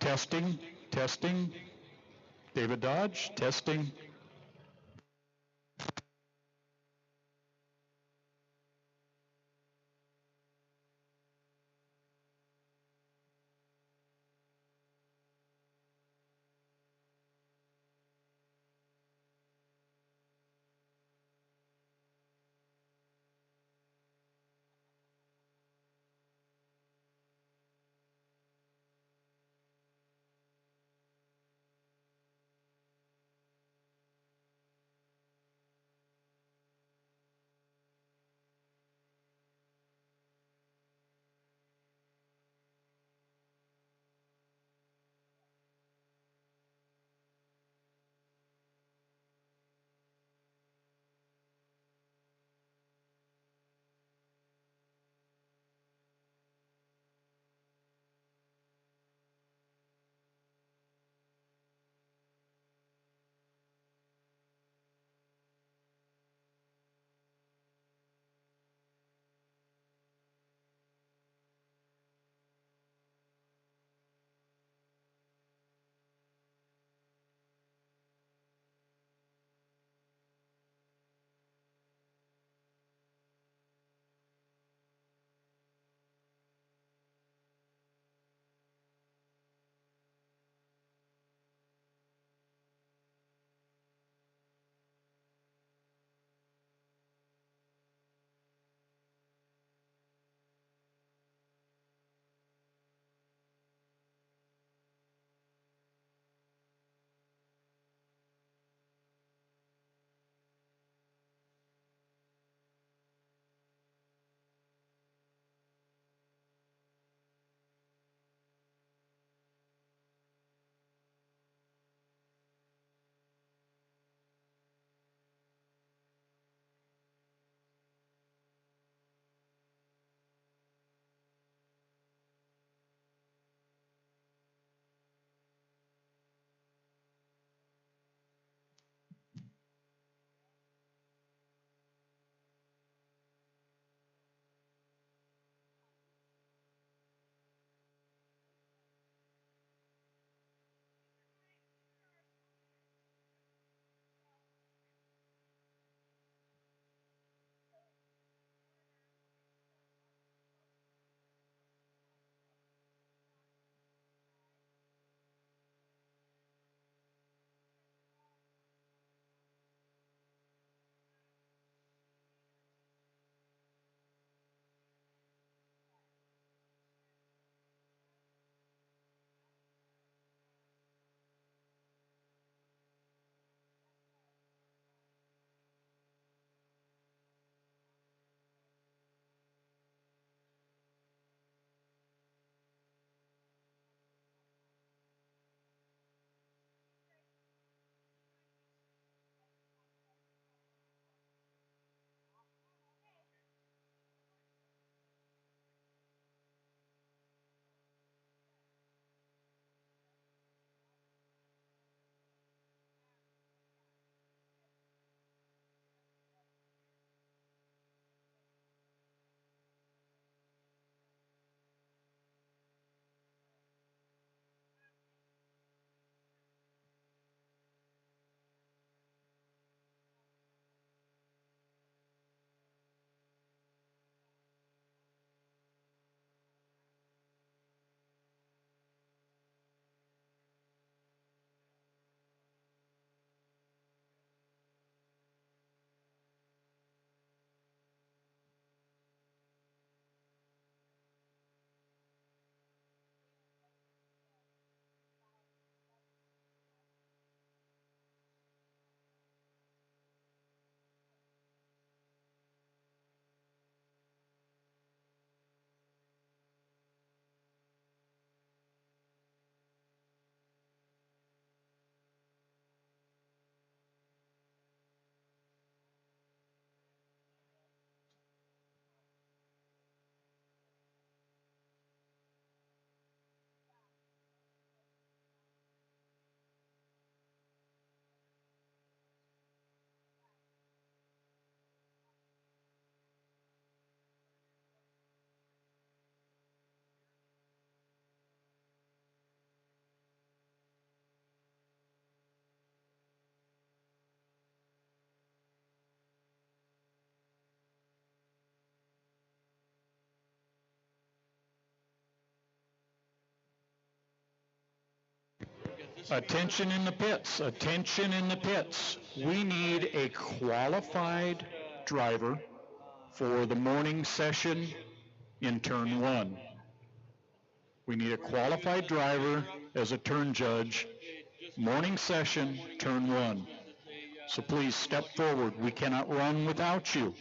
Testing, testing. David Dodge, testing. Attention in the pits, attention in the pits. We need a qualified driver for the morning session in turn one. We need a qualified driver as a turn judge, morning session, turn one. So please step forward. We cannot run without you.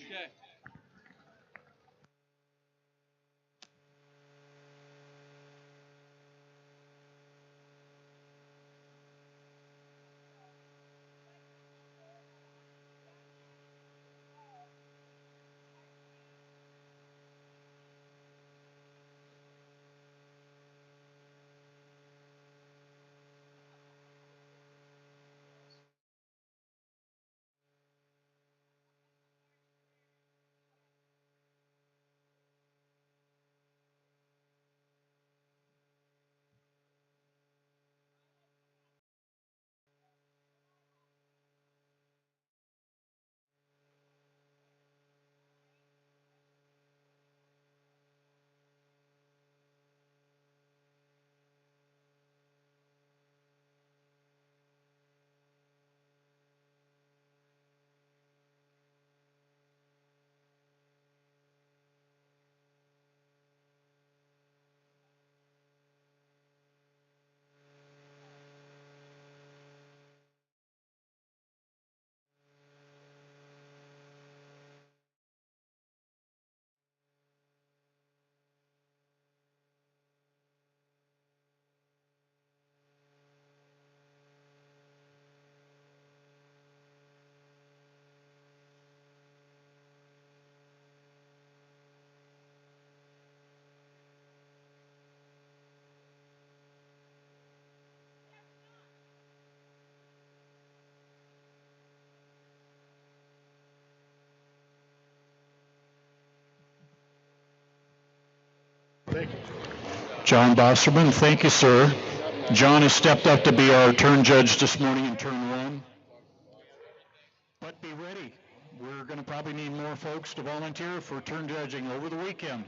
John Bosserman, thank you, sir. John has stepped up to be our turn judge this morning in turn one. But be ready. We're going to probably need more folks to volunteer for turn judging over the weekend.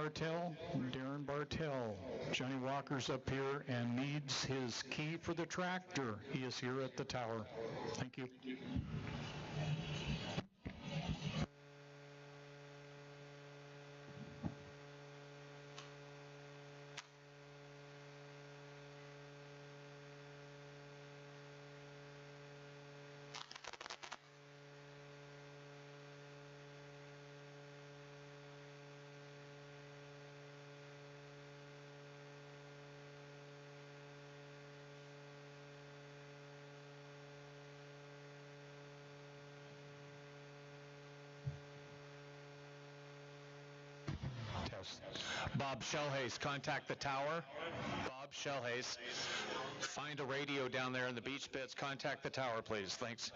Bartell. Johnny Walker's up here and needs his key for the tractor. He is here at the tower. Thank you. Bob Shellhays, contact the tower. Bob Shellhays, find a radio down there in the beach pits. Contact the tower, please. Thanks.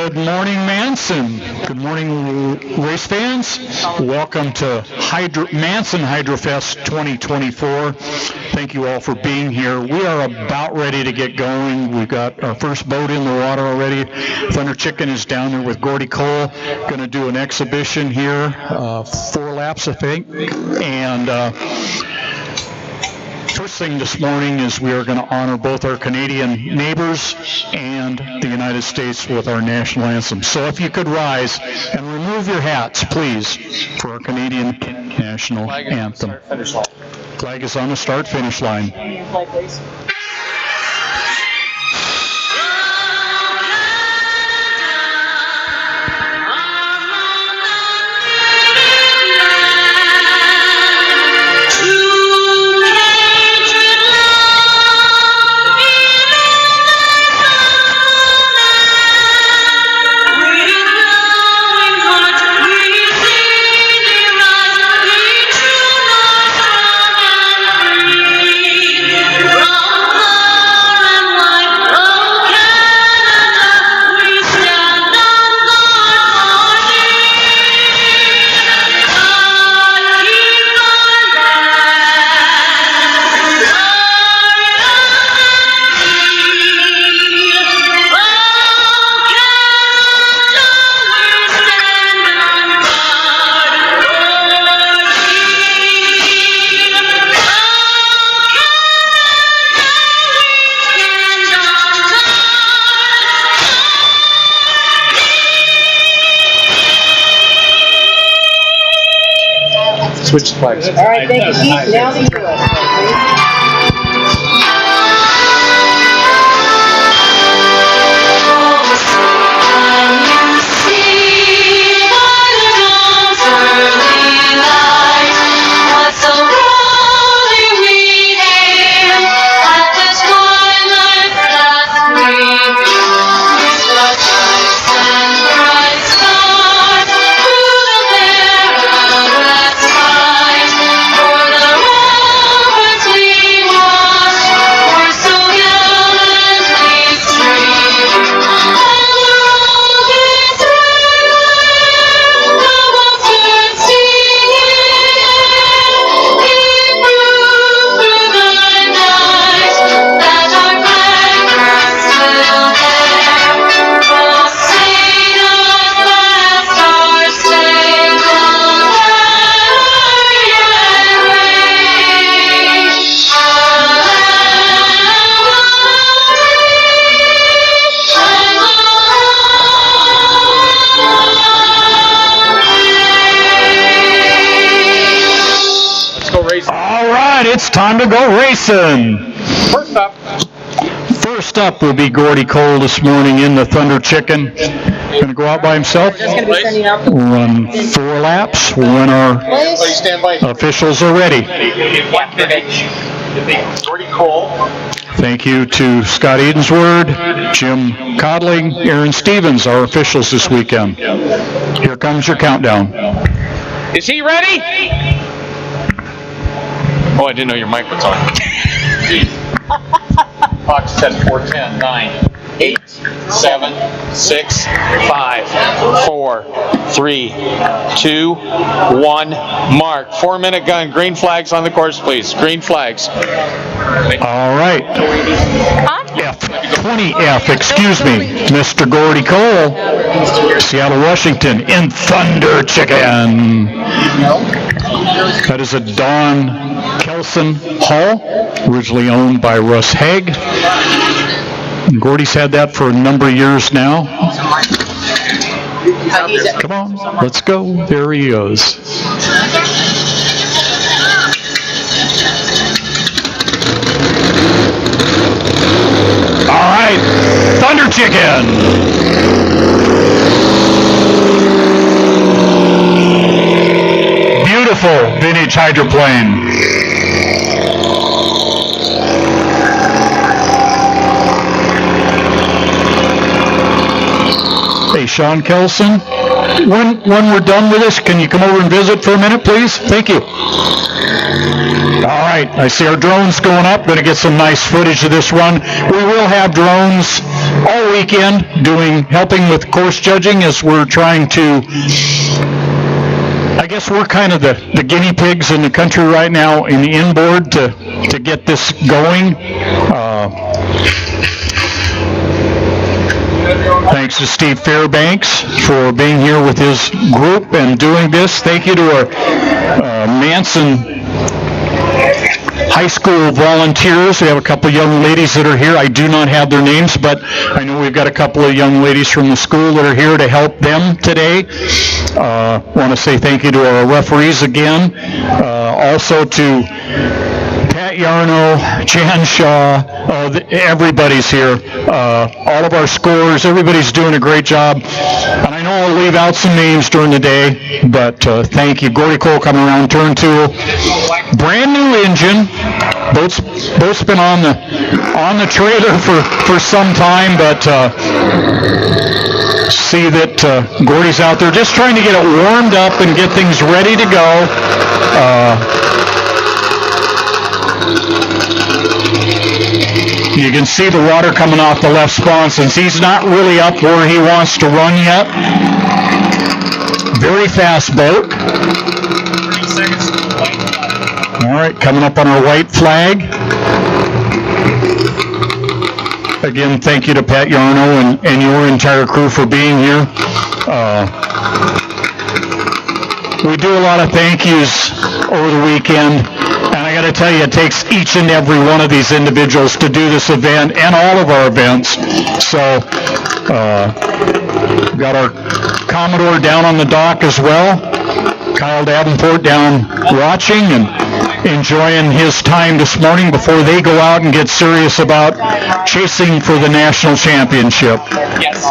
Good morning, Manson. Good morning, race fans. Welcome to Manson Hydrofest 2024. Thank you all for being here. We are about ready to get going. We've got our first boat in the water already. Thunder Chicken is down there with Gordy Cole. Going to do an exhibition here, 4 laps, I think. And first thing this morning is we are going to honor both our Canadian neighbors and the United States with our national anthem. So if you could rise and remove your hats, please, for our Canadian national anthem. Flag is on the start-finish line. Flag, please. Switch flags. All right, thank you, Keith. Now the U.S. flag, please. It's time to go racing. First up will be Gordy Cole this morning in the Thunder Chicken. Going to go out by himself, run 4 laps when our officials are ready. Gordy Cole. Thank you to Scott Edensword, Jim Codling, Aaron Stevens, our officials this weekend. Here comes your countdown. Is he ready? Oh, I didn't know your mic was on. Clock says 4:10, 9, 8, 7, 6, 5, 4, 3, 2, 1. Mark. 4-minute gun. Green flags on the course, please. Green flags. All right. F20F, excuse me. Mr. Gordy Cole, Seattle, Washington, in Thunder Chicken. That is a Don Kelson Hall, originally owned by Russ Haig. And Gordy's had that for a number of years now. Come on, let's go. There he goes. All right, Thunder Chicken. Beautiful vintage hydroplane. Hey, Sean Kelson, when we're done with this, can you come over and visit for a minute, please? Thank you. All right, I see our drones going up. Going to get some nice footage of this run. We will have drones all weekend helping with course judging as we're trying to, I guess we're kind of the guinea pigs in the country right now in the inboard to get this going. Thanks to Steve Fairbanks for being here with his group and doing this. Thank you to our Manson high school volunteers. We have a couple young ladies that are here. I do not have their names, but I know we've got a couple of young ladies from the school that are here to help them today. Want to say thank you to our referees again. Also to Pat Yarno, Chan Shaw, everybody's here. All of our scorers, everybody's doing a great job. And I know I'll leave out some names during the day, but thank you. Gordy Cole coming around turn 2. Brand new engine. Boat's been on the trailer for some time, but see that Gordy's out there just trying to get it warmed up and get things ready to go. You can see the water coming off the left spawn since he's not really up where he wants to run yet. Very fast boat. 30 seconds to the white flag. All right, coming up on our white flag. Again, thank you to Pat Yarno and your entire crew for being here. We do a lot of thank yous over the weekend. And I got to tell you, it takes each and every one of these individuals to do this event and all of our events. So, we've got our Commodore down on the dock as well. Kyle Davenport down watching and enjoying his time this morning before they go out and get serious about chasing for the national championship. Yes.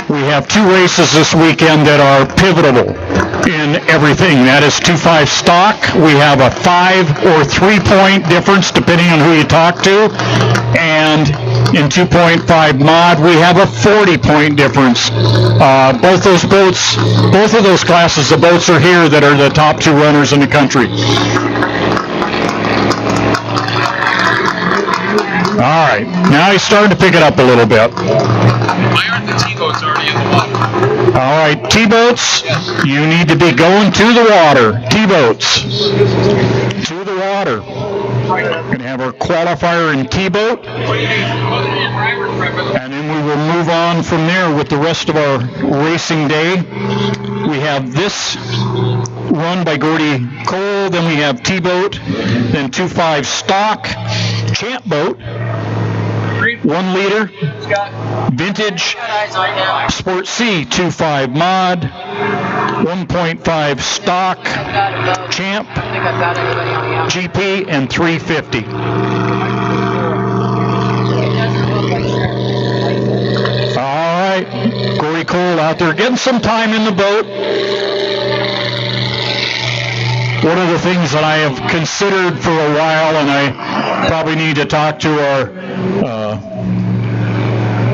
We have 2 races this weekend that are pivotal in everything. That is 2.5 stock. We have a 5 or 3 point difference depending on who you talk to. And in 2.5 mod, we have a 40 point difference. Both of those classes of boats are here that are the top 2 runners in the country. All right, now he's starting to pick it up a little bit. Why aren't the T-boats already in the water? All right, T-boats, you need to be going to the water. T-boats, to the water. We're going to have our qualifier in T-boat. And then we will move on from there with the rest of our racing day. We have this run by Gordy Cole, then we have T-boat, then 2.5 stock, champ boat, 1 liter, vintage, Sport C 2.5 mod, 1.5 stock, champ, GP, and 350. All right, Gordy Cole out there getting some time in the boat. One of the things that I have considered for a while, and I probably need to talk to our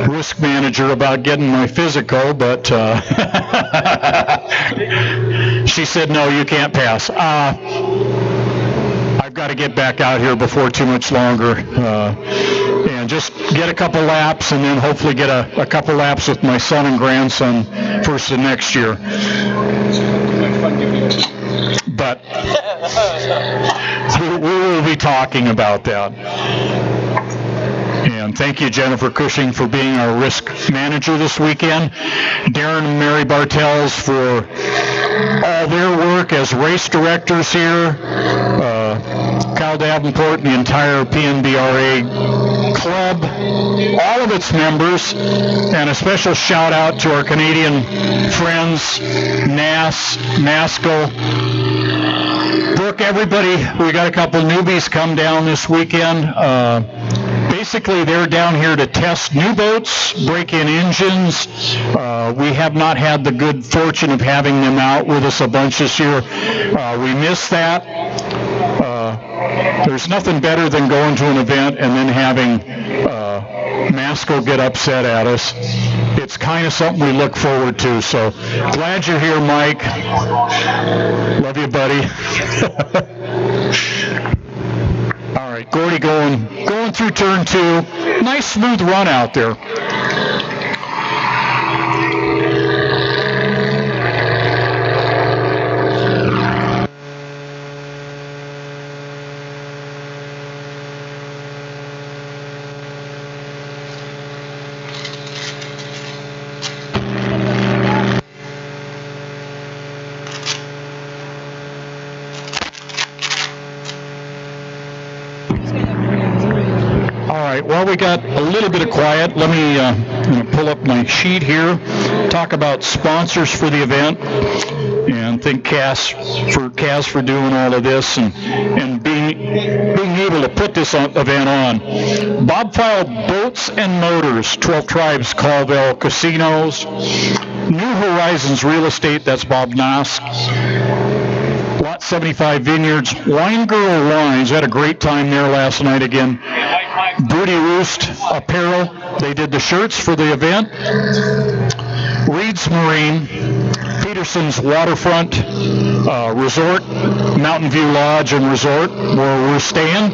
risk manager about getting my physical, but she said, no, you can't pass. I've got to get back out here before too much longer and just get a couple laps and then hopefully get a couple laps with my son and grandson first of next year. But we will be talking about that. And thank you, Jennifer Cushing, for being our risk manager this weekend. Darren and Mary Bartels for all their work as race directors here. Kyle Davenport and the entire PNBRA club, all of its members, and a special shout out to our Canadian friends, NASCO. Brooke, everybody, we got a couple newbies come down this weekend. Basically, they're down here to test new boats, break in engines. We have not had the good fortune of having them out with us a bunch this year. We miss that. There's nothing better than going to an event and then having Masco get upset at us. it's kind of something we look forward to. So glad you're here, Mike. Love you, buddy. All right, Gordy going through turn 2. Nice smooth run out there. Well, we got a little bit of quiet. Let me pull up my sheet here, talk about sponsors for the event, and thank Cass for doing all of this and being able to put this event on. Bob File Boats and Motors, 12 Tribes Colville Casinos, New Horizons Real Estate, that's Bob Nosk, Lot 75 Vineyards, Wine Girl Wines, had a great time there last night again. Birdie Roost Apparel, they did the shirts for the event. Reed's Marine, Peterson's Waterfront Resort, Mountain View Lodge and Resort, where we're staying.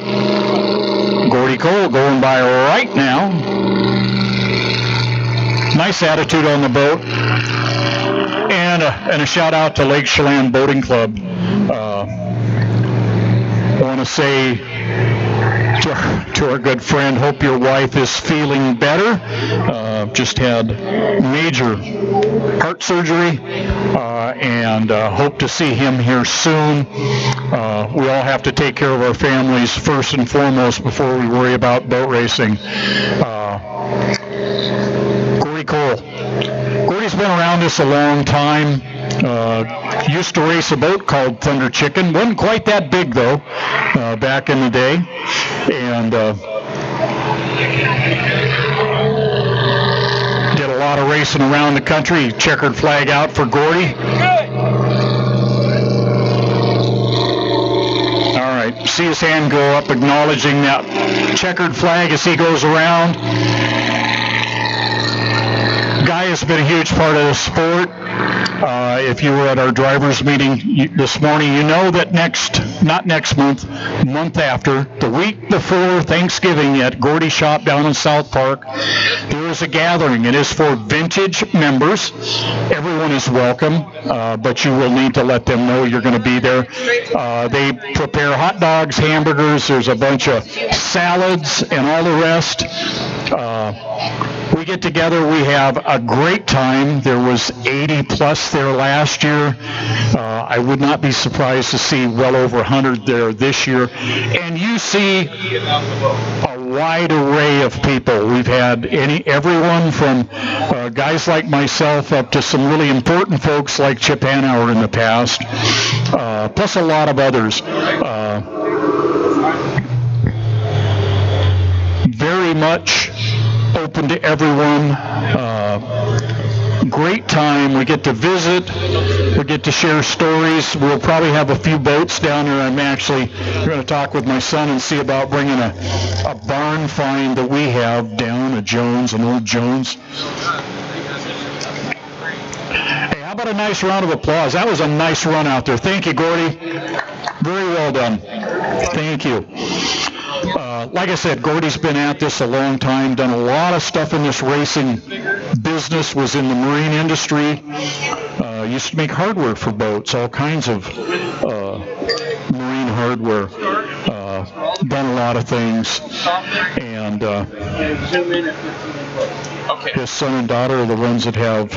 Gordy Cole going by right now. Nice attitude on the boat. And a shout out to Lake Chelan Boating Club. I want to say to our good friend, hope your wife is feeling better. Just had major heart surgery, and hope to see him here soon. We all have to take care of our families first and foremost before we worry about boat racing. Gordy Cole. Gordy's been around this a long time. Used to race a boat called Thunder Chicken. Wasn't quite that big, though, back in the day. And did a lot of racing around the country. Checkered flag out for Gordy. All right, see his hand go up acknowledging that checkered flag as he goes around. Guy has been a huge part of the sport. If you were at our drivers meeting this morning, you know that not next month, month after, the week before Thanksgiving at Gordy Shop down in South Park, there is a gathering. It is for vintage members. Everyone is welcome, but you will need to let them know you're going to be there. They prepare hot dogs, hamburgers, there's a bunch of salads and all the rest. We get together, we have a great time. There was 80 plus there last year. I would not be surprised to see well over 100 there this year. And you see a wide array of people. We've had everyone from guys like myself up to some really important folks like Chip Hanauer in the past, plus a lot of others. Very much open to everyone. Great time. We get to visit. We get to share stories. We'll probably have a few boats down there. I'm actually going to talk with my son and see about bringing a barn find that we have down, an old Jones. Hey, how about a nice round of applause? That was a nice run out there. Thank you, Gordy. Very well done. Thank you. Like I said, Gordy's been at this a long time, done a lot of stuff in this racing business, was in the marine industry, used to make hardware for boats, all kinds of marine hardware, done a lot of things, and his son and daughter are the ones that have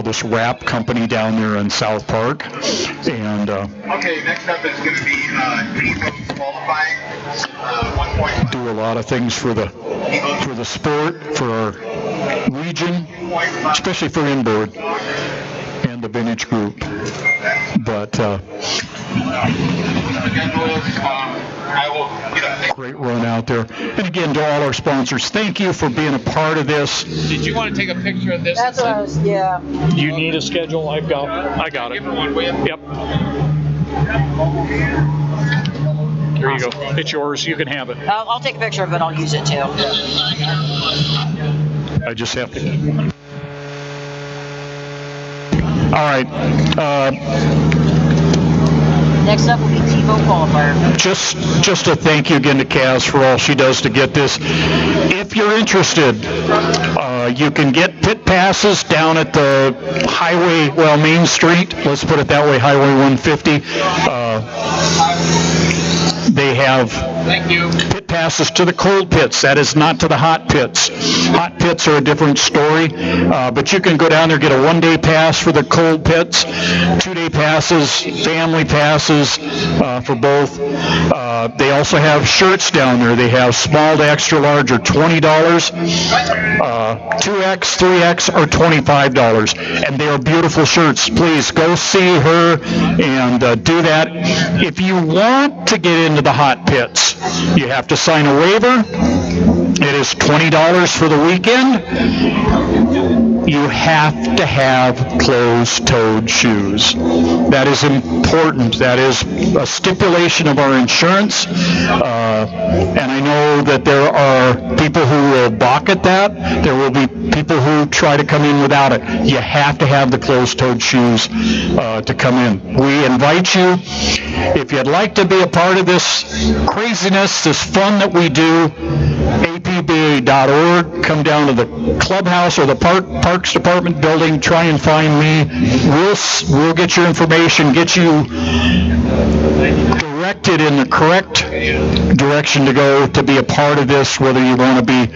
this wrap company down there in South Park. And okay, next up is going to be qualifying. Do a lot of things for the sport, for our region, especially for inboard and the vintage group. But great run out there. And again, to all our sponsors, thank you for being a part of this. Did you want to take a picture of this? That's what I was, yeah. You need a schedule? I got it. Give it one with. Yep. Here you go. It's yours. You can have it. I'll take a picture of it. I'll use it too. I just have to. All right. Next up will be TiVo qualifier. Just a thank you again to Kaz for all she does to get this. If you're interested, you can get pit passes down at the highway, Main Street. Let's put it that way, Highway 150. They have pit passes to the cold pits. That is not to the hot pits. Hot pits are a different story, but you can go down there, get a one-day pass for the cold pits, 2-day passes, family passes for both. They also have shirts down there. They have small to extra large are $20, 2X, 3X are $25, and they are beautiful shirts. Please go see her and do that. If you want to get into the hot pits, you have to sign a waiver. It is $20 for the weekend. You have to have closed-toed shoes. That is important. That is a stipulation of our insurance. And I know that there are people who will balk at that. There will be people who try to come in without it. You have to have the closed-toed shoes to come in. We invite you, if you'd like to be a part of this craziness, this fun that we do, apba.org, come down to the clubhouse or the Parks Department building, try and find me. We'll get your information, get you directed in the correct direction to go to be a part of this, whether you want to be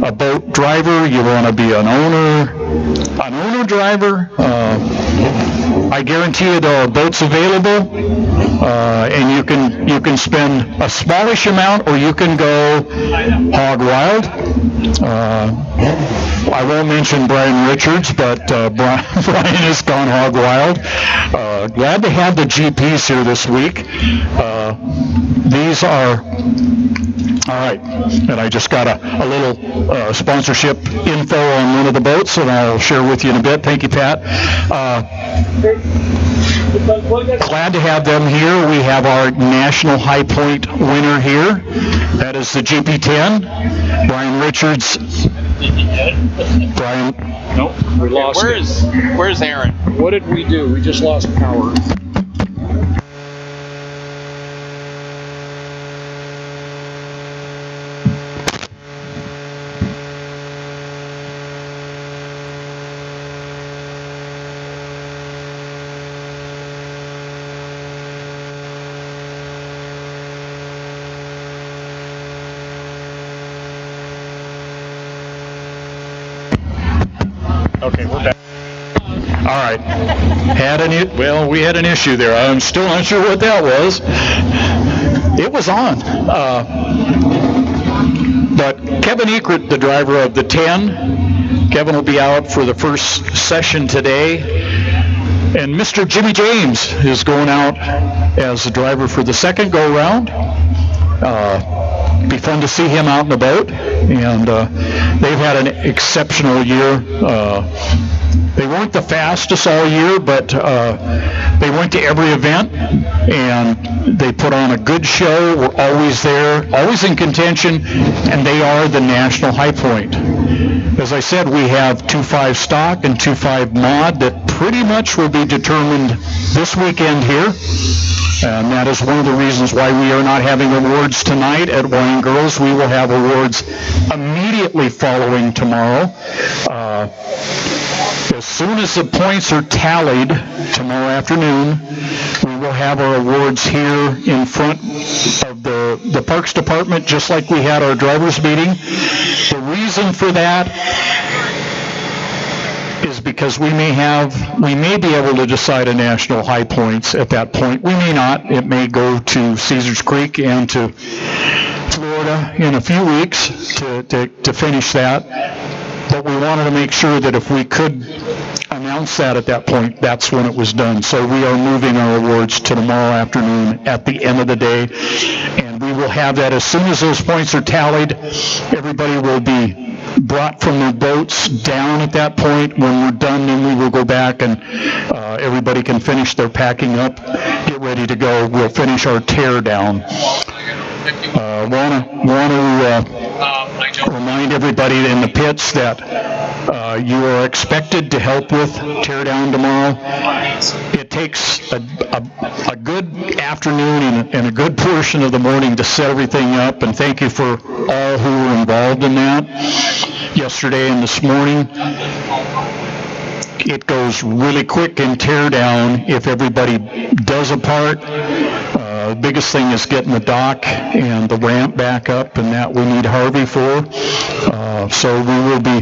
a boat driver, you want to be an owner driver. I guarantee you there are boats available, and you can spend a smallish amount, or you can go hog wild. I won't mention Brian Richards, but Brian has gone hog wild. Glad to have the GPs here this week. These are all right, and I just got a little sponsorship info on one of the boats, and I'll share with you in a bit. Thank you, Pat. Glad to have them here. We have our National High Point winner here. That is the GP10, Brian Richards. Brian? Nope, we lost it. Where's Aaron? What did we do? We just lost power. Okay, we're back. All right. We had an issue there. I'm still not sure what that was. It was on. But Kevin Ekert, the driver of the 10, Kevin will be out for the first session today. And Mr. Jimmy James is going out as the driver for the second go-round. Be fun to see him out in the boat, and they've had an exceptional year. They weren't the fastest all year, but they went to every event, and they put on a good show. We're always there, always in contention, and they are the National High Point. As I said, we have 2.5 stock and 2.5 mod that pretty much will be determined this weekend here. And that is one of the reasons why we are not having awards tonight at Wine Girls. We will have awards immediately following tomorrow. As soon as the points are tallied tomorrow afternoon, we will have our awards here in front of the Parks Department, just like we had our drivers meeting. The reason for that is because we may be able to decide a national high points at that point. We may not. It may go to Caesars Creek and to Florida in a few weeks to finish that. But we wanted to make sure that if we could announce that at that point, that's when it was done. So we are moving our awards to tomorrow afternoon at the end of the day. And we will have that as soon as those points are tallied. Everybody will be brought from their boats down at that point. When we're done, then we will go back and everybody can finish their packing up, get ready to go. We'll finish our tear down. Want to remind everybody in the pits that you are expected to help with tear down tomorrow. It takes a good afternoon and a good portion of the morning to set everything up, and thank you for all who were involved in that yesterday and this morning. It goes really quick in tear down if everybody does a part. The biggest thing is getting the dock and the ramp back up, and that we need Harvey for. So we will be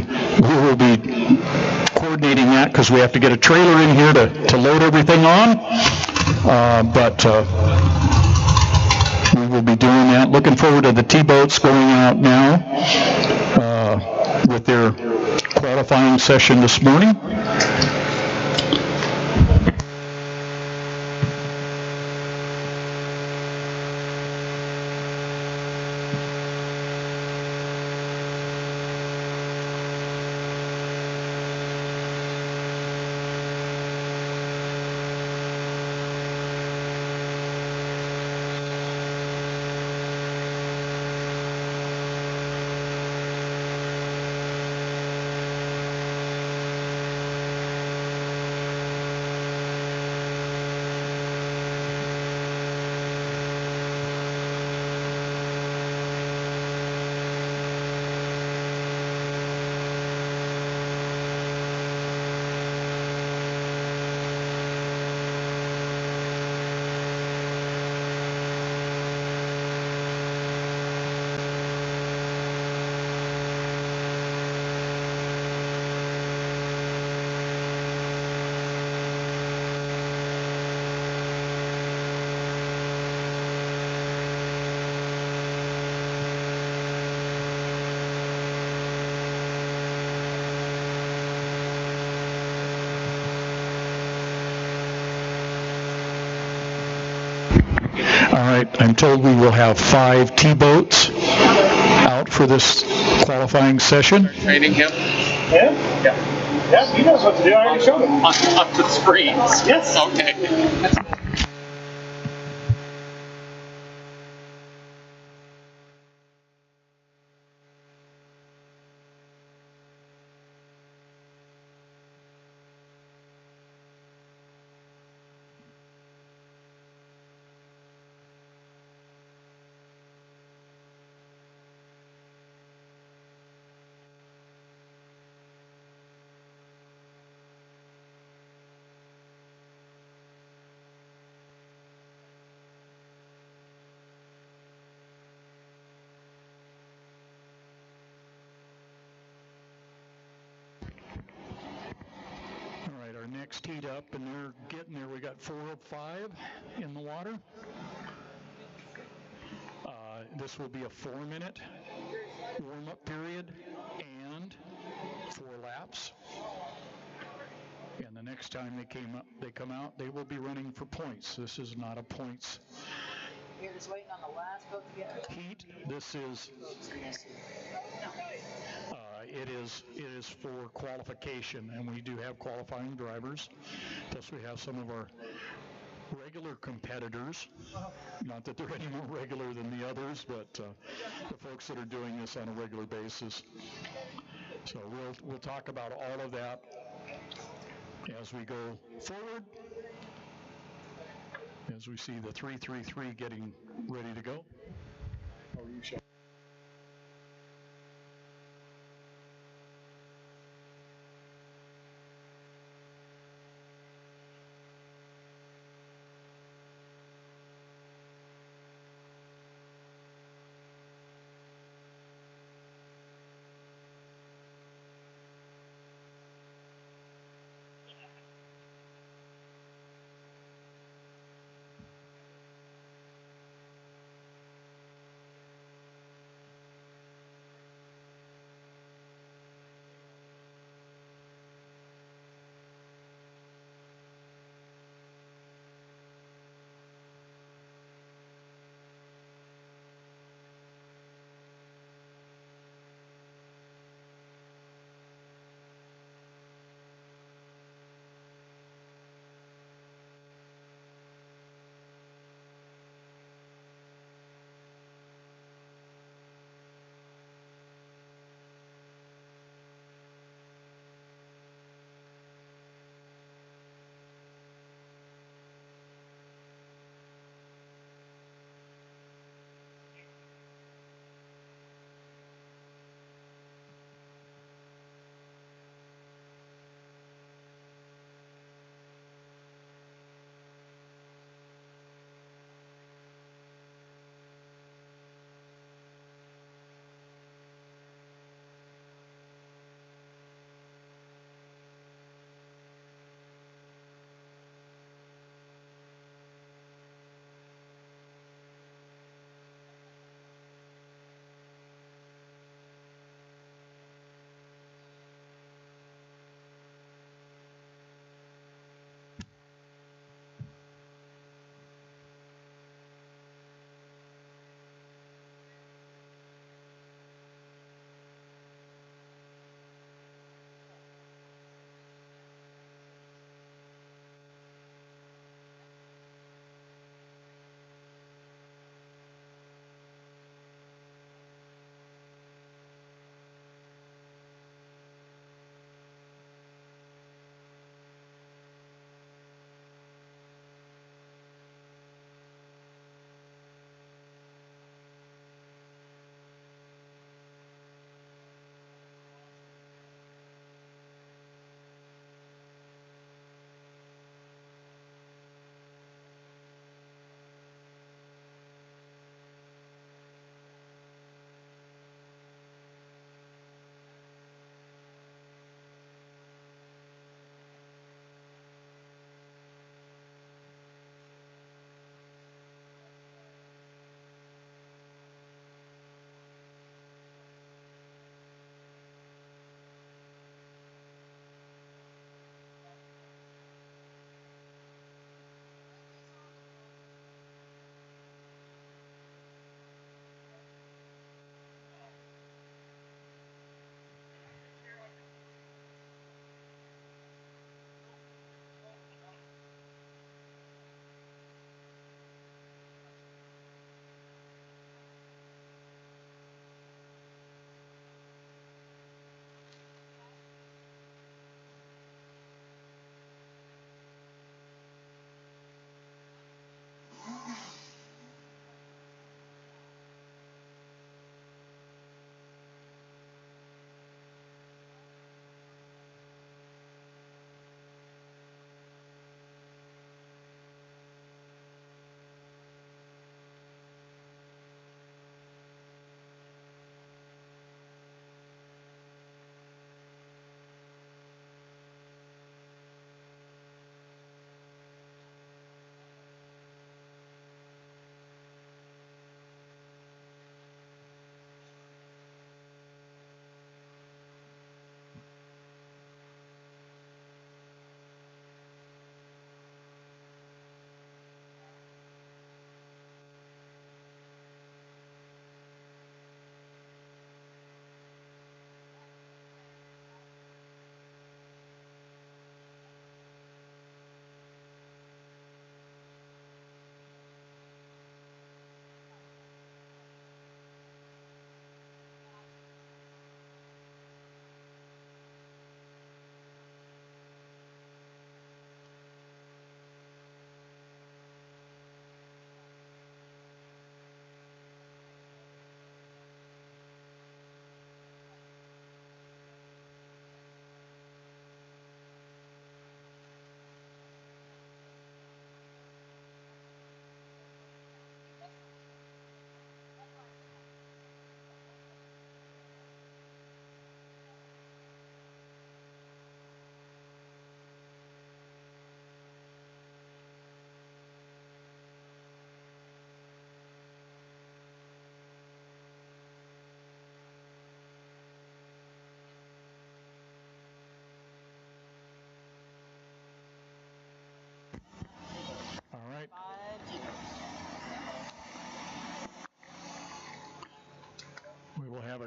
coordinating that because we have to get a trailer in here to load everything on. But we will be doing that. Looking forward to the T-boats going out now with their qualifying session this morning. All right, I'm told we will have 5 T-boats out for this qualifying session. Training him Yeah? Yeah. Yeah, he knows what to do. I already showed him. up to the screens. Yes. Okay. All right, our next heat up, and they're getting there. We got 4 of 5 in the water. This will be a 4-minute warm-up period and 4 laps. And the next time they come out, they will be running for points. This is not a points You're just waiting on the last boat to get heat. This is it is for qualification, and we do have qualifying drivers. Plus, we have some of our regular competitors. Not that they're any more regular than the others, but the folks that are doing this on a regular basis. So we'll talk about all of that as we go forward, as we see the 333 getting ready to go. How are you, Sean?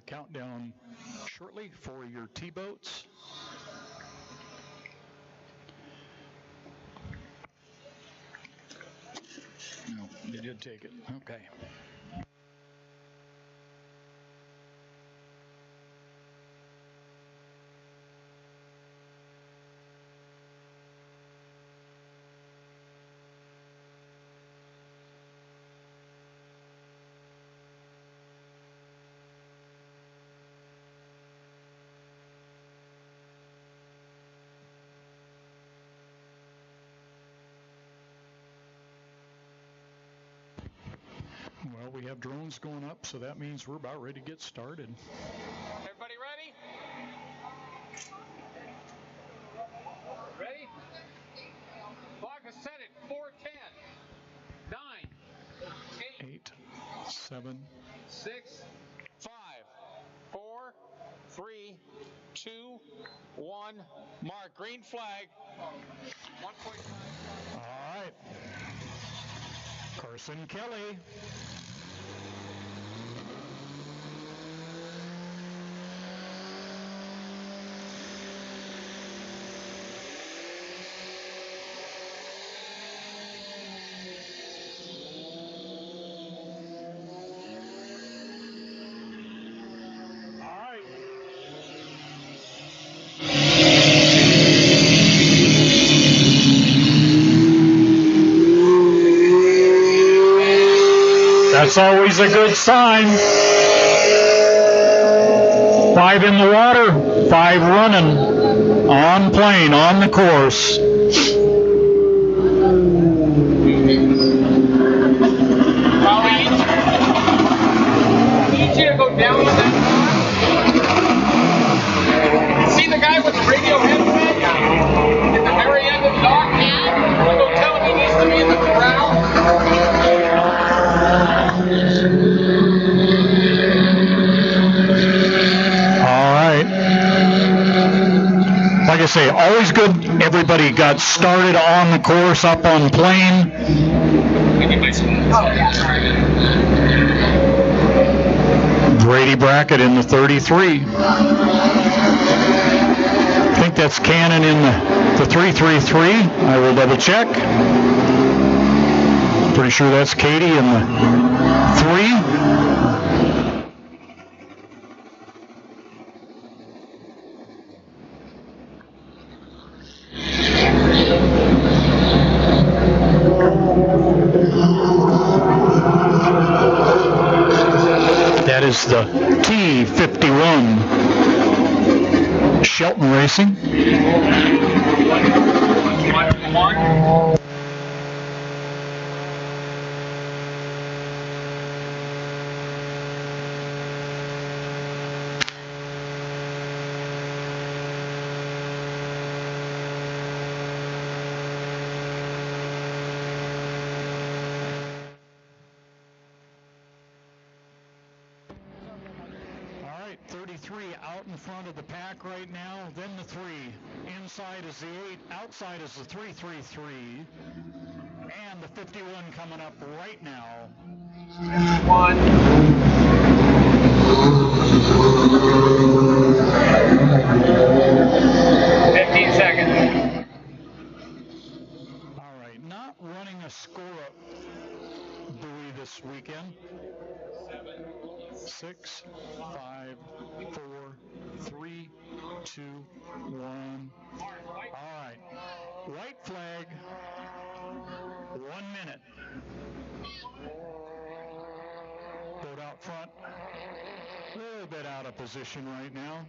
countdown shortly for your T-boats. No, they did take it. Okay. Well, we have drones going up, so that means we're about ready to get started. Everybody ready? Ready? Clock is set at 4:10. 9, 8, 7, 6, 5, 4, 3, 2, 1. Mark, green flag. 1.5. All right. Carson Kelly. That's always a good sign. 5 in the water, 5 running, on plane, on the course. Probably need you to go down with that. See the guy with the radio headset at the very end of the dock? Yeah. Go tell him he needs to be in the corral. All right. Like I say, always good. Everybody got started on the course, up on plane. Brady Brackett in the 33. I think that's Cannon in the 333. I will double check. Pretty sure that's Katie in the 3. That is the T51 Shelton Racing. All right, 33 out in front of the pack right now, then the 3. Inside is the 8, outside is the 333, and the 51 coming up right now. 1. All right, not running a score-up buoy this weekend. 6, 5, 4, 3, 2, 1. All right, white flag, 1 minute. Boat out front, a little bit out of position right now.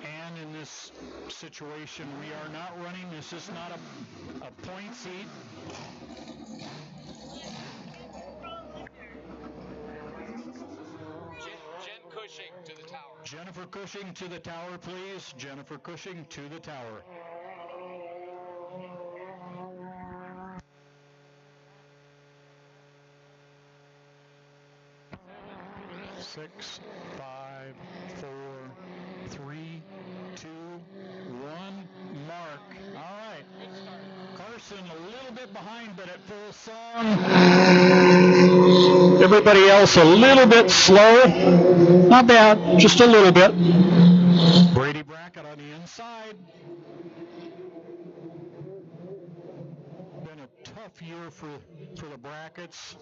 And in this situation, we are not running. This is not a point seat. Jen Cushing to the tower. Jennifer Cushing to the tower, please. Jennifer Cushing to the tower. 6, 5, running a little bit behind, but at full song. Everybody else a little bit slow. Not bad, just a little bit. Brady Brackett on the inside. Been a tough year for the Brackets.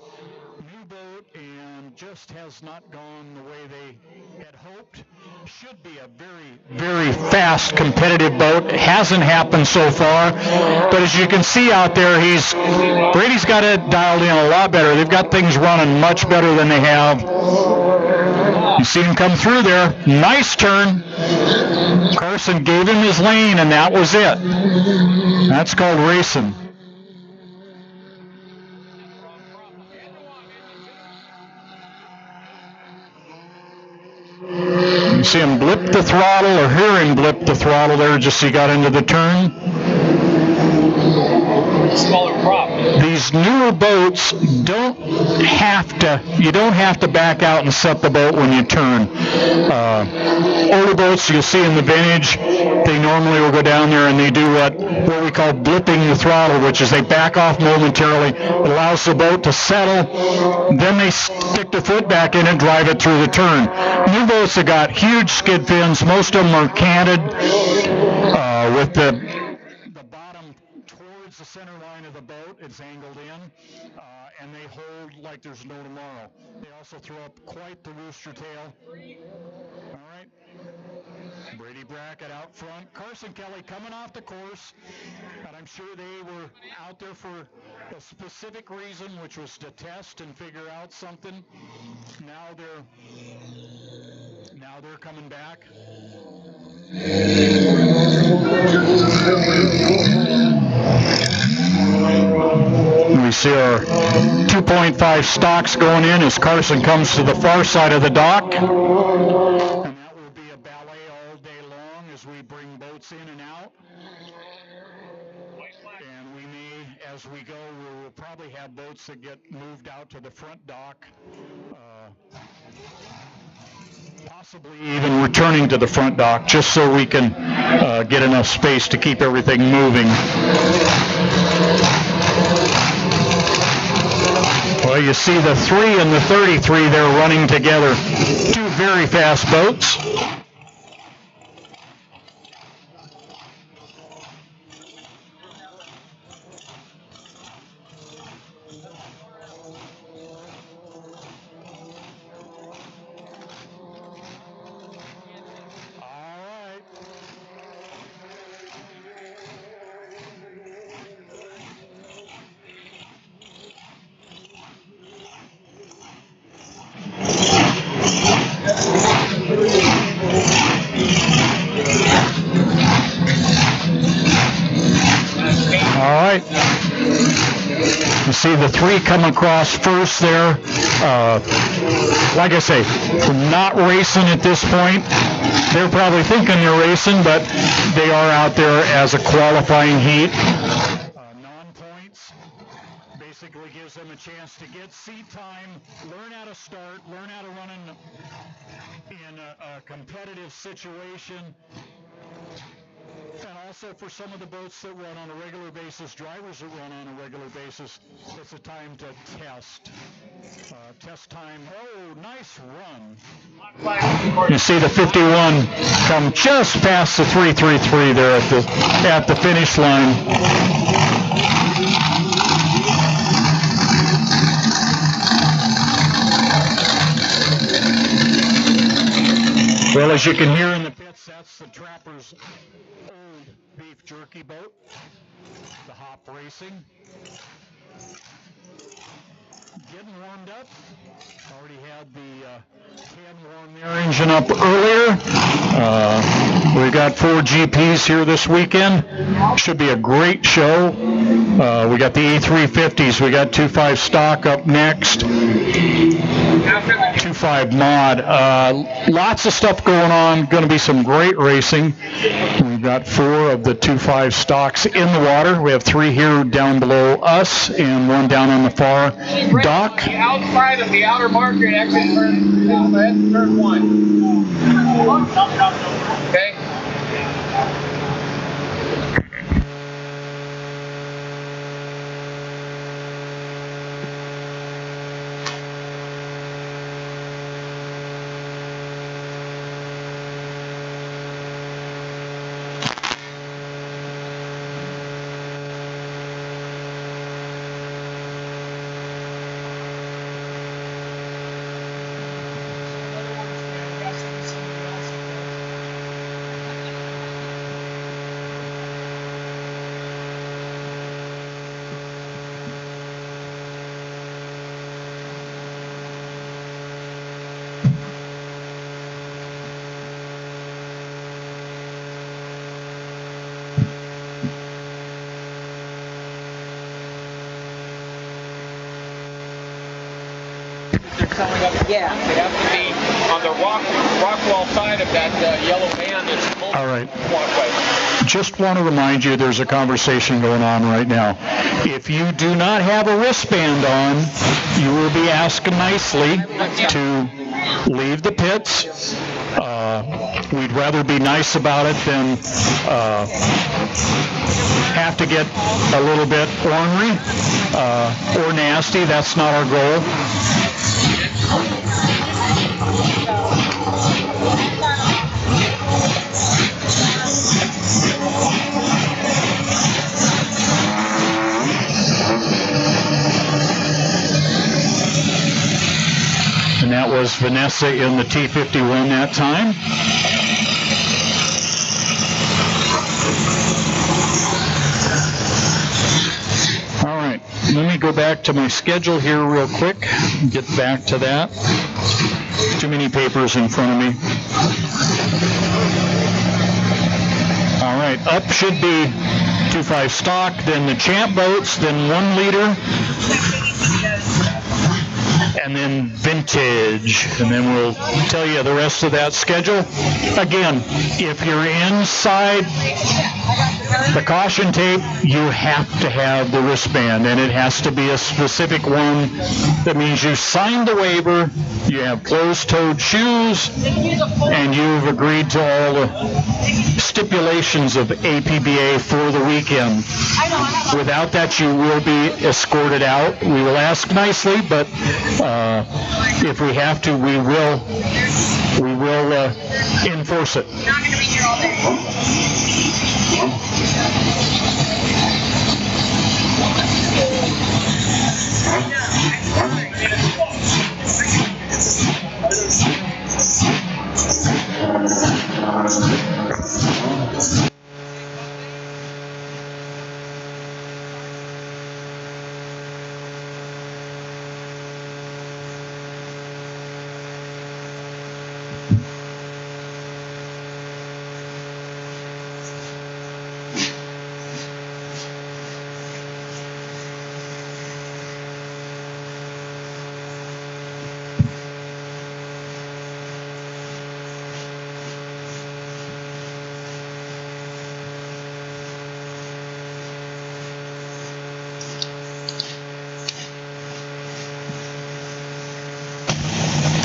New boat, and just has not gone the way they had hoped. Should be a very, very fast, competitive boat. It hasn't happened so far, but as you can see out there, Brady's got it dialed in a lot better. They've got things running much better than they have. You see him come through there. Nice turn. Carson gave him his lane, and that was it. That's called racing. You see him blip the throttle, or hear him blip the throttle there just as he got into the turn. Smaller prop. These newer boats you don't have to back out and set the boat when you turn. Older boats you'll see in the vintage, they normally will go down there and they do what we call blipping the throttle, which is they back off momentarily. It allows the boat to settle, then they stick the foot back in and drive it through the turn. New boats have got huge skid fins. Most of them are canted with the bottom towards the center line of the boat. It's angled in, and they hold like there's no tomorrow. They also throw up quite the rooster tail. All right. Brady Brackett out front. Carson Kelly coming off the course, and I'm sure they were out there for a specific reason, which was to test and figure out something. Now they're coming back. We see our 2.5 stocks going in as Carson comes to the far side of the dock. And that will be a ballet all day long as we bring boats in and out. And we may, as we go, we will probably have boats that get moved out to the front dock. Possibly even returning to the front dock just so we can get enough space to keep everything moving. Well, you see the 3 and the 33 there running together. Two very fast boats. You see the 3 come across first there. Like I say, we're not racing at this point. They're probably thinking they're racing, but they are out there as a qualifying heat. Non-points basically gives them a chance to get seat time, learn how to start, learn how to run in a competitive situation. And also for some of the boats that run on a regular basis, drivers that run on a regular basis, it's a time to test. Test time. Oh, nice run. You see the 51 come just past the 333 there at the finish line. Well, as you can hear in the pits, that's the Trapper's old beef jerky boat, the Hop Racing. Getting warmed up. Already had the 10 warm their engine up earlier. We've got 4 GPs here this weekend. Should be a great show. We got the E350s. We got 2.5 stock up next. 2.5 mod. Lots of stuff going on. Going to be some great racing. We've got 4 of the 2.5 stocks in the water. We have 3 here down below us and 1 down on the far dock. The outside of the outer marker, actually turn 1. Okay. 1 that they're showing up. Yeah. They have to be on the rock wall side of that yellow band that's mostly All right. walkway. Just want to remind you there's a conversation going on right now. If you do not have a wristband on, you will be asked nicely to leave the pits. We'd rather be nice about it than have to get a little bit ornery or nasty. That's not our goal. And that was Vanessa in the T51 that time. All right, let me go back to my schedule here real quick. Get back to that. Too many papers in front of me. All right, up should be 2.5 stock, then the champ boats, then 1 liter. And then vintage, and then we'll tell you the rest of that schedule. Again, if you're inside the caution tape, you have to have the wristband, and it has to be a specific one. That means you signed the waiver, you have closed-toed shoes, and you've agreed to all the stipulations of APBA for the weekend. Without that, you will be escorted out. We will ask nicely, but if we have to, we will enforce it. Not going to be here all day.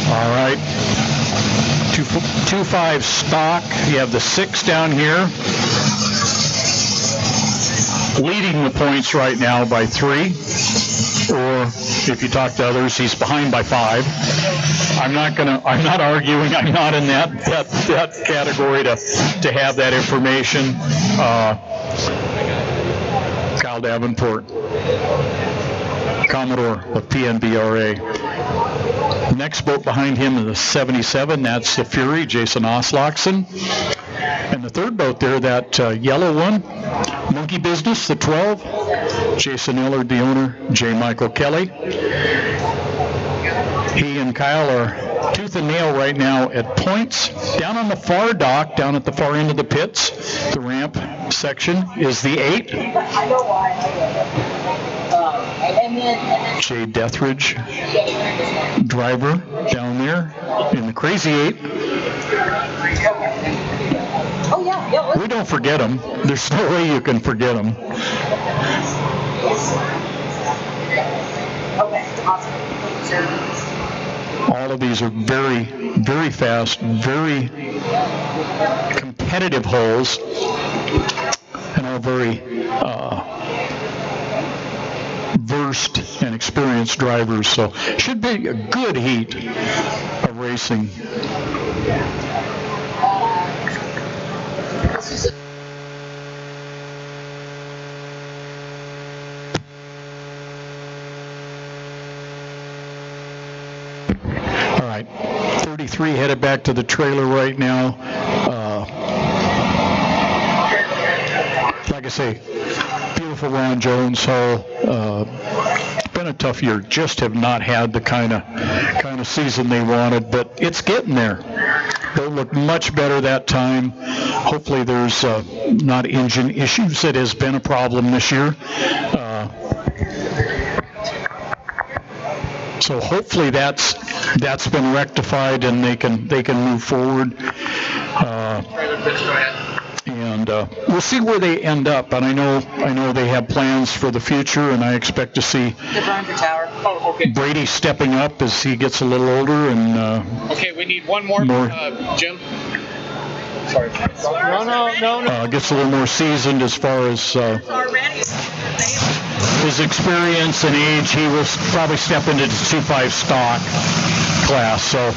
All right, 2.5 stock. You have the 6 down here, leading the points right now by 3. Or if you talk to others, he's behind by 5. I'm not arguing. I'm not in that category to have that information. Kyle Davenport, Commodore of PNBRA. Next boat behind him is the 77. That's the Fury, Jason Oslachson. And the third boat there, that yellow one, Monkey Business, the 12. Jason Illard, the owner, J. Michael Kelly. He and Kyle are tooth and nail right now at points. Down on the far dock, down at the far end of the pits, the ramp section, is the 8. Jay Deathridge, driver down there in the Crazy 8. We don't forget them. There's no way you can forget them. All of these are very, very fast, very competitive holes, and all very versed and experienced drivers, so should be a good heat of racing. All right, 33 headed back to the trailer right now. Like I say, beautiful Ron Jones hull. Been a tough year. Just have not had the kind of season they wanted, but it's getting there. They'll look much better that time. Hopefully there's not engine issues. That has been a problem this year. So hopefully that's been rectified and they can move forward. And we'll see where they end up. But I know they have plans for the future, and I expect to see Brady stepping up as he gets a little older. And Okay, we need one more. Jim. Sorry. No. Gets a little more seasoned as far as his experience and age. He will probably step into the 2.5 stock class. So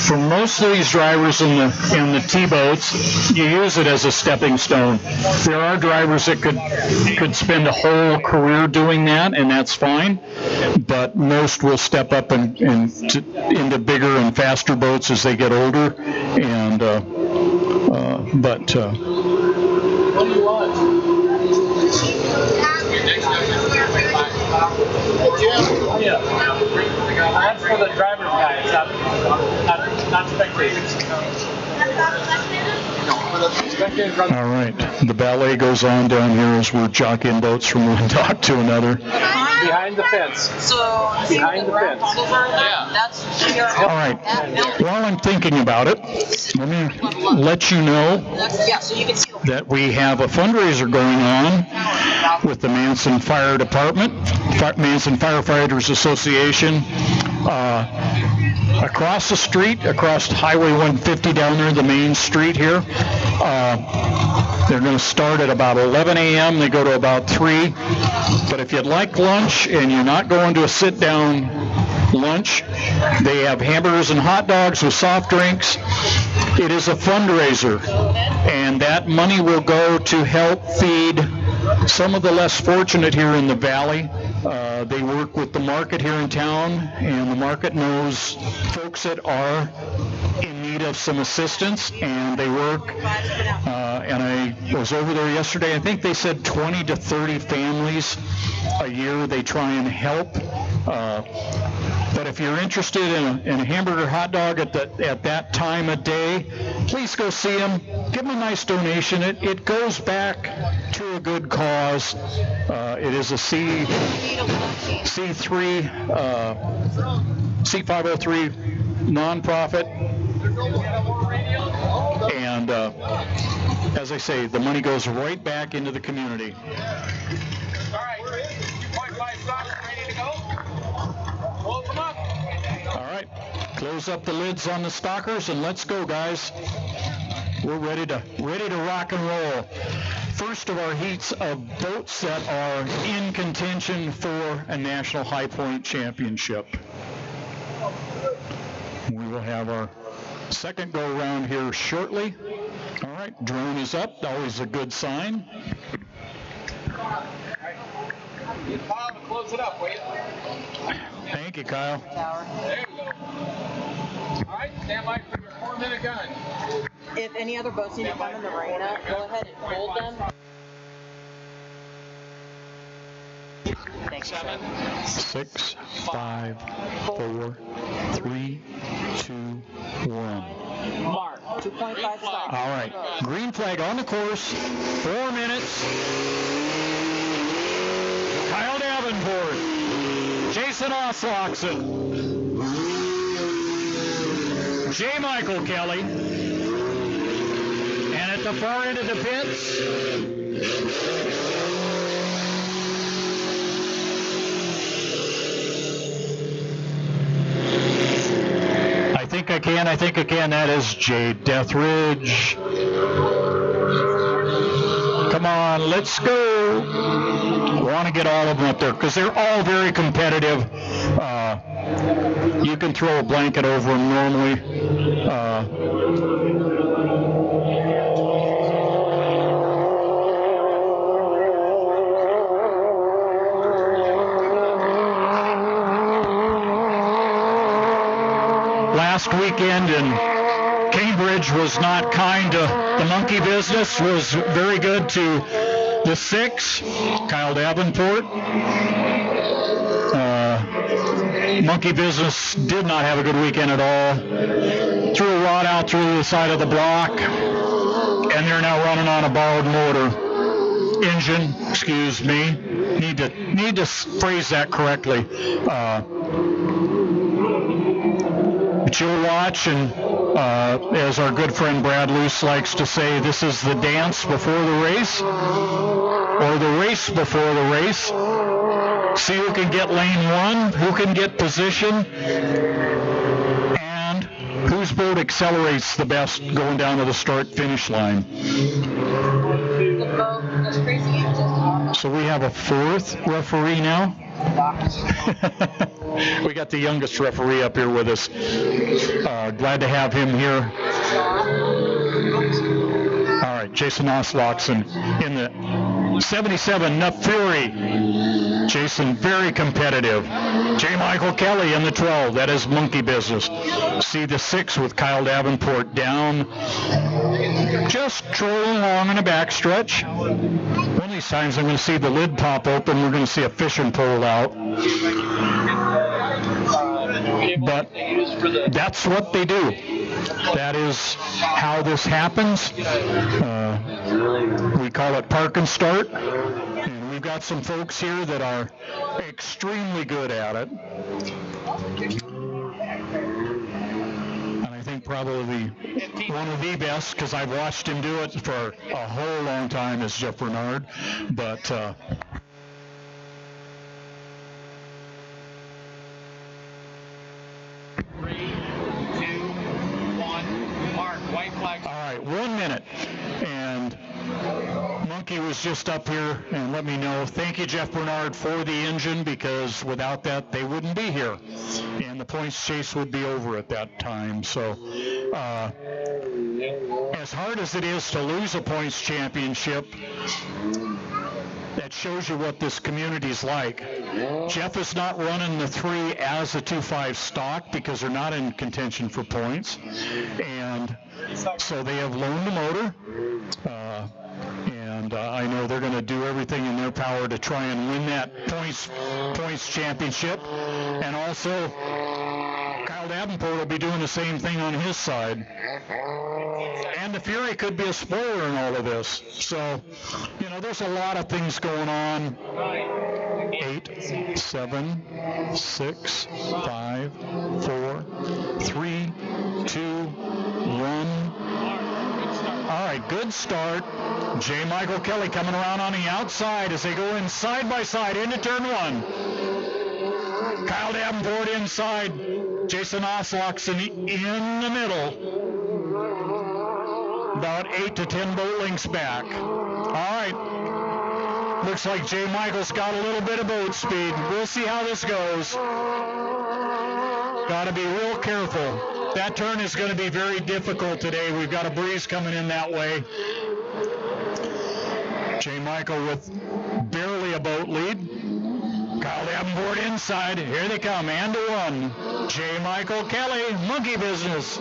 for most of these drivers in the T-boats, you use it as a stepping stone. There are drivers that could spend a whole career doing that, and that's fine. But most will step up into bigger and faster boats as they get older. And what do you want? That's for the driver's guys, not spectators. All right. The ballet goes on down here as we're jockeying boats from one dock to another. Behind the fence. So Behind the fence. That's All right. While I'm thinking about it, let me let you know that we have a fundraiser going on with the Manson Fire Department, Manson Firefighters Association. Across the street, across Highway 150 down there, the main street here. They're going to start at about 11 a.m. They go to about 3. But if you'd like lunch and you're not going to a sit-down lunch, they have hamburgers and hot dogs with soft drinks. It is a fundraiser, and that money will go to help feed some of the less fortunate here in the valley. They work with the market here in town, and the market knows folks that are in need of some assistance, and they work. And I was over there yesterday. I think they said 20 to 30 families a year they try and help. But if you're interested in a hamburger hot dog at that time of day, please go see them. Give them a nice donation. It goes back to a good cause. It is a C503 nonprofit. And as I say, the money goes right back into the community. All right, 2.5 stocks ready to go. Close them up. All right, close up the lids on the stockers and let's go, guys. We're ready to rock and roll. First of our heats of boats that are in contention for a National High Point Championship. We will have our second go around here shortly. All right, drone is up, always a good sign. Kyle, to close it up, will you? Thank you, Kyle. There you go. All right, stand by for your 4-minute gun. If any other boats need to come in the marina, go ahead and hold them. Thanks. 7, 6, 5, 4, 3, 2, 1. Mark, 2.5 stock. All right, green flag on the course, 4 minutes. Kyle Davenport, Jason Osloxon, J. Michael Kelly, and at the far end of the pits, I think I can. That is Jay Deathridge. Come on, let's go. I want to get all of them up there because they're all very competitive. You can throw a blanket over them normally. Last weekend in Cambridge was not kind to the monkey business, was very good to the 6, Kyle Davenport. Monkey business did not have a good weekend at all. Threw a rod out through the side of the block, and they're now running on a borrowed motor engine, excuse me. Need to phrase that correctly. But you'll watch, and as our good friend Brad Luce likes to say, this is the dance before the race, or the race before the race. See who can get lane one, who can get position, and whose boat accelerates the best going down to the start-finish line. So we have a fourth referee now. We got the youngest referee up here with us. Glad to have him here. All right, Jason Oslaughson in the 77 Nuff Fury. Jason, very competitive. J. Michael Kelly in the 12. That is monkey business. See the 6 with Kyle Davenport down. Just trolling along in a backstretch. One of these times I'm going to see the lid pop open. We're going to see a fishing pole out. But that's what they do. That is how this happens. We call it park and start. And we've got some folks here that are extremely good at it. And I think probably one of the best, because I've watched him do it for a whole long time, is Jeff Bernard. But 3, 2, 1, mark, white flag. all right, 1 minute. And Monkey was just up here and let me know. Thank you, Jeff Bernard, for the engine, because without that, they wouldn't be here. And the points chase would be over at that time. So as hard as it is to lose a points championship, that shows you what this community's like. Jeff is not running the 3 as a 2.5 stock because they're not in contention for points. And so they have loaned the motor. And I know they're going to do everything in their power to try and win that points championship. And also, Kyle Davenport will be doing the same thing on his side. And the Fury could be a spoiler in all of this. So, there's a lot of things going on. 8, 7, 6, 5, 4, 3, 2, 1. All right, good start. J. Michael Kelly coming around on the outside as they go in side by side into turn 1. Kyle Davenport inside. Jason Oslaughson in the middle. About 8 to 10 boat lengths back. All right. Looks like J. Michael's got a little bit of boat speed. We'll see how this goes. Got to be real careful. That turn is going to be very difficult today. We've got a breeze coming in that way. J. Michael with barely a boat lead. Kyle Davenport inside. Here they come, and to 1. J. Michael Kelly, monkey business.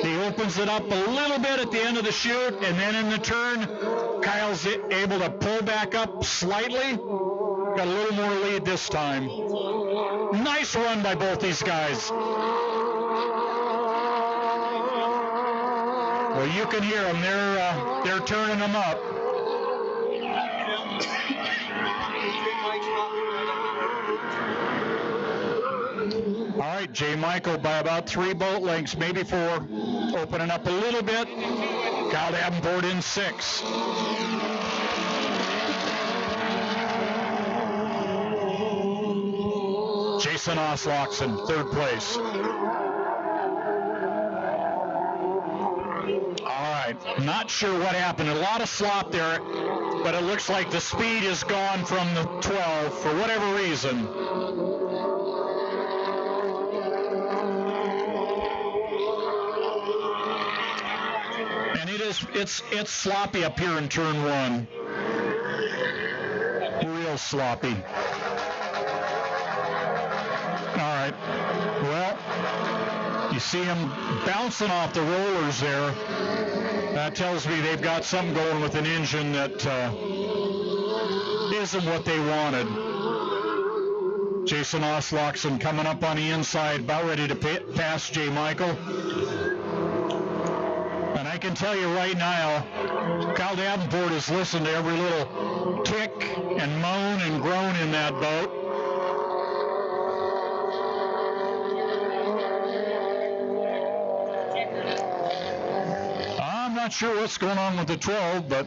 He opens it up a little bit at the end of the chute, and then in the turn, Kyle's able to pull back up slightly. Got a little more lead this time. Nice run by both these guys. Well, you can hear them. They're turning them up. All right, J. Michael by about 3 boat lengths, maybe 4. Opening up a little bit. Kyle Davenport in 6. Jason Oslaughson, 3rd place. All right, not sure what happened. A lot of slop there, but it looks like the speed is gone from the 12 for whatever reason. And it's sloppy up here in turn 1. Real sloppy. All right. Well, you see him bouncing off the rollers there. That tells me they've got something going with an engine that isn't what they wanted. Jason Oslaughson coming up on the inside, about ready to pass J. Michael. And I can tell you right now, Kyle Davenport has listened to every little tick and moan and groan in that boat. I'm not sure what's going on with the 12, but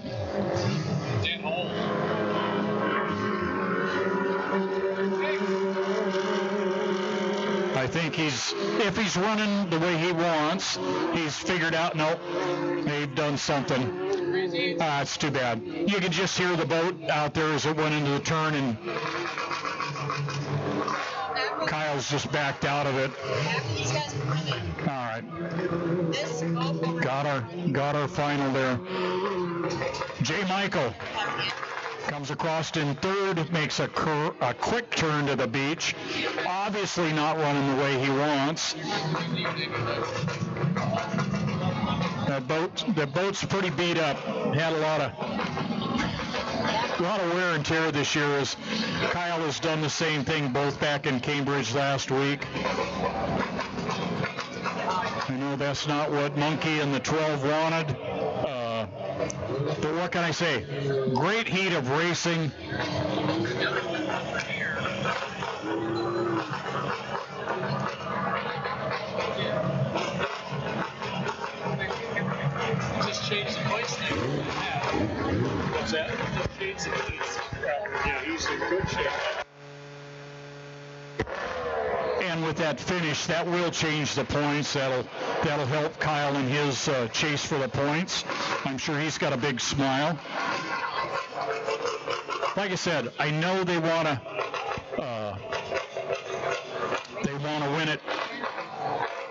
I think if he's running the way he wants, he's figured out, nope, they've done something. It's too bad. You could just hear the boat out there as it went into the turn, and Kyle's just backed out of it. All right. Got our final there. J. Michael comes across in third, makes a quick turn to the beach. Obviously not running the way he wants. The boat's pretty beat up. Had a lot of wear and tear this year, as Kyle has done the same thing both back in Cambridge last week. I know that's not what Monkey and the 12 wanted. But what can I say? Great heat of racing. Just change the voice thing. What's that? Just change the voice. Yeah, he's in good shape. And with that finish, that will change the points. That'll help Kyle in his chase for the points. I'm sure he's got a big smile. Like I said, I know they want to win it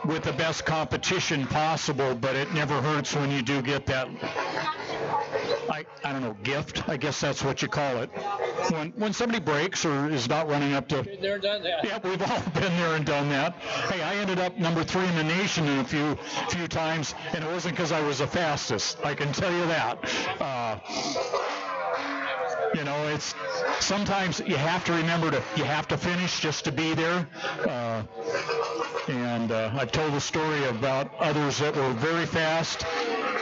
with the best competition possible, but it never hurts when you do get that, I don't know, gift, I guess that's what you call it. When somebody breaks or is not running up to... Been there and done that. Yeah, we've all been there and done that. Hey, I ended up number 3 in the nation in a few times, and it wasn't because I was the fastest. I can tell you that. It's sometimes you have to remember you have to finish just to be there. And I've told a story about others that were very fast,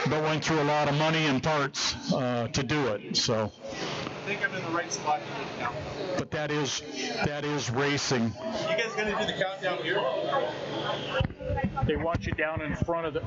but went through a lot of money and parts to do it. So. I think I'm in the right spot now. But that is racing. You guys gonna do the countdown here? They want you down in front of the...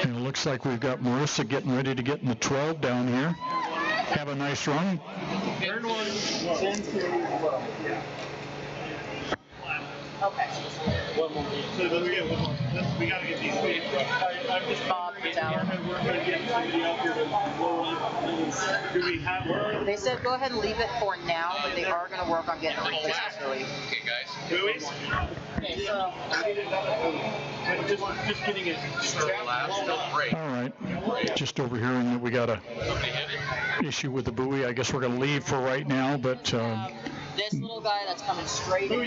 And it looks like we've got Marissa getting ready to get in the 12 down here. Have a nice run. Turn 1, 10 Okay. One more. So let's get one more. We gotta get these made. I'm just Bob down. We're gonna get somebody out here to blow up. Do we have one? They said go ahead and leave it for now, but they are going to work on getting the replays early. Okay, guys. Buoys? Okay, so Just getting it strapped. All right. Just overhearing that we got a issue with the buoy. I guess we're going to leave for right now, but this little guy that's coming straight in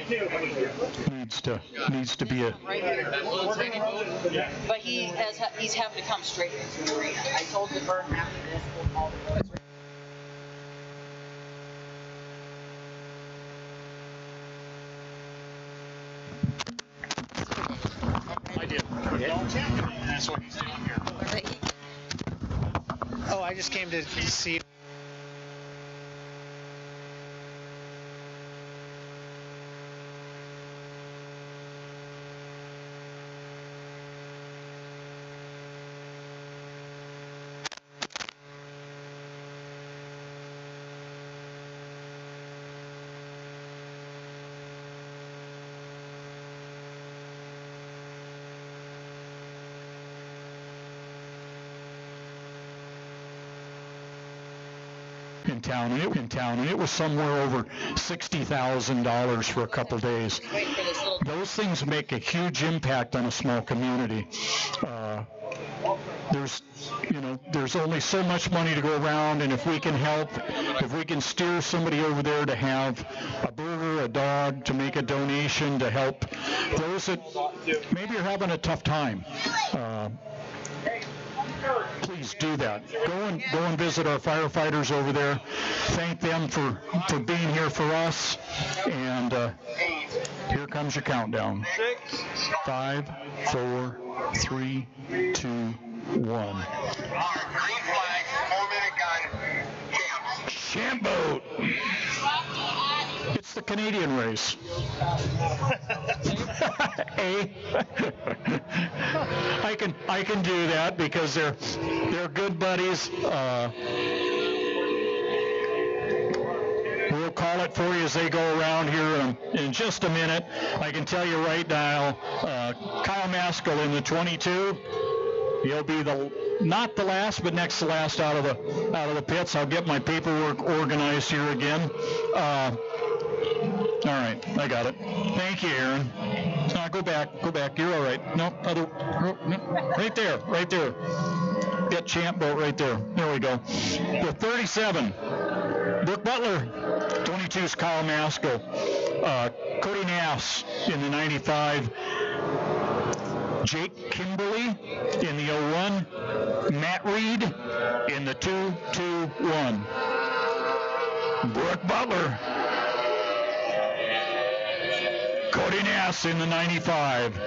needs to be a... right here, but he's having to come straight into the arena. I told the bird after this we'll call the boys. I did. That's what he's doing here. Oh, I just came to see. in town, and it was somewhere over $60,000 for a couple days. Those things make a huge impact on a small community. There's only so much money to go around, and if we can help, if we can steer somebody over there to have a burger, a dog, to make a donation to help those that maybe are having a tough time, please do that. Go and visit our firefighters over there. Thank them for being here for us. And here comes your countdown. 5, 4, 3, 2, 1. Champ boat. It's the Canadian race. I can do that because they're good buddies. We'll call it for you as they go around here in just a minute. I can tell you right now, Kyle Maskell in the 22. He'll be not the last, but next to last out of the pits. I'll get my paperwork organized here again. All right, I got it. Thank you, Aaron. Go back. You're all right. No, right there. Get champ boat right there. There we go. The 37, Brooke Butler. 22 is Kyle Maskell. Cody Nass in the 95. Jake Kimberly in the 01. Matt Reed in the 221. Brooke Butler. Cody Nass in the 95.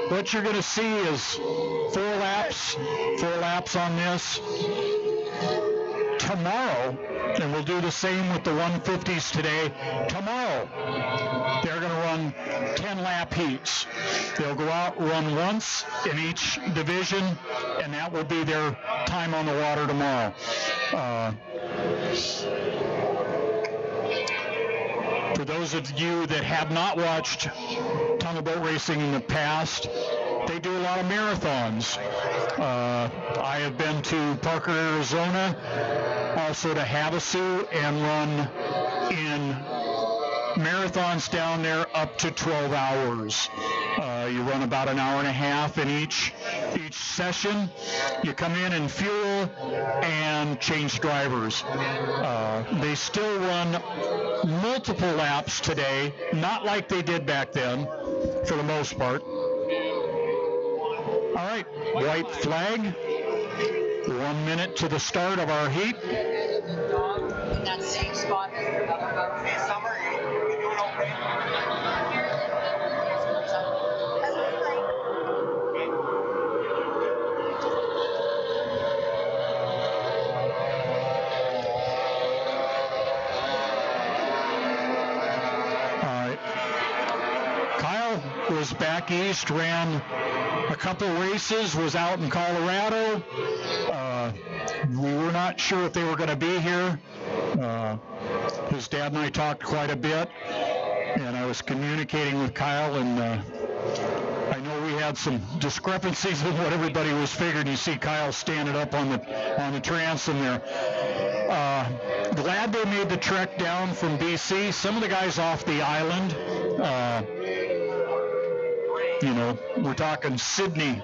What you're going to see is four laps on this. Tomorrow, and we'll do the same with the 150s today, tomorrow they're going to run 10-lap heats. They'll go out, run once in each division, and that will be their time on the water tomorrow. For those of you that have not watched tunnel boat racing in the past, they do a lot of marathons. I have been to Parker, Arizona, also to Havasu, and run in marathons down there up to 12 hours. You run about an hour and a half in each session. You come in and fuel and change drivers. They still run multiple laps today, not like they did back then, for the most part. All right, white flag. 1 minute to the start of our heat. In that same spot. Hey, Summer, you doing okay? Was back east, ran a couple races, was out in Colorado. We were not sure if they were going to be here. His dad and I talked quite a bit, and I was communicating with Kyle, and I know we had some discrepancies with what everybody was figuring. You see Kyle standing up on the transom there. Glad they made the trek down from BC. Some of the guys off the island, we're talking Sydney.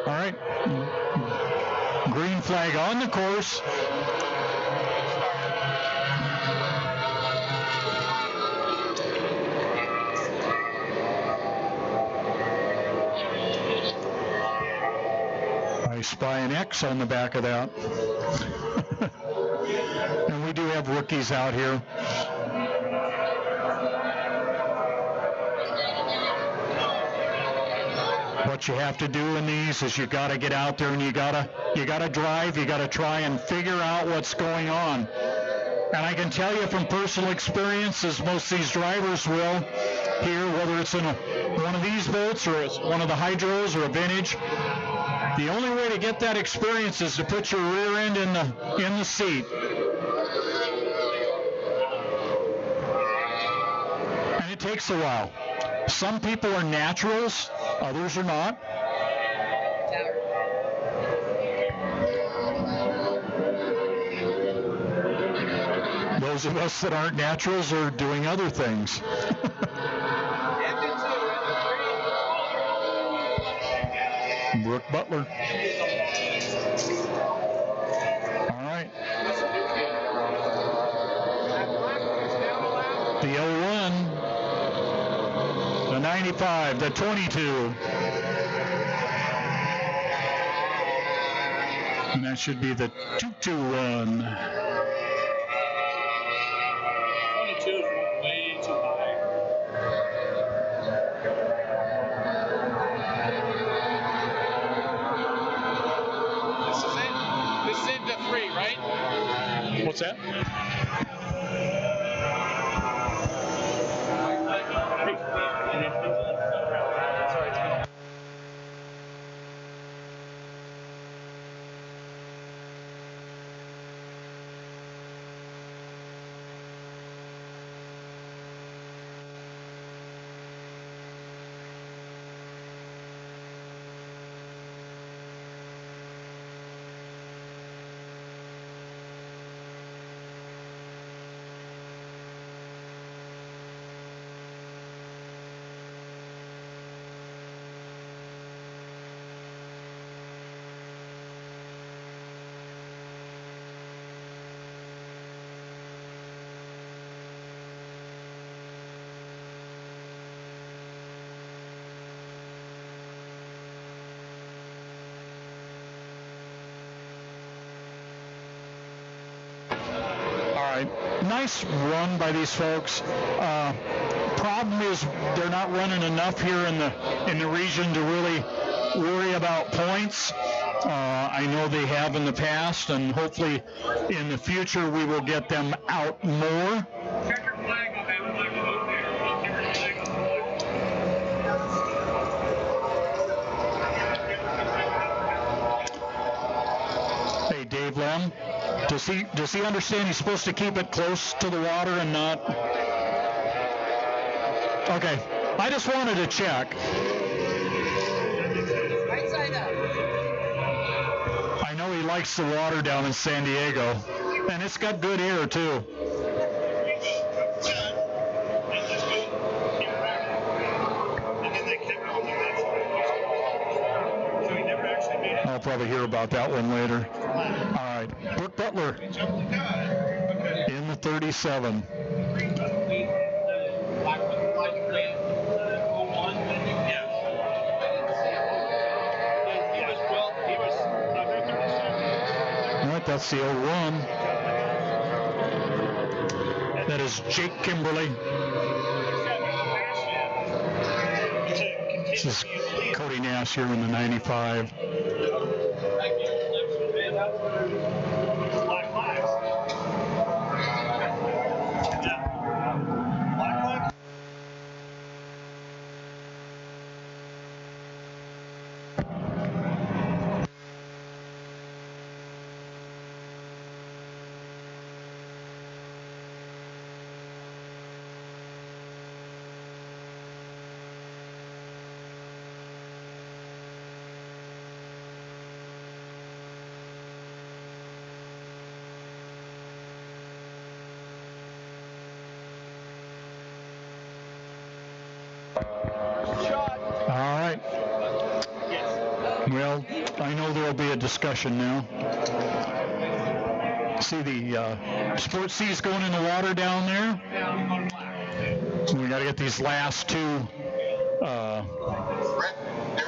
All right. Green flag on the course. I spy an X on the back of that. And we do have rookies out here. What you have to do in these is you got to get out there and you got to drive. You got to try and figure out what's going on. And I can tell you from personal experience, as most of these drivers will here, whether it's in one of these boats or it's one of the hydros or a vintage, the only way to get that experience is to put your rear end in the seat. And it takes a while. Some people are naturals, others are not. Those of us that aren't naturals are doing other things. Brooke Butler. All right. The 01, the 95, the 22. And that should be the 221. 22 is way too high. This is into 3, right? What's that? Nice run by these folks. Problem is they're not running enough here in the region to really worry about points. I know they have in the past, and hopefully in the future we will get them out more. Check your flag on that flag up there. Check your flag on the Hey, Dave Lem, does he understand he's supposed to keep it close to the water and not? Okay, I just wanted to check. Right side up. I know he likes the water down in San Diego, and it's got good air too. I'll probably hear about that one later. All right, Brooke Butler in the 37. All right, that's the 01. That is Jake Kimberly. This is Cody Nash here in the 95. All right. Well, I know there will be a discussion now. See the Sport C's going in the water down there. So we got to get these last two. There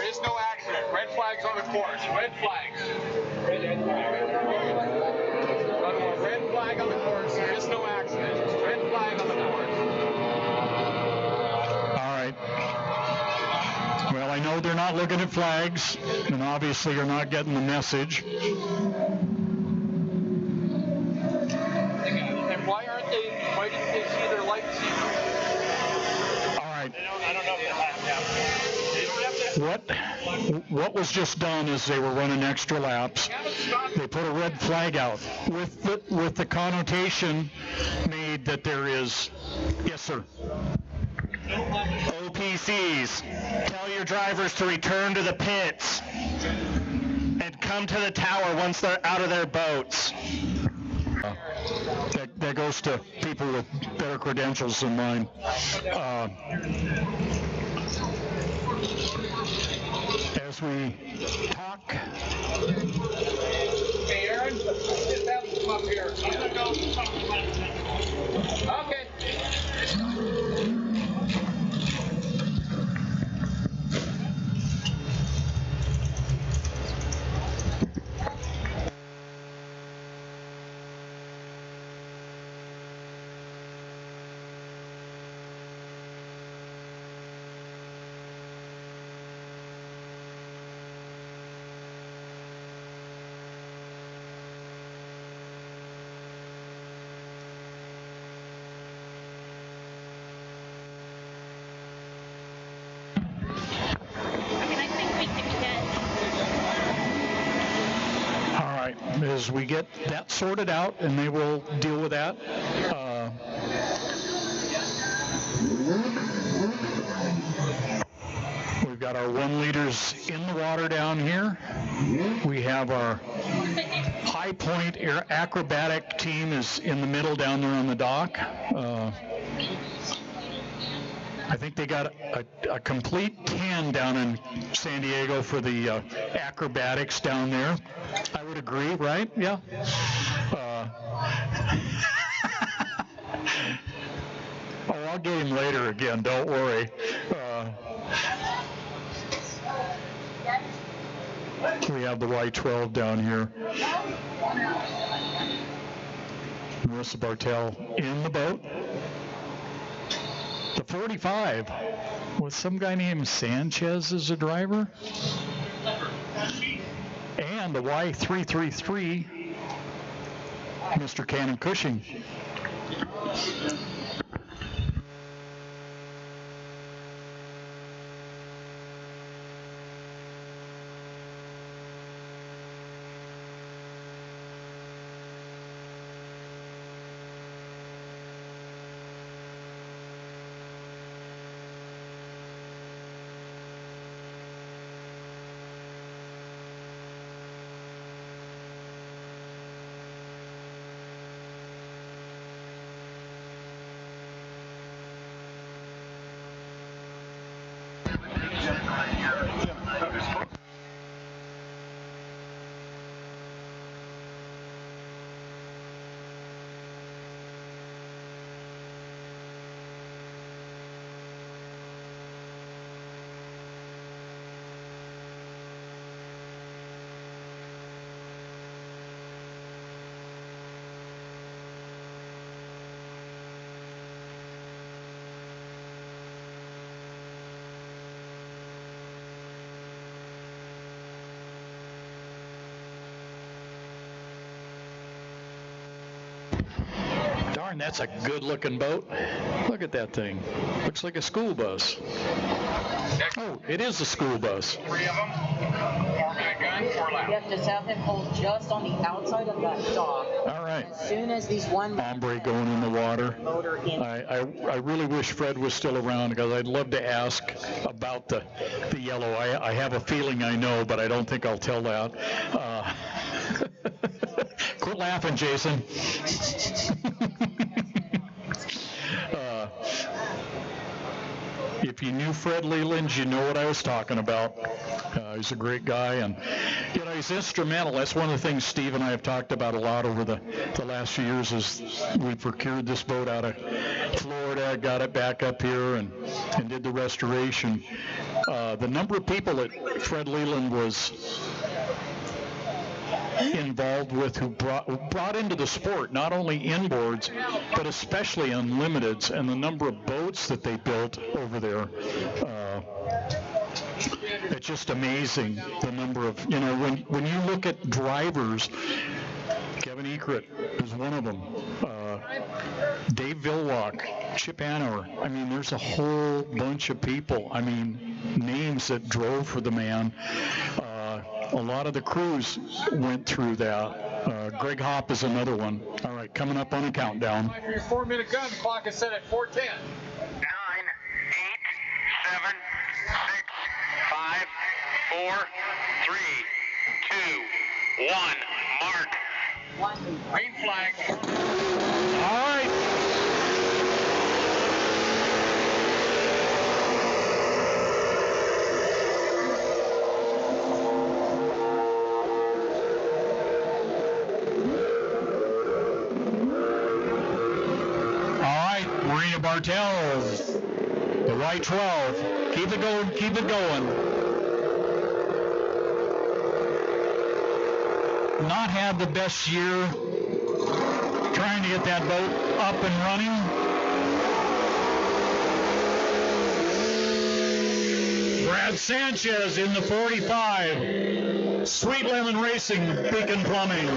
is no accident. Red flags on the course. Red flags. Red flag on the course. There is no accident. Red flag on the course. All right. Well, I know know they're not looking at flags, and obviously you're not getting the message. And why didn't they see their lights? All right. I don't know if they have now. They don't have to. What was just done is they were running extra laps. They put a red flag out with the connotation made that there is. Yes, sir. OPCs, tell your drivers to return to the pits and come to the tower once they're out of their boats. That goes to people with better credentials than mine. As we talk. Hey, Aaron, just have them come up here. I'm going to go talk to them. Okay. As we get that sorted out, and they will deal with that. We've got our 1 liters in the water down here. We have our high point air acrobatic team is in the middle down there on the dock. I think they got a complete 10 down in San Diego for the acrobatics down there. I would agree, right? Yeah. I'll get him later again, don't worry. We have the Y12 down here. Marissa Bartel in the boat. The 45 with some guy named Sanchez as a driver. And the Y333, Mr. Cannon Cushing. Darn, that's a good-looking boat. Look at that thing. Looks like a school bus. Oh, it is a school bus. 3 of them. 4-minute gun, 4 laps. You have to have him hold just on the outside of that dock. All right. As soon as these one Ombre going in the water. motor in. I really wish Fred was still around because I'd love to ask about the yellow. I have a feeling I know, but I don't think I'll tell that. Quit laughing, Jason. If you knew Fred Leland, you know what I was talking about. He's a great guy, and you know he's instrumental. That's one of the things Steve and I have talked about a lot over the last few years. Is we procured this boat out of Florida, got it back up here, and did the restoration. The number of people that Fred Leland was involved with who brought into the sport not only inboards but especially unlimiteds, and the number of boats that they built over there. just amazing, the number of, when you look at drivers, Kevin Ekert is one of them. Dave Villock, Chip Hanover. I mean, there's a whole bunch of people. I mean, names that drove for the man. A lot of the crews went through that. Greg Hopp is another one. All right, coming up on a countdown. For your 4-minute gun, clock is set at 4:10. 9, 8, 7, 6, 5, 4, 3, 2, 1. Mark. Green flag. All right. Marina Bartel, the white 12. Keep it going, keep it going. Not had the best year trying to get that boat up and running. Brad Sanchez in the 45. Sweet Lemon Racing, Beacon Plumbing.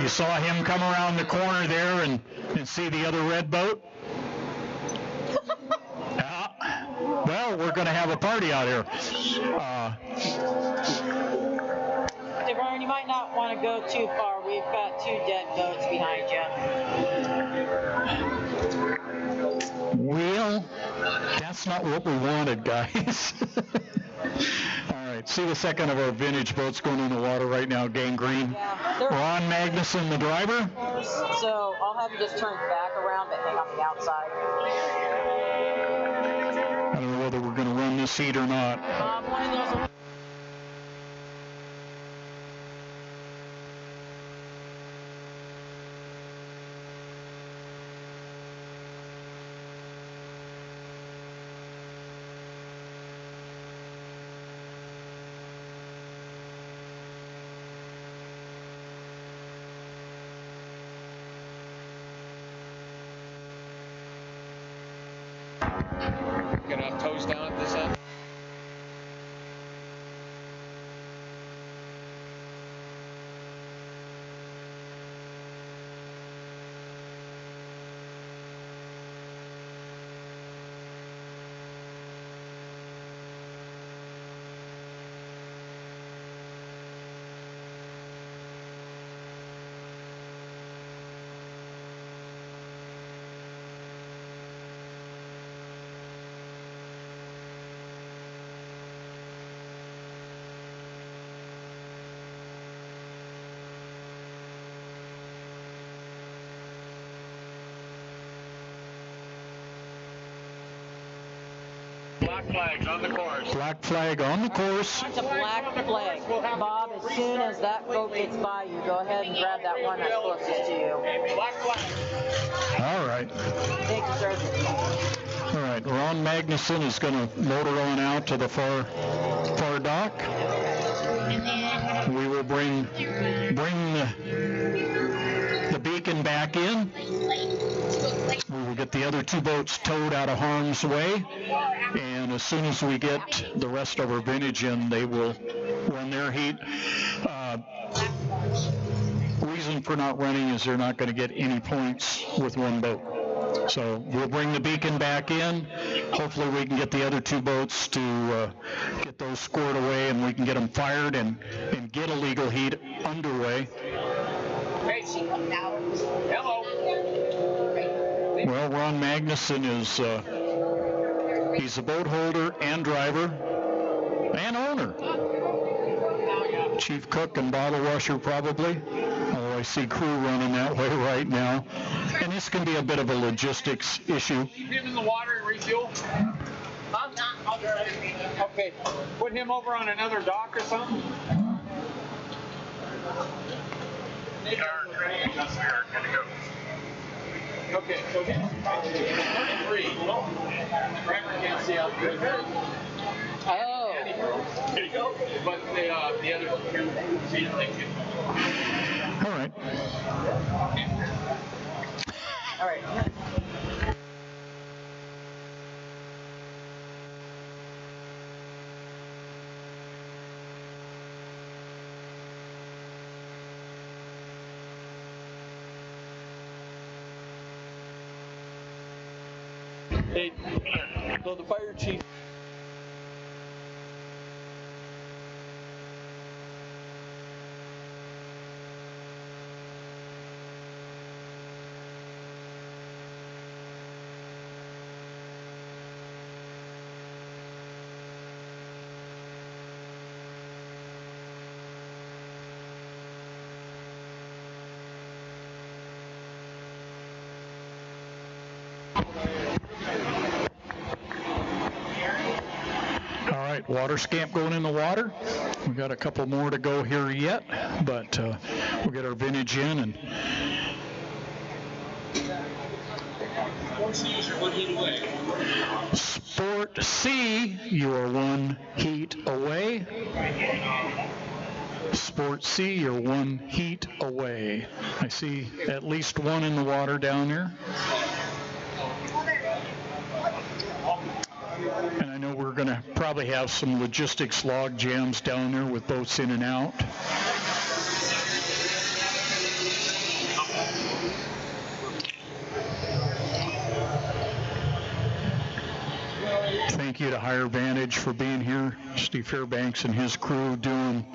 You saw him come around the corner there and see the other red boat? Well, we're going to have a party out here. Devon, you might not want to go too far. We've got 2 dead boats behind you. Well, that's not what we wanted, guys. All right, see the second of our vintage boats going in the water right now, Gangrene. Yeah, Ron Magnuson, the driver. So I'll have you just turn back around, but hang on the outside. I don't know whether we're going to run this heat or not. One of those. Get enough toes down at this end. Black flags on the course. Black flag on the course. It's a black flag. Bob, as soon as that boat gets by you, go ahead and grab that one that's closest to you. Black flag. All right. Thank you, sir. All right, Ron Magnuson is going to motor on out to the far dock. We will bring the beacon back in. We will get the other 2 boats towed out of harm's way, and as soon as we get the rest of our vintage in, they will run their heat. Reason for not running is they're not going to get any points with 1 boat. So we'll bring the beacon back in. Hopefully we can get the other 2 boats to get those scored away, and we can get them fired and get a legal heat underway. Hello. Well, Ron Magnuson is he's a boat holder and driver and owner. Chief cook and bottle washer probably. Although I see crew running that way right now. And this can be a bit of a logistics issue. Keep him in the water and refuel. Okay. Put him over on another dock or something. Okay, so 33. Driver can't see out there. Oh. There you go. But the other one here, see if they can. All right. All right. Hey, so the fire chief. All right, water scamp going in the water. We've got a couple more to go here yet, but we'll get our vintage in. And Sport C, you are 1 heat away. Sport C, you're 1 heat away. I see at least one in the water down there. And I know we're going to probably have some logistics log jams down there with boats in and out. Thank you to Higher Vantage for being here. Steve Fairbanks and his crew doing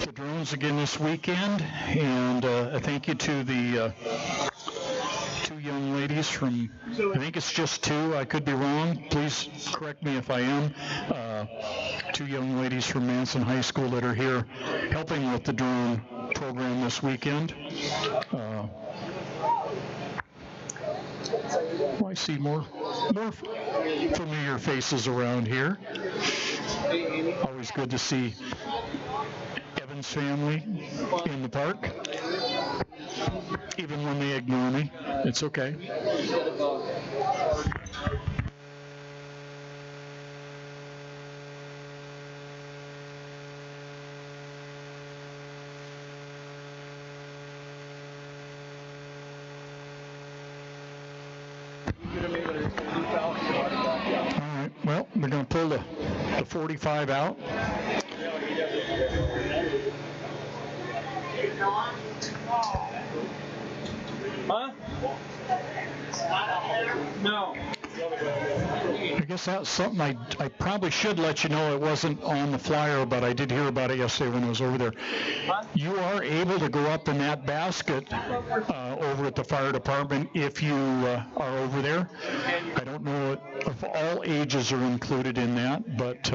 the drones again this weekend. And a thank you to the two young ladies from, I think it's just two, I could be wrong, please correct me if I am, two young ladies from Manson High School that are here helping with the drone program this weekend. I see more familiar faces around here. Always good to see Evan's family in the park. Even when they ignore me, it's okay. All right, well, we're going to pull the 45 out. Huh? No. I guess that's something I probably should let you know. It wasn't on the flyer, but I did hear about it yesterday when I was over there. You are able to go up in that basket over at the fire department if you are over there. I don't know if all ages are included in that, but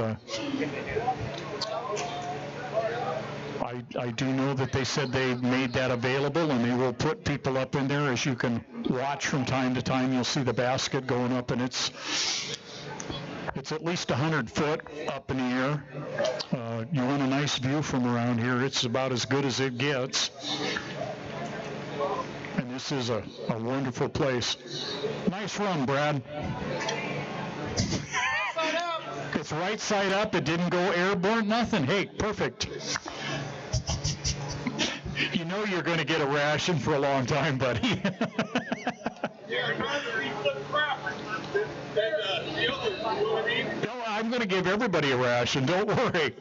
I do know that they said they made that available, and they will put people up in there. As you can watch from time to time, you'll see the basket going up, and it's at least 100 foot up in the air. You want a nice view from around here. It's about as good as it gets. And this is a wonderful place. Nice run, Brad. It's right side up. It didn't go airborne, nothing. Hey, perfect. You know you're going to get a ration for a long time, buddy. No, I'm going to give everybody a ration. Don't worry.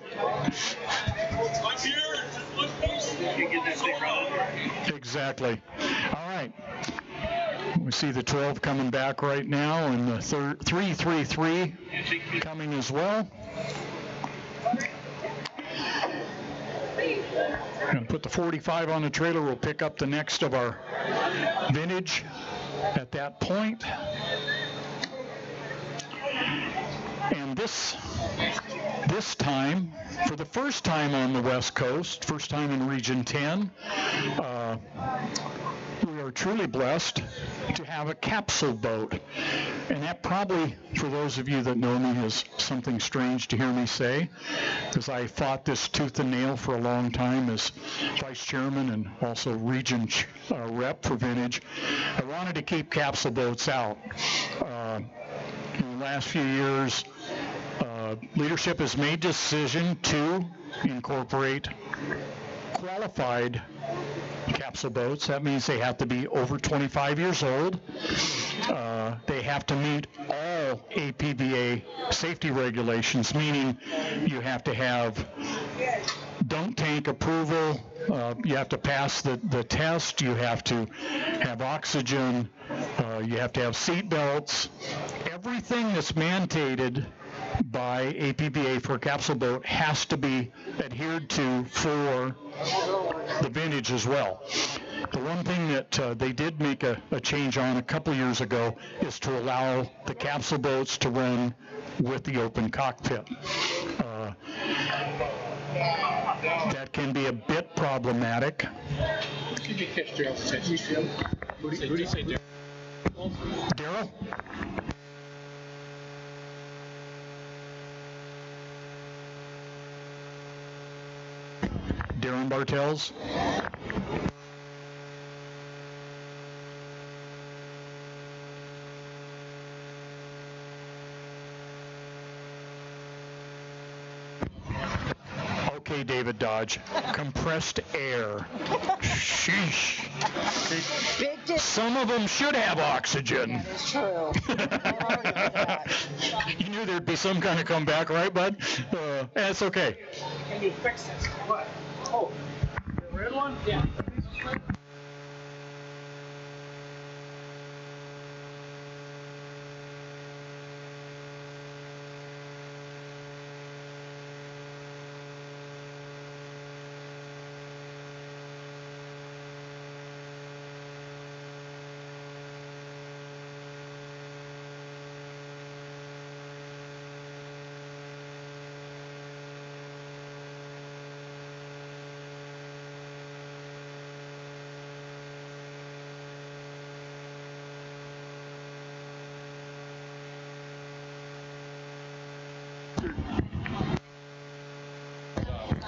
Exactly. All right. We see the 12 coming back right now, and the 333 coming as well. I'm going to put the 45 on the trailer. We'll pick up the next of our vintage at that point. And this time, for the first time on the West Coast, first time in Region 10, we are truly blessed to have a capsule boat. And that probably, for those of you that know me, is something strange to hear me say, because I fought this tooth and nail for a long time as vice chairman and also region rep for Vintage. I wanted to keep capsule boats out. In the last few years, leadership has made decision to incorporate qualified capsule boats. That means they have to be over 25 years old. They have to meet all APBA safety regulations, meaning you have to have dunk tank approval, you have to pass the test, you have to have oxygen, you have to have seat belts. Everything that's mandated by APBA for a capsule boat has to be adhered to for the vintage as well. The one thing that they did make a change on a couple years ago is to allow the capsule boats to run with the open cockpit. That can be a bit problematic. Could you catch Daryl's attention? Who do you say, Daryl? Daryl? Darren Bartels? Okay, David Dodge. Compressed air. Sheesh. Some of them should have oxygen. That is true. You knew there'd be some kind of comeback, right, bud? That's okay. Can you fix this? What? Oh, the red one? Yeah.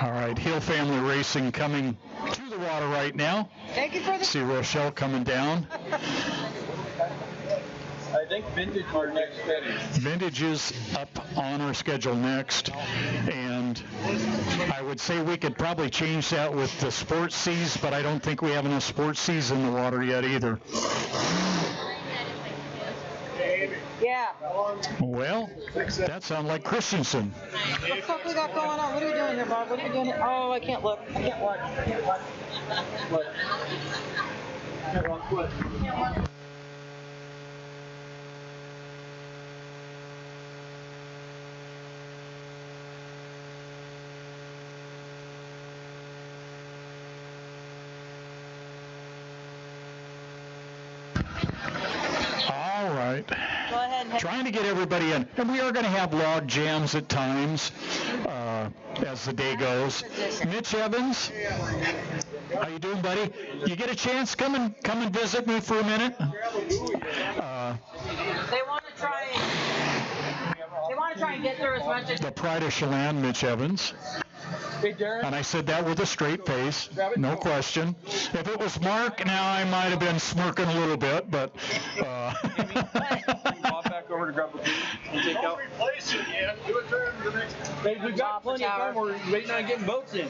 All right, Hill Family Racing coming to the water right now. Thank you for the... See Rochelle coming down. I think vintage are next steady. Vintage is up on our schedule next, and I would say we could probably change that with the sports seas, but I don't think we have enough sports seas in the water yet either. Yeah. Well, that sounds like Christensen. What the fuck we got going on? What are we doing here, Bob? What are we doing here? Oh, I can't look. I can't watch. I can't watch. What? Can't walk what? Can't watch. All right. Go ahead. Trying to get everybody in. And we are going to have log jams at times as the day goes. Mitch Evans, how you doing, buddy? You get a chance? Come and visit me for a minute. They want to try and get through as much as... The pride of Chelan, Mitch Evans. Hey, Darren. And I said that with a straight face, no question. If it was Mark, now I might have been smirking a little bit, but... Pop back over to grab a beer and take out. Replace it yet. Do it during the next. Hey, we've got plenty of time. We're waiting on getting boats in.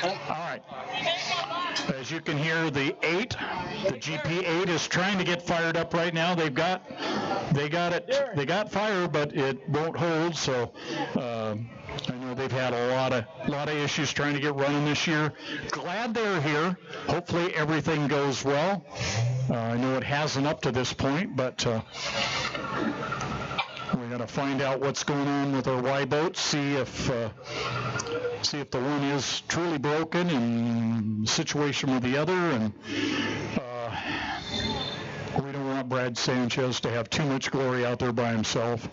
All right. As you can hear, the GP8 is trying to get fired up right now. They got fire, but it won't hold. So I know they've had a lot of issues trying to get running this year. Glad they're here. Hopefully everything goes well. I know it hasn't up to this point, but we got to find out what's going on with our Y boats. See if the one is truly broken and situation with the other, and we don't want Brad Sanchez to have too much glory out there by himself.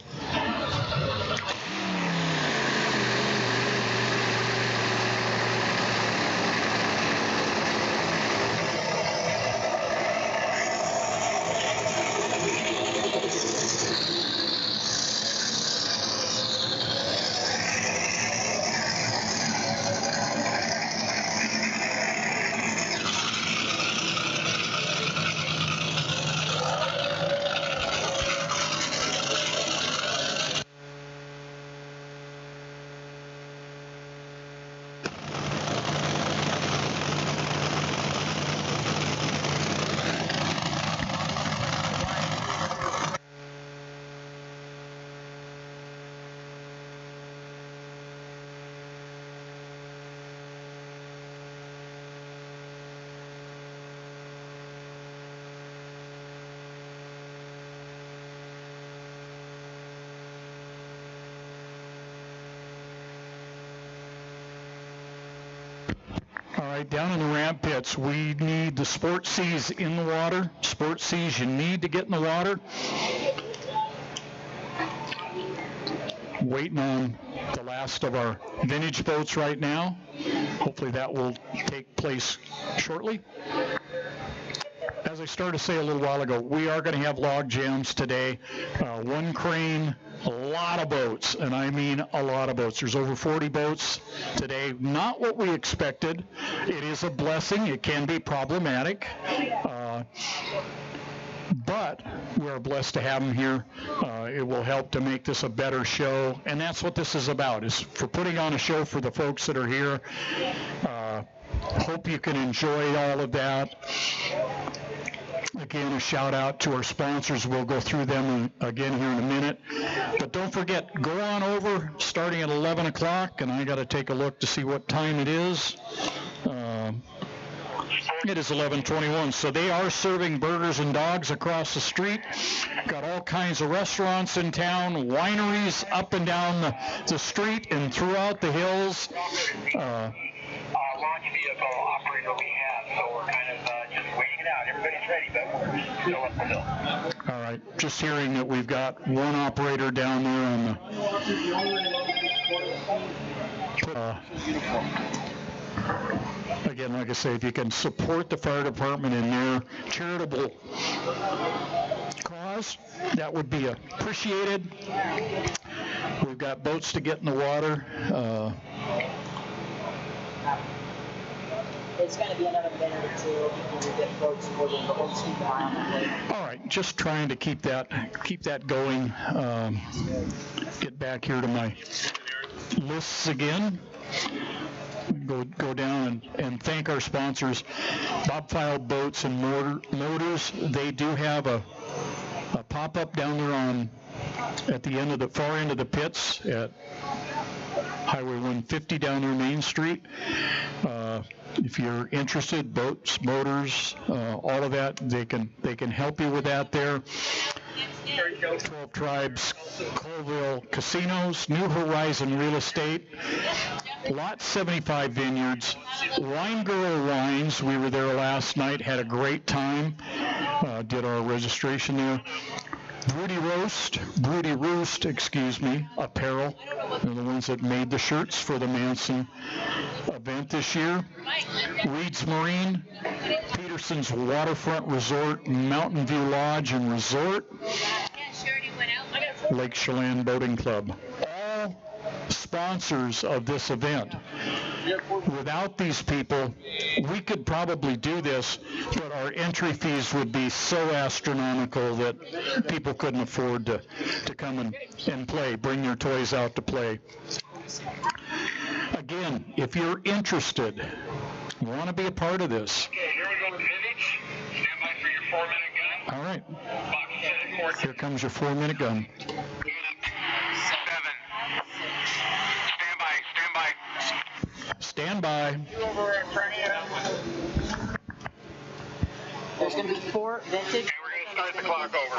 All right, down in the ramp pits, we need the sport Cs in the water. Sport Cs, you need to get in the water. Waiting on the last of our vintage boats right now. Hopefully that will take place shortly. As I started to say a little while ago, we are going to have log jams today. One crane, a lot of boats, and I mean a lot of boats. There's over 40 boats today. Not what we expected. It is a blessing. It can be problematic. But we're blessed to have them here. It will help to make this a better show, and that's what this is about, is for putting on a show for the folks that are here. Hope you can enjoy all of that. Again, a shout out to our sponsors. We'll go through them again here in a minute. But don't forget, go on over starting at 11 o'clock, and I got to take a look to see what time it is. It is 11:21, so they are serving burgers and dogs across the street. Got all kinds of restaurants in town, wineries up and down the street and throughout the hills. Launch vehicle operator we have, so we're kind of just waiting it out. Everybody's ready, but we're still up the hill. All right, just hearing that we've got one operator down there on the... Again, like I say, if you can support the fire department in their charitable cause, that would be appreciated. We've got boats to get in the water. It's going to be another minute or two before we get boats moving, but we'll keep an eye on it. All right, just trying to keep that going. Get back here to my lists again. Go down and thank our sponsors, Bob File Boats and Motors. They do have a pop-up down there at the end of the far end of the pits at Highway 150 down there Main Street. If you're interested, boats, motors, all of that, they can help you with that there. 12 Tribes, Colville Casinos, New Horizon Real Estate, Lot 75 Vineyards, Wine Girl Wines. We were there last night, had a great time, did our registration there. Broody Roost, apparel. They're the ones that made the shirts for the Manson event this year. Reed's Marine, Peterson's Waterfront Resort, Mountain View Lodge and Resort, Lake Chelan Boating Club. All sponsors of this event. Without these people, we could probably do this, but our entry fees would be so astronomical that people couldn't afford to come and play, bring their toys out to play. Again, if you're interested, want to be a part of this. Okay, here we go with vintage. Stand by for your 4-minute gun. All right. Box 10, Here comes your 4-minute gun. 8, 7. Stand by. There's going to be 4 vintage. Okay, we're going to start the clock over.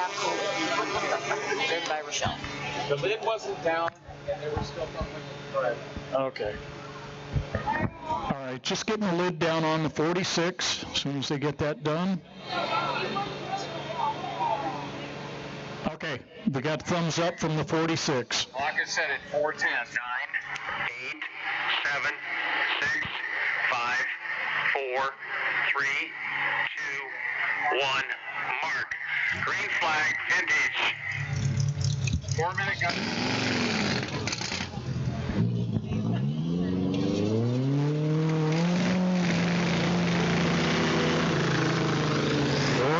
Written by Rochelle. The lid wasn't down, and there was still something correct. Okay. All right, just getting the lid down on the 46 as soon as they get that done. Okay, we got thumbs up from the 46. Clock is set at 4:10. 9, 8, 7, 6, 5, 4, 3, 2, 1. Mark. Green flag, vintage. 4-minute gun.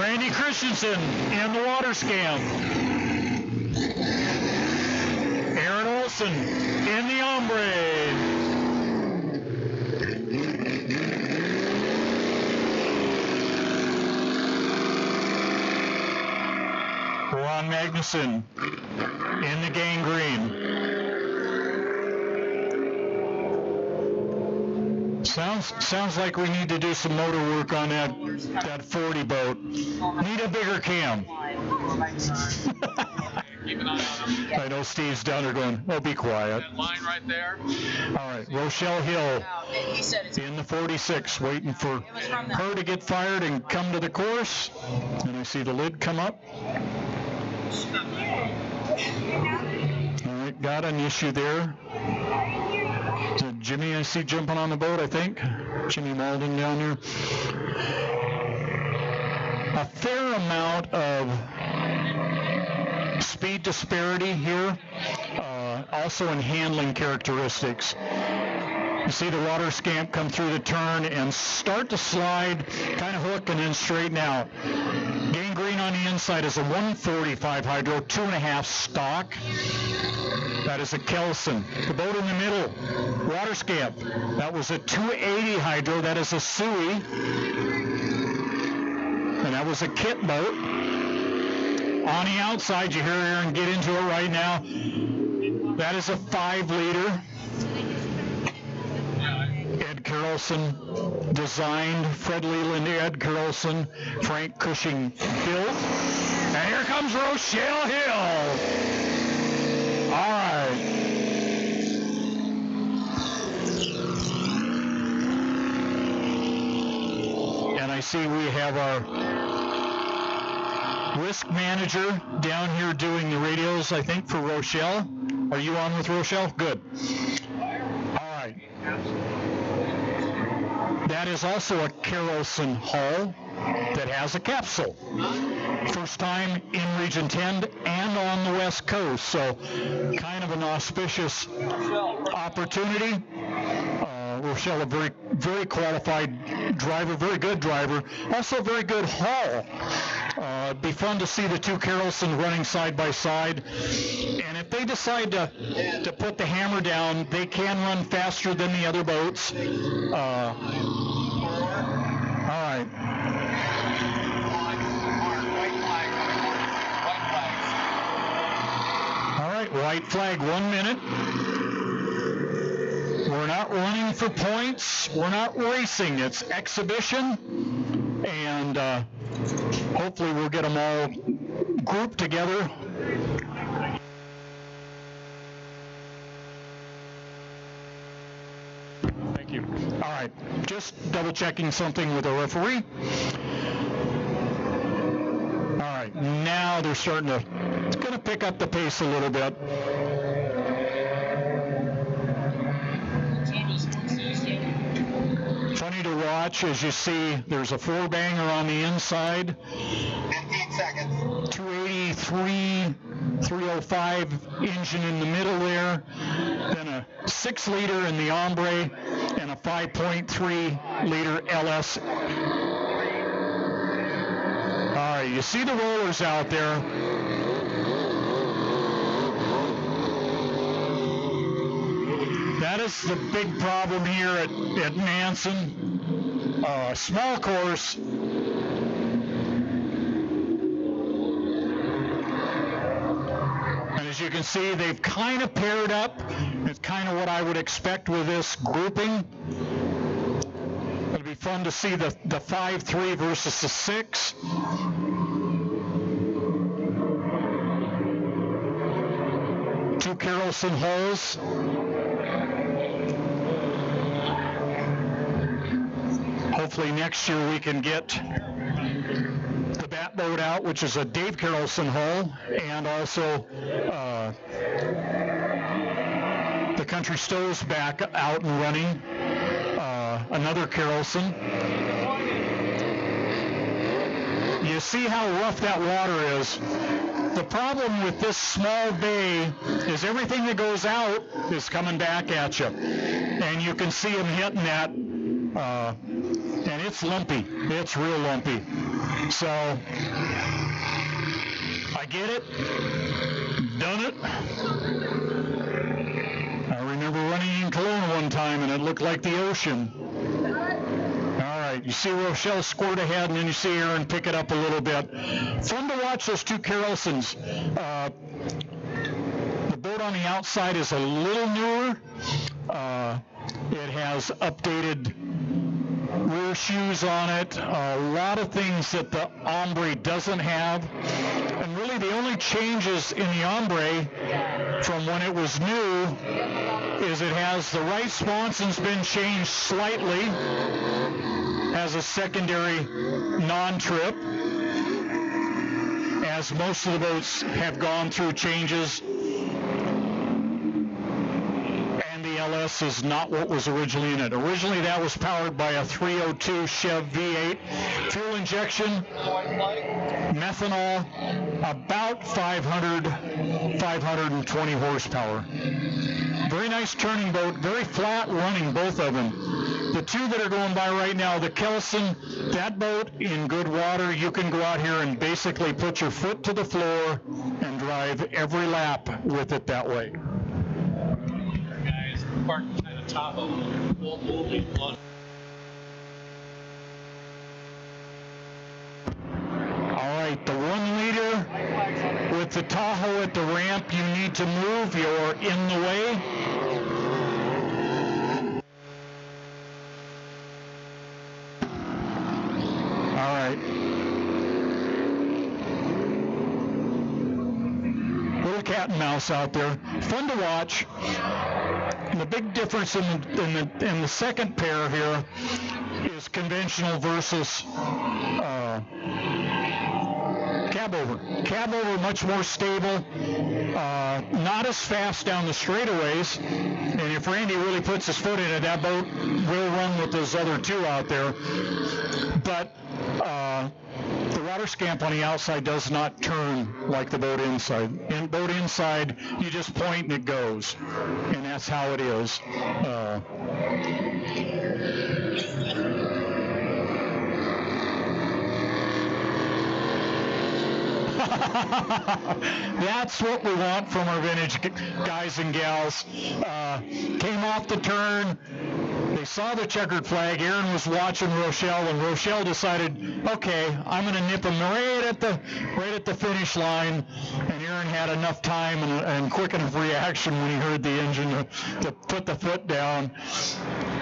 Randy Christensen in the water scam. Aaron Olson in the ombre. Ron Magnuson in the gangrene. Sounds like we need to do some motor work on that 40 boat. Need a bigger cam. Keep an eye on him. I know Steve's down there going, oh, be quiet. That line right there. All right, Rochelle Hill And he said it's in the 46, waiting for her to get fired and come to the course. And I see the lid come up. All right, got an issue there. Is it Jimmy I see jumping on the boat, I think? Jimmy Malden down there. A fair amount of speed disparity here, also in handling characteristics. You see the water scamp come through the turn and start to slide, kind of hook, and then straighten out. Gain green on the inside is a 145 hydro, 2.5 stock. That is a Kelson. The boat in the middle, water scamp. That was a 280 hydro. That is a Suey. And that was a kit boat. On the outside, you hear Aaron get into it right now. That is a 5-liter. Ed Carlson designed, Fred Leland, Ed Carlson, Frank Cushing built. And here comes Rochelle Hill. All right. And I see we have our risk manager down here doing the radios, I think, for Rochelle. Are you on with Rochelle? Good. All right. That is also a Carlson hull that has a capsule. First time in Region 10 and on the West Coast, so kind of an auspicious opportunity. Rochelle, a very, very qualified driver, very good driver, also a very good hull. It'd be fun to see the two Carlson running side by side. And if they decide to put the hammer down, they can run faster than the other boats. All right. All right, white flag, 1 minute. We're not running for points. We're not racing. It's exhibition. And hopefully we'll get them all grouped together. Thank you. All right, just double checking something with the referee. All right, now they're starting to, it's going to pick up the pace a little bit. Funny to watch as you see there's a 4-banger on the inside. 15 seconds. 283, 305 engine in the middle there. Then a 6-liter in the Ombre and a 5.3-liter LS. All right, you see the rollers out there. That is the big problem here at Manson. Small course. And as you can see, they've kind of paired up. It's kind of what I would expect with this grouping. It'll be fun to see the 5-3 versus the 6. Two Carlson hulls. Hopefully next year we can get the bat boat out, which is a Dave Carlson hull, and also the Country Stoves back out and running, another Carlson. You see how rough that water is. The problem with this small bay is everything that goes out is coming back at you. And you can see them hitting that, and it's lumpy. It's real lumpy. So, I get it. Done it. I remember running in Cologne one time, and it looked like the ocean. All right, you see Rochelle squirt ahead, and then you see Aaron pick it up a little bit. Fun to watch those two Carlsons. The boat on the outside is a little newer. It has updated rear shoes on it, a lot of things that the Ombre doesn't have. And really the only changes in the Ombre from when it was new is it has the right sponson's been changed slightly, has a secondary non-trip, as most of the boats have gone through changes. LS is not what was originally in it. Originally that was powered by a 302 Chev V8, fuel injection, methanol, about 520 horsepower. Very nice turning boat, very flat running, both of them. The two that are going by right now, the Kelson, that boat in good water, you can go out here and basically put your foot to the floor and drive every lap with it that way. Parked at a Tahoe. We'll be one. All right, the 1 liter with the Tahoe at the ramp, you need to move. You're in the way. All right. Little cat and mouse out there. Fun to watch. And the big difference in the second pair here is conventional versus cab over. Cab over much more stable, not as fast down the straightaways. And if Randy really puts his foot in it, that boat will run with those other two out there. But the water scamp on the outside does not turn like the boat inside. In boat inside, you just point and it goes, and that's how it is. That's what we want from our vintage guys and gals. Came off the turn. They saw the checkered flag. Aaron was watching Rochelle, and Rochelle decided, okay, I'm going to nip him right at the finish line. And Aaron had enough time and quick enough reaction when he heard the engine to put the foot down.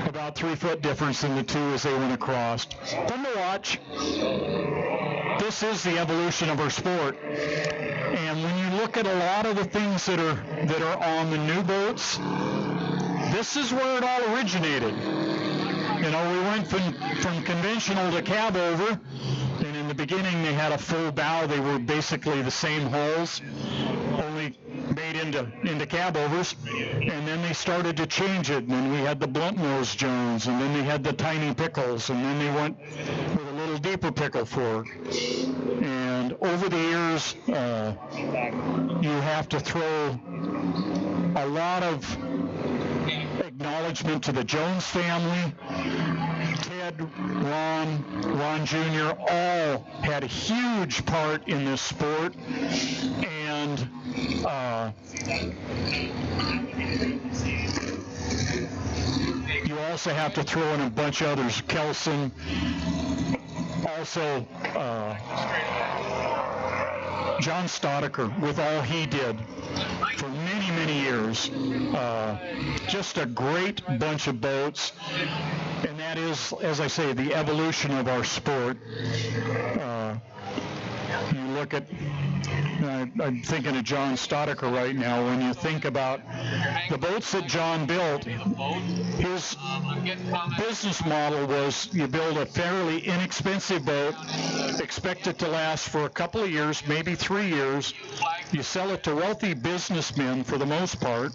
About 3 foot difference in the two as they went across. Fun to watch. This is the evolution of our sport. And when you look at a lot of the things that are on the new boats, this is where it all originated. You know, we went from conventional to cab over, and in the beginning they had a full bow. They were basically the same hulls, only made into cab overs, and then they started to change it, and then we had the blunt nose Jones, and then they had the tiny pickles, and then they went with a little deeper pickle fork. And over the years, you have to throw a lot of acknowledgement to the Jones family. Ted, Ron Jr. all had a huge part in this sport, and you also have to throw in a bunch of others. Kelson, also John Stoddicker, with all he did for many, many years. Just a great bunch of boats. And that is, as I say, the evolution of our sport. You look at, I'm thinking of John Stoddicker right now. When you think about the boats that John built, his business model was you build a fairly inexpensive boat, expect it to last for a couple of years, maybe 3 years. You sell it to wealthy businessmen for the most part,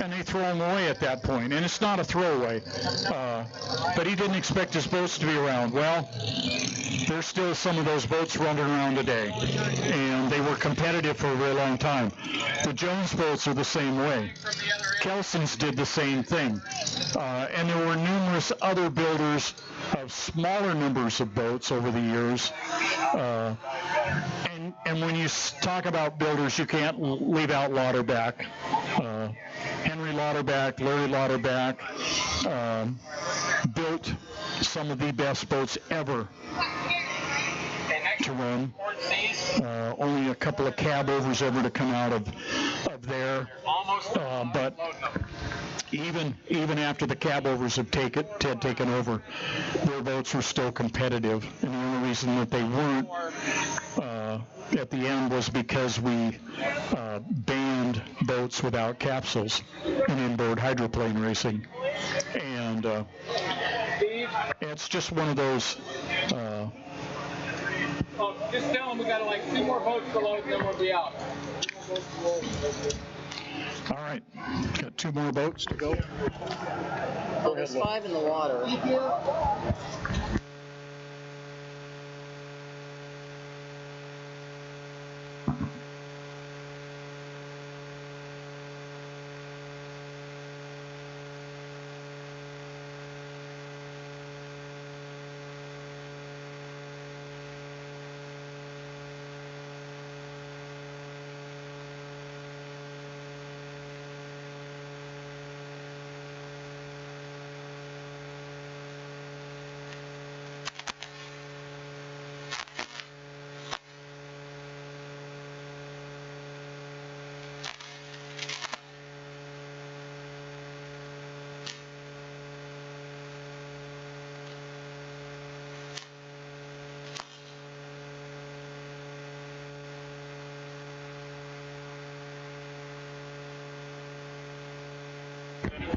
and they throw them away at that point. And it's not a throwaway. But he didn't expect his boats to be around. Well, there's still some of those boats running around today, and they were competitive for a very long time. The Jones boats are the same way. Kelson's did the same thing. And there were numerous other builders of smaller numbers of boats over the years. And when you talk about builders, you can't leave out Lauterbach. Henry Lauterbach, Larry Lauterbach built some of the best boats ever to run. Only a couple of cab overs ever to come out of there. But even after the cab overs had taken over, their boats were still competitive, and the only reason that they weren't at the end was because we banned boats without capsules in inboard hydroplane racing, and it's just one of those. Just tell them we got like 2 more boats to load, and then we'll be out. All right, got 2 more boats to go. Oh, there's 5 in the water.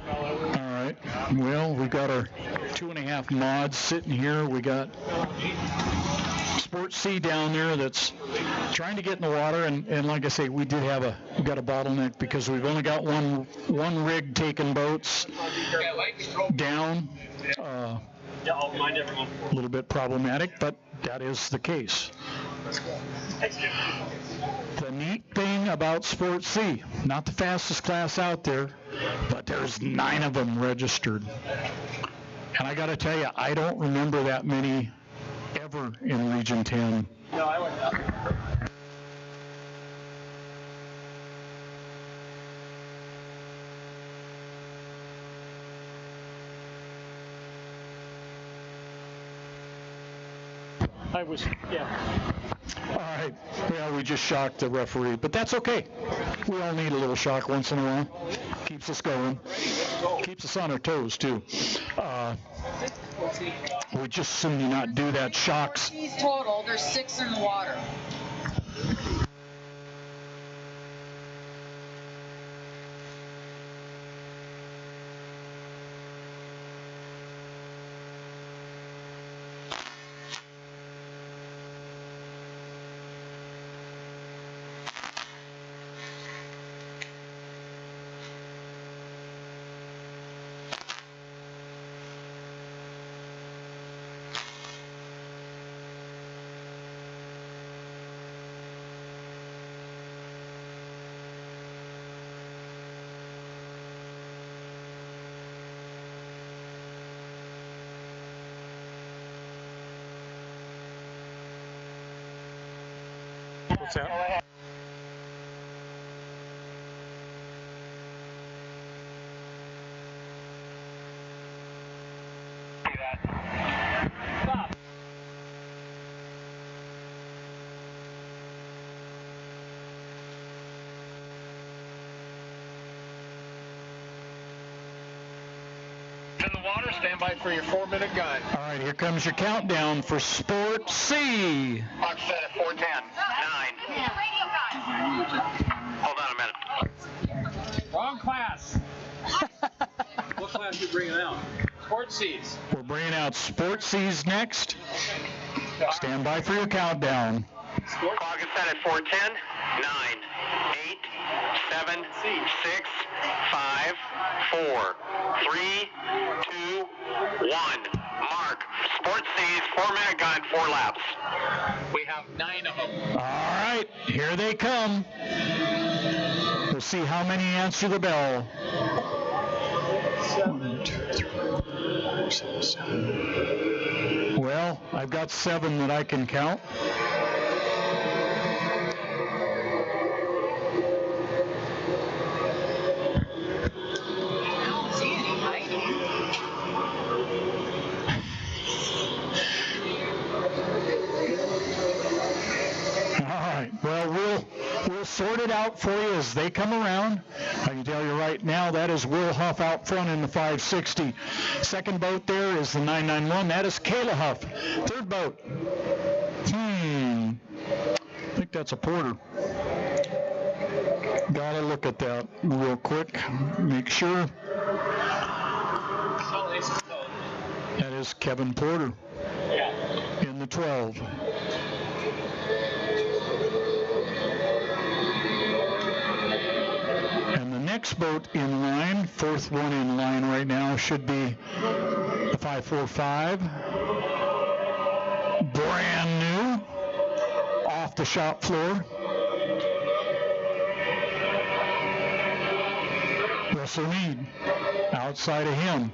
All right. Well, we've got our 2.5 mods sitting here. We got Sport C down there that's trying to get in the water, and like I say, we got a bottleneck because we've only got one rig taking boats down. A little bit problematic, but that is the case. The neat thing about Sport C, not the fastest class out there, but there's 9 of them registered. And I got to tell you, I don't remember that many ever in Region 10. No, I went up. All right. Well, we just shocked the referee, but that's okay. We all need a little shock once in a while. Keeps us going. Keeps us on our toes, too. We just soon do not do that shocks. He's total. There's 6 in the water. What's that? Stop. In the water, stand by for your 4-minute gun. All right, here comes your countdown for Sport C. Clock set at 4:10. 9. Hold on a minute. Wrong class. What class are you bringing out? Sport C's. We're bringing out Sport C's next. Stand by for your countdown. Clock is set at 4:10. 9, 8, 7, 6, 5, 4, 3, 2, 1. Mark. Sport C's 4-minute gun, 4 laps. We have 9 of them. All right, here they come. We'll see how many answer the bell. 1, 2, 3, 4, 5, 6, 7. Well, I've got 7 that I can count. Well, we'll sort it out for you as they come around. I can tell you right now, that is Will Huff out front in the 560. Second boat there is the 991. That is Kayla Huff. Third boat. I think that's a Porter. Gotta look at that real quick. Make sure. That is Kevin Porter in the 12. And the next boat in line, fourth one in line right now, should be the 545. Brand new, off the shop floor. Russell Mead, outside of him.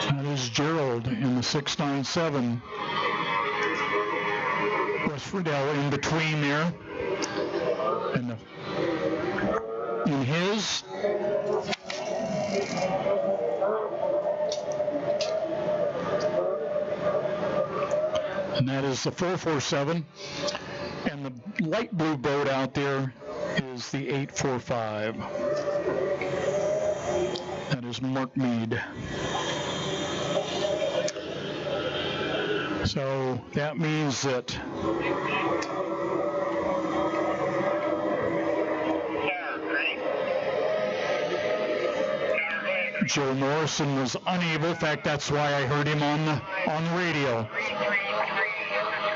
That is Gerald in the 697. West Friedel in between there. And in his. And that is the 447. And the light blue boat out there is the 845. That is Mark Mead. So that means that Joe Morrison was unable. In fact, that's why I heard him on the radio.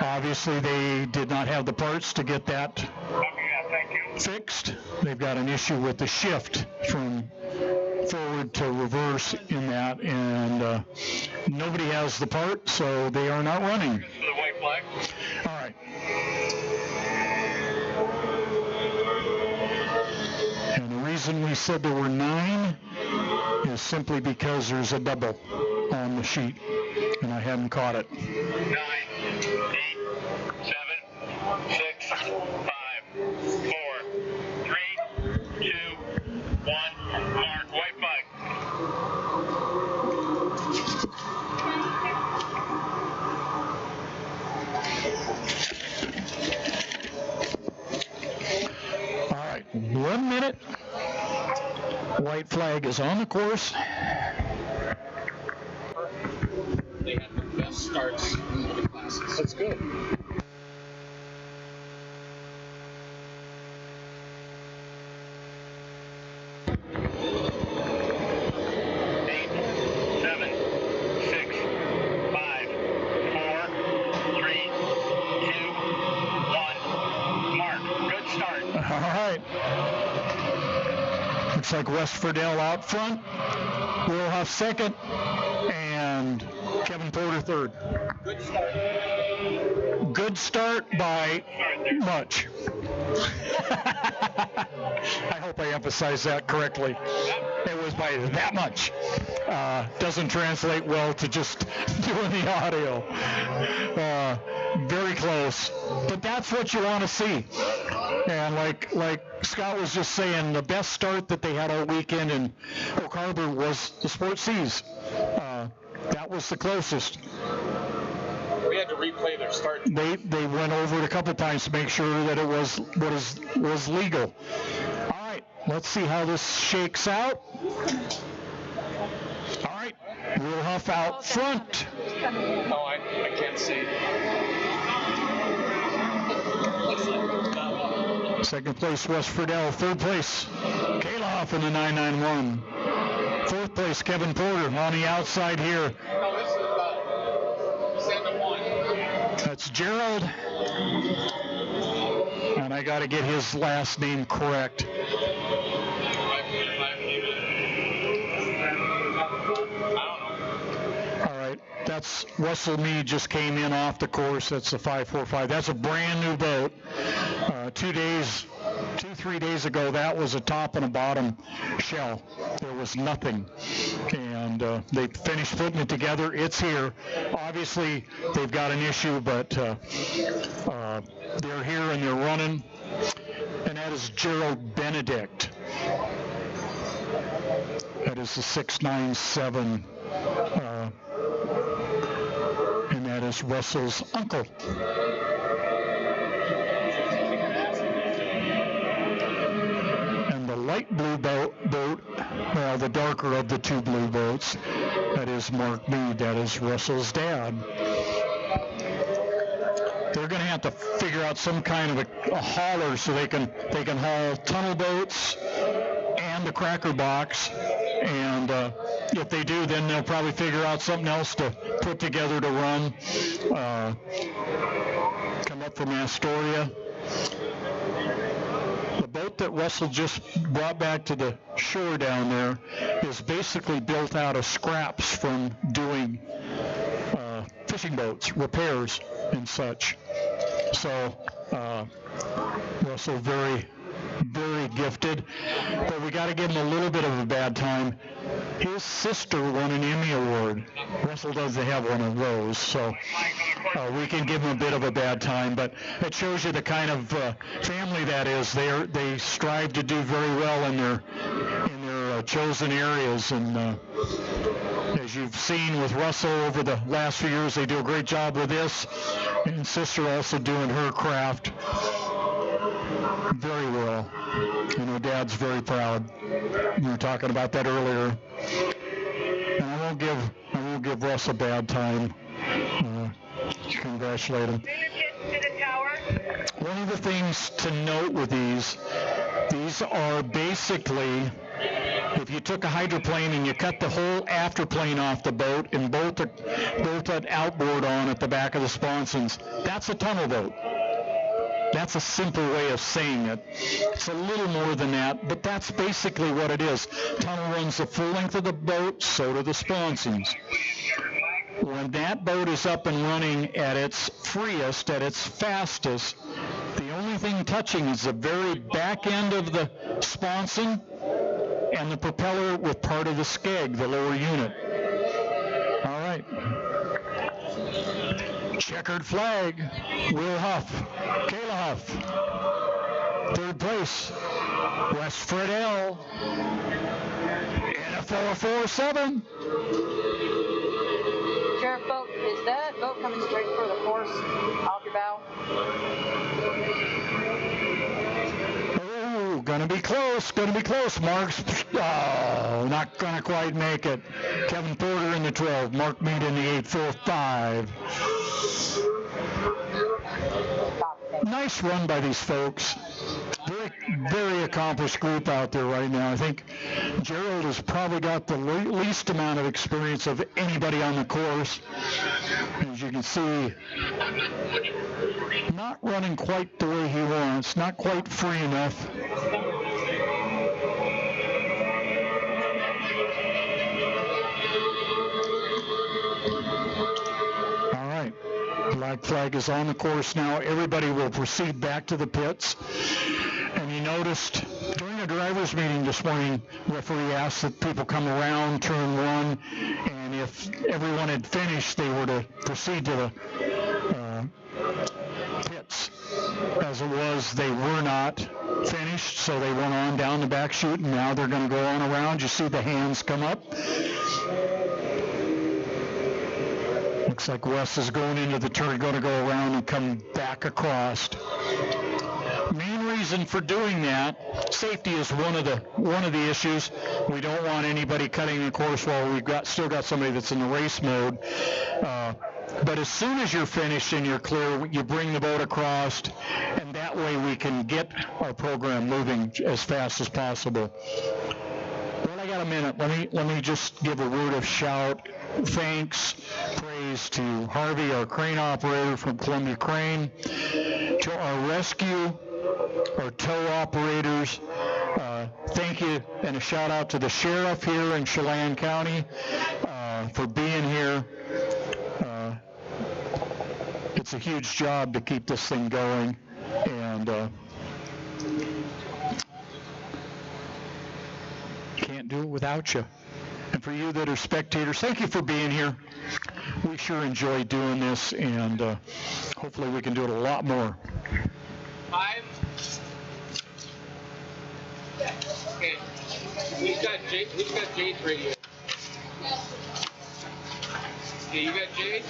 Obviously, they did not have the parts to get that fixed. They've got an issue with the shift from forward to reverse in that, and nobody has the part, so they are not running. The white flag. All right. And the reason we said there were 9 is simply because there's a double on the sheet, and I hadn't caught it. 9, 8, 7, 6, 5, 4, 3, 2, 1. Mark, white flag. All right, 1 minute. White flag is on the course. They have the best starts in the classes. That's good. Looks like West Friedel out front, Will Huff second, and Kevin Porter third. Good start. Good start by much. I hope I emphasized that correctly. It was by that much. Doesn't translate well to just doing the audio. Very close. But that's what you want to see. And like Scott was just saying, the best start that they had all weekend in Oak Harbor was the Sport Seas. That was the closest. We had to replay their start. They went over it a couple times to make sure that it was legal. All right, let's see how this shakes out. All right, Will Huff out front. Oh, I can't see. Second place, West Friedel. Third place, Kayla Huff in the 991. Fourth place, Kevin Porter on the outside here. No, this is 7-1. That's Gerald. And I got to get his last name correct. All right, that's Russell Mead just came in off the course. That's the 545. That's a brand new boat. 3 days ago, that was a top and a bottom shell. There was nothing. And they finished putting it together. It's here. Obviously, they've got an issue, but they're here and they're running. And that is Gerald Benedict. That is the 697. And that is Russell's uncle. And the light blue boat, well, the darker of the two blue boats, that is Mark Mead, that is Russell's dad. They're going to have to figure out some kind of a hauler so they can haul tunnel boats and the cracker box. And if they do, then they'll probably figure out something else to put together to run. Come up from Astoria. The boat that Russell just brought back to the shore down there is basically built out of scraps from doing fishing boats, repairs, and such. So Russell very, very gifted, but we got to give him a little bit of a bad time. His sister won an Emmy Award. Russell doesn't have one of those, so we can give him a bit of a bad time, but it shows you the kind of family that is. They strive to do very well in their chosen areas, and as you've seen with Russell over the last few years, they do a great job with this, and sister also doing her craft very well. You know, Dad's very proud. We were talking about that earlier. And I won't give Russ a bad time. Congratulate him. One of the things to note with these are basically, if you took a hydroplane and you cut the whole afterplane off the boat and bolt that outboard on at the back of the sponsons, that's a tunnel boat. That's a simple way of saying it. It's a little more than that, but that's basically what it is. Tunnel runs the full length of the boat, so do the sponsons. When that boat is up and running at its freest, at its fastest, the only thing touching is the very back end of the sponson and the propeller with part of the skeg, the lower unit. All right. Checkered flag, Will Huff, Kayla Huff. Third place, West Friedel in a 4.47. Sheriff boat, is that boat coming straight for the course off your bow? Oh, gonna be close. Mark's, not gonna quite make it. Kevin Porter in the 12, Mark Mead in the 8.45. Nice run by these folks. Very, very accomplished group out there right now. I think Gerald has probably got the least amount of experience of anybody on the course. As you can see, not running quite the way he wants, not quite free enough. All right. Black flag is on the course now. Everybody will proceed back to the pits. And you noticed during the driver's meeting this morning, referee asked that people come around turn one, and if everyone had finished, they were to proceed to the pits. As it was, they were not finished, so they went on down the back chute, and now they're going to go on around. You see the hands come up. Looks like Wes is going into the turn, going to go around and come back across. Main reason for doing that, safety is one of the issues. We don't want anybody cutting the course while we've still got somebody that's in the race mode. But as soon as you're finished and you're clear, you bring the boat across, and that way we can get our program moving as fast as possible. Well, I got a minute. Let me just give a word of shout. Thanks, praise to Harvey, our crane operator from Columbia Crane, to our rescue, our tow operators. Thank you, and a shout out to the sheriff here in Chelan County for being here. It's a huge job to keep this thing going, and can't do it without you. And for you that are spectators, thank you for being here. We sure enjoy doing this, and hopefully we can do it a lot more. 5. Okay. Who's got Jade's radio? Okay, you got Jade?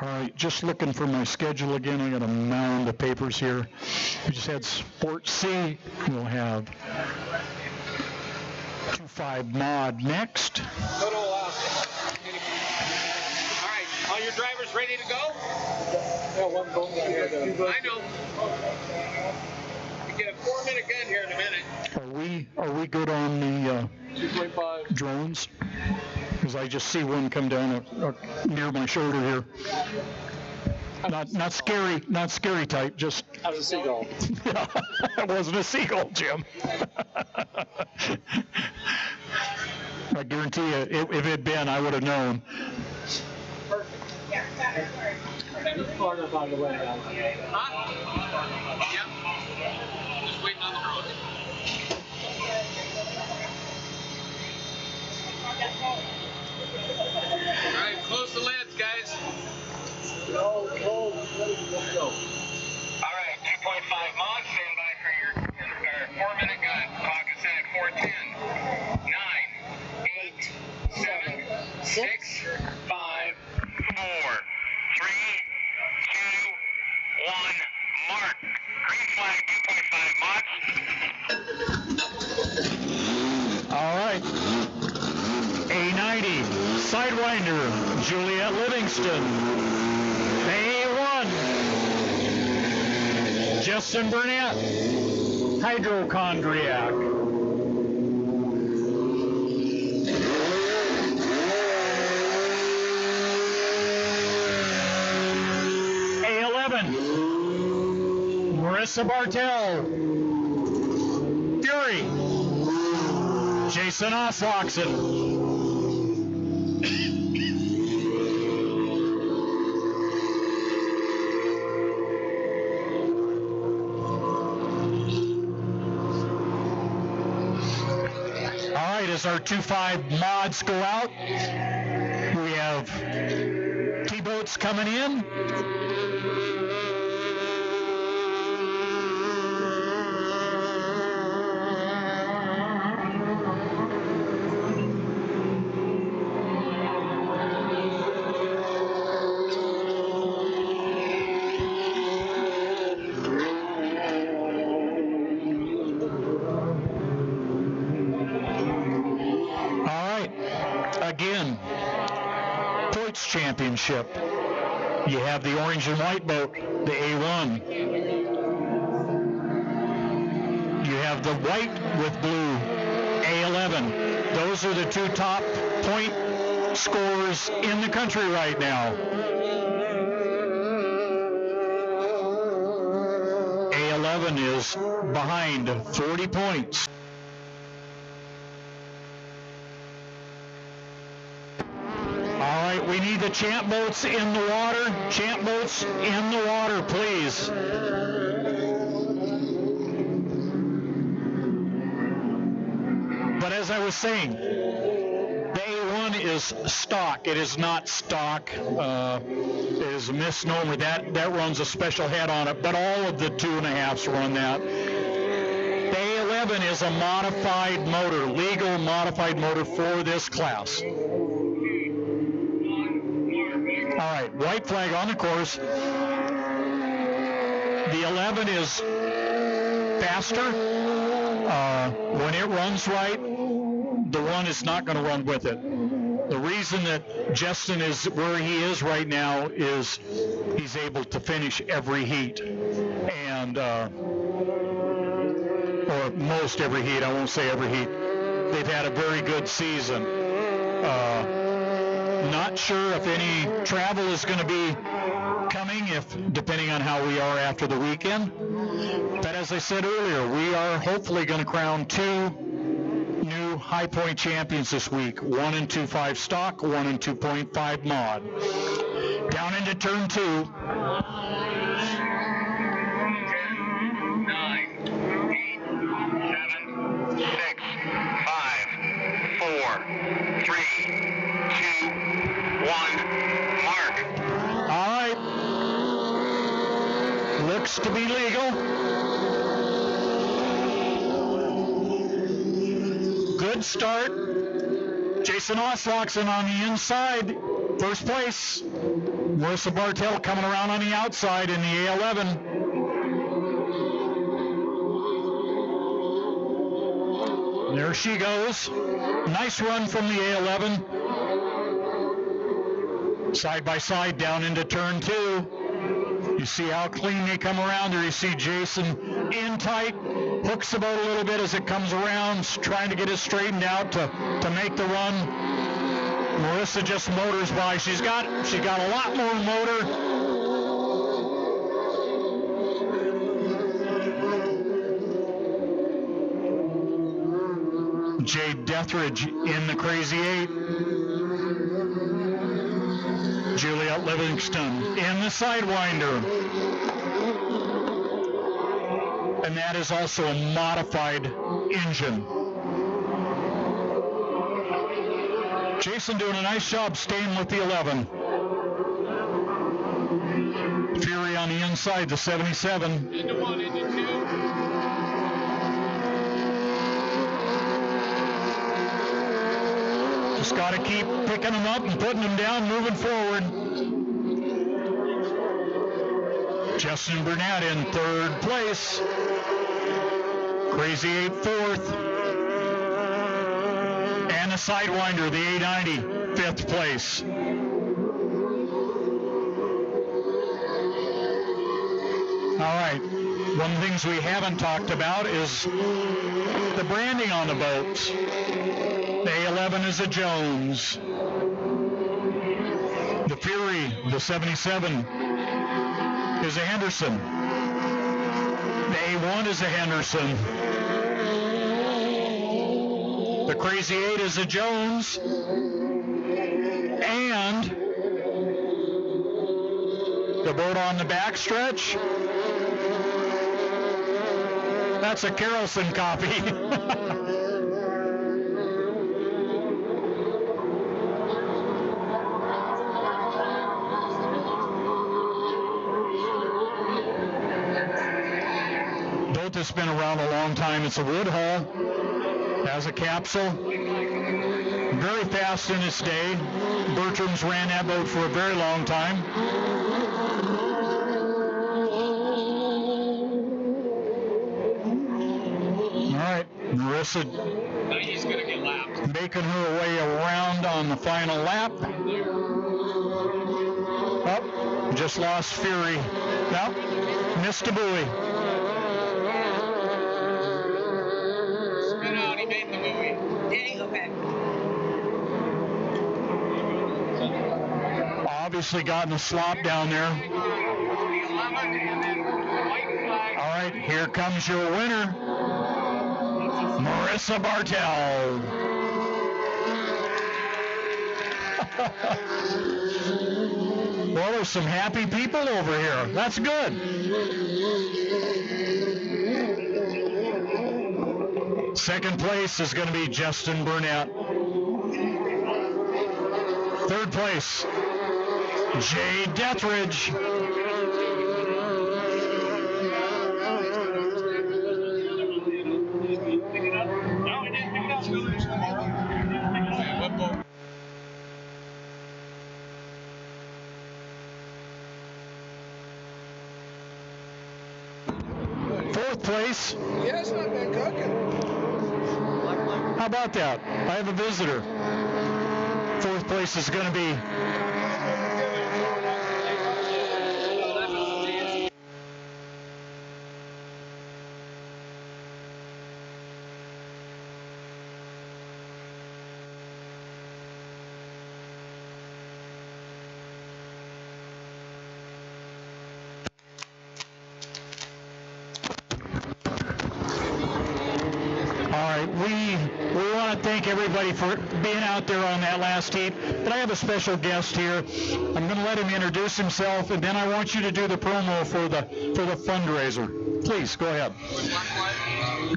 All right, just looking for my schedule again. I got a mound of papers here. We just had Sport C. We'll have 2.5 mod next. All right, all your drivers ready to go? Yeah, one bone down here. I know. We get a 4-minute gun here in a minute. Are we good on the 2.5 drones? Because I just see one come down near my shoulder here. Not scary type, just. How's a seagull? It wasn't a seagull, Jim. I guarantee you, if it had been, I would have known. Perfect. This part is on the way down. Huh? Yep. Just waiting on the road. All right, close the lids, guys. Go. Let's go. All right, 2.5 mod, stand by for your 4-minute gun. Clock is set at 4:10. 9, 8, 7, 6, 5, 4, 3, 2, 1. Mark. Green flag, 2.5 mods. All right. A90, Sidewinder, Juliet Livingston. A1, Justin Burnett, Hydrochondriac. A11, Marissa Bartel, Fury, Jason Osloxen. As our 2.5 mods go out, we have T-boats coming in. Championship. You have the orange and white boat, the A1. You have the white with blue, A11. Those are the two top point scorers in the country right now. A11 is behind 40 points. We need the champ boats in the water. Champ boats in the water, please. But as I was saying, the A1 is stock. It is not stock. It is a misnomer. That runs a special head on it, but all of the 2.5s run that. The A11 is a modified motor, legal modified motor for this class. All right, white flag on the course. The 11 is faster. When it runs right, the one is not going to run with it. The reason that Justin is where he is right now is he's able to finish every heat. And, or most every heat, I won't say every heat. They've had a very good season. Not sure if any travel is going to be coming, depending on how we are after the weekend. But as I said earlier, we are hopefully going to crown 2 new high point champions this week. 1 in 2.5 stock, 1 in 2.5 mod. Down into turn 2. 10, 9, 8, 7, 6, 5, 4, 3, 2, 1, mark. All right. Looks to be legal. Good start. Jason Oslockson on the inside, first place. Melissa Bartell coming around on the outside in the A11. There she goes. Nice run from the A11. Side by side down into turn 2. You see how clean they come around there. You see Jason in tight, hooks the boat a little bit as it comes around, trying to get it straightened out to make the run. Marissa just motors by. She's got a lot more motor. Jade Deathridge in the Crazy 8. Juliet Livingston in the Sidewinder. And that is also a modified engine. Jason doing a nice job staying with the 11. Fury on the inside, the 77. Into 1, into 2. Just got to keep picking them up and putting them down, moving forward. Justin Burnett in 3rd place. Crazy 8 4th. And the Sidewinder, the 890, 5th place. All right. One of the things we haven't talked about is the branding on the boats. The A11 is a Jones. The Fury, the 77, is a Henderson. The A1 is a Henderson. The Crazy 8 is a Jones. And the boat on the backstretch, that's a Carolson copy. Boat that's been around a long time. It's a wood hull, has a capsule, very fast in its day. Bertram's ran that boat for a very long time. All right, Marissa He's going to get lapped. making her way around on the final lap. Oh, just lost Fury. Nope, missed a buoy. Spin out, he made the buoy. Did he? Okay. Obviously gotten a slop down there. All right, here comes your winner, Marissa Bartell. Well, there's some happy people over here. That's good. Second place is going to be Justin Burnett. Third place, Jay Deathridge. Fourth place. Yes, I've been cooking. How about that? I have a visitor. Fourth place is going to be we want to thank everybody for being out there on that last heat. But I have a special guest here. I'm going to let him introduce himself, and then I want you to do the promo for the fundraiser. Please, go ahead.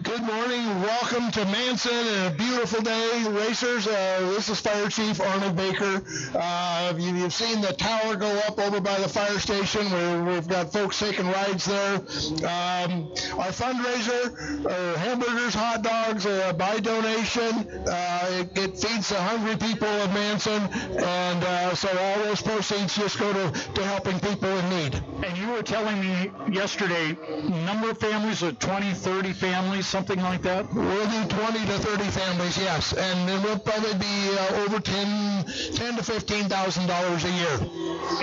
Good morning. Welcome to Manson and a beautiful day, racers. This is Fire Chief Arnold Baker. You've seen the tower go up over by the fire station where we've got folks taking rides there. Our fundraiser, hamburgers, hot dogs, by donation. It feeds the hungry people of Manson, and so all those proceeds just go to helping people in need. And you were telling me yesterday, number of families, 20, 30 families, something like that? We'll do 20 to 30 families, yes, and then we'll probably be over $10 to $15,000 a year.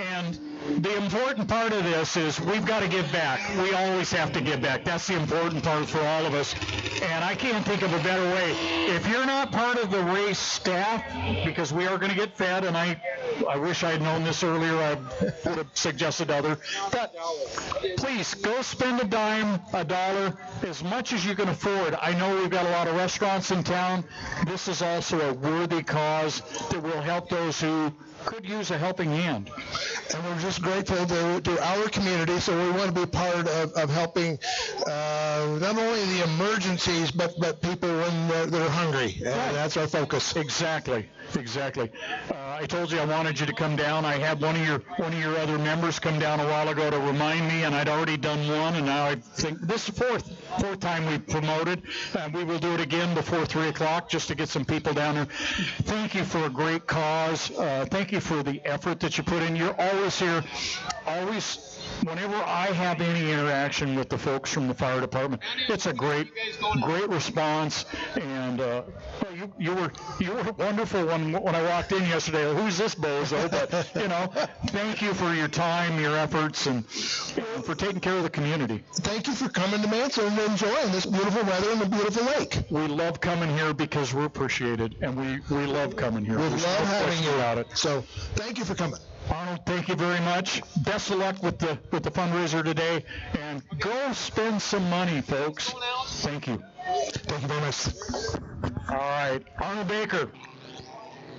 And the important part of this is we've got to give back. We always have to give back. That's the important part for all of us. And I can't think of a better way. If you're not part of the race staff, because we are going to get fed, and I wish I had known this earlier, I would have suggested other. But please, go spend a dime, a dollar, as much as you can afford. I know we've got a lot of restaurants in town. This is also a worthy cause that will help those who could use a helping hand. And we're just grateful to our community, so we want to be part of helping not only the emergencies, but people when they're hungry. And that's our focus. Exactly. I told you I wanted you to come down. I had one of your other members come down a while ago to remind me, and I'd already done one, and now I think this is the fourth time we've promoted. We will do it again before 3 o'clock just to get some people down there. Thank you for a great cause. Thank you for the effort that you put in. You're always here, always. Whenever I have any interaction with the folks from the fire department, it's a great response. And you were wonderful when I walked in yesterday. Who's this bozo? But thank you for your time, your efforts, and for taking care of the community. Thank you for coming to Manson and enjoying this beautiful weather and the beautiful lake. We love coming here because we're appreciated, and we love coming here. We love having you about it. So thank you for coming. Arnold, thank you very much. Best of luck with the fundraiser today, and go spend some money, folks. Thank you. Thank you very much. All right, Arnold Baker.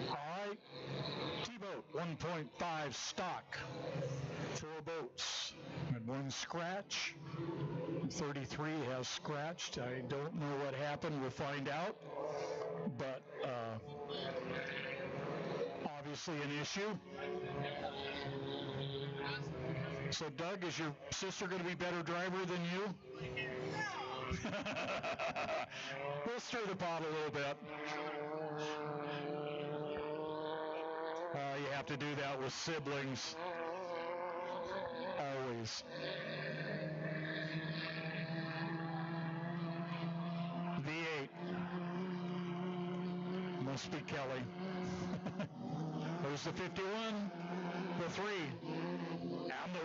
All right, T-boat 1.5 stock, 4 boats, and 1 scratch. 33 has scratched. I don't know what happened. We'll find out, but obviously an issue. So, Doug, is your sister going to be a better driver than you? We'll stir the pot a little bit. You have to do that with siblings. Always. V8. Must be Kelly. There's the 51, the 3, and the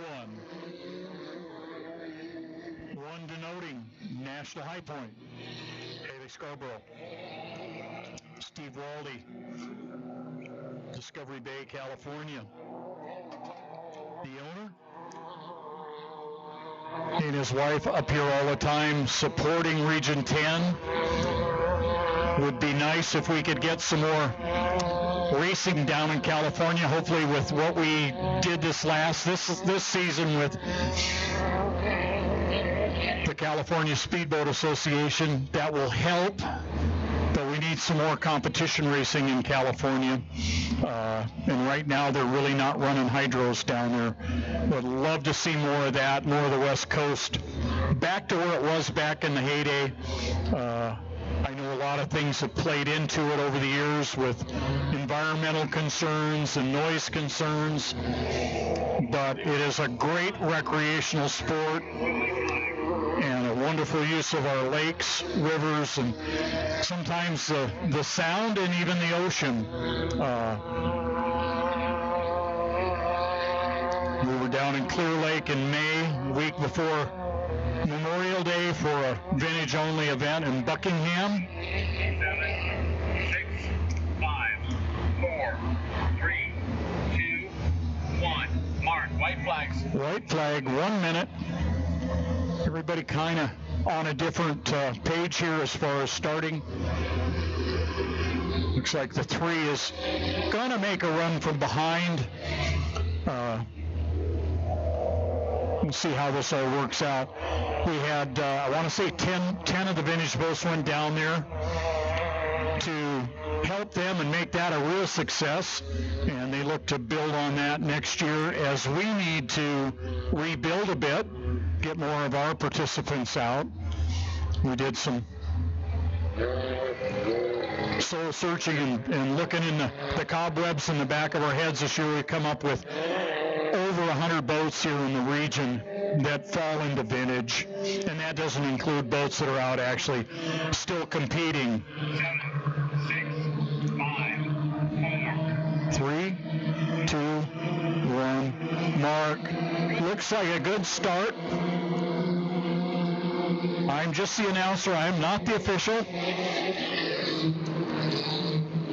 1. 1 denoting National High Point. Haley Scarborough. Steve Waldy. Discovery Bay, California. The owner? And his wife up here all the time supporting Region 10. Would be nice if we could get some more racing down in California, hopefully with what we did this season with the California Speedboat Association. That will help, but we need some more competition racing in California. And right now they're really not running hydros down there. Would love to see more of that, more of the West Coast. Back to where it was back in the heyday. I know a lot of things have played into it over the years with environmental concerns and noise concerns, but it is a great recreational sport and a wonderful use of our lakes, rivers, and sometimes the sound and even the ocean. We were down in Clear Lake in May, week before Memorial Day, for a vintage-only event in Buckingham. 7, 6, 5, 4, 3, 2, 1. Mark. White flags. White flag, 1 minute. Everybody kind of on a different page here as far as starting. Looks like the 3 is going to make a run from behind. We'll see how this all works out. We had, I want to say 10 of the vintage boats went down there to help them and make that a real success. And they look to build on that next year as we need to rebuild a bit, get more of our participants out. We did some soul searching and looking in the cobwebs in the back of our heads this year, we've come up with over 100 boats here in the region that fall into vintage, and that doesn't include boats that are out actually still competing. 7, 6, 5, 3, 2, 1, mark. Looks like a good start. I'm just the announcer. I'm not the official.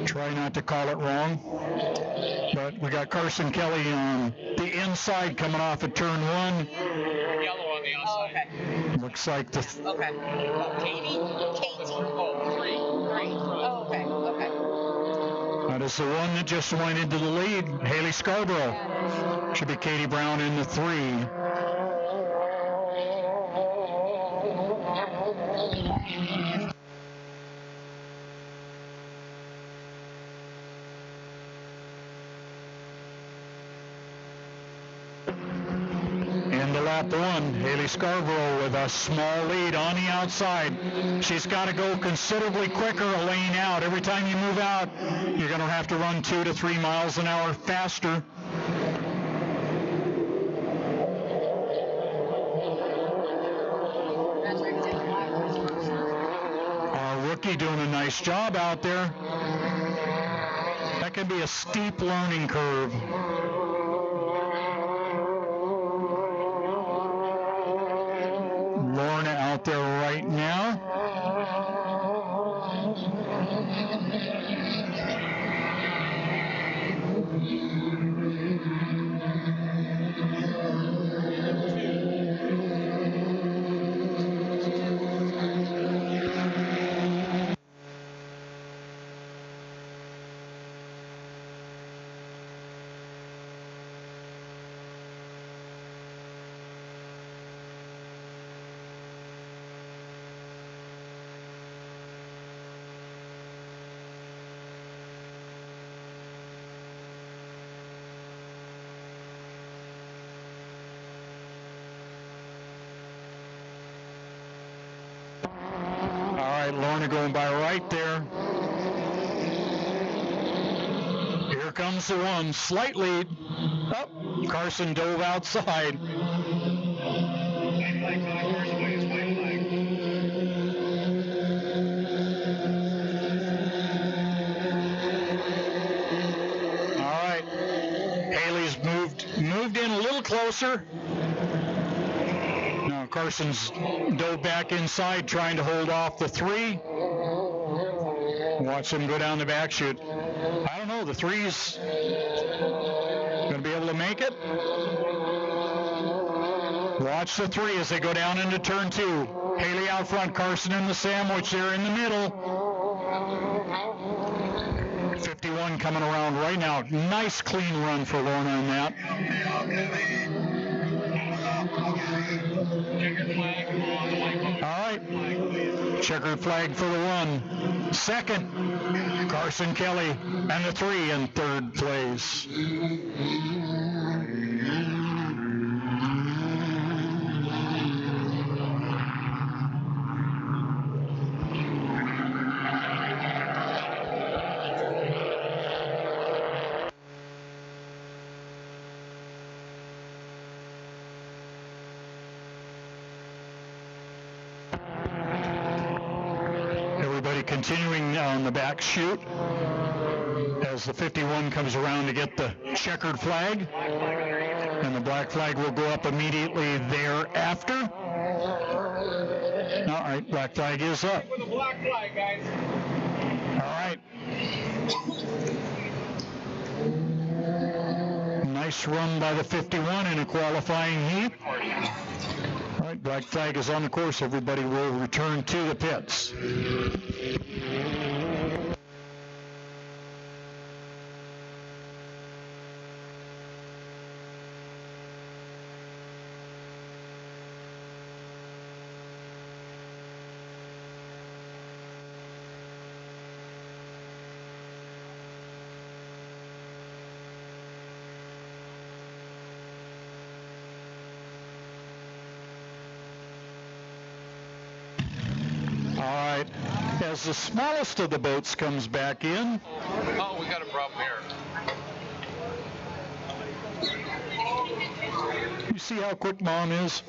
Try not to call it wrong. But we got Carson Kelly on the inside coming off at turn 1. Yellow on the outside. Oh, okay. Looks like the... Okay. Oh, Katie? Oh, 3. Oh, okay. Okay. That is the one that just went into the lead, Haley Scarborough. Should be Katie Brown in the 3. Into lap 1, Haley Scarborough with a small lead on the outside. She's got to go considerably quicker a lane out. Every time you move out, you're going to have to run 2 to 3 miles an hour faster. Our rookie doing a nice job out there. That can be a steep learning curve. Lorna out there right now. Lorna going by right there. Here comes the one, slight lead. Oh, Carson dove outside. All right, Haley's moved in a little closer. Now Carson's dove back inside, trying to hold off the 3. Watch him go down the back chute. I don't know, the 3's going to be able to make it. Watch the 3 as they go down into turn 2. Haley out front, Carson in the sandwich there in the middle. 51 coming around right now. Nice clean run for Lorna on that. All right, checkered flag for the 1. Second, Carson Kelly, and the 3 in third place. Continuing on the back chute as the 51 comes around to get the checkered flag, and the black flag will go up immediately thereafter. All right, black flag is up. For the black flag, guys. All right. Nice run by the 51 in a qualifying heat. All right, black flag is on the course. Everybody will return to the pits. All right, As the smallest of the boats comes back in. Oh, we got a problem here. You see how quick Mom is?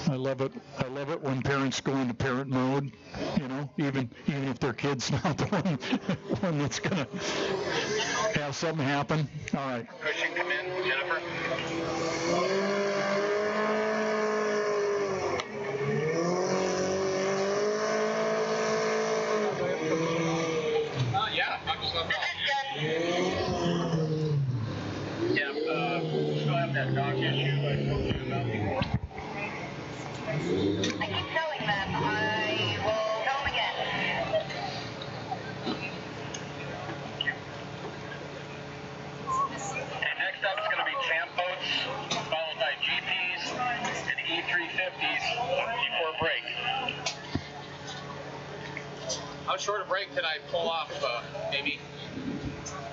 I love it. I love it when parents go into parent mode, you know, even if their kid's not the one that's going to have something happen. All right. Cushing, come in, Jennifer. Yeah, I'm just looking. Yeah, still have that dog issue I told you about before. I keep telling them. I will tell them again. And next up is going to be champ boats, followed by GPs and E350s before break. How short a break can I pull off? Maybe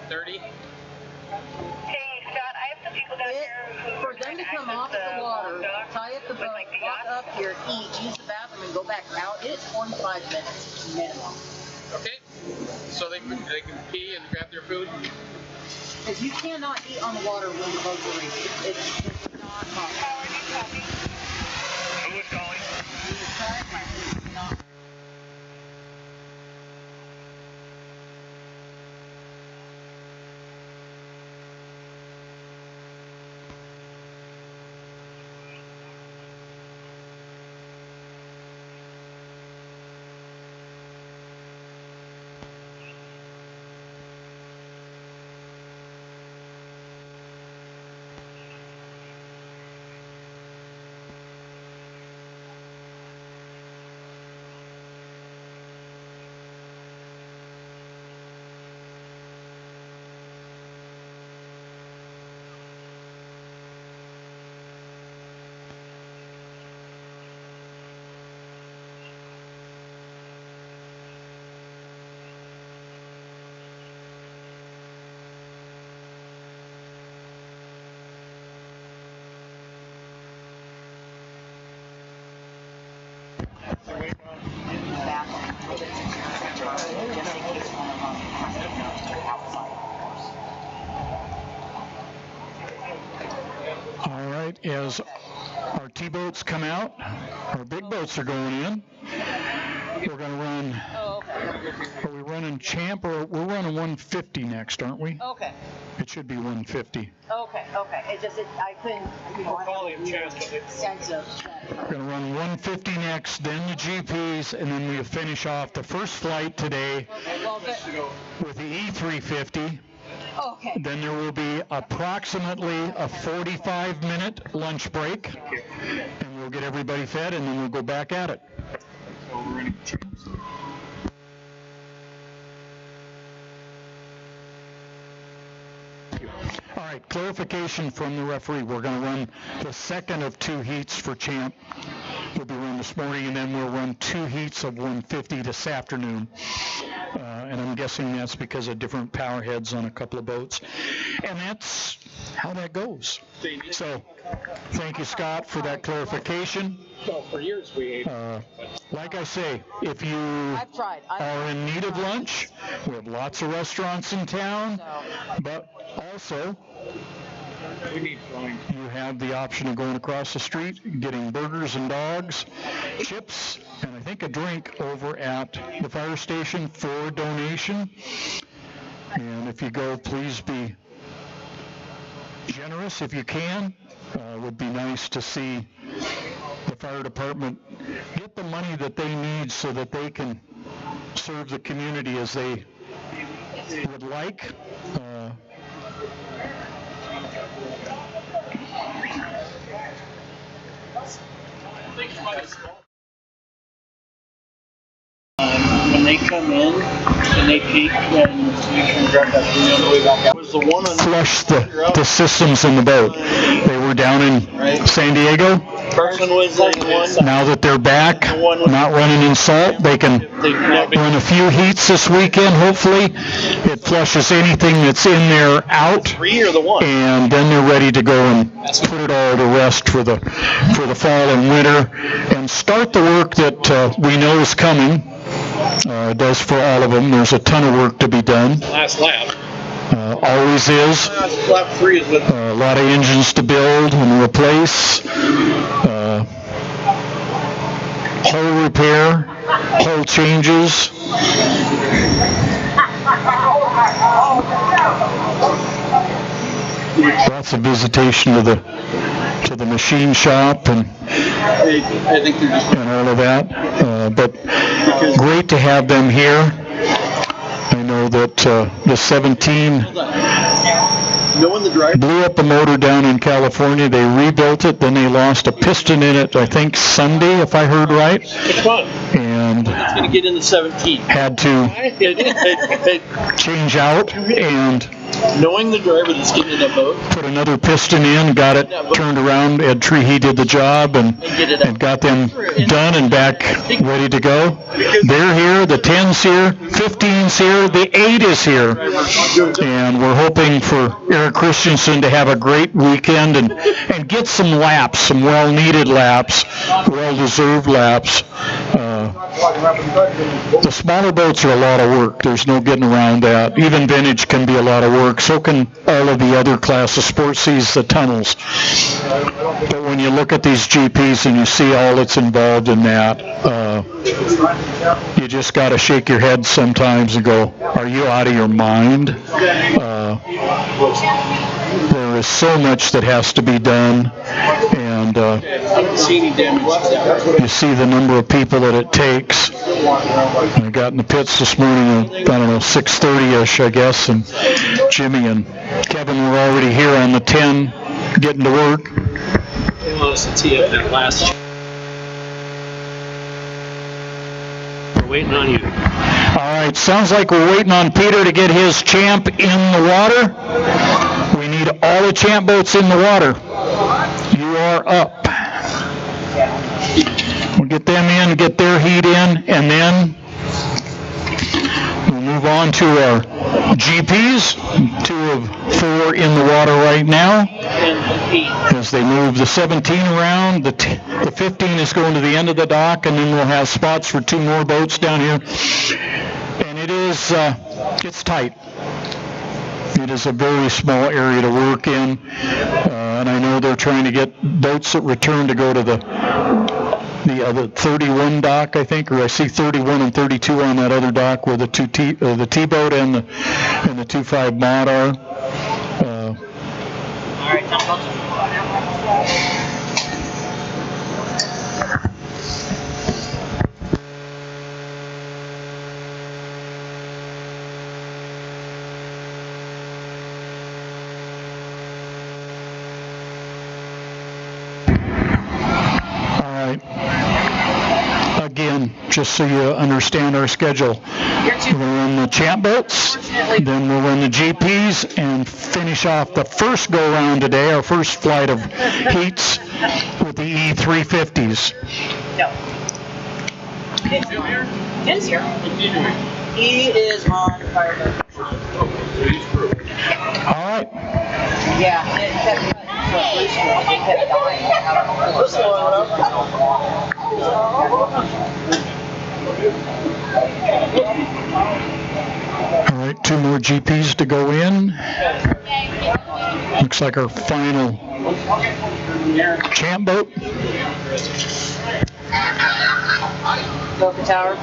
30? Hey, Scott, I have some people down here who For them to come off the water, tie up the boat, walk up here, eat, use the bathroom, and go back out, it's 45 minutes minimum. Okay. So they can pee and grab their food? Because you cannot eat on the water when the boats are racing. It's not possible. Who is calling? It's not. All right, as our T-boats come out, our big boats are going in. We're going to run, are we running champ or we're running 150 next, aren't we? Okay. It should be 150. Okay. It just, I couldn't, you know, I have a sense of that. We're going to run 150 next, then the GPs, and then we'll finish off the first flight today with the E350. Okay. Then there will be approximately a 45-minute lunch break, and we'll get everybody fed, and then we'll go back at it. All right, clarification from the referee. We're going to run the second of two heats for champ. We'll be run this morning, and then we'll run two heats of 150 this afternoon. And I'm guessing that's because of different power heads on a couple of boats. And that's how that goes. So, thank you, Scott, for that clarification. Well, for years we ate. Like I say, if you are in need of lunch, we have lots of restaurants in town, but also we need flowing. You have the option of going across the street, getting burgers and dogs, chips, and I think a drink over at the fire station for a donation. And if you go, please be generous if you can. It would be nice to see the fire department get the money that they need so that they can serve the community as they would like. When they come in and they peak, then you can grab that food on the way back out. Was the one on flush the systems in the boat. They were down in San Diego. Carson was the one. Now that they're back, not running in salt, they can run a few heats this weekend. Hopefully, it flushes anything that's in there out, 3 or the 1. and then they're ready to go and put it all to rest for the fall and winter, and start the work that we know is coming. It does for all of them. There's a ton of work to be done. Last lap. Always is. Lap 3 is with A lot of engines to build and replace. Hull repair, hull changes. Lots of visitation to the machine shop and I think they're just all of that. But great to have them here. I know that the 17 knowing the driver. blew up a motor down in California. They rebuilt it. Then they lost a piston in it, I think, Sunday, if I heard right. Which one? And It's going to get in the 17. had to change out and Knowing the driver that's getting in that boat. put another piston in, got it turned around. Ed Treehey did the job and got them done and back ready to go. They're here. The 10's here. 15's here. The 8 is here. And we're hoping for Eric Christensen to have a great weekend and get some laps, some well-needed laps, well-deserved laps. The smaller boats are a lot of work. There's no getting around that. Even vintage can be a lot of work. So can all of the other class of sports seas, the tunnels. But when you look at these GPs and you see all that's involved in that, you just got to shake your head sometimes and go, are you out of your mind? There is so much that has to be done, and you see the number of people that it takes. I got in the pits this morning, I don't know, 6:30ish, I guess, and Jimmy and Kevin were already here on the 10, getting to work. They want us to tee up that last. We're waiting on you. All right, sounds like we're waiting on Peter to get his champ in the water. We need all the champ boats in the water. You are up. We'll get them in, get their heat in, and then we'll move on to our GPs. 2 of 4 in the water right now. As they move the 17 around, the 15 is going to the end of the dock, and then we'll have spots for 2 more boats down here. And it is, it's tight. It is a very small area to work in, and I know they're trying to get boats that return to go to the 31 dock, I think, or I see 31 and 32 on that other dock where the T-boat and the 2.5 mod are. All right, Again, just so you understand our schedule, we'll run the champ boats, then we'll run the GPs, and finish off the first go-round today, our first flight of heats, with the E350s. No. Ken's here. He is on fire. All right. Yeah, it kept dying. All right, 2 more GPs to go in. Looks like our final champ boat. Go for tower.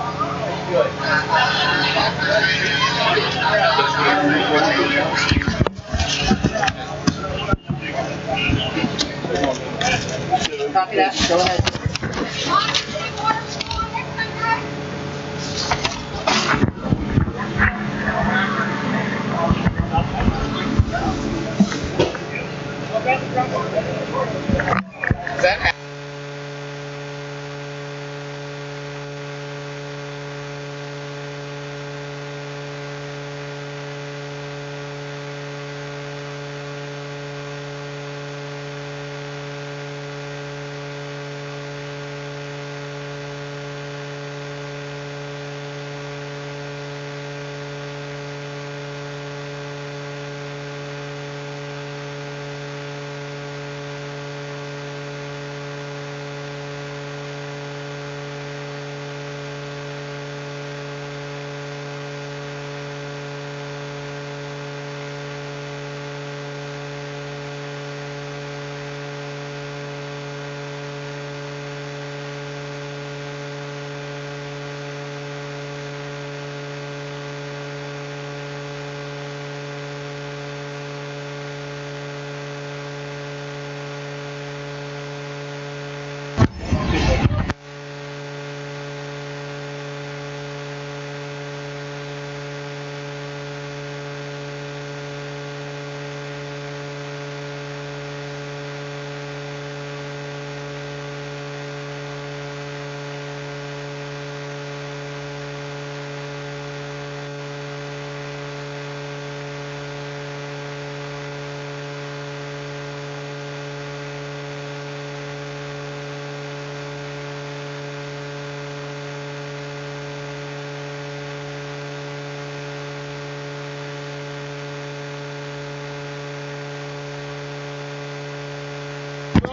Copy that. Go ahead.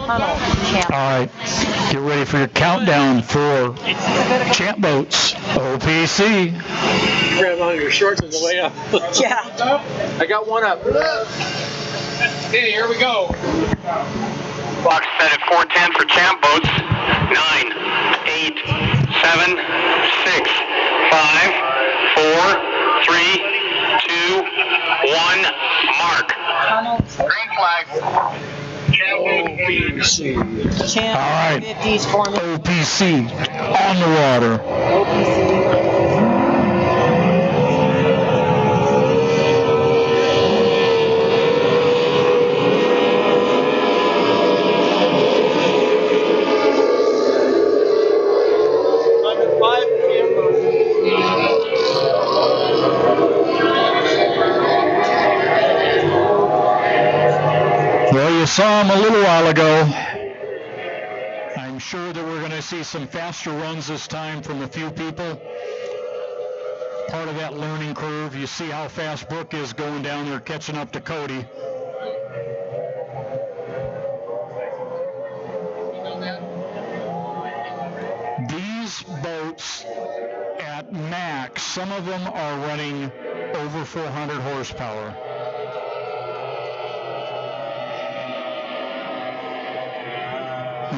tunnel, champ. All right, get ready for your countdown for champ boats, OPC. Grab on your shorts on the way up. Yeah. I got one up. Okay, here we go. Clock set at 4:10 for champ boats. 9, 8, 7, 6, 5, 4, 3, 2, 1. Mark. Green flag. OPC. Champ All right. 50s for me. OPC on the water. Well, you saw him a little while ago. I'm sure that we're going to see some faster runs this time from a few people. Part of that learning curve. You see how fast Brooke is going down there, catching up to Cody. These boats at max, some of them are running over 400 horsepower.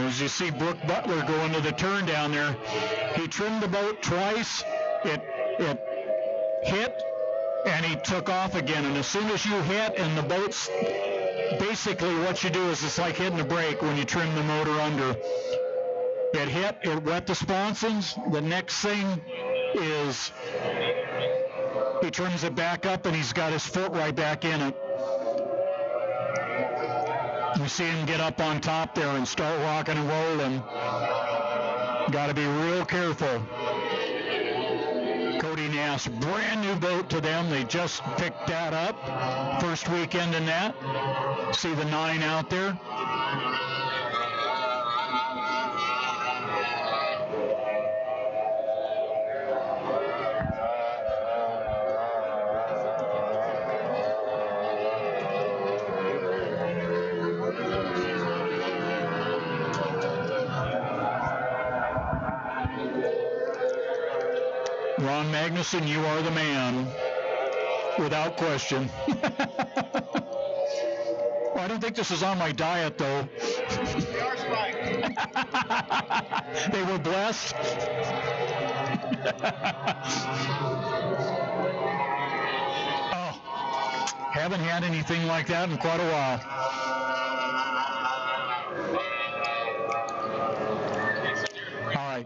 As you see Brooke Butler go into the turn down there, he trimmed the boat twice, it hit, and he took off again. And as soon as you hit and the boat's, basically what you do is it's like hitting a brake when you trim the motor under. It hit, it wet the sponsons. The next thing is he trims it back up and he's got his foot right back in it. You see him get up on top there and start rocking and rolling. Got to be real careful. Cody Nass, brand new boat to them. They just picked that up. First weekend in that. See the 9 out there. Ron Magnuson, you are the man, without question. Well, I don't think this is on my diet, though. They were blessed. Oh, haven't had anything like that in quite a while.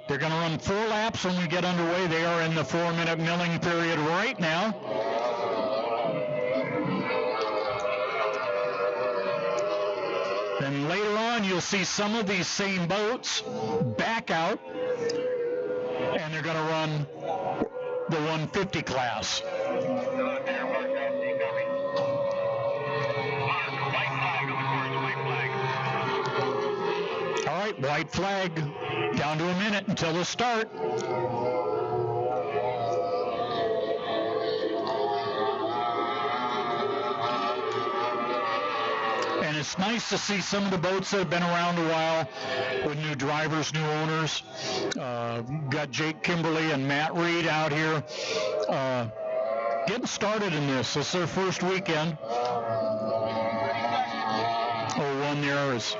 They're going to run 4 laps when we get underway. They are in the 4-minute milling period right now. Then later on, you'll see some of these same boats back out, and they're going to run the 150 class. All right, white flag. Down to a minute until the start. And it's nice to see some of the boats that have been around a while with new drivers, new owners. Got Jake Kimberly and Matt Reed out here getting started in this. It's their first weekend. One there is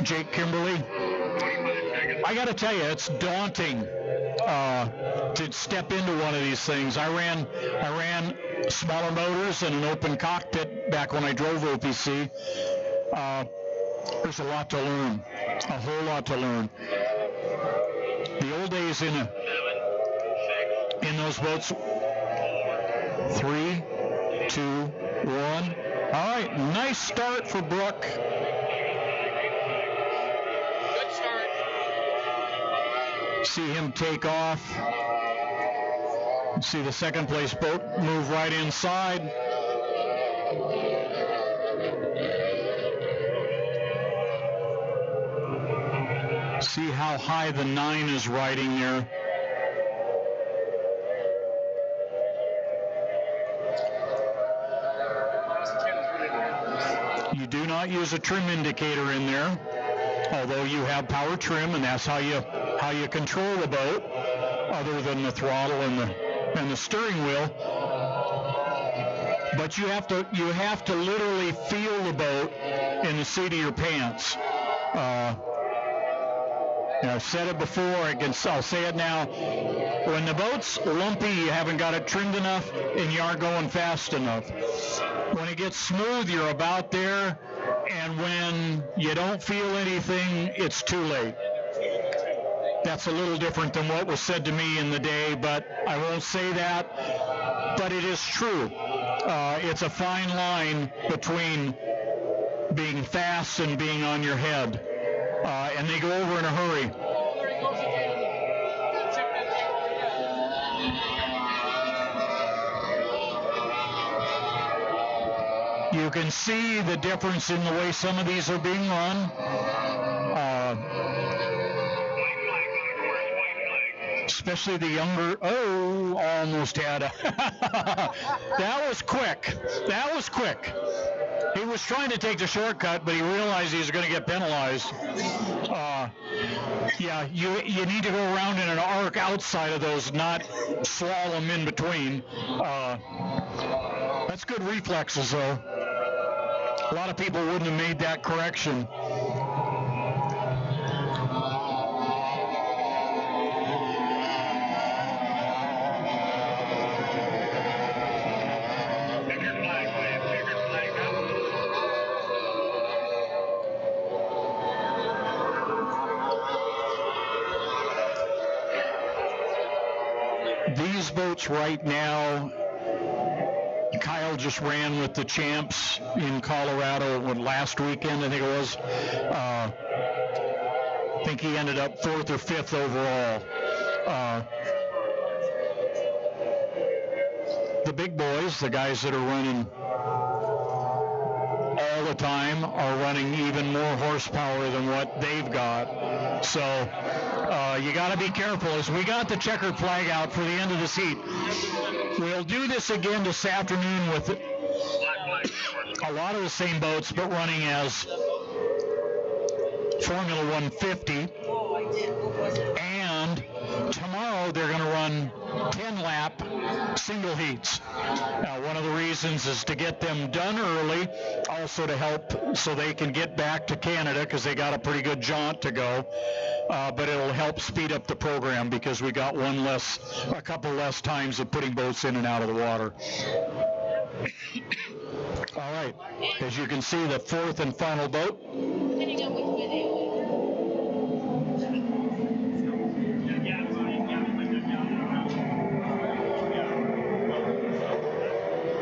Jake Kimberly. I got to tell you, it's daunting to step into one of these things. I ran smaller motors and an open cockpit back when I drove OPC. There's a lot to learn, a whole lot to learn. The old days in those boats. 3, 2, 1. All right, nice start for Brooke. See him take off. See the second place boat move right inside. See how high the 9 is riding there. You do not use a trim indicator in there. although you have power trim, and that's how you control the boat, other than the throttle and the steering wheel. But you have to literally feel the boat in the seat of your pants. I've said it before, I'll say it now. When the boat's lumpy, you haven't got it trimmed enough, and you aren't going fast enough. When it gets smooth, you're about there, and when you don't feel anything, it's too late. That's a little different than what was said to me in the day, but I won't say that. But it is true. It's a fine line between being fast and being on your head. And they go over in a hurry. You can see the difference in the way some of these are being run. Especially the younger. Oh, almost had a. That was quick. That was quick. He was trying to take the shortcut, but he realized he was going to get penalized. Yeah, you need to go around in an arc outside of those, not slalom in between. That's good reflexes, though. A lot of people wouldn't have made that correction. These boats right now, Kyle just ran with the champs in Colorado last weekend, I think it was. I think he ended up 4th or 5th overall. The big boys, the guys that are running all the time, are running even more horsepower than what they've got. So you got to be careful. As we got the checkered flag out for the end of the heat, we'll do this again this afternoon with a lot of the same boats, but running as Formula 150. And tomorrow they're going to run 10-lap single heats. Now, one of the reasons is to get them done early, also to help so they can get back to Canada, because they got a pretty good jaunt to go. But it'll help speed up the program because we got a couple less times of putting boats in and out of the water. All right, as you can see, the 4th and final boat.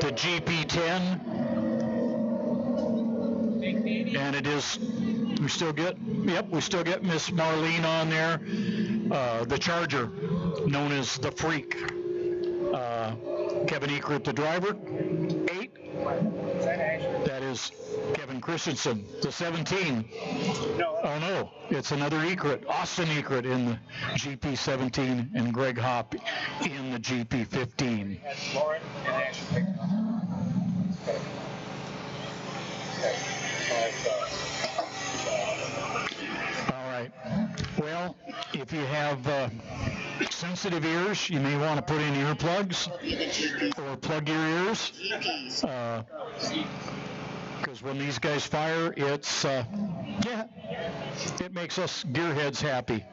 The GP10, and it is. We still get Miss Marlene on there, the Charger, known as the Freak. Kevin Eckert, the driver. 8. That is Kevin Christensen, the 17. Oh no, it's another Eckert, Austin Eckert in the GP17, and Greg Hopp in the GP15. All right. Well, if you have sensitive ears, you may want to put in earplugs or plug your ears. Because when these guys fire, it makes us gearheads happy.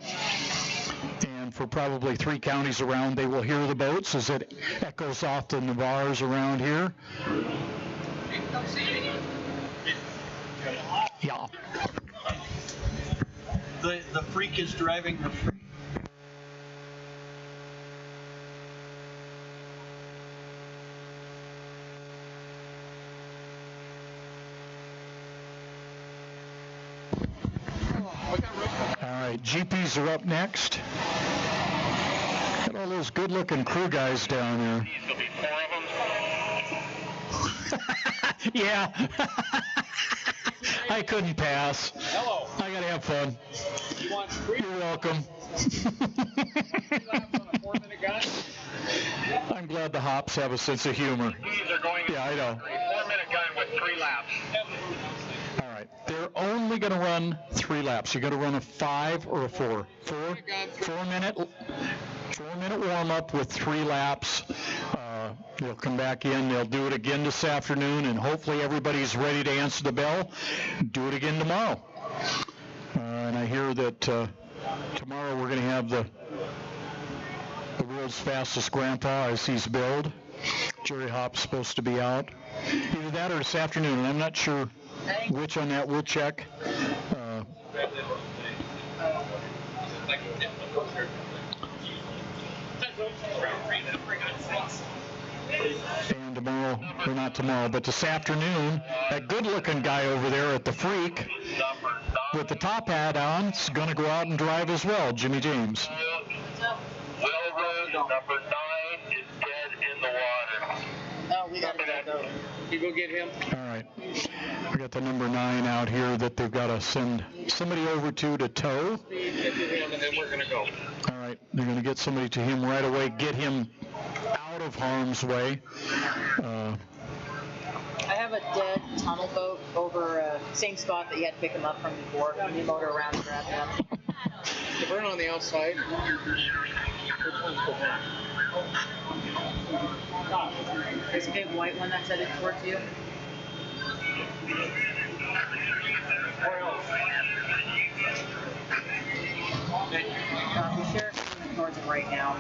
And for probably 3 counties around, they will hear the boats as it echoes off the Navars around here. Yeah. The Freak is driving the Freak. All right, GPs are up next. Got all those good-looking crew guys down there. There'll be 4 of them. Yeah. I couldn't pass. Hello. I gotta have fun. You want 3? You're welcome. 3 laps on a 4-minute gun? I'm glad the Hops have a sense of humor. These are going Yeah, I know. 4-minute gun with 3 laps. All right, they're You're only going to run 3 laps. You're going to run a 5 or a 4. 4-minute warm-up with 3 laps. They'll come back in. They'll do it again this afternoon, and hopefully everybody's ready to answer the bell. Do it again tomorrow. And I hear that tomorrow we're going to have the world's fastest grandpa as he's billed. Jerry Hop's supposed to be out. Either that or this afternoon, and I'm not sure which on that. We'll check. And tomorrow, or not tomorrow, but this afternoon, that good-looking guy over there at the Freak with the top hat on is going to go out and drive as well, Jimmy James. Railroad number 9 is dead in the water. Oh, we got to go. You go get him. All right. We got the number 9 out here that they've got to send somebody over to tow. And then we're going to go. All right. They're going to get somebody to him right away, get him out of harm's way. I have a dead tunnel boat over same spot that you had to pick him up from before. When you motor around and grab him. The burn on the outside. There's a big white one that's headed towards you. The sheriff's moving towards him right now.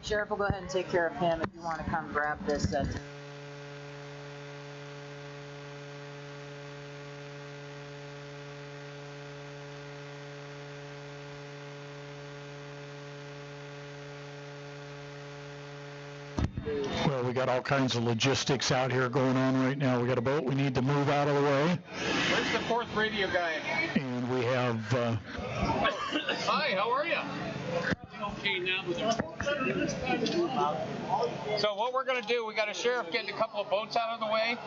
Sheriff will go ahead and take care of him if you want to come grab this. Well, we got all kinds of logistics out here going on right now. We got a boat we need to move out of the way. Where's the 4th radio guy? And we have... Hi, how are you? Okay, now with So what we're going to do, we got a sheriff getting a couple of boats out of the way,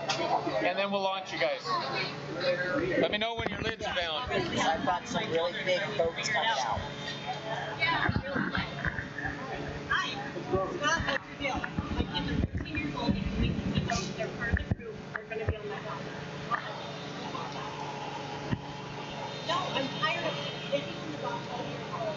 and then we'll launch you guys. Let me know when your lids are down. I've got some really big boats coming out. I'm tired of taking the box all year long.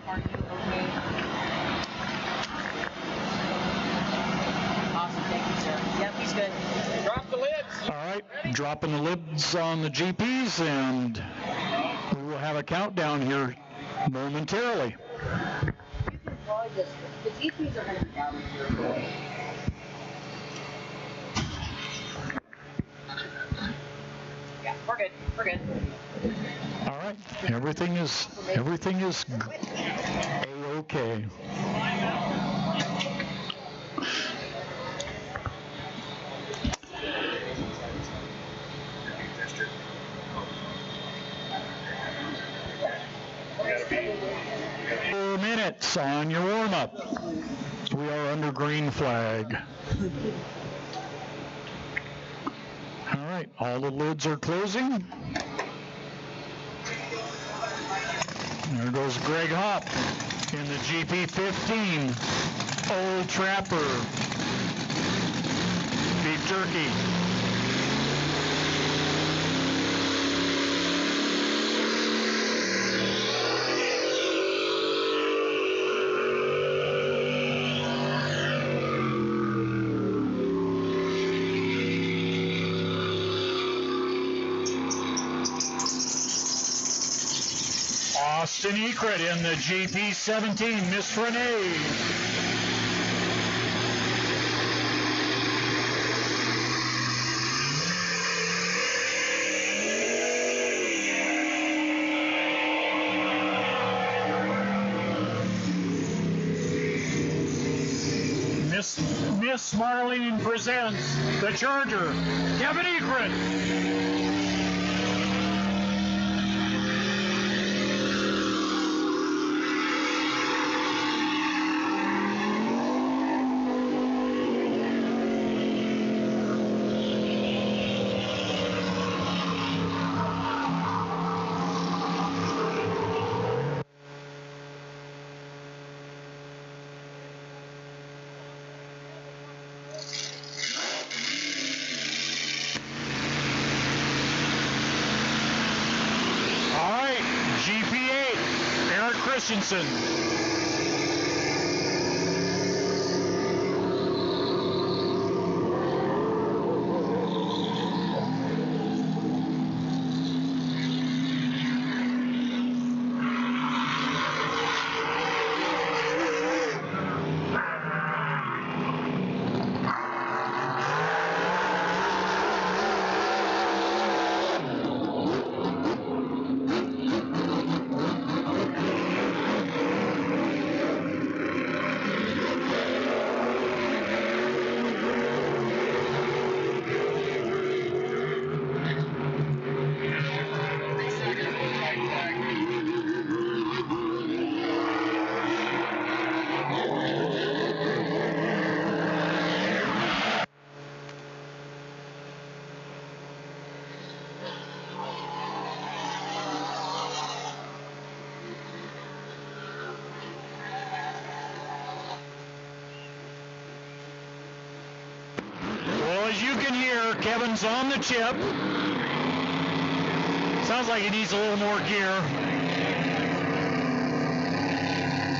Are you okay? Awesome, thank you, sir. Yep, he's good. Drop the lids. All right, dropping the lids on the GPs, and we will have a countdown here momentarily. You can probably just, the GPs are going to be down here. Yeah, we're good. We're good. All right, everything is A-okay. Four minutes on your warm-up. We are under green flag. All right, all the lids are closing. There goes Greg Hop in the GP15, Old Trapper. jerky. Austin Ekrit in the GP17, Miss Renee. Miss Marlene presents the Charger, Kevin Ekrit. GP8, Eric Christensen. As you can hear, Kevin's on the chip. Sounds like he needs a little more gear.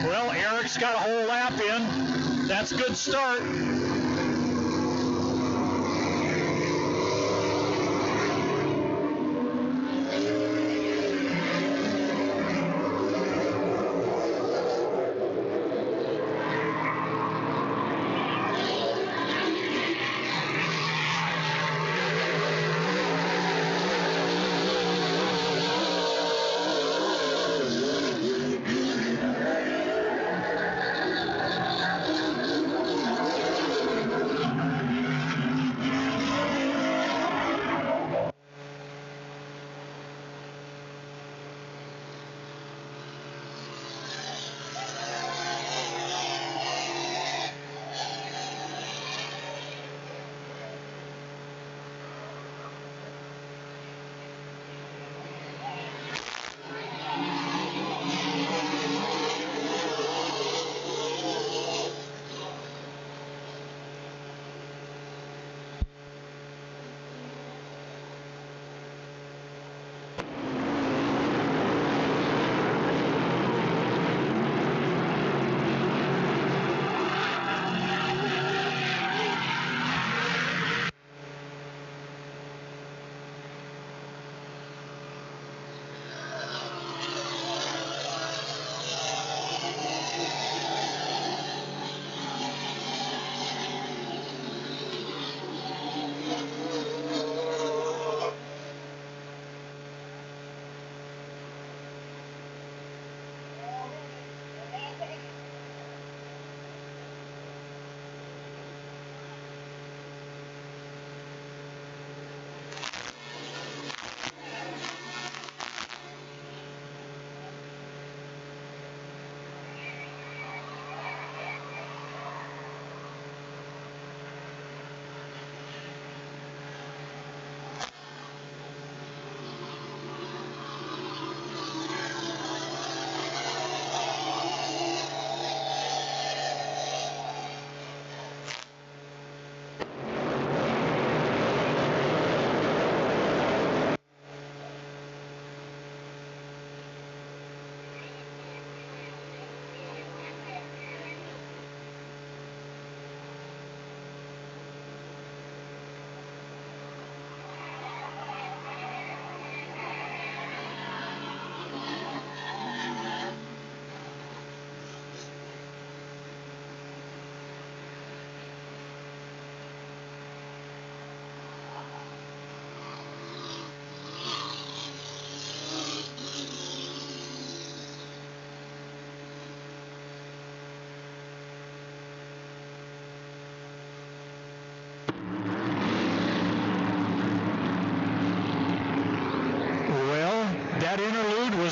Well, Eric's got a whole lap in. That's a good start.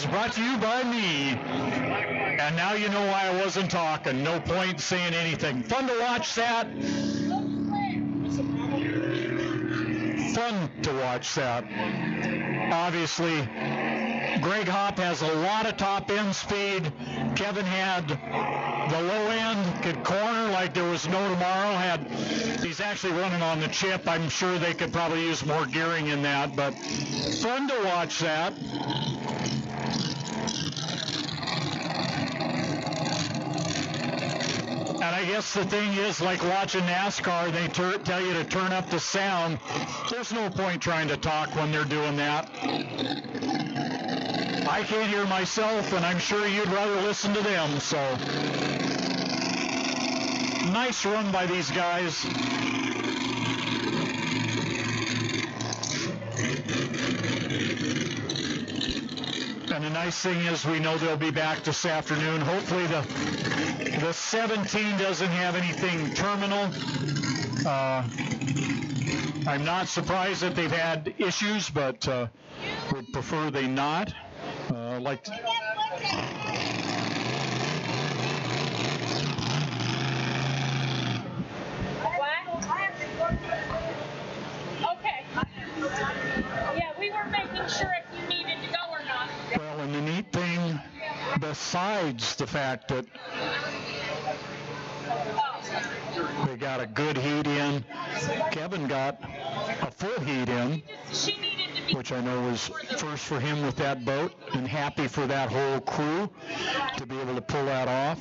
is brought to you by me. And now you know why I wasn't talking. No point saying anything. Fun to watch that. Fun to watch that. Obviously, Greg Hopp has a lot of top end speed. Kevin had the low end, could corner like there was no tomorrow. He's actually running on the chip. I'm sure they could probably use more gearing in that, but fun to watch that. And I guess the thing is, like watching NASCAR, they tell you to turn up the sound. There's no point trying to talk when they're doing that. I can't hear myself, and I'm sure you'd rather listen to them, so. Nice run by these guys. And the nice thing is we know they'll be back this afternoon. Hopefully the 17 doesn't have anything terminal. I'm not surprised that they've had issues, but would prefer they not. Like to Okay. Yeah, we were making sure if you needed to go or not. Well, and the neat thing, besides the fact that they got a good heat in, Kevin got a full heat in, which I know was first for him with that boat, and happy for that whole crew to be able to pull that off.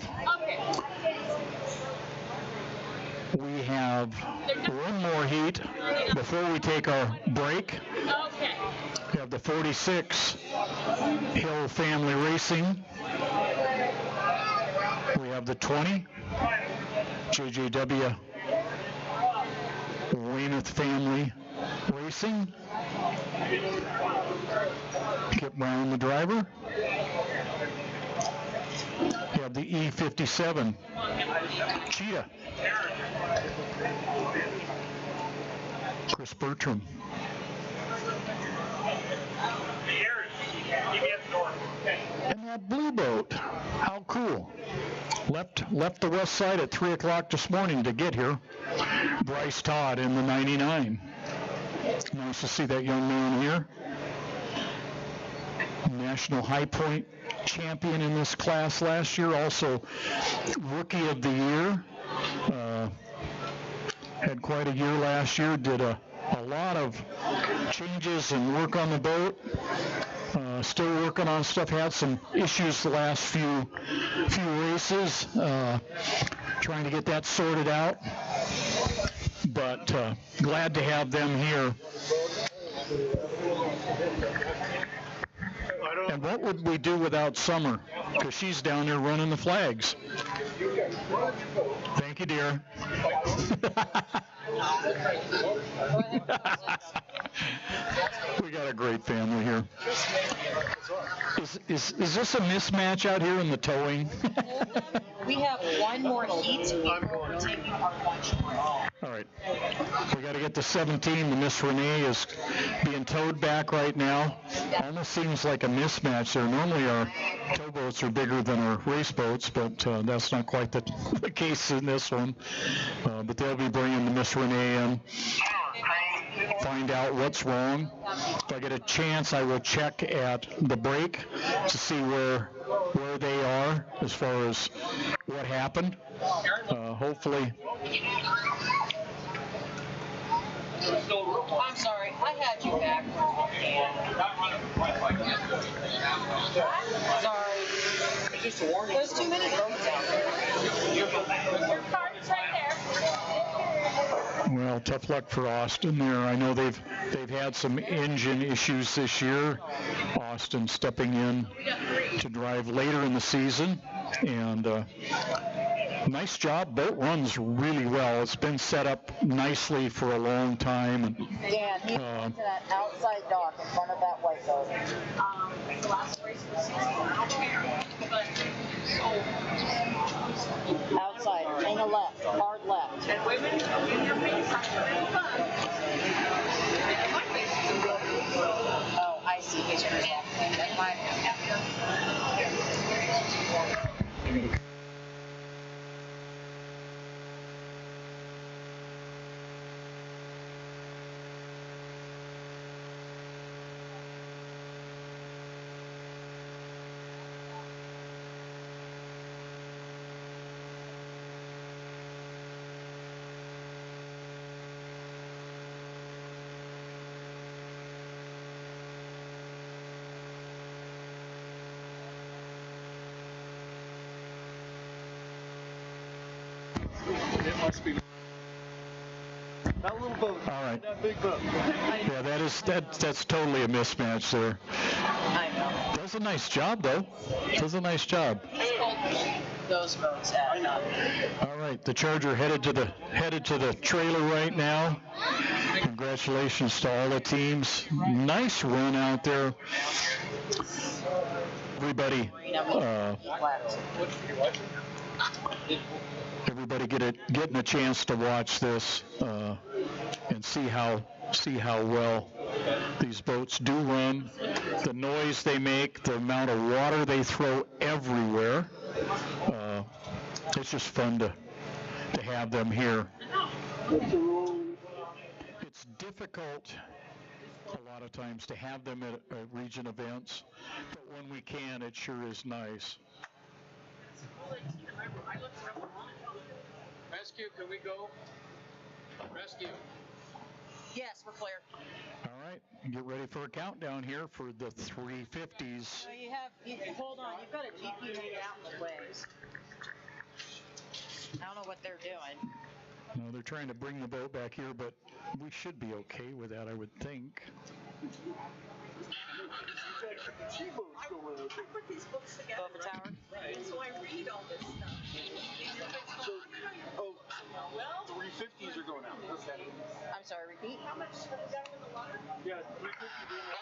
We have one more heat before we take our break. We have the 46 Hill Family Racing. We have the 20 JJW Weymouth Family Racing. Kip Brown, the driver. We have the E57 Cheetah. Chris Bertram. And that blue boat, how cool. Left the west side at 3 o'clock this morning to get here. Bryce Todd in the 99. Nice to see that young man here. National High Point champion in this class last year, also Rookie of the Year. Had quite a year last year, did a lot of changes and work on the boat. Still working on stuff, had some issues the last few races, trying to get that sorted out, but glad to have them here. And what would we do without Summer? Because she's down there running the flags. Thank you, dear. We got a great family here. Is this a mismatch out here in the towing? We have one more heat before we're taking our lunch. All right. We got to get to 17. The Miss Renee is being towed back right now. Almost seems like a mismatch there. Normally our towboats are bigger than our race boats, but that's not quite the case in this one. But they'll be bringing the Miss Renee in. Find out what's wrong. If I get a chance, I will check at the break to see where they are as far as what happened. Hopefully. I'm sorry, I had you back. Sorry. There's too many boats out there. Your card is right there. Well, tough luck for Austin there. I know they've had some engine issues this year. Austin stepping in to drive later in the season, and nice job. Boat runs really well. It's been set up nicely for a long time. And, Dan, he went to that outside dock in front of that white boat. The last race of the season, I don't care. But Outside, hang a left, hard left. and women, in your face, Oh, I see. Mine. must be. That little boat. All right. That big boat. Yeah, that's totally a mismatch there. I know. Does a nice job, though. Does a nice job. It's called those boats add up. All right, the Charger headed to the trailer right now. Congratulations to all the teams. Nice run out there. Everybody getting a chance to watch this and see how well these boats do run, the noise they make, the amount of water they throw everywhere. It's just fun to have them here. It's difficult a lot of times to have them at region events, but when we can, it sure is nice. Rescue, can we go? Rescue. Yes, we're clear. All right, get ready for a countdown here for the 350s. So hold on, you've got a GP hanging out in the waves. I don't know what they're doing. No, they're trying to bring the boat back here, but we should be okay with that, I would think. I put these books together. Above the tower? Right. So I read all this stuff. So, 350s are going out. Okay. I'm sorry, repeat. How much have you got in the water? Yeah, 350 going out.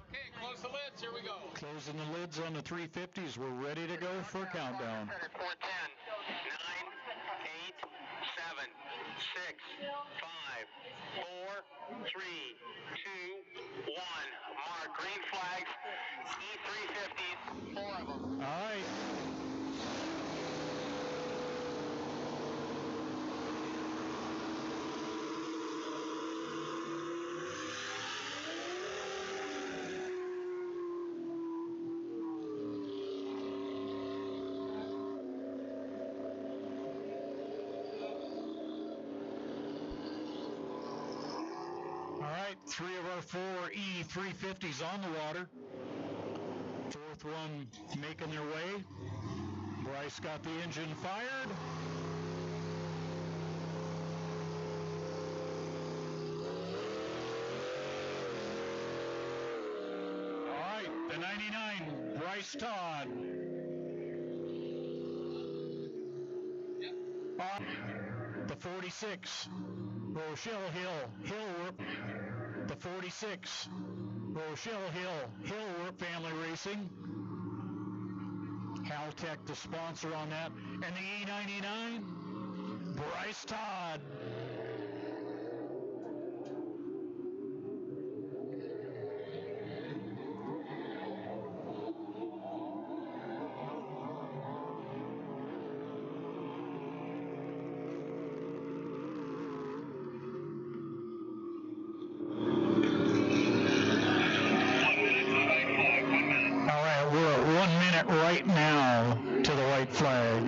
Okay, close the lids. Here we go. Closing the lids on the 350s. We're ready to go for a countdown. 410, 9, 8, 7, 6, 5, 4, 3, 2, 1. Mark, green flags, E350s, 4 of them. All right. Three of our 4 E350s on the water. Fourth one making their way. Bryce got the engine fired. All right, the 99, Bryce Todd. The 46, Rochelle Hill, the 46, Rochelle Hill Family Racing. Haltech, the sponsor on that. And the E99, Bryce Todd. Right now to the white flag.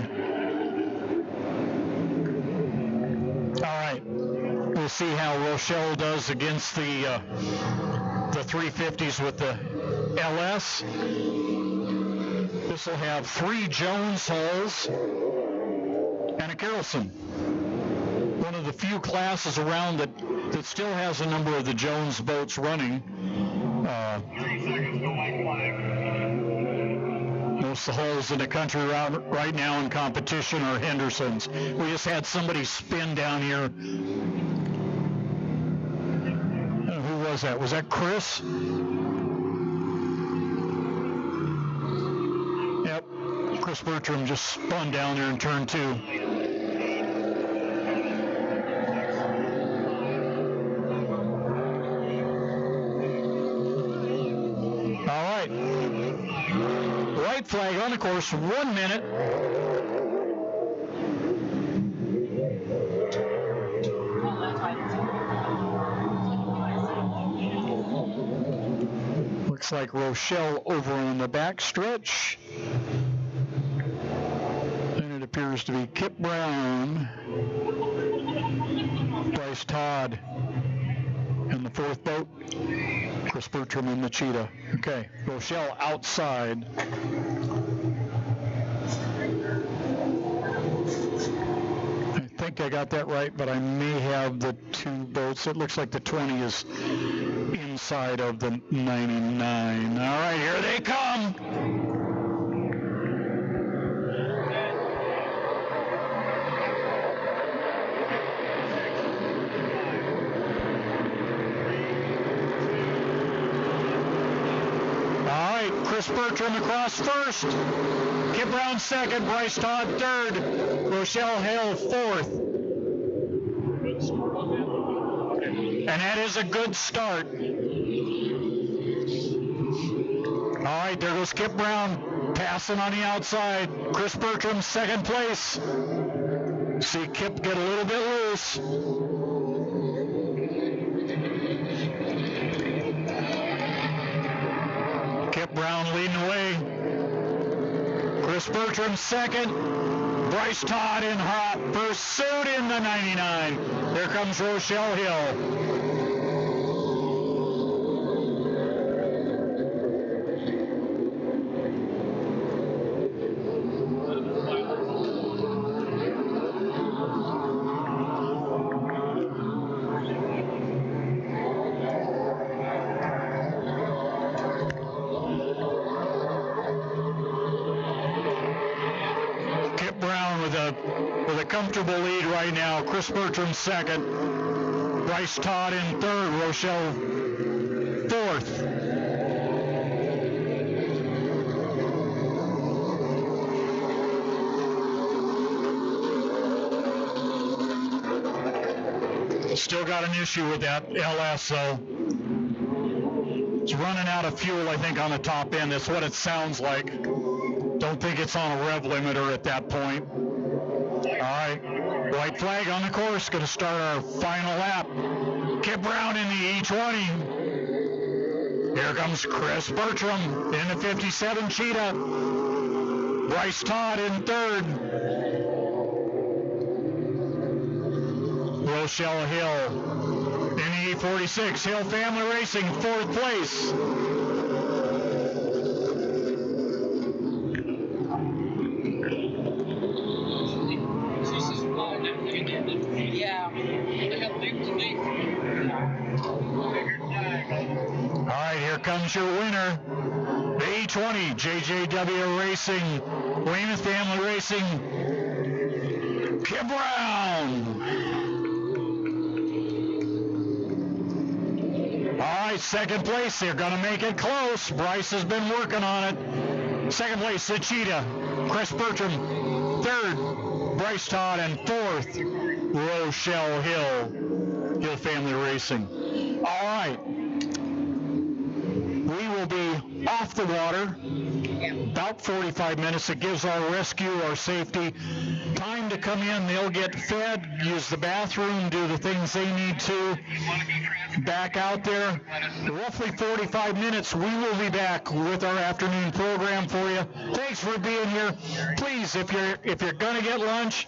All right, we'll see how Rochelle does against the 350s with the LS. This will have 3 Jones hulls and a Carlson. One of the few classes around that still has a number of the Jones boats running. 30 seconds to white flag. Most of the hulls in the country right now in competition are Hendersons. We just had somebody spin down here. Who was that? Was that Chris? Yep. Chris Bertram just spun down there in turn 2. All right. White flag on the course, 1 minute. Looks like Rochelle over on the back stretch. And it appears to be Kip Brown, Bryce Todd in the 4th boat, Chris Bertram in the Cheetah. Okay, Rochelle outside. I think I got that right, but I may have the 2 boats. It looks like the 20 is inside of the 99. All right, here they come. All right, Chris Bertram across first. Kip Brown second, Bryce Todd third, Rochelle Hill fourth. And that is a good start. All right, there goes Kip Brown passing on the outside. Chris Bertram second place. See Kip get a little bit loose. Kip Brown leading the way. Chris Bertram second. Bryce Todd in hot pursuit in the 99. Here comes Rochelle Hill. With a comfortable lead right now. Chris Bertram second, Bryce Todd in third, Rochelle fourth. Still got an issue with that LS, so it's running out of fuel, I think, on the top end. That's what it sounds like. Don't think it's on a rev limiter at that point. All right, white flag on the course. Going to start our final lap. Kip Brown in the E20. Here comes Chris Bertram in the 57 Cheetah. Bryce Todd in third. Rochelle Hill in the E46. Hill Family Racing, fourth place. All right, here comes your winner. The E20, JJW Racing, Weymouth Family Racing, Kip Brown. All right, second place. They're going to make it close. Bryce has been working on it. Second place, the Cheetah, Chris Bertram. Third, Bryce Todd. And fourth, Rochelle Hill, Hill Family Racing. All right. We will be off the water about 45 minutes. It gives our rescue, our safety, time to come in. They'll get fed, use the bathroom, do the things they need to. Back out there. Roughly 45 minutes. We will be back with our afternoon program for you. Thanks for being here. Please, if you're going to get lunch,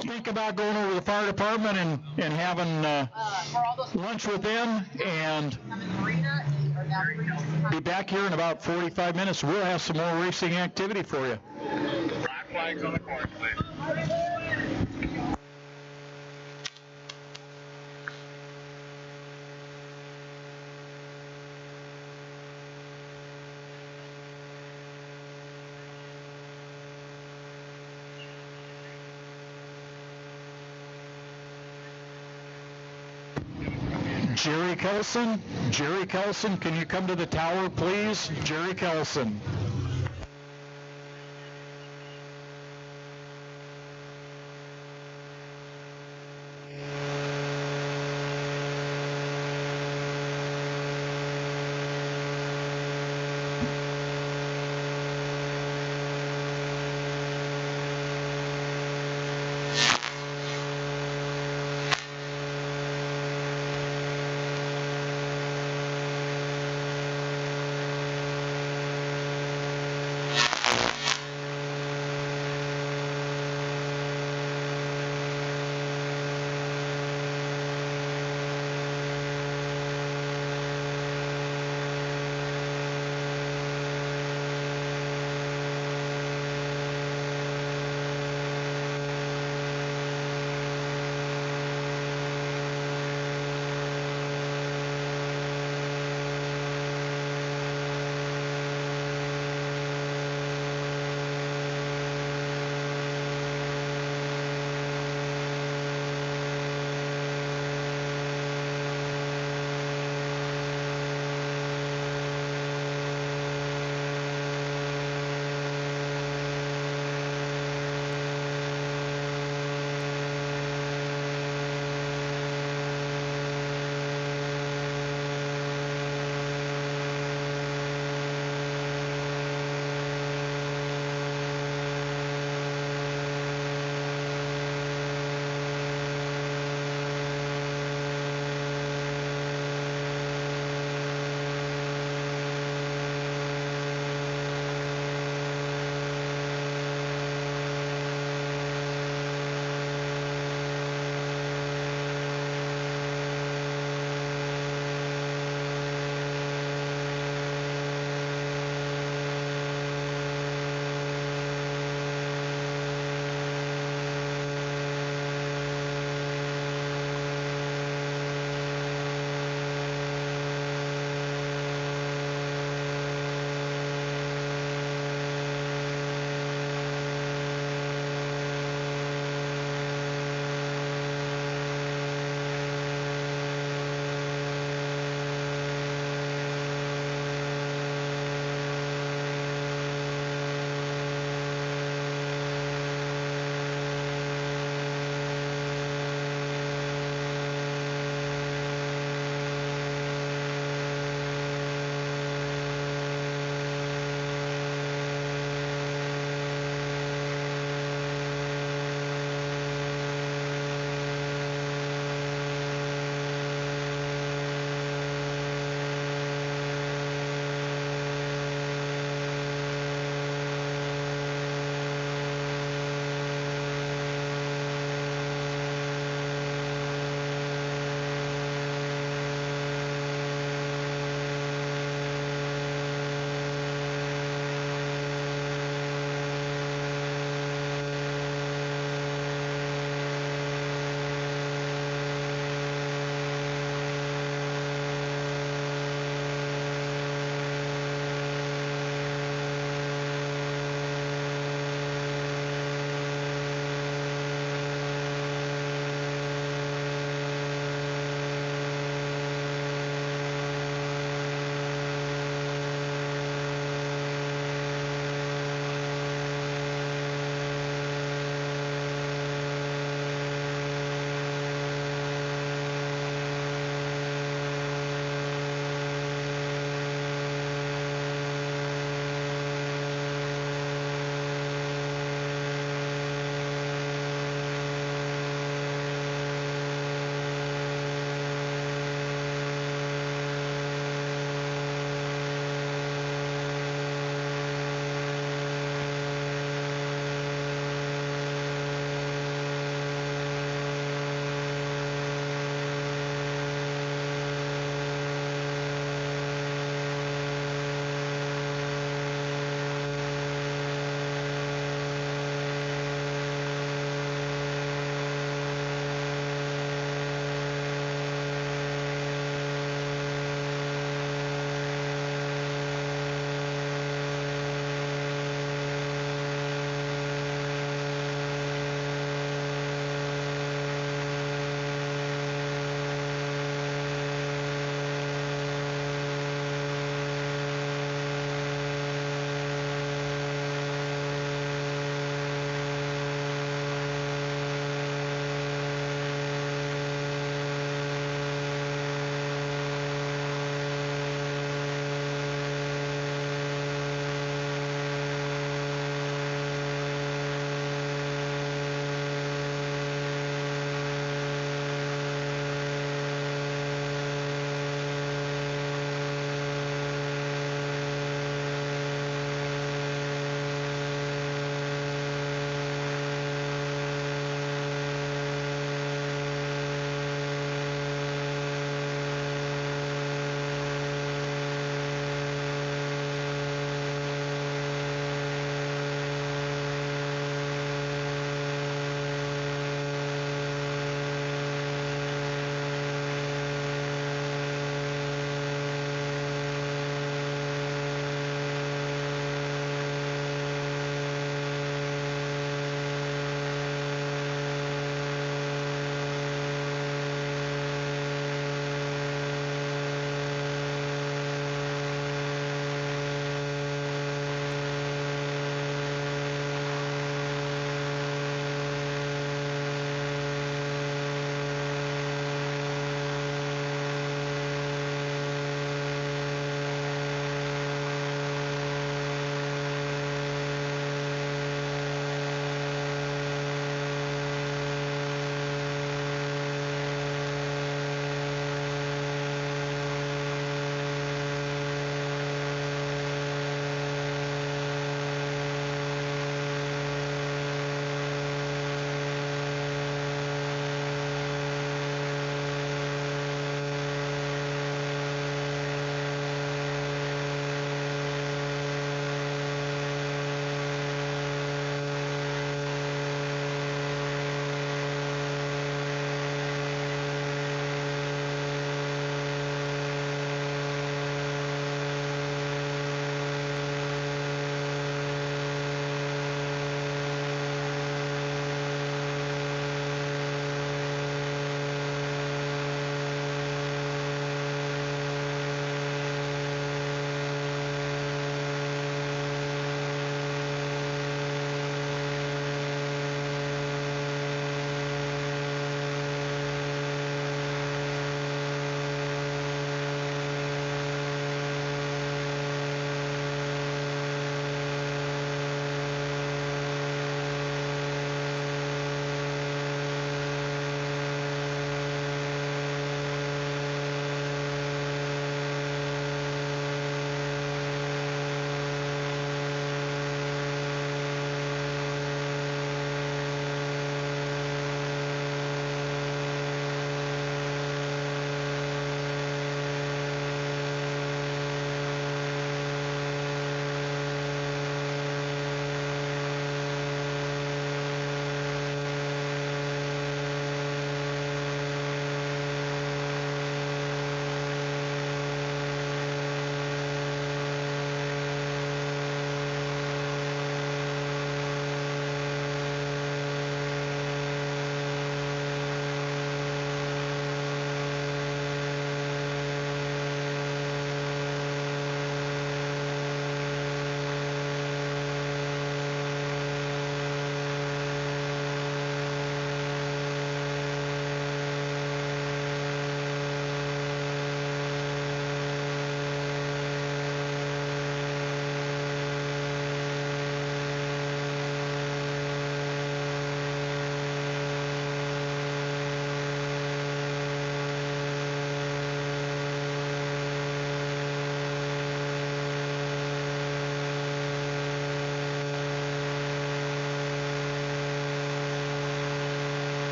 think about going over to the fire department and having lunch with them, and be back here in about 45 minutes. We'll have some more racing activity for you. Black flags on the course, please. Jerry Kelson, can you come to the tower, please? Jerry Kelson.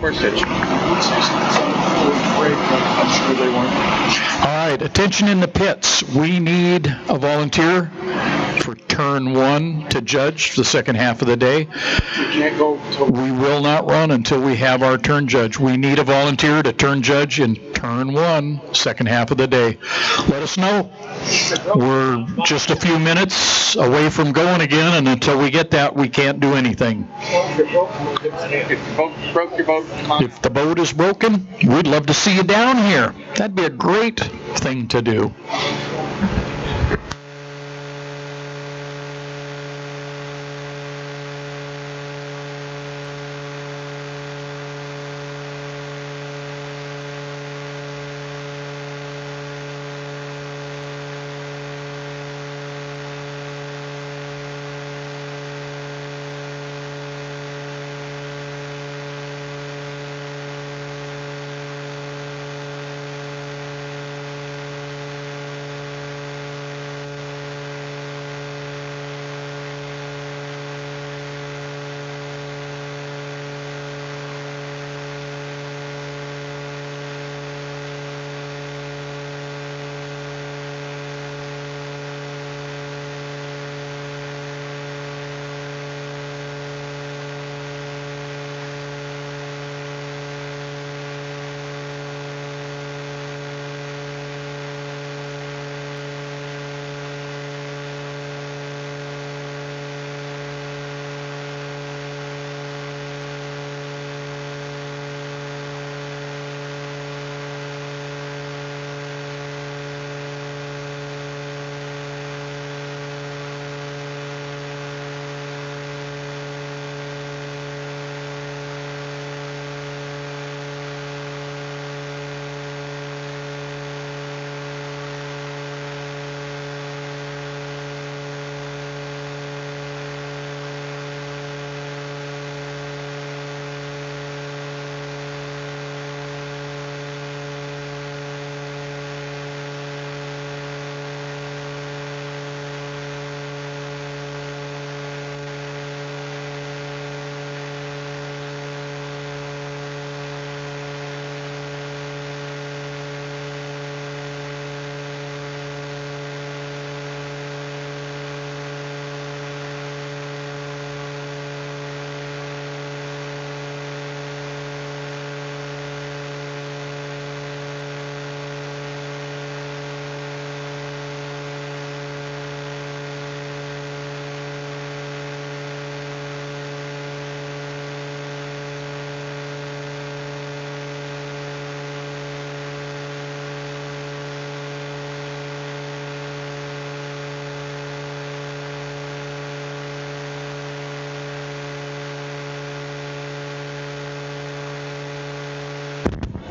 course they should. I'm sure they weren't. All right, attention in the pits. We need a volunteer for turn 1 to judge the second half of the day. We can't go till We will not run until we have our turn judge. We need a volunteer to turn judge in turn 1, second half of the day. Let us know. We're just a few minutes away from going again, and until we get that, we can't do anything. if the boat broke your boat. Come on. If the boat is broken, we'd love to see you down here. That'd be a great thing to do.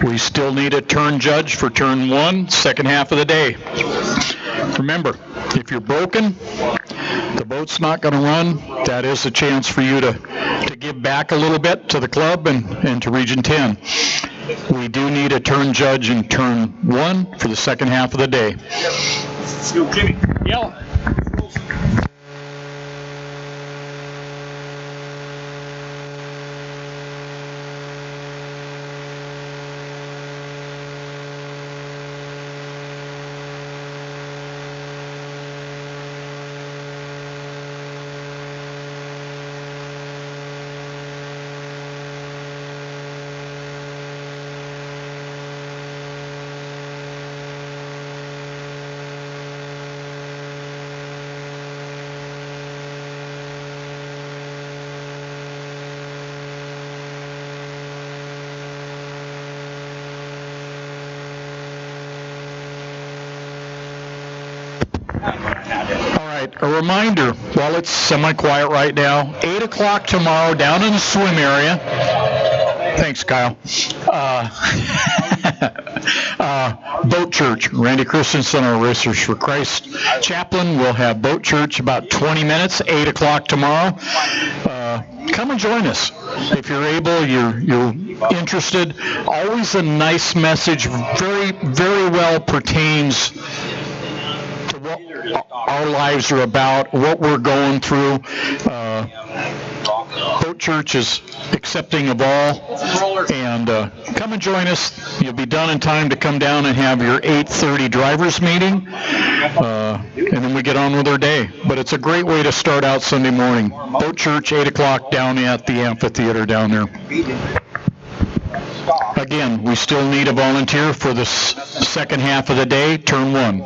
We still need a turn judge for turn 1, second half of the day. Remember, if you're broken, the boat's not going to run. That is a chance for you to give back a little bit to the club and to Region 10. We do need a turn judge in turn 1 for the second half of the day. Yo, Jimmy, yell. All right, a reminder, while it's semi-quiet right now, 8 o'clock tomorrow down in the swim area. Thanks, Kyle. Boat Church. Randy Christensen, our Racers for Christ chaplain, will have Boat Church about 20 minutes, 8 o'clock tomorrow. Come and join us. If you're able, you're interested. Always a nice message, very, very well pertains to what our lives are about, what we're going through. Boat Church is accepting of all, and come and join us. You'll be done in time to come down and have your 8:30 drivers meeting, and then we get on with our day. But it's a great way to start out Sunday morning. Boat Church, 8 o'clock down at the amphitheater down there. Again, we still need a volunteer for the second half of the day, turn 1.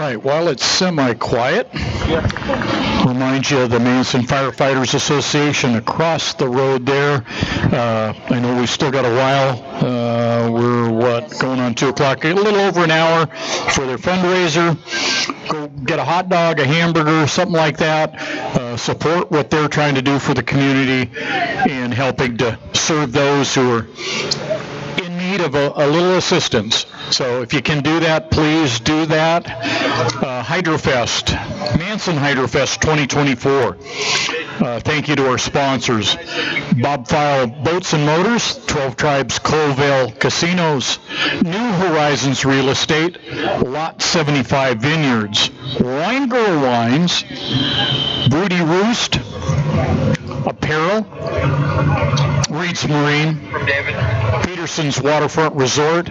right, while it's semi-quiet, remind you of the Manson Firefighters Association across the road there. I know we've still got a while. We're, going on 2 o'clock, a little over an hour for their fundraiser. Go get a hot dog, a hamburger, something like that. Support what they're trying to do for the community and helping to serve those who are in need of a little assistance. So if you can do that, please do that. Hydrofest, Manson Hydrofest 2024. Thank you to our sponsors. Bob File Boats and Motors, 12 Tribes Colville Casinos, New Horizons Real Estate, Lot 75 Vineyards, Wine Girl Wines, Broody Roost, Apparel, Reed's Marine, Peterson's Waterfront Resort,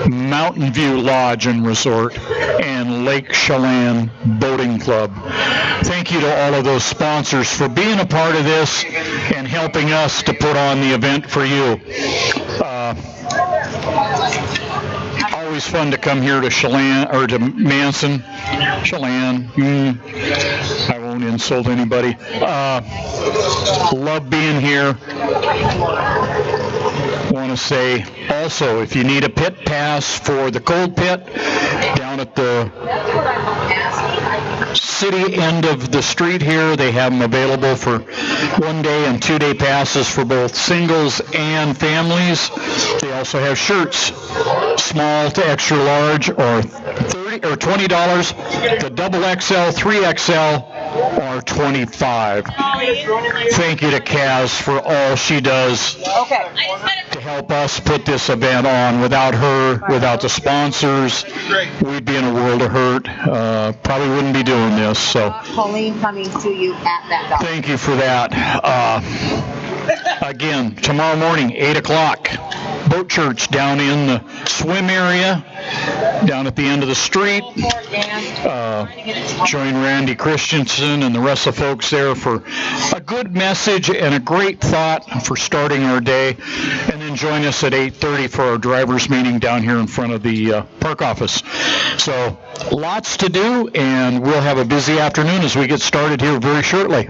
Mountain View Lodge and Resort, and Lake Chelan Boating Club. Thank you to all of those sponsors for being a part of this and helping us to put on the event for you. Always fun to come here to Chelan, or to Manson. Chelan. I won't insult anybody. Love being here. Want to say also, if you need a pit pass for the cold pit down at the city end of the street here, they have them available for 1-day and 2-day passes for both singles and families. They also have shirts, small to extra large, or $30 or $20. The double XL, 3XL, or 25. Thank you to Kaz for all she does to help us put this event on. Without her, without the sponsors, we'd be in a world of hurt. Probably wouldn't be doing this. So Colleen coming to you at that dock. thank you for that. Again, tomorrow morning, 8 o'clock, boat church down in the swim area, down at the end of the street. Join Randy Christensen and the rest of the folks there for a good message and a great thought for starting our day. And then join us at 8:30 for our drivers meeting down here in front of the park office. So lots to do, and we'll have a busy afternoon as we get started here very shortly.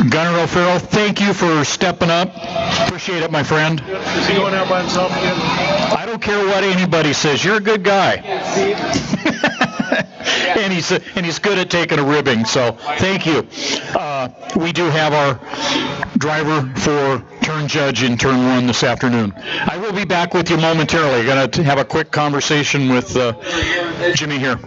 Gunnar O'Farrell, thank you for stepping up. Appreciate it, my friend. Is he going out by himself again? I don't care what anybody says. You're a good guy. And he's good at taking a ribbing, so thank you. We do have our driver for turn judge in turn 1 this afternoon. I will be back with you momentarily. Going to have a quick conversation with Jimmy here.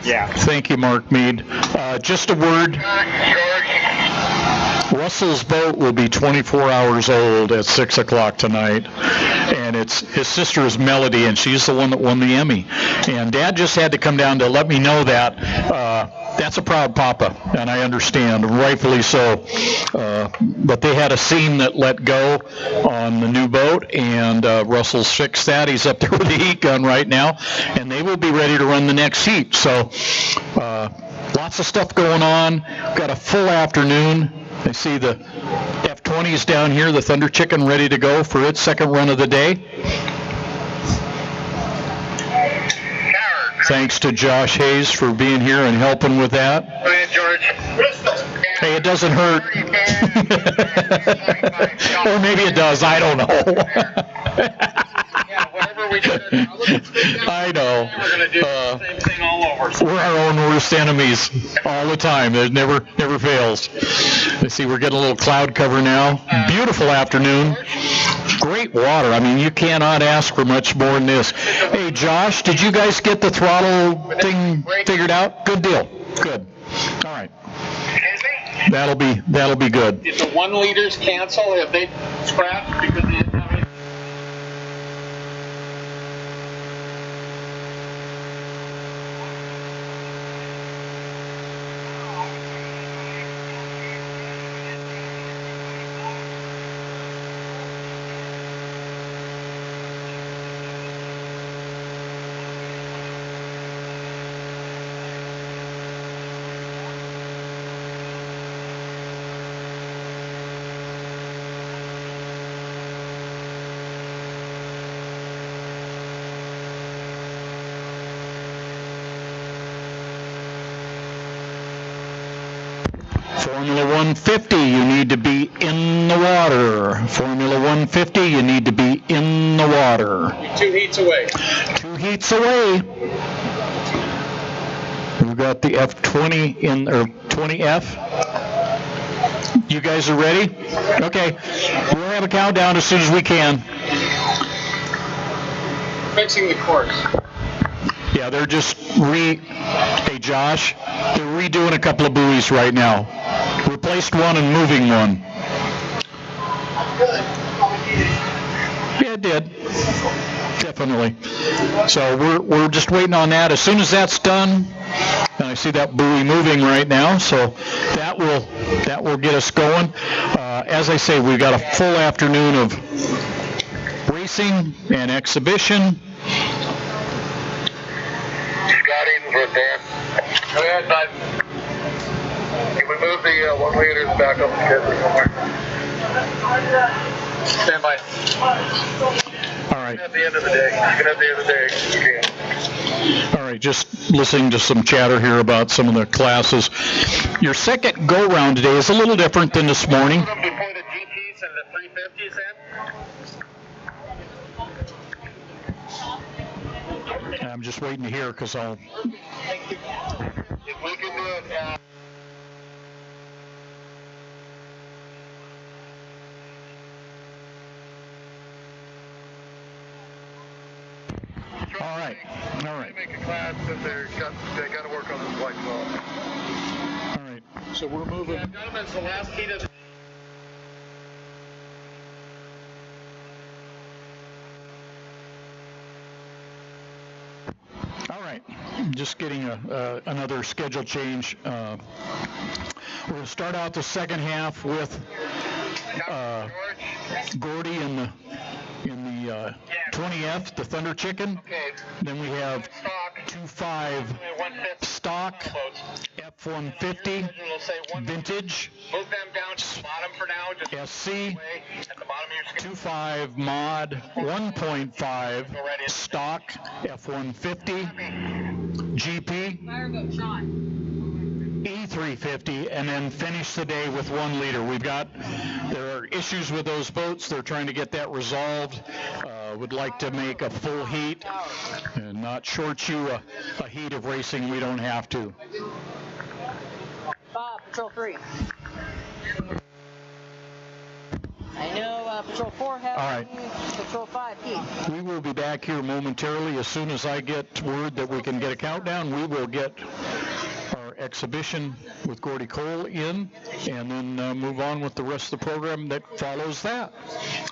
Yeah. Thank you, Mark Mead. Just a word. Russell's boat will be 24 hours old at 6 o'clock tonight, and his sister is Melody, and she's the one that won the Emmy. And Dad just had to come down to let me know that. That's a proud papa, and I understand, rightfully so. But they had a scene that let go on the new boat, and Russell's fixed that. He's up there with the heat gun right now, and they will be ready to run the next heat. So lots of stuff going on. Got a full afternoon. I see the F-20s down here, the Thunder Chicken, ready to go for its second run of the day. Thanks to Josh Hayes for being here and helping with that. Go ahead, George. Hey, it doesn't hurt. Or maybe it does. I don't know. I know. We're our own worst enemies all the time. It never fails. Let's see, we're getting a little cloud cover now. Beautiful afternoon. Great water. I mean, you cannot ask for much more than this. Hey, Josh, did you guys get the throttle thing figured out? Good deal. Good. All right. That'll be good. Did the 1 liters cancel? Have they scrapped because they didn't have any? Formula 150, you need to be in the water. Formula 150, you need to be in the water. You're 2 heats away. 2 heats away. We've got the F20 in, or 20F. You guys are ready? Okay. We'll have a countdown as soon as we can. Fixing the course. Yeah, they're just hey Josh, they're redoing a couple of buoys right now. Replaced one and moving one. Yeah, it did. Definitely. So we're just waiting on that. As soon as that's done, and I see that buoy moving right now, so that will get us going. As I say, we've got a full afternoon of racing and exhibition. Scotty with Dan. Go ahead, bud. Can we move the 1 liters back up the schedule somewhere? Stand by. All right. At the end of the day. You can at the end of the day. You can. All right, just listening to some chatter here about some of the classes. Your second go-round today is a little different than this morning. Before the GTs and the 350s in? I'm just waiting to hear because I'll... If we can do it... All right. Make a class that they got to work on this white ball. All right. So we're moving. Yeah, gentlemen, it's the last heat of the... All right. Just getting another schedule change. We're going to start out the second half with Gordy in the 20F, the Thunder Chicken. Okay. Then we have 2.5 stock F-150 vintage. Move them down to the bottom for now. Just SC at the bottom of your screen. 2.5 mod 1.5 stock F-150 GP E350, and then finish the day with 1 liter. There are issues with those boats. They're trying to get that resolved. Would like to make a full heat and not short you a heat of racing we don't have to. Bob, Patrol 3. I know Patrol 4 have All right. Patrol 5 each. We will be back here momentarily. As soon as I get word that we can get a countdown, we will get our exhibition with Gordy Cole in, and then move on with the rest of the program that follows that.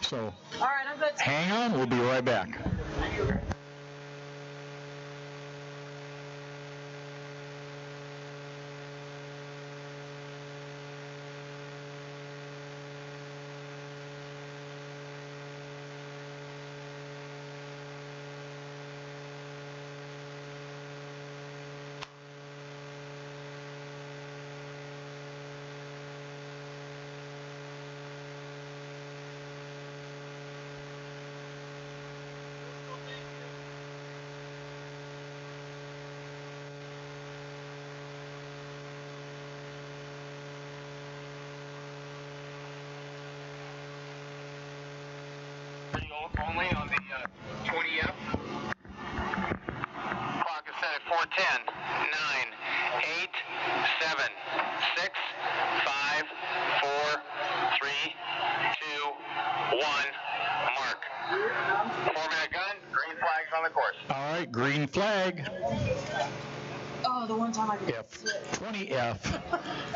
So All right, I'm good. hang on, we'll be right back. Only on the 20F. Clock is set at 4:10. 9, 8, 7, 6, 5, 4, 3, 2, 1. Mark. 4-minute gun. Green flags on the course. All right, green flag. Oh, the one time I did. F20F.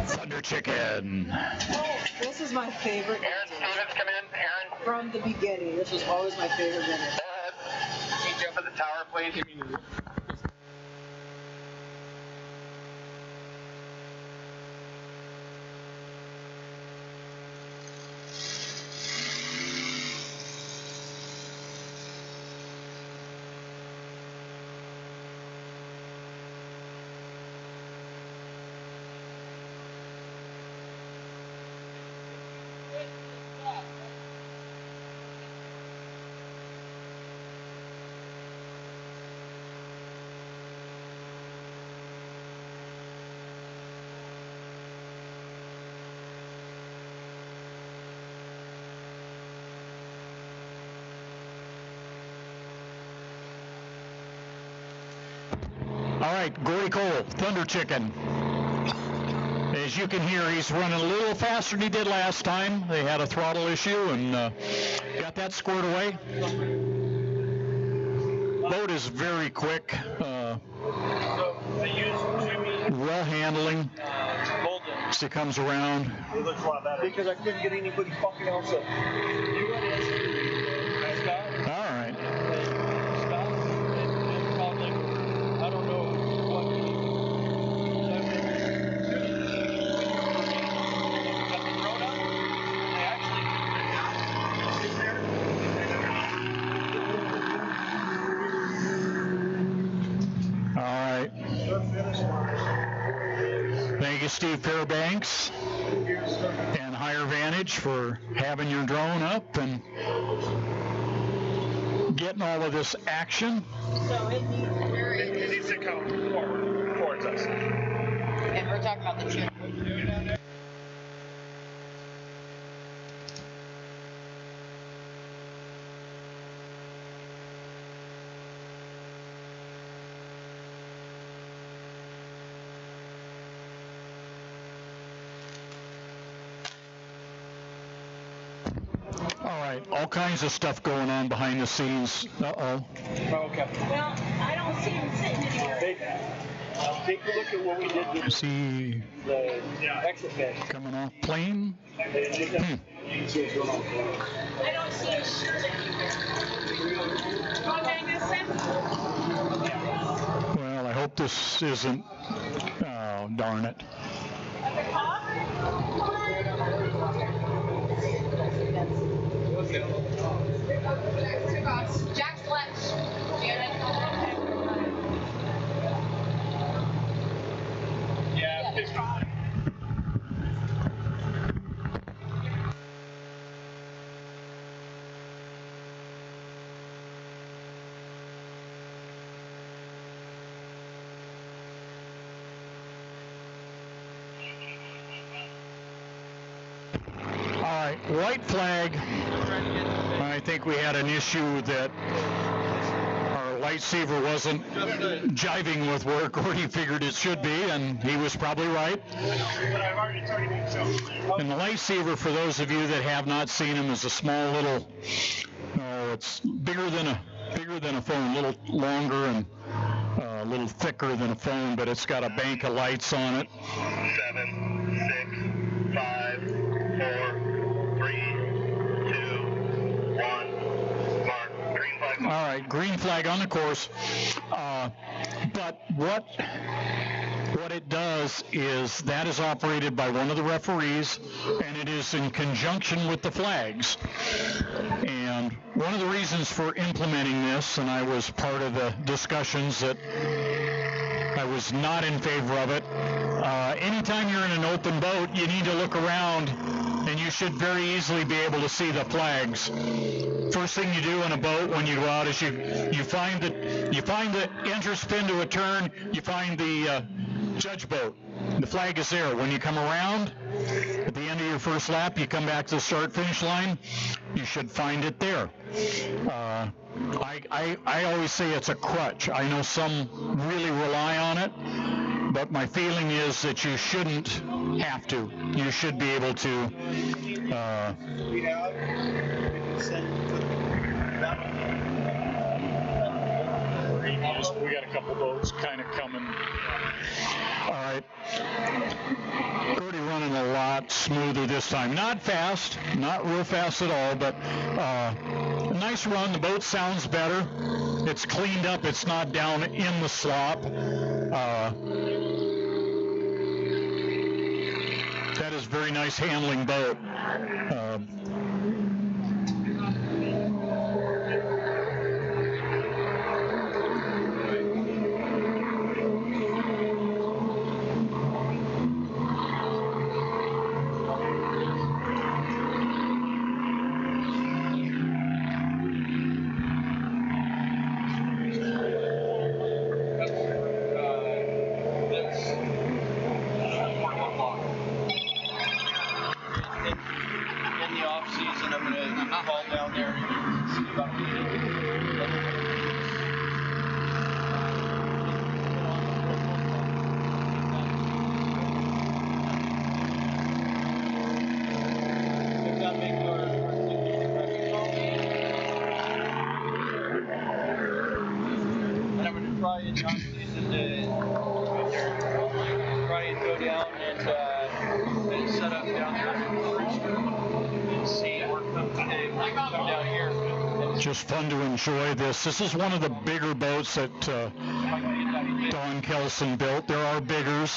Thunder Chicken. This is my favorite. Aaron Stevens, come in. Aaron. From the beginning, this was always my favorite dinner. Go ahead. Can you jump at the tower, please? All right, Gordy Cole, Thunder Chicken. As you can hear, he's running a little faster than he did last time. They had a throttle issue and got that squared away. Boat is very quick. Well handling. As he comes around. It looks a lot better. Because I couldn't get anybody fucking else up. All right. I don't know what. All right. Thank you, Steve Fairbanks and Higher Vantage for having your drone up and getting all of this action. So it needs to come forward towards us. And we're talking about the tune. All right, all kinds of stuff going on behind the scenes. Uh-oh. Okay. Well, I don't see him sitting anywhere. Take a look at what we did with See the exit bed. coming off plane. I don't see his shirt anywhere. Okay, Manson? Well, I hope this isn't. Oh, darn it. At the top? Jack's lunch. Yeah, it's fine. All right, white flag. I think we had an issue that our lightsaber wasn't jiving with where Gordy figured it should be, and he was probably right. And the lightsaber, for those of you that have not seen him, is a small little, it's bigger than a phone, a little longer and a little thicker than a phone, but it's got a bank of lights on it. 7, 6, 5, 4, 3, 2, 1. Mark. Green flag. All right, green flag on the course. But what it does is that is operated by one of the referees, and it is in conjunction with the flags. And one of the reasons for implementing this, and I was part of the discussions that I was not in favor of it, anytime you're in an open boat, you need to look around, and you should very easily be able to see the flags. First thing you do in a boat when you go out is you find the entrance pin to a turn, you find the judge boat. The flag is there. When you come around, at the end of your first lap, you come back to the start-finish line, you should find it there. I always say it's a crutch. I know some really rely on it, but my feeling is that you shouldn't have to. You should be able to. We got a couple boats kind of coming. All right. Gordy running a lot smoother this time. Not fast, not real fast at all, but a nice run. The boat sounds better. It's cleaned up. It's not down in the slop. That is very nice handling boat. Just fun to enjoy this. This is one of the bigger boats that Don Kelson built. There are bigger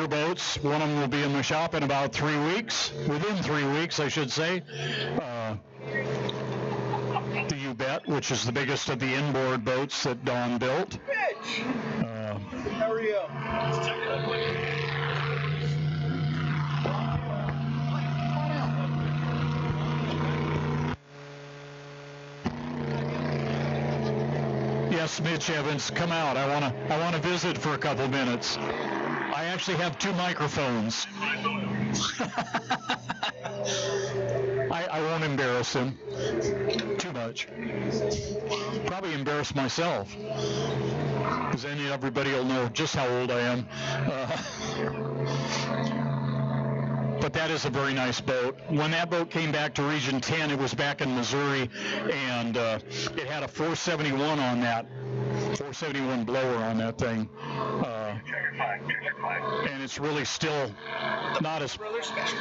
boats. One of them will be in the shop in about 3 weeks, within 3 weeks, I should say. The You Bet, which is the biggest of the inboard boats that Don built. How are you? Yes, Mitch Evans, come out. I want to visit for a couple minutes. I actually have 2 microphones. I won't embarrass him too much. Probably embarrass myself, because then everybody will know just how old I am. But that is a very nice boat. When that boat came back to Region 10, it was back in Missouri, and it had a 471 on that, 471 blower on that thing. And it's really still not as...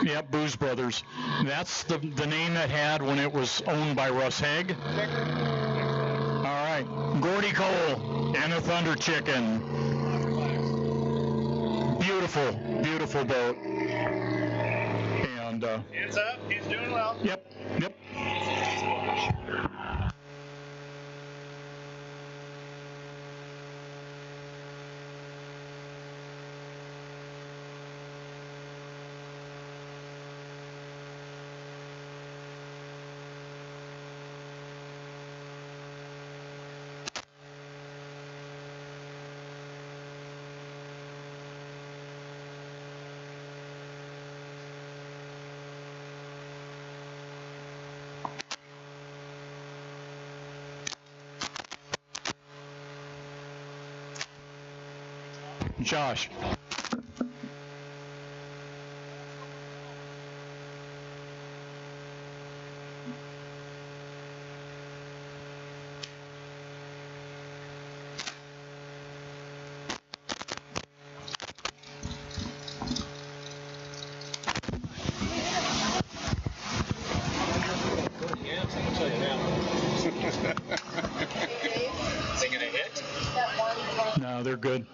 Yeah, Booze Brothers. That's the name it had when it was owned by Russ Haig. All right, Gordy Cole and the Thunder Chicken. Beautiful, beautiful boat. And hands up, he's doing well. Yep. Josh. Is it gonna hit? No, they're good.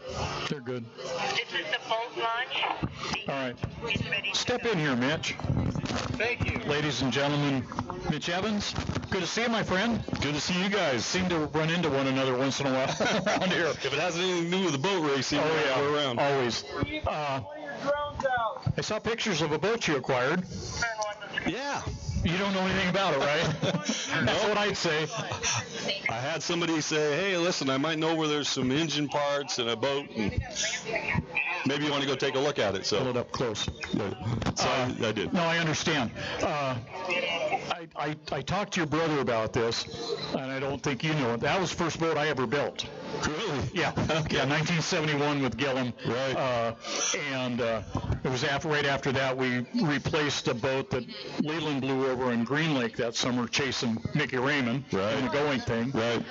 They're good. This is the boat launch. All right. Step in here, Mitch. Thank you. Ladies and gentlemen, Mitch Evans. Good to see you, my friend. Good to see you guys. Seem to run into one another once in a while around here. If it has anything to do with the boat racing, we're around. Always. I saw pictures of a boat you acquired. Yeah. You don't know anything about it, right? That's what I'd say. I had somebody say, hey, listen, I might know where there's some engine parts and a boat, and maybe you want to go take a look at it. So pull it up close. So I did. No, I understand. I talked to your brother about this, and I don't think you know it. That was the first boat I ever built. Really? Yeah. Okay. Yeah, 1971 with Gillum. Right. And it was right after that we replaced a boat that Leland blew over in Green Lake that summer chasing Mickey Raymond in a going thing. Right.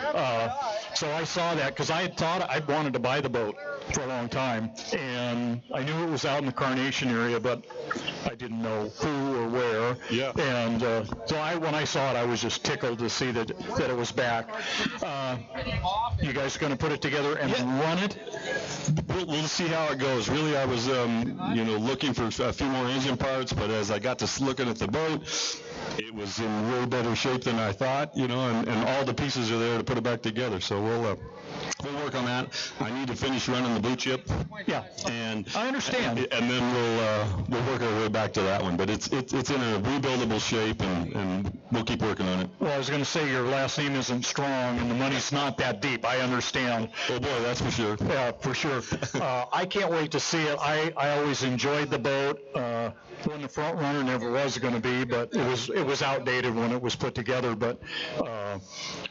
So I saw that because I had thought I wanted to buy the boat for a long time, and I knew it was out in the Carnation area, but I didn't know who or where. Yeah. And so when I saw it, I was just tickled to see that it was back. You guys going to put it together and run it? We'll see how it goes. Really, I was, looking for a few more engine parts, but as I got to looking at the boat, it was in way better shape than I thought, and all the pieces are there to put it back together. So we'll work on that. I need to finish running the blue chip. Yeah. And I understand. And then we'll work our way back to that one. But it's in a rebuildable shape, and we'll keep working on it. Well, I was going to say your last name isn't Strong, and the money's not that deep. I understand. Oh boy, that's for sure. Yeah, for sure. I can't wait to see it. I always enjoyed the boat. When the front runner never was going to be, but it was outdated when it was put together. But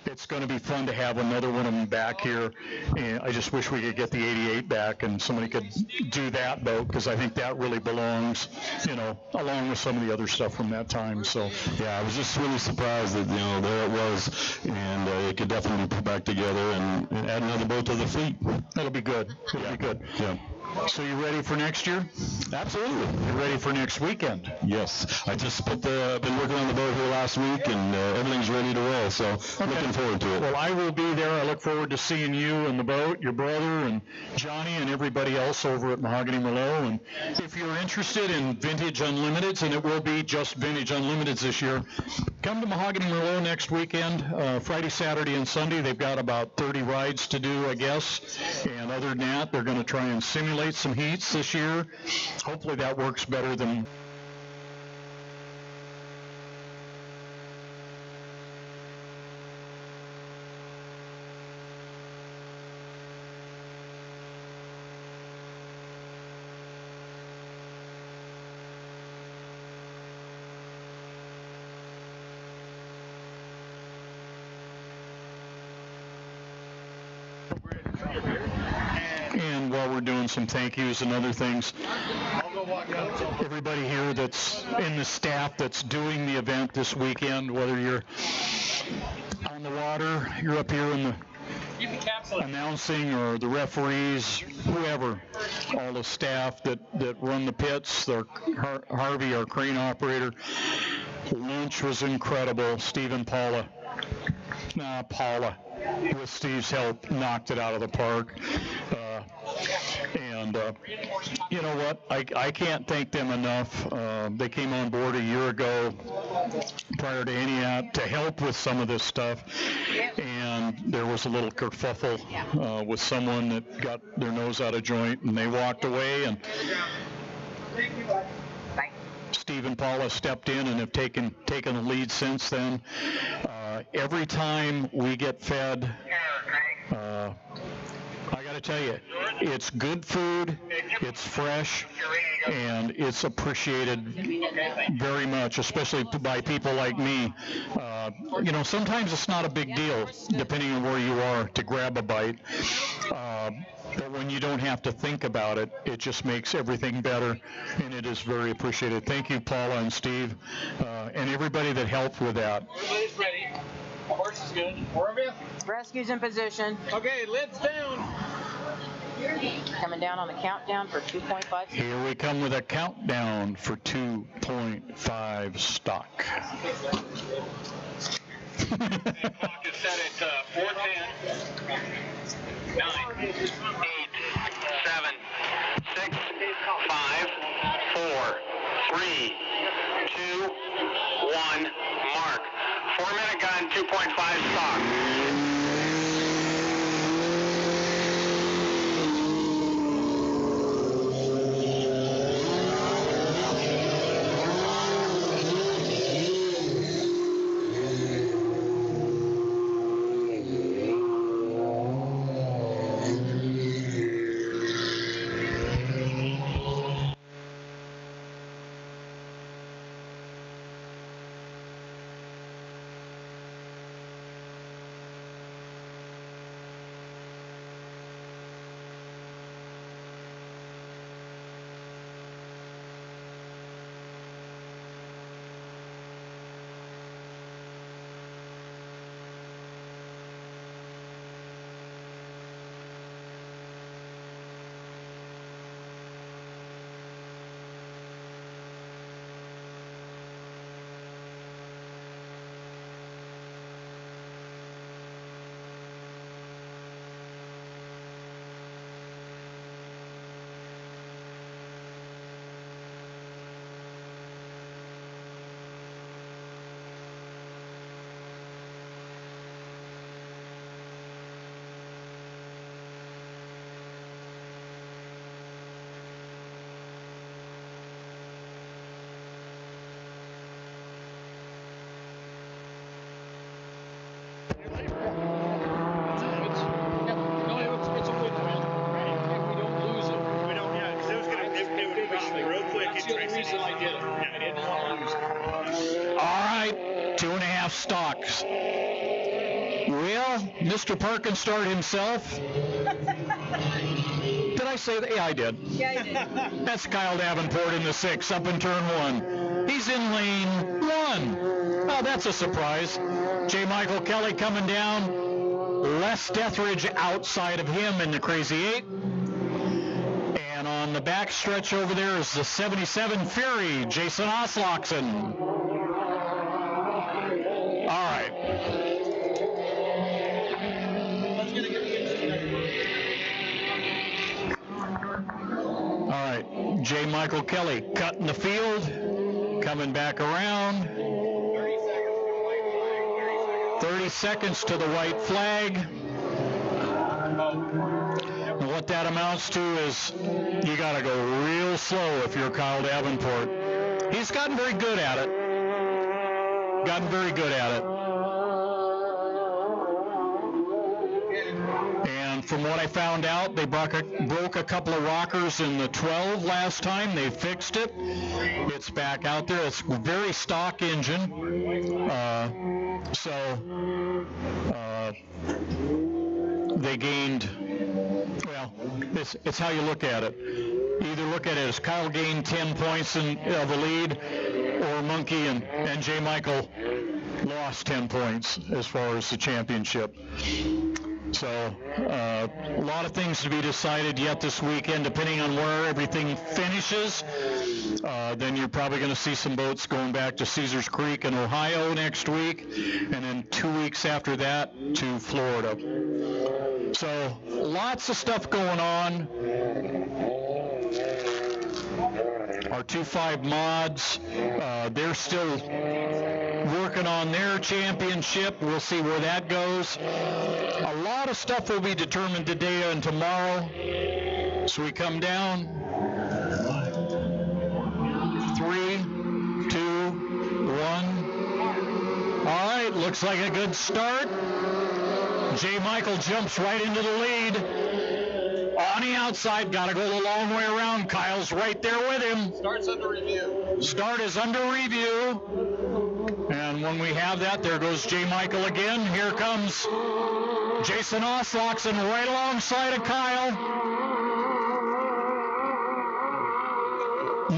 it's going to be fun to have another one of them back here. And I just wish we could get the 88 back and somebody could do that boat, because I think that really belongs, along with some of the other stuff from that time. So yeah, I was just really surprised that there it was, and it could definitely be put back together and add another boat to the fleet. That'll be good. It'll be good. Yeah. So you ready for next year? Absolutely. You ready for next weekend? Yes. I just been working on the boat here last week, and everything's ready to roll, so looking forward to it. Well, I will be there. I look forward to seeing you and the boat, your brother, and Johnny, and everybody else over at Mahogany Merlot. And if you're interested in Vintage Unlimiteds, and it will be just Vintage Unlimiteds this year, come to Mahogany Merlot next weekend, Friday, Saturday, and Sunday. They've got about 30 rides to do, I guess. And other than that, they're going to try and simulate some heats this year. Hopefully that works better than And while we're doing some thank yous and other things, everybody here that's in the staff that's doing the event this weekend, whether you're on the water, you're up here in the announcing, or the referees, whoever, all the staff that run the pits, Harvey, our crane operator. Lunch was incredible. Steve and Paula, with Steve's help, knocked it out of the park. And you know what? I can't thank them enough. They came on board a year ago, prior to any app, to help with some of this stuff. And there was a little kerfuffle with someone that got their nose out of joint, and they walked away. And Steve and Paula stepped in and have taken the lead since then. Every time we get fed, I got to tell you, it's good food, it's fresh, and it's appreciated very much, especially by people like me. Sometimes it's not a big deal, depending on where you are, to grab a bite. But when you don't have to think about it, it just makes everything better, and it is very appreciated. Thank you, Paula and Steve, and everybody that helped with that. Everybody's ready. Horse is good. 4 of you? Rescue's in position. Okay, lids down. Coming down on the countdown for 2.5. Here we come with a countdown for 2.5 stock. Clock is set at 4:10. 9, 8, 7, 6, 5, 4, 3, 2, 1, mark. 4-minute gun, 2.5 stock. Stocks. Well, Mr. Perkins started himself. Did I say that? Yeah, I did. Yeah, you did. That's Kyle Davenport in the 6, up in turn 1. He's in lane 1. Oh, that's a surprise. J. Michael Kelly coming down. Les Deathridge outside of him in the Crazy 8. And on the back stretch over there is the 77 Fury, Jason Osloxen. All right. All right. J. Michael Kelly cutting the field, coming back around. 30 seconds to the white flag. And what that amounts to is you got to go real slow if you're Kyle Davenport. He's gotten very good at it. And from what I found out, they broke a couple of rockers in the 12 last time. They fixed it. It's back out there. It's a very stock engine. They gained, well, it's how you look at it. Either look at it as Kyle gained 10 points of the lead, or Monkey and J. Michael lost 10 points as far as the championship. So a lot of things to be decided yet this weekend, depending on where everything finishes. Then you're probably going to see some boats going back to Caesars Creek in Ohio next week, and then 2 weeks after that to Florida. So lots of stuff going on. Our 2.5 mods, they're still working on their championship. We'll see where that goes. A lot of stuff will be determined today and tomorrow. So we come down. 3, 2, 1. All right, looks like a good start. J. Michael jumps right into the lead. On the outside, got to go the long way around. Kyle's right there with him. Start's under review. Start is under review. And And when we have that, there goes J. Michael again. Here comes Jason Osloxen right alongside of Kyle.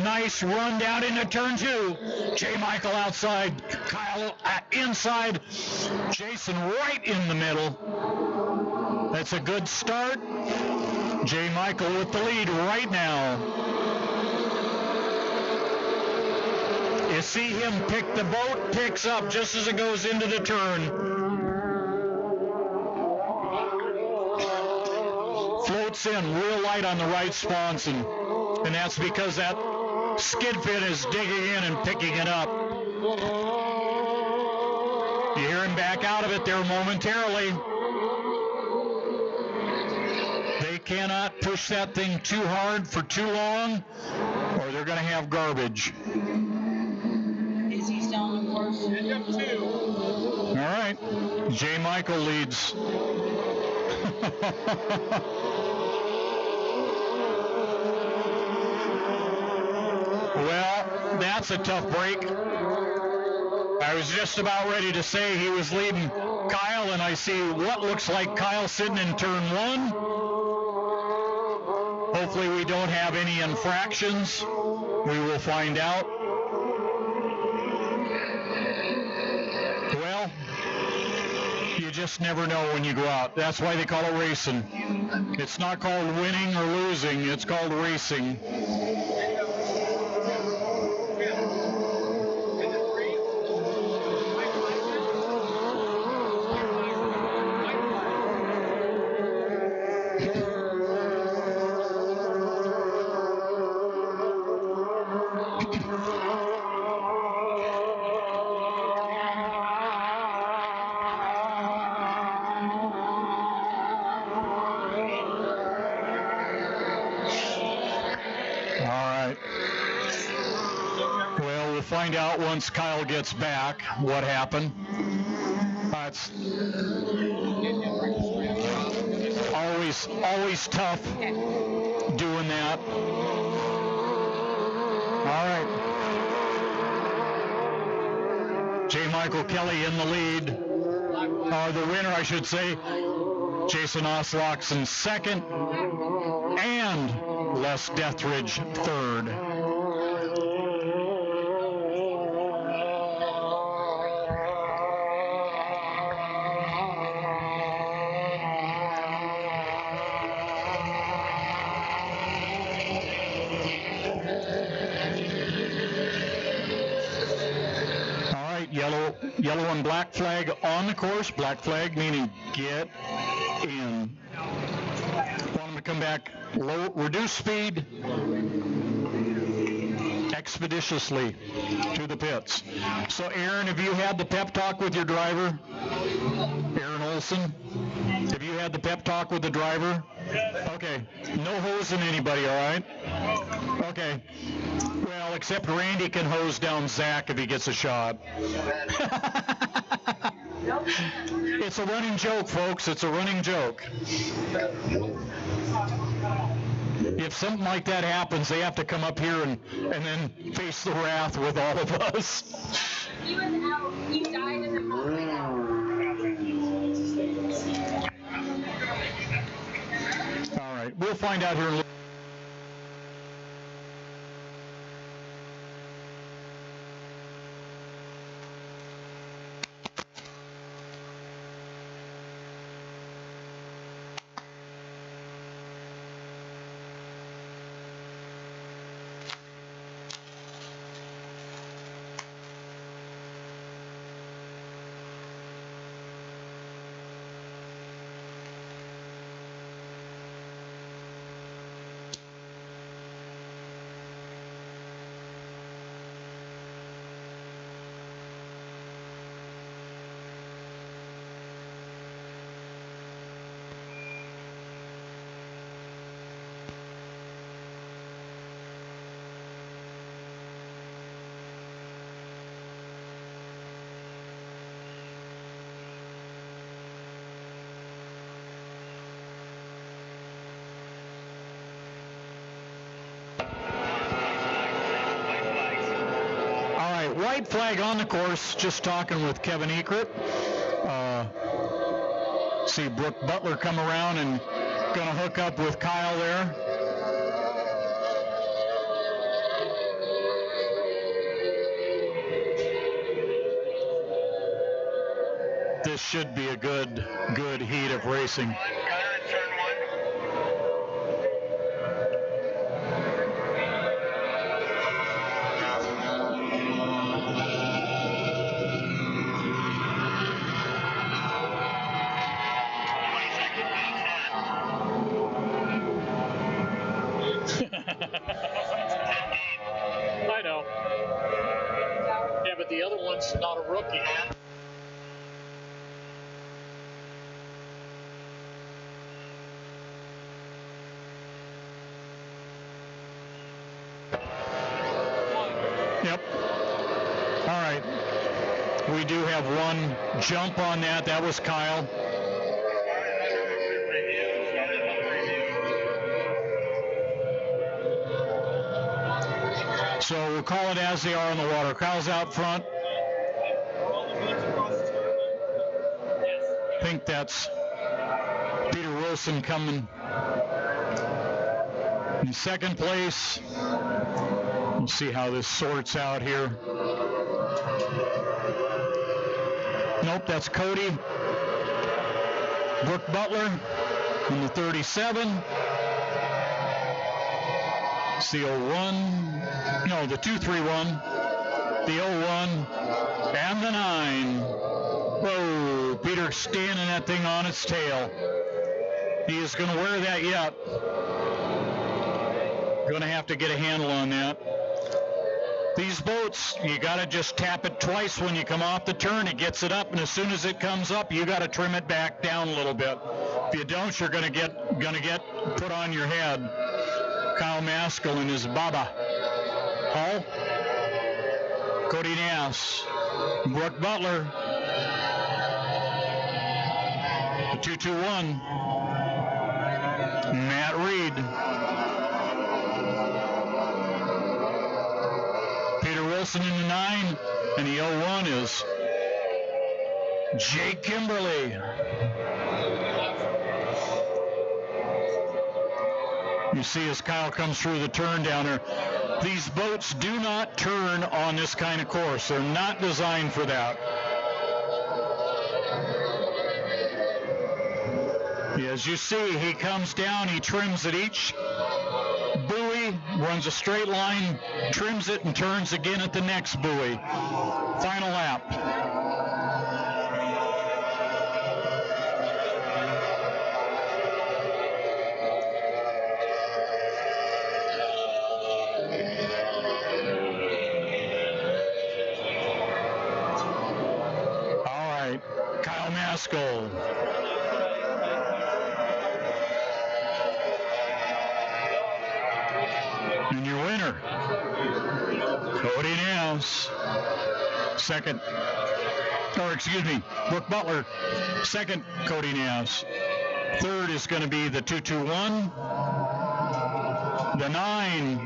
Nice run down into turn 2. J. Michael outside, Kyle inside, Jason right in the middle. That's a good start. J. Michael with the lead right now. You see him pick the boat, picks up just as it goes into the turn. Floats in real light on the right sponson. And that's because that skid fin is digging in and picking it up. You hear him back out of it there momentarily. They cannot push that thing too hard for too long, or they're going to have garbage. Is he still on the course? All right. J. Michael leads. Well, that's a tough break. I was just about ready to say he was leading Kyle, and I see what looks like Kyle sitting in turn 1. Hopefully we don't have any infractions. We will find out. Well, you just never know when you go out. That's why they call it racing. It's not called winning or losing. It's called racing. Find out once Kyle gets back what happened. It's always tough doing that. All right. J. Michael Kelly in the lead. The winner, I should say. Jason Osloxen second. And Les Dethridge third. Yellow and black flag on the course. Black flag meaning get in. Want them to come back low, reduce speed expeditiously to the pits. So Aaron, have you had the pep talk with your driver? Aaron Olson, have you had the pep talk with the driver? Okay, no hosing anybody, all right? Okay. Well, except Randy can hose down Zach if he gets a shot. It's a running joke, folks. It's a running joke. If something like that happens, they have to come up here and then face the wrath with all of us. He was out. He died in the moment. All right. We'll find out here in a little. white flag on the course. Just talking with Kevin Ekert. See Brooke Butler come around and going to hook up with Kyle there. This should be a good heat of racing. I know. Yeah, but the other one's not a rookie. Yep. All right. We do have one jump on that. That was Kyle. So we'll call it as they are on the water. Kyle's out front. I think that's Peter Wilson coming in second place. We'll see how this sorts out here. Nope, that's Cody. Brooke Butler in the 37. It's the 01. No, the 231. The 01. And the 9. Whoa, Peter standing that thing on its tail. He is going to wear that yet. Going to have to get a handle on that. These boats, you got to just tap it twice when you come off the turn. It gets it up, and as soon as it comes up, you got to trim it back down a little bit. If you don't, you're going to get put on your head. Kyle Maskell and his Baba. Hall, Cody Nass, Brooke Butler, the 221, Matt Reed. Peter Wilson in the 9, and the 01 is Jake Kimberly. You see as Kyle comes through the turn down there, these boats do not turn on this kind of course. They're not designed for that. As you see, he comes down, he trims at each buoy, runs a straight line, trims it, and turns again at the next buoy. Final lap. All right, Kyle Maskell. And your winner, Cody Nass. Second, or excuse me, Brooke Butler. Second, Cody Nass. Third is going to be the 221, the 9,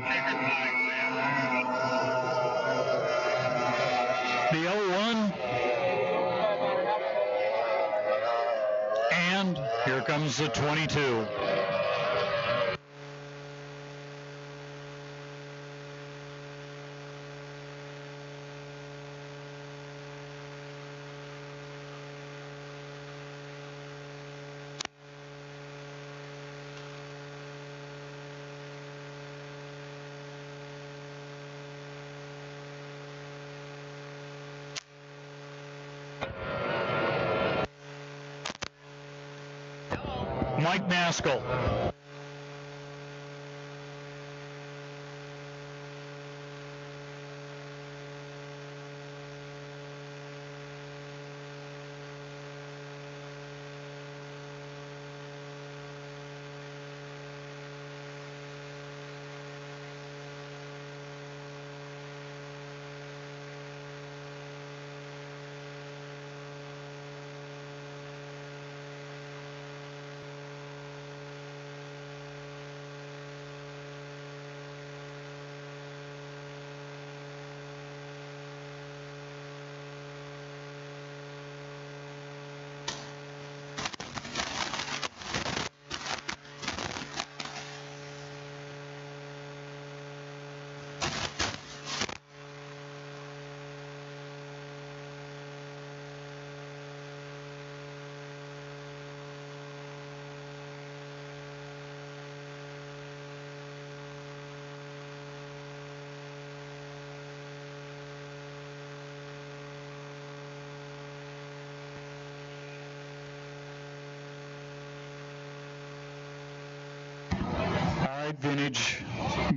the 01, and here comes the 22. Mike Maskell.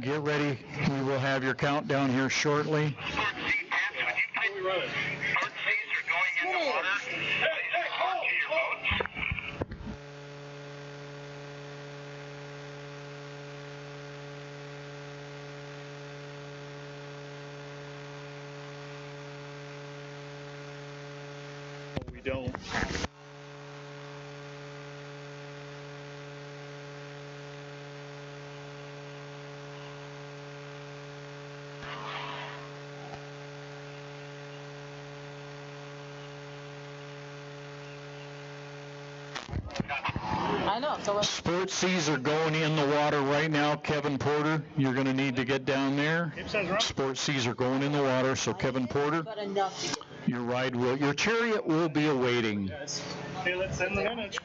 Get ready. We will have your countdown here shortly. We don't. I know. So Sport Cs are going in the water right now. Kevin Porter, you're going to need to get down there. Sport Cs are going in the water, so Kevin Porter, your chariot will be awaiting. Okay, let's send the minutes.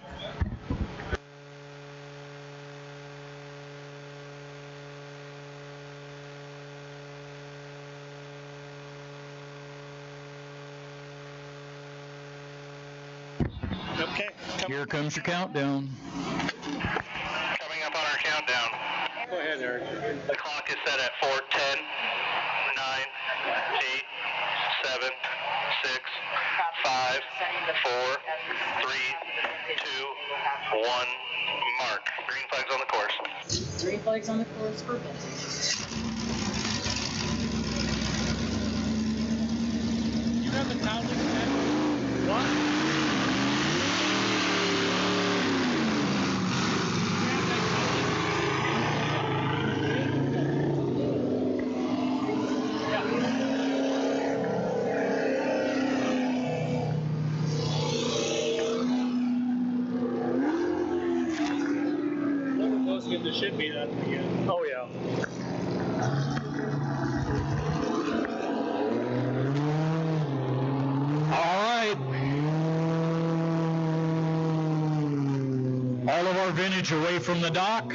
Okay. Here comes your countdown. Coming up on our countdown. Go ahead, Eric. The clock is set at 4:10, 9, 8, 7, 6, 5, 4, 3, 2, 1, mark. Green flags on the course. Green flags on the course for Benson. You have the thousand. What? There should be that again. Oh, yeah. All right. All of our vintage away from the dock.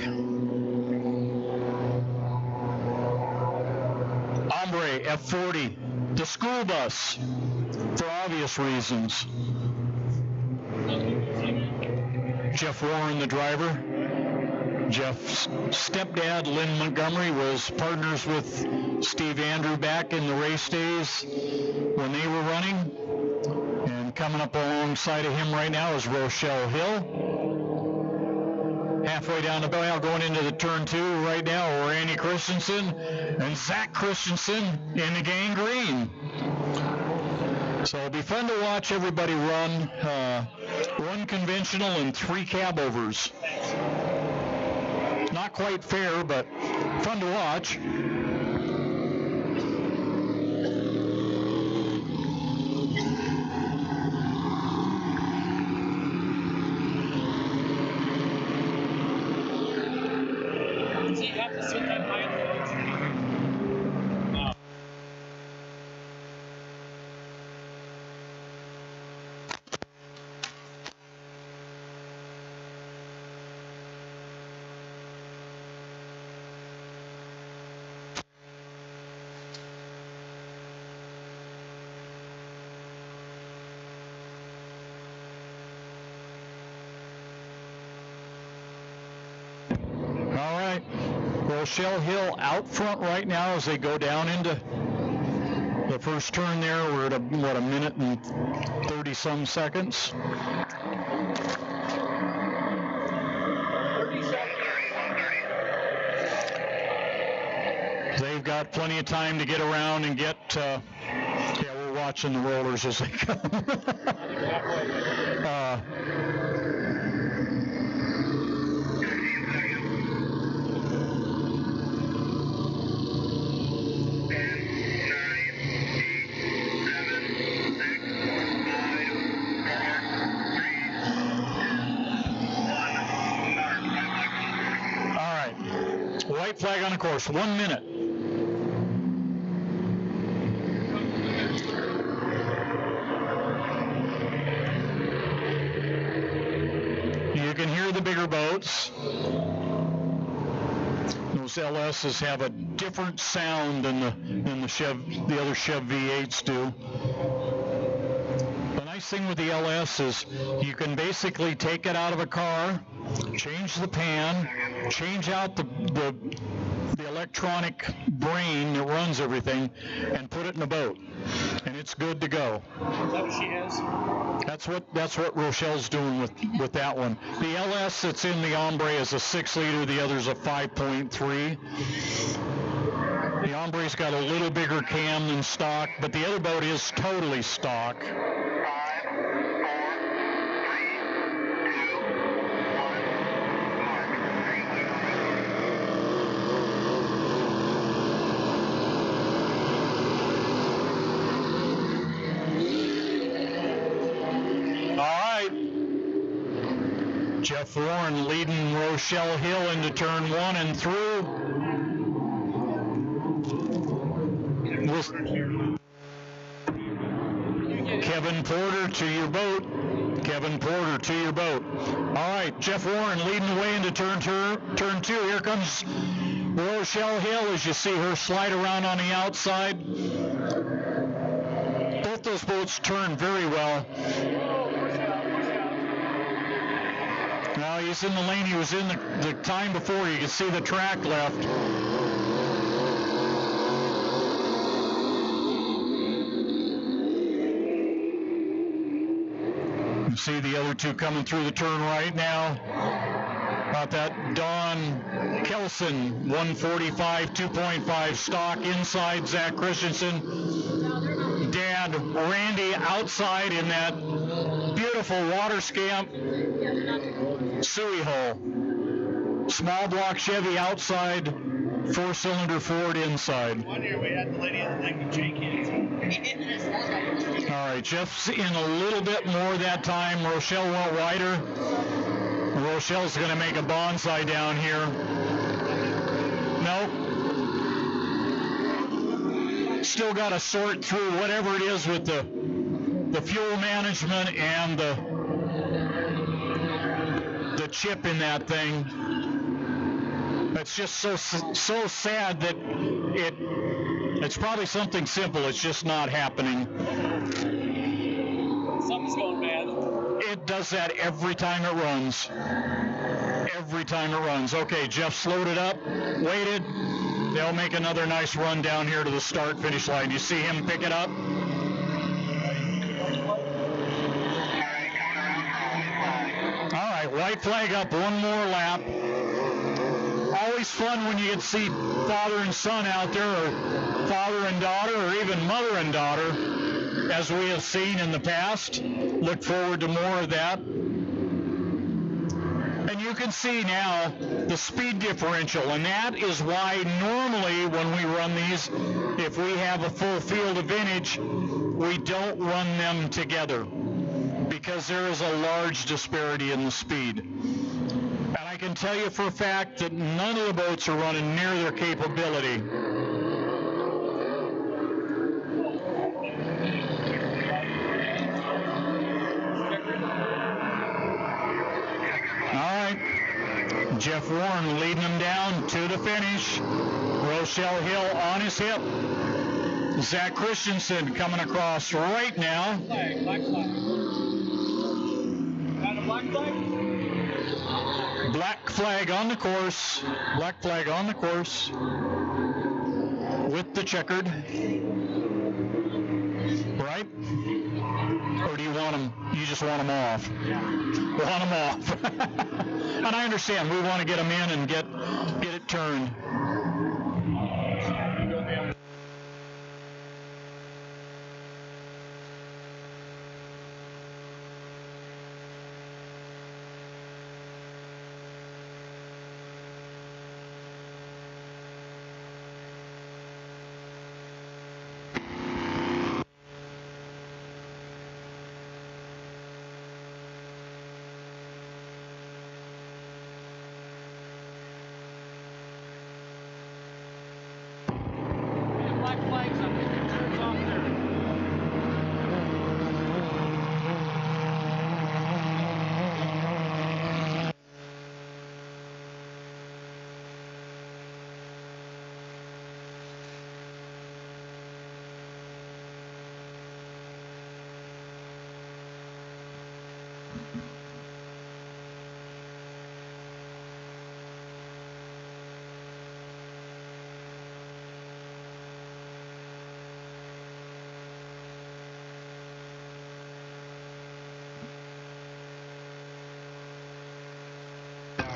Hombre, F40, the school bus, for obvious reasons. Jeff Warren, the driver. Jeff's stepdad, Lynn Montgomery, was partners with Steve Andrew back in the race days when they were running. And coming up alongside of him right now is Rochelle Hill. Halfway down the barrel, going into the turn 2 right now, Randy Christensen and Zach Christensen in the gang green. So it'll be fun to watch everybody run. One conventional and 3 cab overs. Not quite fair, but fun to watch. Does he have to sit that high in the Rochelle Hill out front right now as they go down into the first turn there. We're at a minute and 30 some seconds. They've got plenty of time to get around and get, we're watching the rollers as they come. White flag on the course, 1 minute. You can hear the bigger boats. Those LSs have a different sound than the other Chev V8s do. The nice thing with the LS is you can basically take it out of a car, change the pan, change out the electronic brain that runs everything, and put it in a boat, and it's good to go. Is that what she has? That's what Rochelle's doing with that one. The LS that's in the Ombre is a 6-liter. The other's a 5.3. The Ombre's got a little bigger cam than stock, but the other boat is totally stock. Jeff Warren leading Rochelle Hill into turn 1 and through. Kevin Porter to your boat. Kevin Porter to your boat. All right, Jeff Warren leading the way into turn 2. Here comes Rochelle Hill as you see her slide around on the outside. Both those boats turn very well. Now he's in the lane he was in the time before. You can see the track left. You see the other two coming through the turn right now. About that Don Kelson, 145, 2.5 stock inside Zach Christensen. Dad Randy outside in that beautiful water scamp Suey hole. Small block Chevy outside, 4-cylinder Ford inside. One year we had the lady in the neck and Jake kids. All right, Jeff's in a little bit more that time. Rochelle went wider. Rochelle's going to make a bonsai down here. Nope. Still got to sort through whatever it is with the fuel management and the chip in that thing. It's just so sad that it's probably something simple. It's just not happening. Something's going bad. It does that every time it runs. Every time it runs. Okay, Jeff slowed it up, waited. They'll make another nice run down here to the start-finish line. You see him pick it up? All right, white flag up, one more lap. Always fun when you get to see father and son out there, or father and daughter, or even mother and daughter, as we have seen in the past. Look forward to more of that. And you can see now the speed differential, and that is why normally when we run these, if we have a full field of vintage, we don't run them together, because there is a large disparity in the speed. And I can tell you for a fact that none of the boats are running near their capability. All right, Jeff Warren leading them down to the finish. Rochelle Hill on his hip. Zach Christensen coming across right now. Black flag. Got a black flag? Black flag on the course. Black flag on the course. With the checkered. Right? Or do you want them? You just want them off? Want them off. And I understand. We want to get them in and get it turned.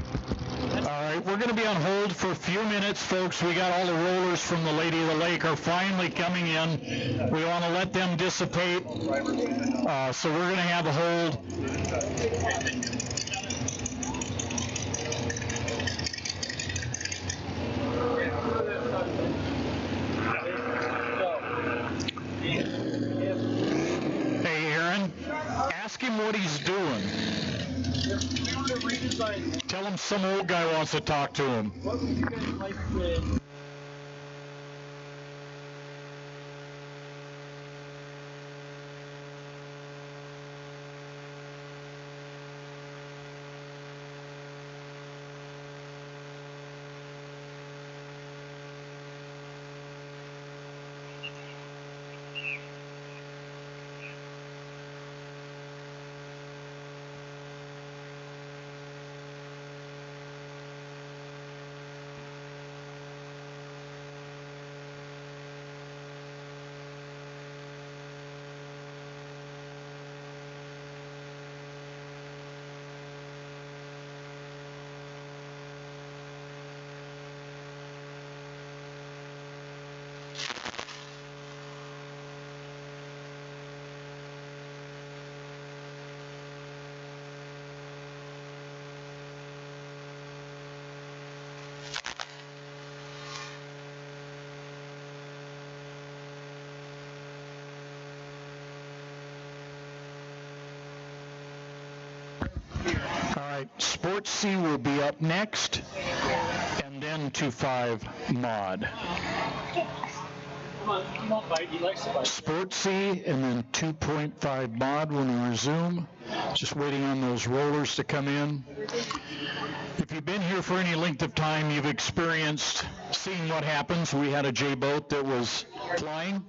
All right, we're going to be on hold for a few minutes, folks. We got all the rollers from the Lady of the Lake are finally coming in. We want to let them dissipate, so we're going to have a hold. Hey, Aaron, ask him what he's doing. Tell him some old guy wants to talk to him. What would you guys like to... All right, Sports C will be up next, and then 2.5 mod. Come on, bite. He likes to bite. Sports C, and then 2.5 mod when we resume. Just waiting on those rollers to come in. If you've been here for any length of time, you've experienced seeing what happens. We had a J-boat that was flying.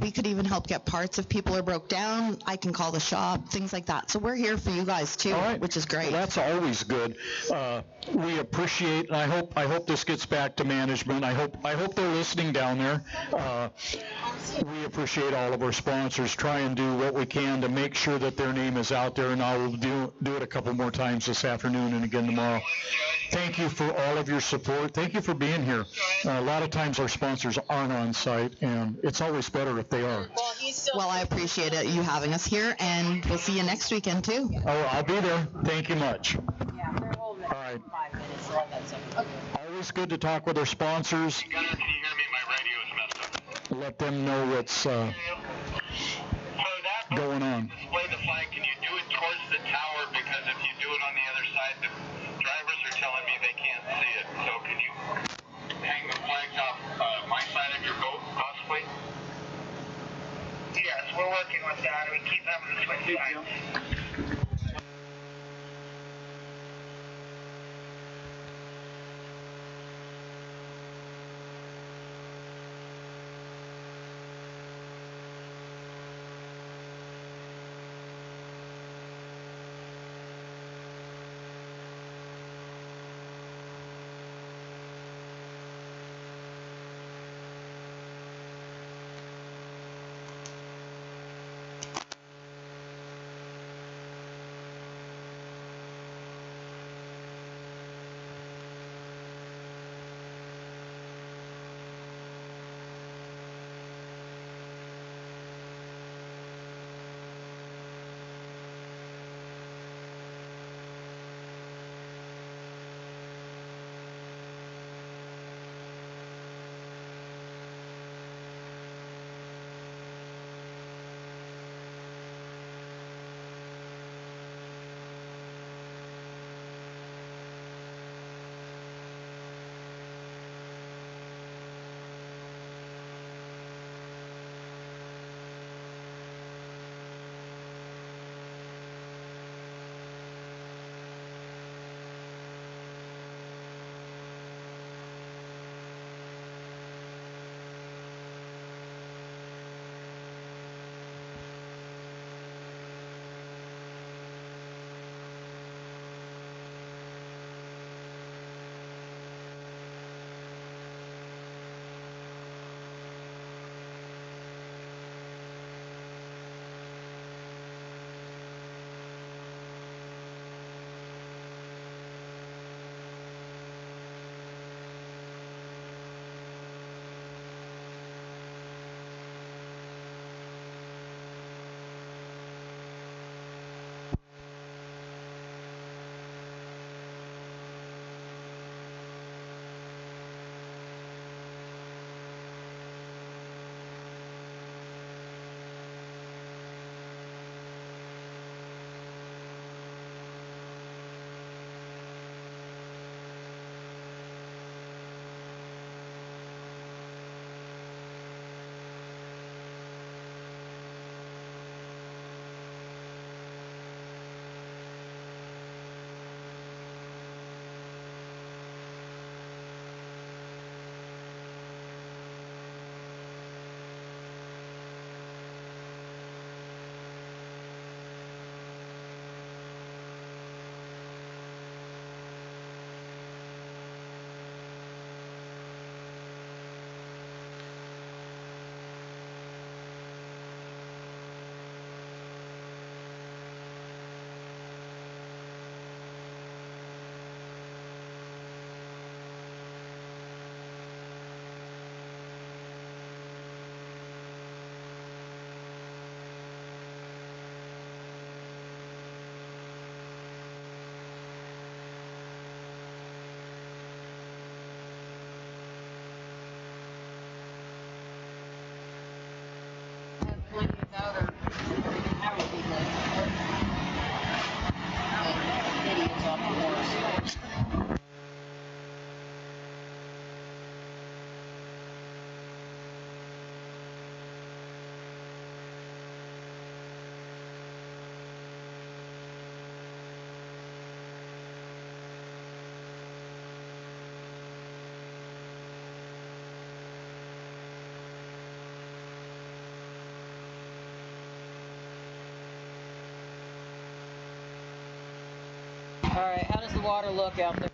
We could even help get parts if people are broke down. I can call the shop, things like that. So we're here for you guys too, which is great. Well, that's always good. We appreciate, and I hope this gets back to management. I hope they're listening down there. We appreciate all of our sponsors. Try and do what we can to make sure that their name is out there, and I'll do it a couple more times this afternoon and again tomorrow. Thank you for all of your support. Thank you for being here. A lot of times our sponsors aren't on site, and it's always better if they are. Well, I appreciate it, you having us here, and we'll see you next weekend too. Oh, I'll be there. Thank you much. Yeah, they're holding it All right. 5 minutes. They're on that second. Okay. Always good to talk with our sponsors. Can you hear me? My radio is messed up. Let them know what's going on. Display the flag. Can you do it towards the tower? Because if you do it on the other side, the drivers are telling me they can't see it. So can you hang the flags off my side of your boat, possibly? Yes, we're working with that. We keep having to switch sides. off the course. All right, how does the water look out there?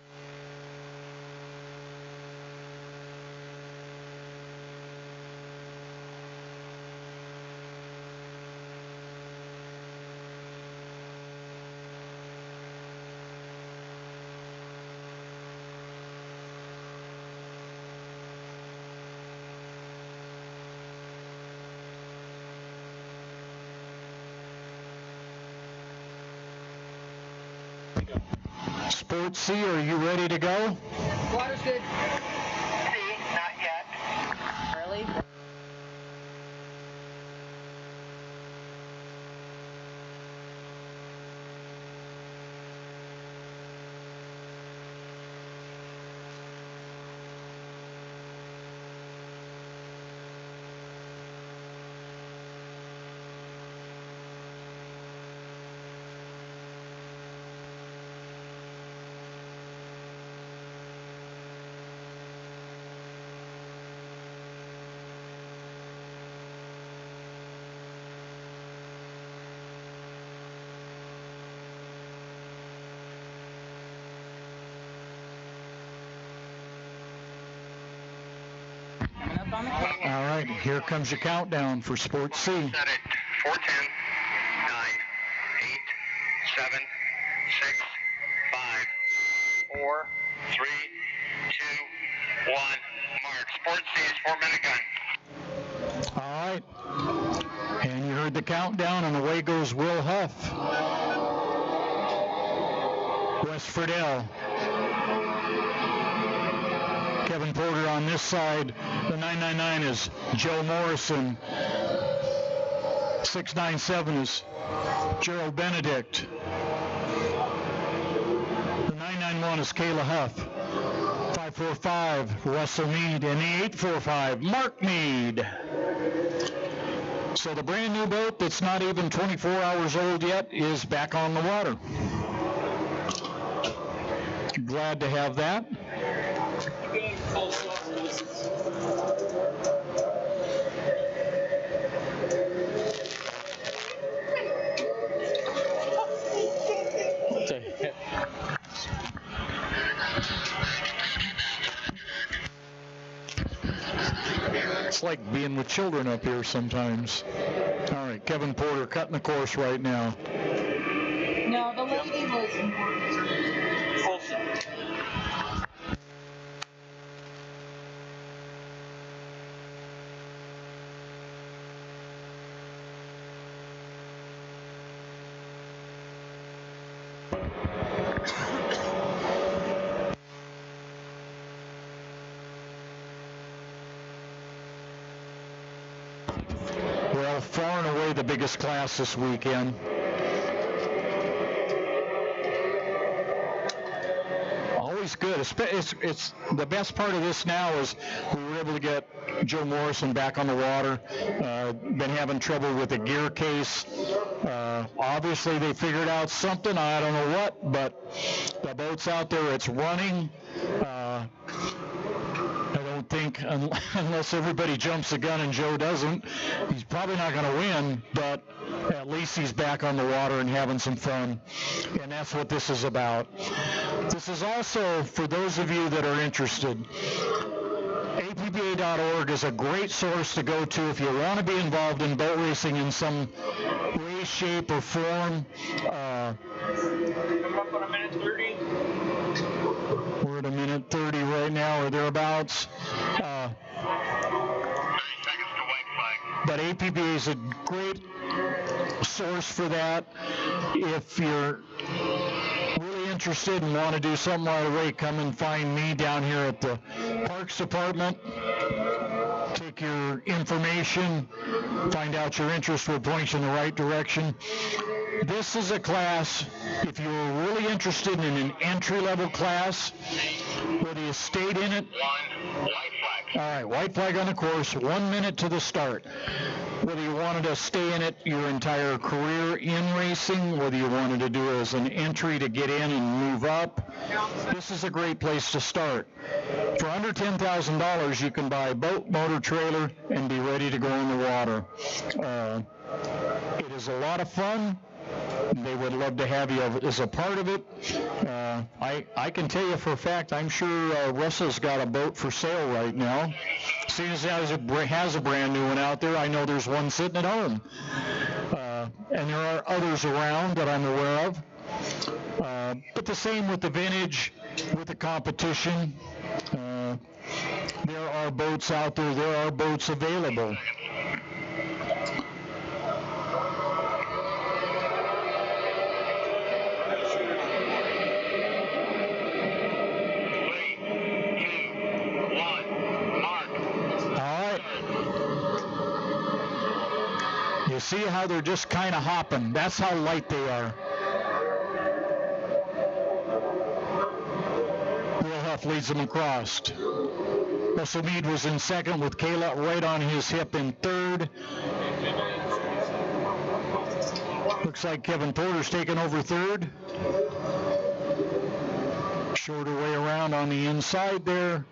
Sport C, are you ready to go? Water's good. See, not yet. Really? All right, here comes your countdown for Sport C. Set it. 4, 10, 9, 8, 7, 6, 5, 4, 3, 2, 1. Mark. Sport C is 4-minute gun. All right, and you heard the countdown, and away goes Will Huff. West Friedel. Kevin Porter on this side. The 999 is Joe Morrison. 697 is Gerald Benedict. The 991 is Kayla Huff. 545 Russell Mead, and the 845 Mark Mead. So the brand new boat that's not even 24 hours old yet is back on the water. Glad to have that. It's like being with children up here sometimes. All right, Kevin Porter cutting the course right now. No, the lady was Olsen. Well, far and away the biggest class this weekend. Always good. It's the best part of this now is we were able to get Joe Morrison back on the water. Been having trouble with the gear case. Obviously they figured out something. I don't know what, but the boat's out there. It's running. I don't think, unless everybody jumps the gun and Joe doesn't, he's probably not going to win, but at least he's back on the water and having some fun, and that's what this is about. This is also, for those of you that are interested, APBA.org is a great source to go to if you want to be involved in boat racing in some way, shape, or form. We're at a minute 30 right now, or thereabouts. But APBA is a great source for that. If you're really interested and want to do something right away, come and find me down here at the Parks Department. Take your information, find out your interest, will point you in the right direction. This is a class, if you're really interested in an entry-level class, whether you stayed in it, all right, white flag on the course, 1 minute to the start. Whether you wanted to stay in it your entire career in racing, whether you wanted to do it as an entry to get in and move up, this is a great place to start. For under $10,000, you can buy a boat, motor, trailer, and be ready to go in the water. It is a lot of fun. They would love to have you as a part of it. I can tell you for a fact, I'm sure Russell's got a boat for sale right now. Seeing as he has a brand new one out there, I know there's one sitting at home. And there are others around that I'm aware of. But the same with the vintage, with the competition. There are boats out there. There are boats available. You see how they're just kind of hopping. That's how light they are. Will Huff leads them across. Russell Mead was in second with Kayla right on his hip in third. Looks like Kevin Porter's taking over third. Shorter way around on the inside there.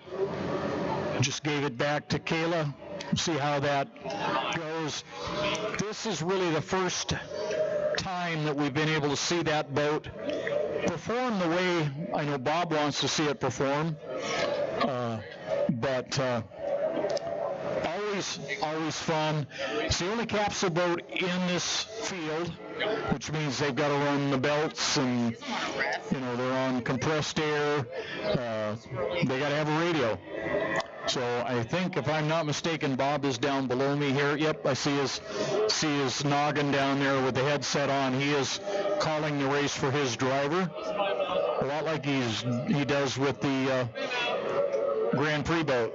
Just gave it back to Kayla. See how that goes. This is really the first time that we've been able to see that boat perform the way I know Bob wants to see it perform. But always fun. It's the only capsule boat in this field, which means they've got to run the belts and, they're on compressed air. They got to have a radio. So I think, if I'm not mistaken, Bob is down below me here. Yep, I see his noggin down there with the headset on. He is calling the race for his driver, a lot like he does with the Grand Prix boat.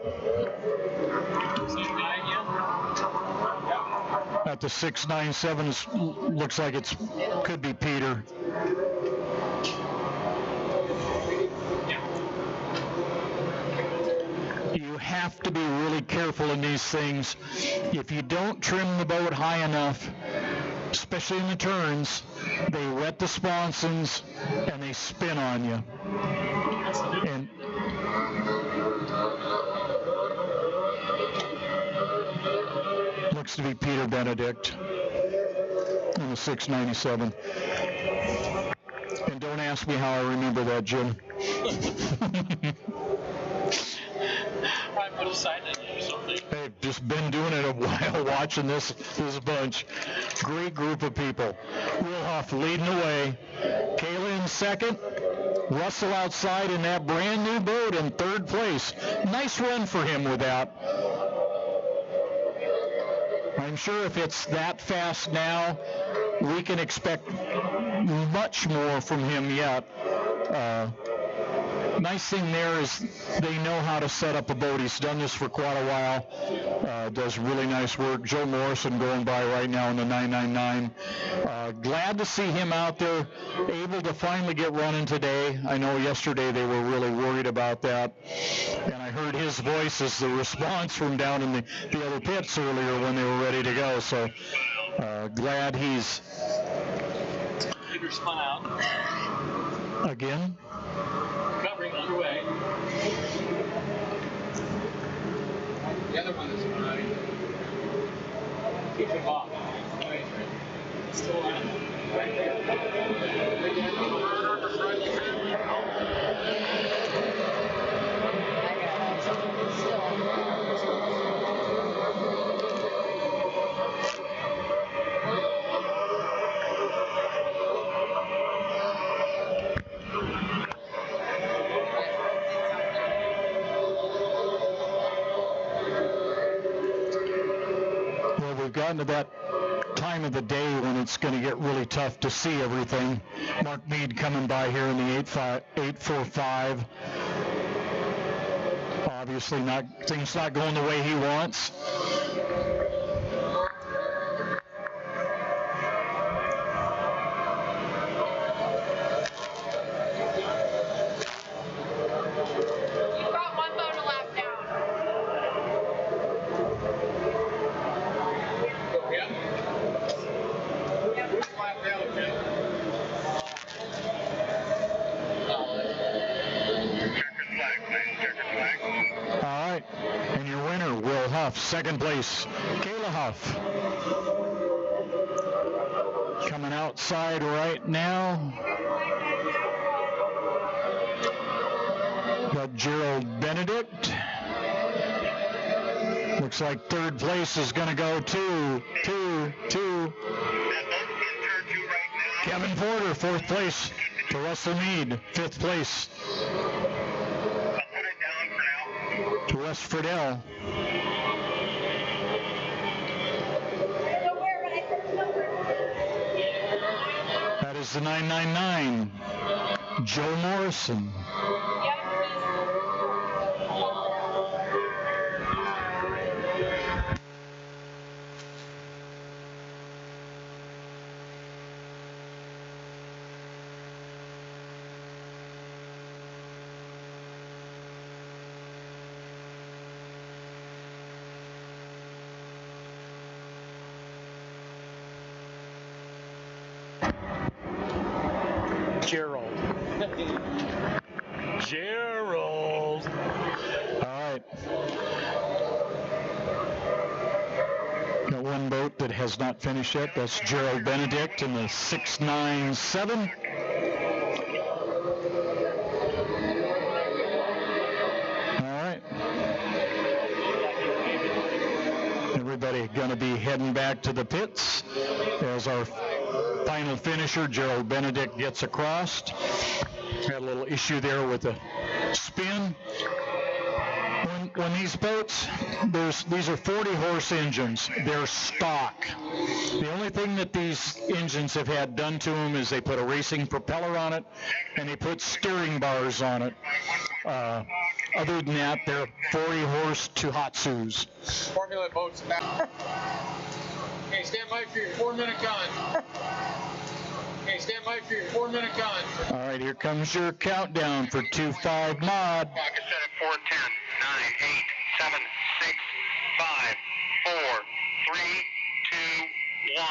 At the 697, looks like could be Peter. You have to be really careful in these things. If you don't trim the boat high enough, especially in the turns, they wet the sponsons and they spin on you. And looks to be Peter Benedict in the 697. And don't ask me how I remember that, Jim. Probably put a sign in it or something. They've just been doing it a while, watching this bunch. Great group of people. Will Huff leading the way. Kayla in second. Russell outside in that brand new boat in third place. Nice run for him with that. I'm sure if it's that fast now, we can expect much more from him yet. Nice thing there is they know how to set up a boat. He's done this for quite a while. Does really nice work. Joe Morrison going by right now in the 999. Glad to see him out there, able to finally get running today. I know yesterday they were really worried about that. And I heard his voice as the response from down in the other pits earlier when they were ready to go. So glad he's... Peter spun out. Again? Covering underway. The other one is fine. Keep him off. Still on. Right there. We've gotten to that time of the day when it's going to get really tough to see everything. Mark Mead coming by here in the 845. Obviously things not going the way he wants. Huff, second place. Kayla Huff. Coming outside right now. Got Gerald Benedict. Looks like third place is going to go to Kevin Porter, fourth place. To Russell Mead, fifth place. To Russ Friedel. That is the 999, Joe Morrison. Gerald. All right. Got one boat that has not finished yet. That's Gerald Benedict in the 697. All right. Everybody going to be heading back to the pits as our final finisher, Gerald Benedict, gets across. Had a little issue there with the spin. When these boats, these are 40-horse engines. They're stock. The only thing that these engines have had done to them is they put a racing propeller on it and they put steering bars on it. Other than that, they're 40-horse Tohatsus. Formula boats now. Okay, stand by for your 4-minute gun. Okay, stand by for your 4-minute gun. All right, here comes your countdown for 2-5 mod. Clock is set at 4:10. 9, 8, 7, 6, 5, 4, 3, 2, 1.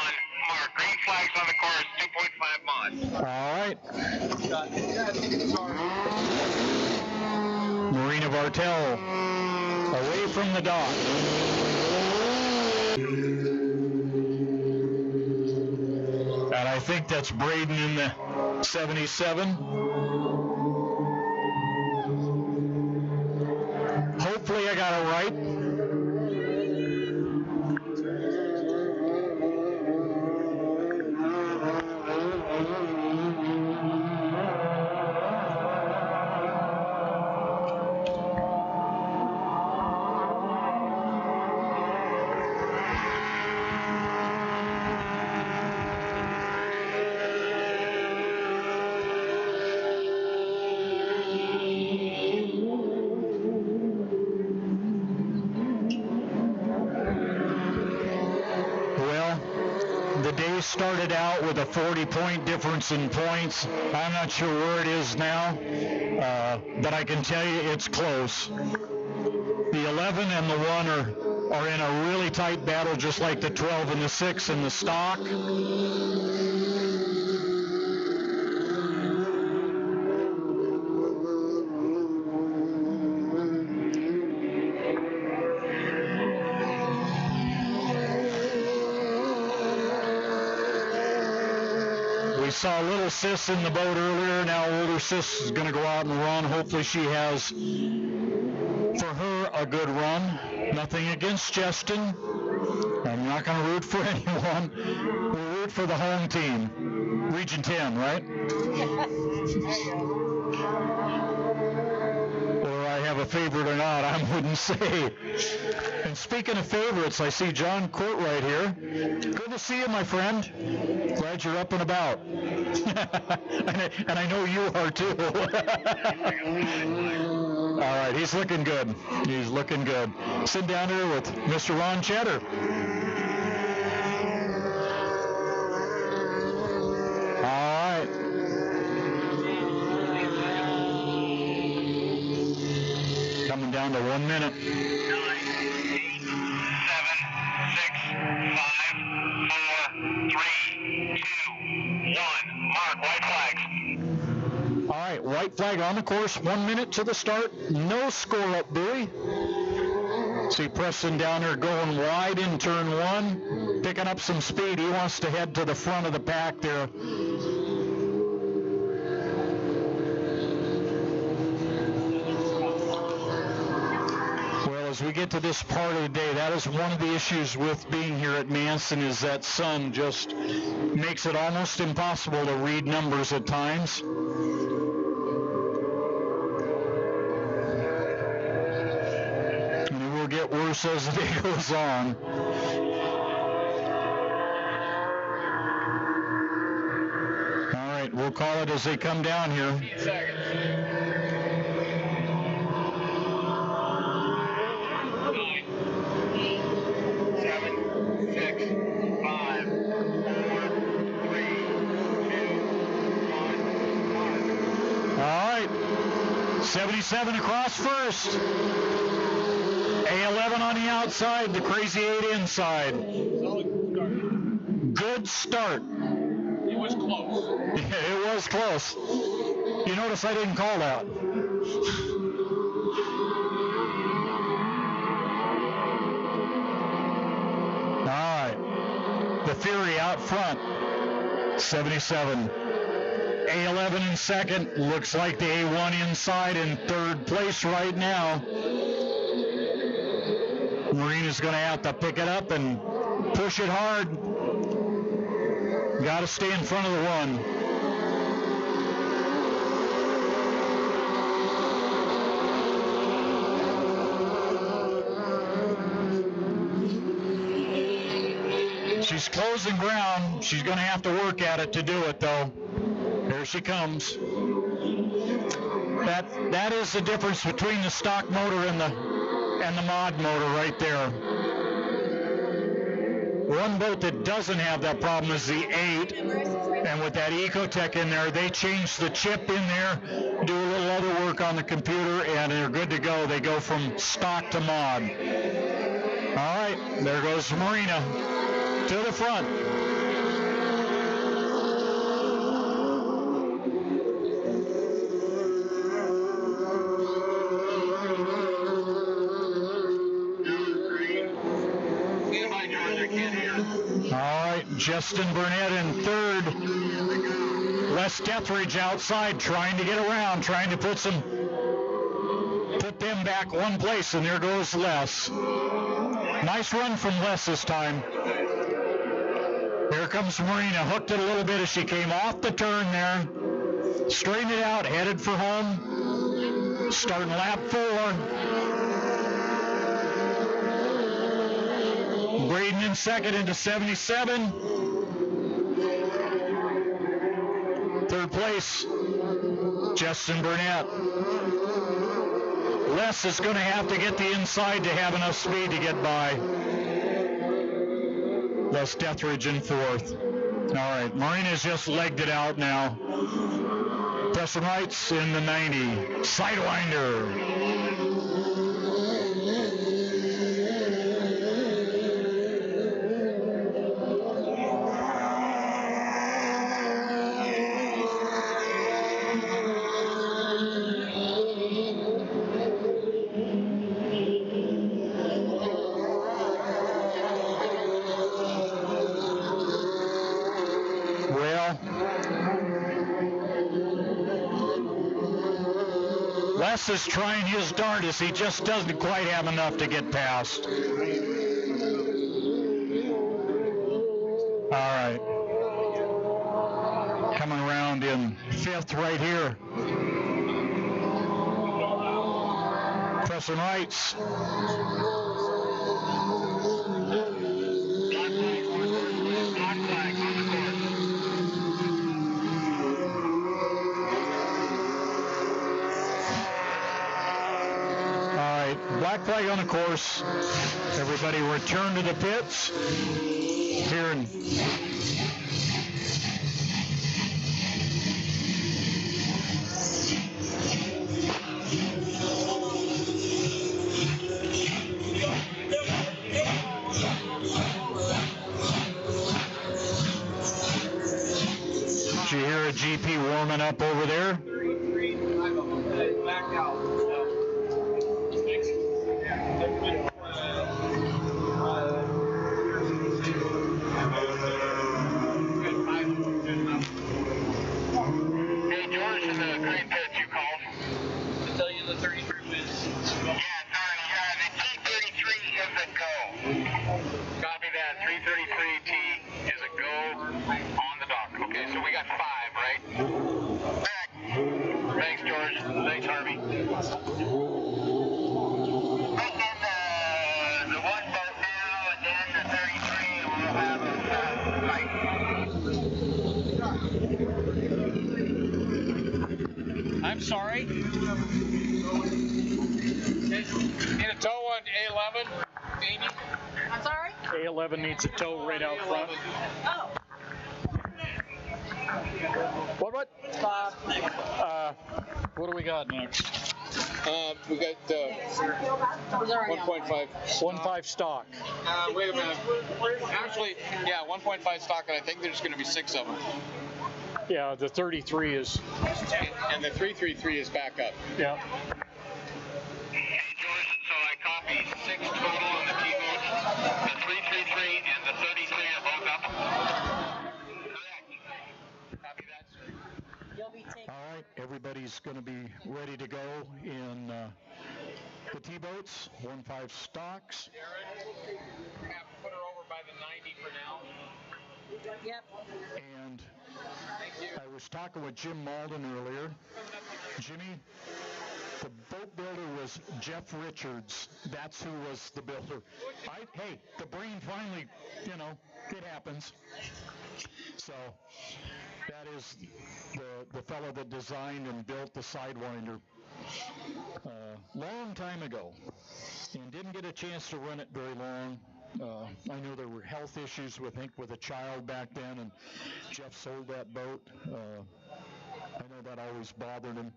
Mark. Green flags on the course. 2.5 mod. All right. Marina Bartel away from the dock. And I think that's Braden in the 77. Hopefully I got it right. Started out with a 40-point difference in points. I'm not sure where it is now, but I can tell you it's close. The 11 and the 1 are in a really tight battle, just like the 12 and the 6 in the stock. We saw little sis in the boat earlier. Now older sis is going to go out and run. Hopefully she has, for her, a good run. Nothing against Justin. I'm not going to root for anyone. We'll root for the home team. Region 10, right? Whether I have a favorite or not, I wouldn't say. And speaking of favorites, I see John Courtwright here. Good to see you, my friend. Glad you're up and about. and I know you are too. All right, he's looking good. He's looking good. Sit down here with Mr. Ron Cheddar. All right. Coming down to 1 minute. 9, 8, 7, 6, 5, 4, 3, 2, 1. Mark, white flags. All right, white flag on the course. 1 minute to the start. No score up buoy. See Preston down there going wide in turn one, picking up some speed. He wants to head to the front of the pack there. As we get to this part of the day, that is one of the issues with being here at Manson, is that sun just makes it almost impossible to read numbers at times. And it will get worse as the day goes on. All right, we'll call it as they come down here. 15 seconds. 77 across first. A11 on the outside, the Crazy 8 inside. Good start. It was close. Yeah, it was close. You notice I didn't call that. All right. The Fury out front. 77. A11 in second, looks like the A1 inside in third place right now. Marina's going to have to pick it up and push it hard. Got to stay in front of the one. She's closing ground. She's going to have to work at it to do it, though. Here she comes. That is the difference between the stock motor and the mod motor right there. One boat that doesn't have that problem is the 8, and with that Ecotech in there, they changed the chip in there, do a little other work on the computer, and they're good to go. They go from stock to mod. All right, there goes Marina to the front. Justin Burnett in third. Les Dethridge outside trying to get around, trying to put them back one place, and there goes Les. Nice run from Les this time. Here comes Marina, hooked it a little bit as she came off the turn there. Straightened it out, headed for home. Starting lap 4. Braden in second into 77. Third place, Justin Burnett. Les is going to have to get the inside to have enough speed to get by. Les Dethridge in fourth. All right, Marina's just legged it out now. Preston Wright's in the 90. Sidewinder. Les is trying his darndest. He just doesn't quite have enough to get past. All right. Coming around in fifth right here. Preston Wright's. Black flag on the course. Everybody return to the pits. Here in did you hear a GP warming up over there? I'm sorry? Need a tow on A11, Amy? I'm sorry? A11 needs a tow right out front. Oh. What? Bob. What do we got next? We got 1.5. 1.5 stock. Wait a minute. Actually, yeah, 1.5 stock, and I think there's going to be 6 of them. Yeah, the 33 is. And the 333 is back up. Yeah. Hey, George, so I copied 6 total on the T-boats. The 333 and the 33 are both up. Correct. Copy that, sir. You'll be taking. All right, everybody's going to be ready to go in the T-boats, 1.5 stocks. Jared, have to put her over by the 90 for now. Yep. And I was talking with Jim Malden earlier. Jimmy, the boat builder was Jeff Richards. That's who was the builder. Hey, the brain finally, it happens. So that is the fellow that designed and built the Sidewinder long time ago, and didn't get a chance to run it very long. I know there were health issues with a child back then, and Jeff sold that boat. I know that always bothered him,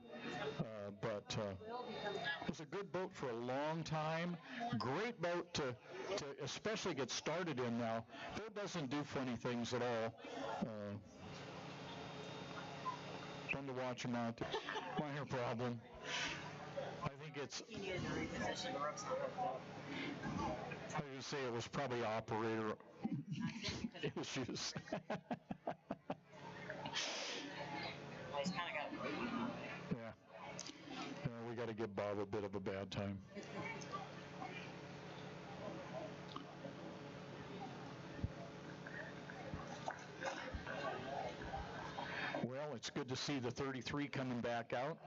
but it was a good boat for a long time. Great boat to especially get started in now. Boat doesn't do funny things at all. Fun to watch him out. Minor problem. I think it's. You needed to reposition the ropes not hooked up. I was going to say it was probably operator issues. He's kind of got it. Yeah. We got to give Bob a bit of a bad time. Well, it's good to see the 33 coming back out.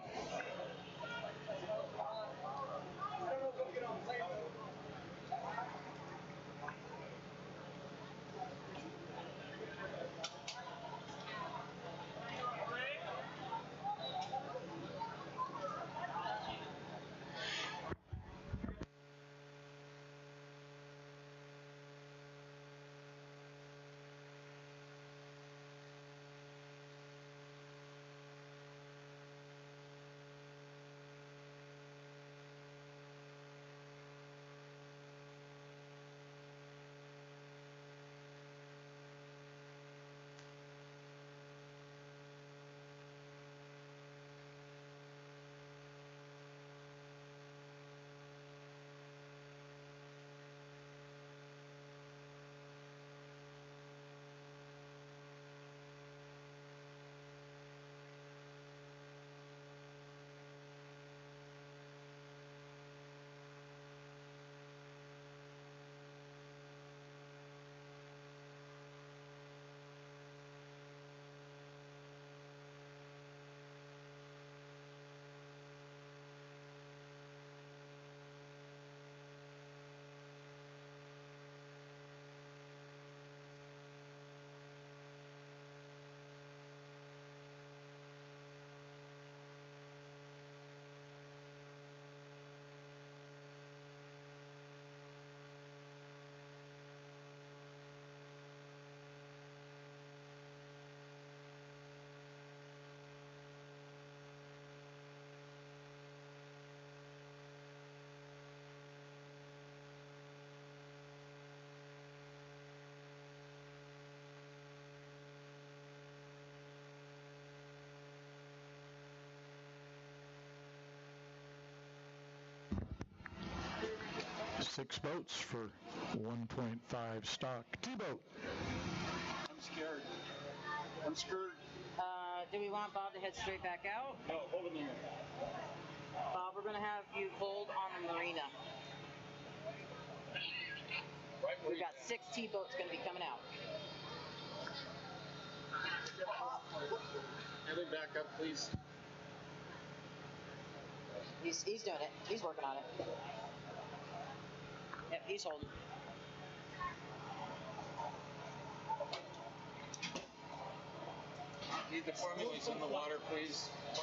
Six boats for 1.5 stock T-boat. I'm scared. I'm scared. Do we want Bob to head straight back out? No, hold him there. Bob, we're going to have you hold on the marina. We've got 6 T-boats going to be coming out. Have him back up, please. He's doing it. He's working on it. Yep, he's holding. Need the formulas in the water, please. The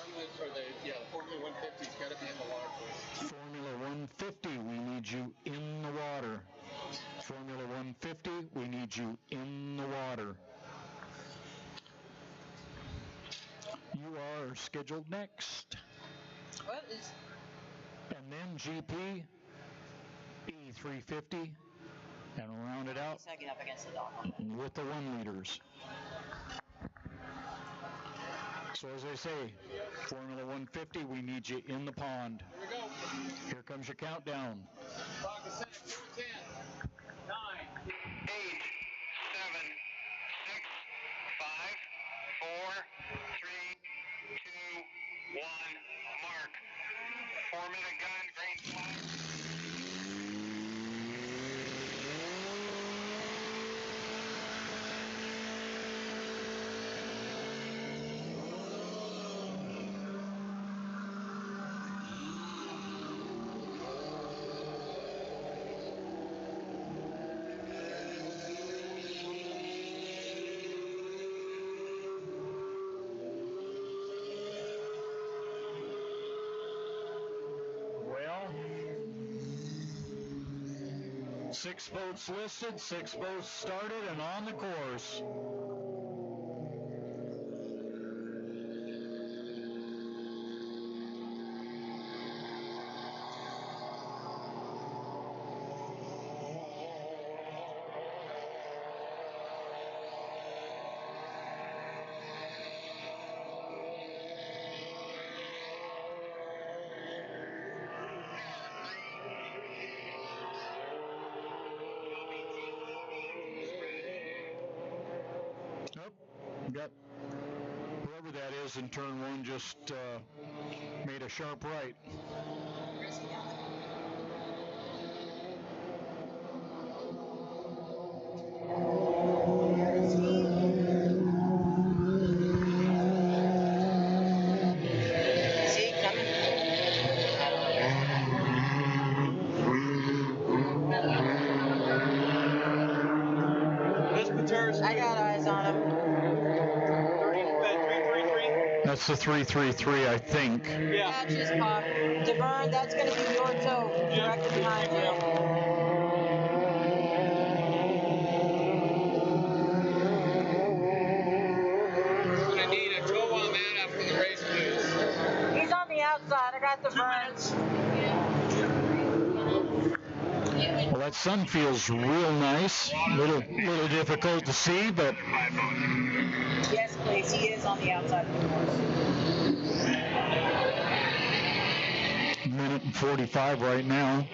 Formula 150's got to be in the water, please. Formula 150, we need you in the water. Formula 150, we need you in the water. You are scheduled next. What is... And then GP, E350, and we'll round it out Second up against the dog. with the 1 liters. So as I say, Formula 150, we need you in the pond. Here we go. Here comes your countdown. Clock is set at 4:10. 9, 8, 7, 6, 5, 4, 3, 2, 1, mark. 4-minute gun, green flag. Well, 6 boats listed, 6 boats started, and on the course. Got whoever that is in turn 1 just made a sharp right. See, coming. I got eyes on him. That's the 333, I think. Yeah, just pop. DeVern, that's going to be your toe directly behind you. I need a toe on that after the race, please. He's on the outside. I got DeVern. Well, that sun feels real nice. Little difficult to see, but Yes, please. He is on the outside of the course. minute and 45 right now.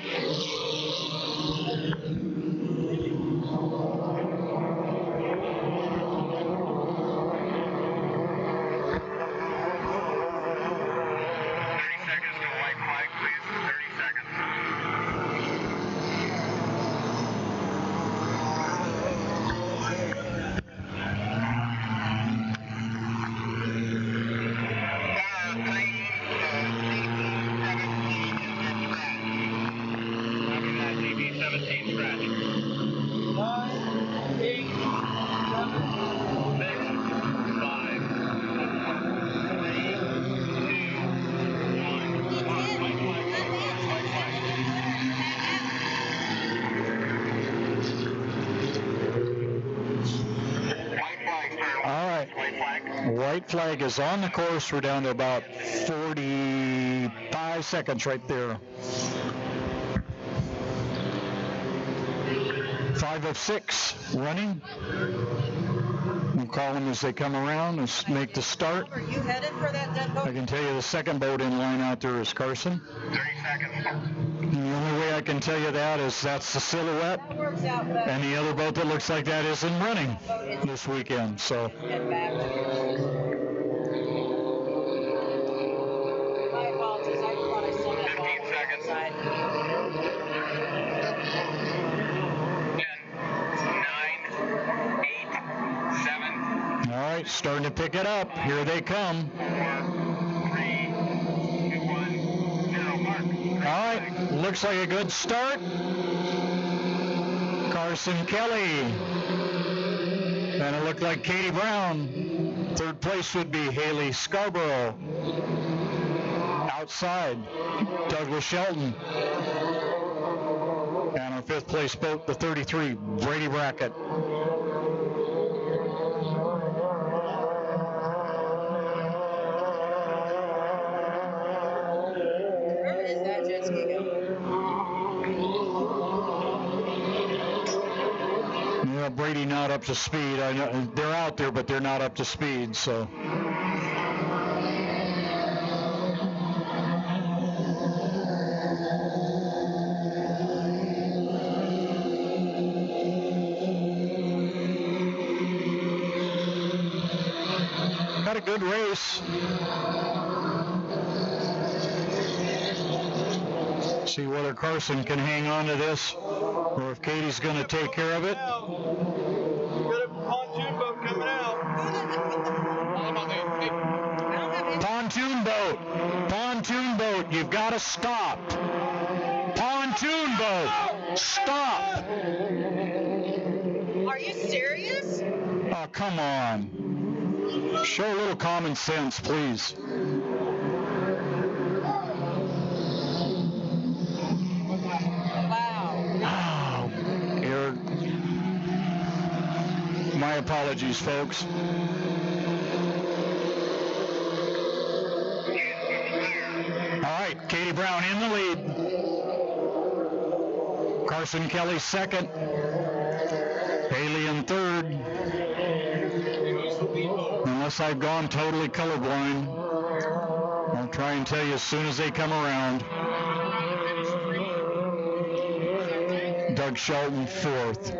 White flag is on the course. We're down to about 45 seconds right there. 5 of 6 running. We'll call them as they come around and make the start. Are you headed for that dead boat? I can tell you the second boat in line out there is Carson. 30 seconds. And the only way I can tell you that is that's the silhouette. That works out better. And the other boat that looks like that isn't running this weekend. So. Head back to my apologies. I thought I saw that 15 seconds. Side. 10, 9, 8, 7. All right, starting to pick it up. Here they come. 4, 3, 2, 1, 0. Mark. All right, looks like a good start. Carson Kelly. And it looked like Katie Brown. Third place would be Haley Scarborough. Outside, Douglas Shelton. And our fifth place boat, the 33, Brady Brackett. Where is that jet ski going? Yeah, Brady not up to speed. I know they're out there, but they're not up to speed, so. Had a good race. See whether Carson can hang on to this, or if Katie's going to take care of it. Got a pontoon boat coming out. Pontoon boat, you've got to stop. Pontoon boat, stop. Are you serious? Oh, come on. Show a little common sense, please. Wow. Eric, my apologies, folks. All right, Katie Brown in the lead. Carson Kelly second. Haley in third. Unless I've gone totally colorblind, I'll try and tell you as soon as they come around. Doug Shelton fourth.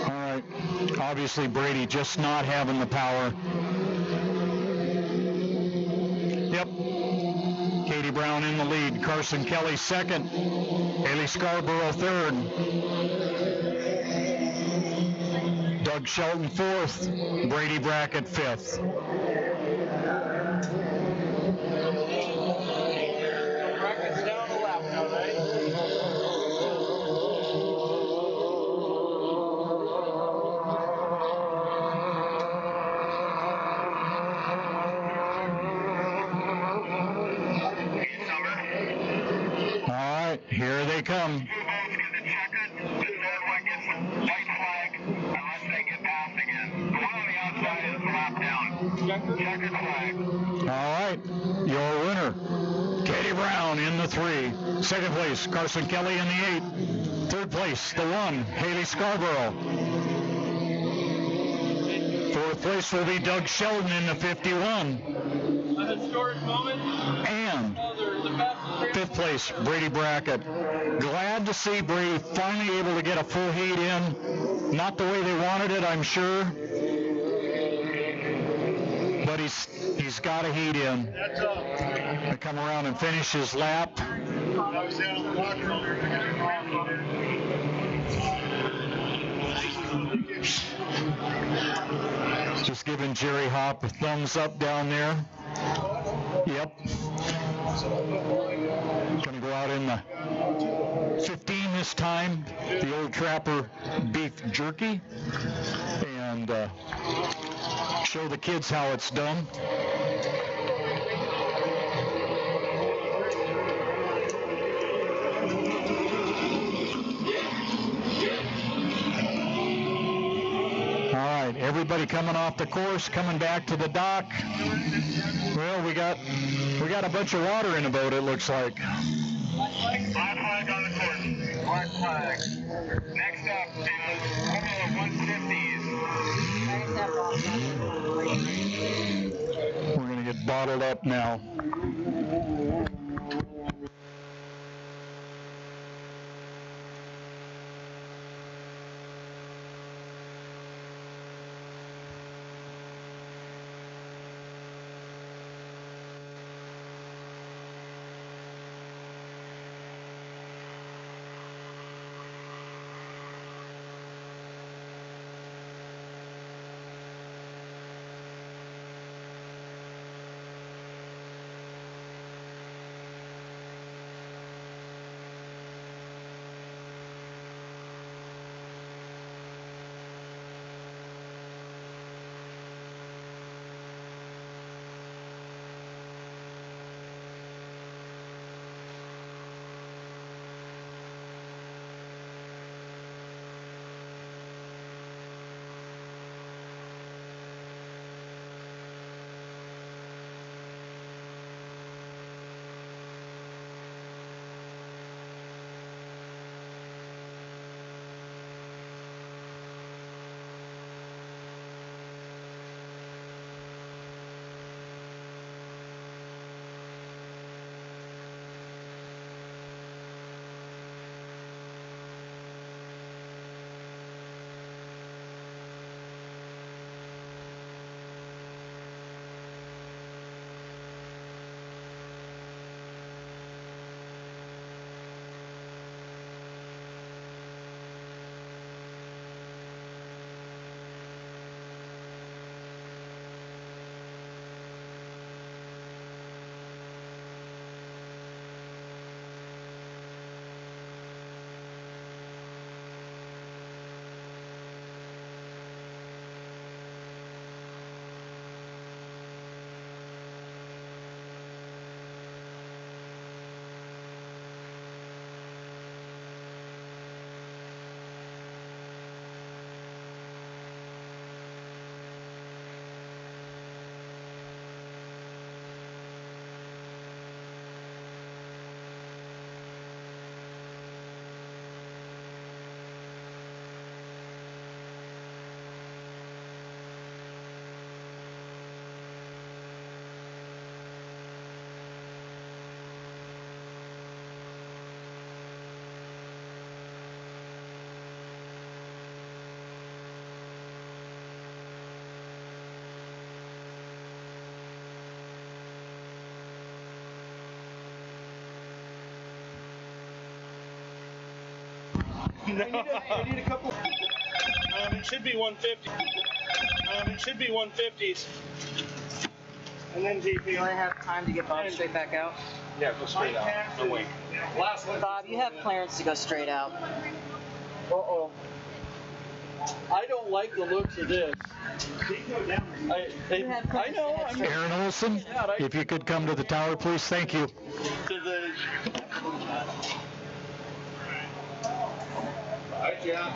All right, obviously Brady just not having the power. Yep. Katie Brown in the lead. Carson Kelly second. Haley Scarborough third. Doug Shelton fourth. Brady Brackett fifth. Bracket's down a lap now, right? All right, here they come. All right, your winner, Katie Brown in the 3. Second place, Carson Kelly in the 8. Third place, the 1, Haley Scarborough. Fourth place will be Doug Sheldon in the 51. A historic moment. And fifth place, Brady Brackett. Glad to see Brady finally able to get a full heat in. Not the way they wanted it, I'm sure. But he's got a heat in. To come around and finish his lap. Just giving Jerry Hop a thumbs up down there. Yep. Gonna go out in the 15 this time. The old Trapper beef jerky. And show the kids how it's done. All right, everybody coming off the course, coming back to the dock. Well, we got a bunch of water in the boat, it looks like. Black flag on the course. Black flag. Next up is Formula 150s. We're going to get bottled up now. No. I need a couple. It should be 150. It should be 150s. And then GP. Do I have time to get Bob straight back out? Yeah, go straight out. No way. Last one. Bob, you have clearance to go straight out. Uh-oh. I don't like the looks of this. I know. Aaron Olson, if you could come to the tower, please. Thank you. Hi, John.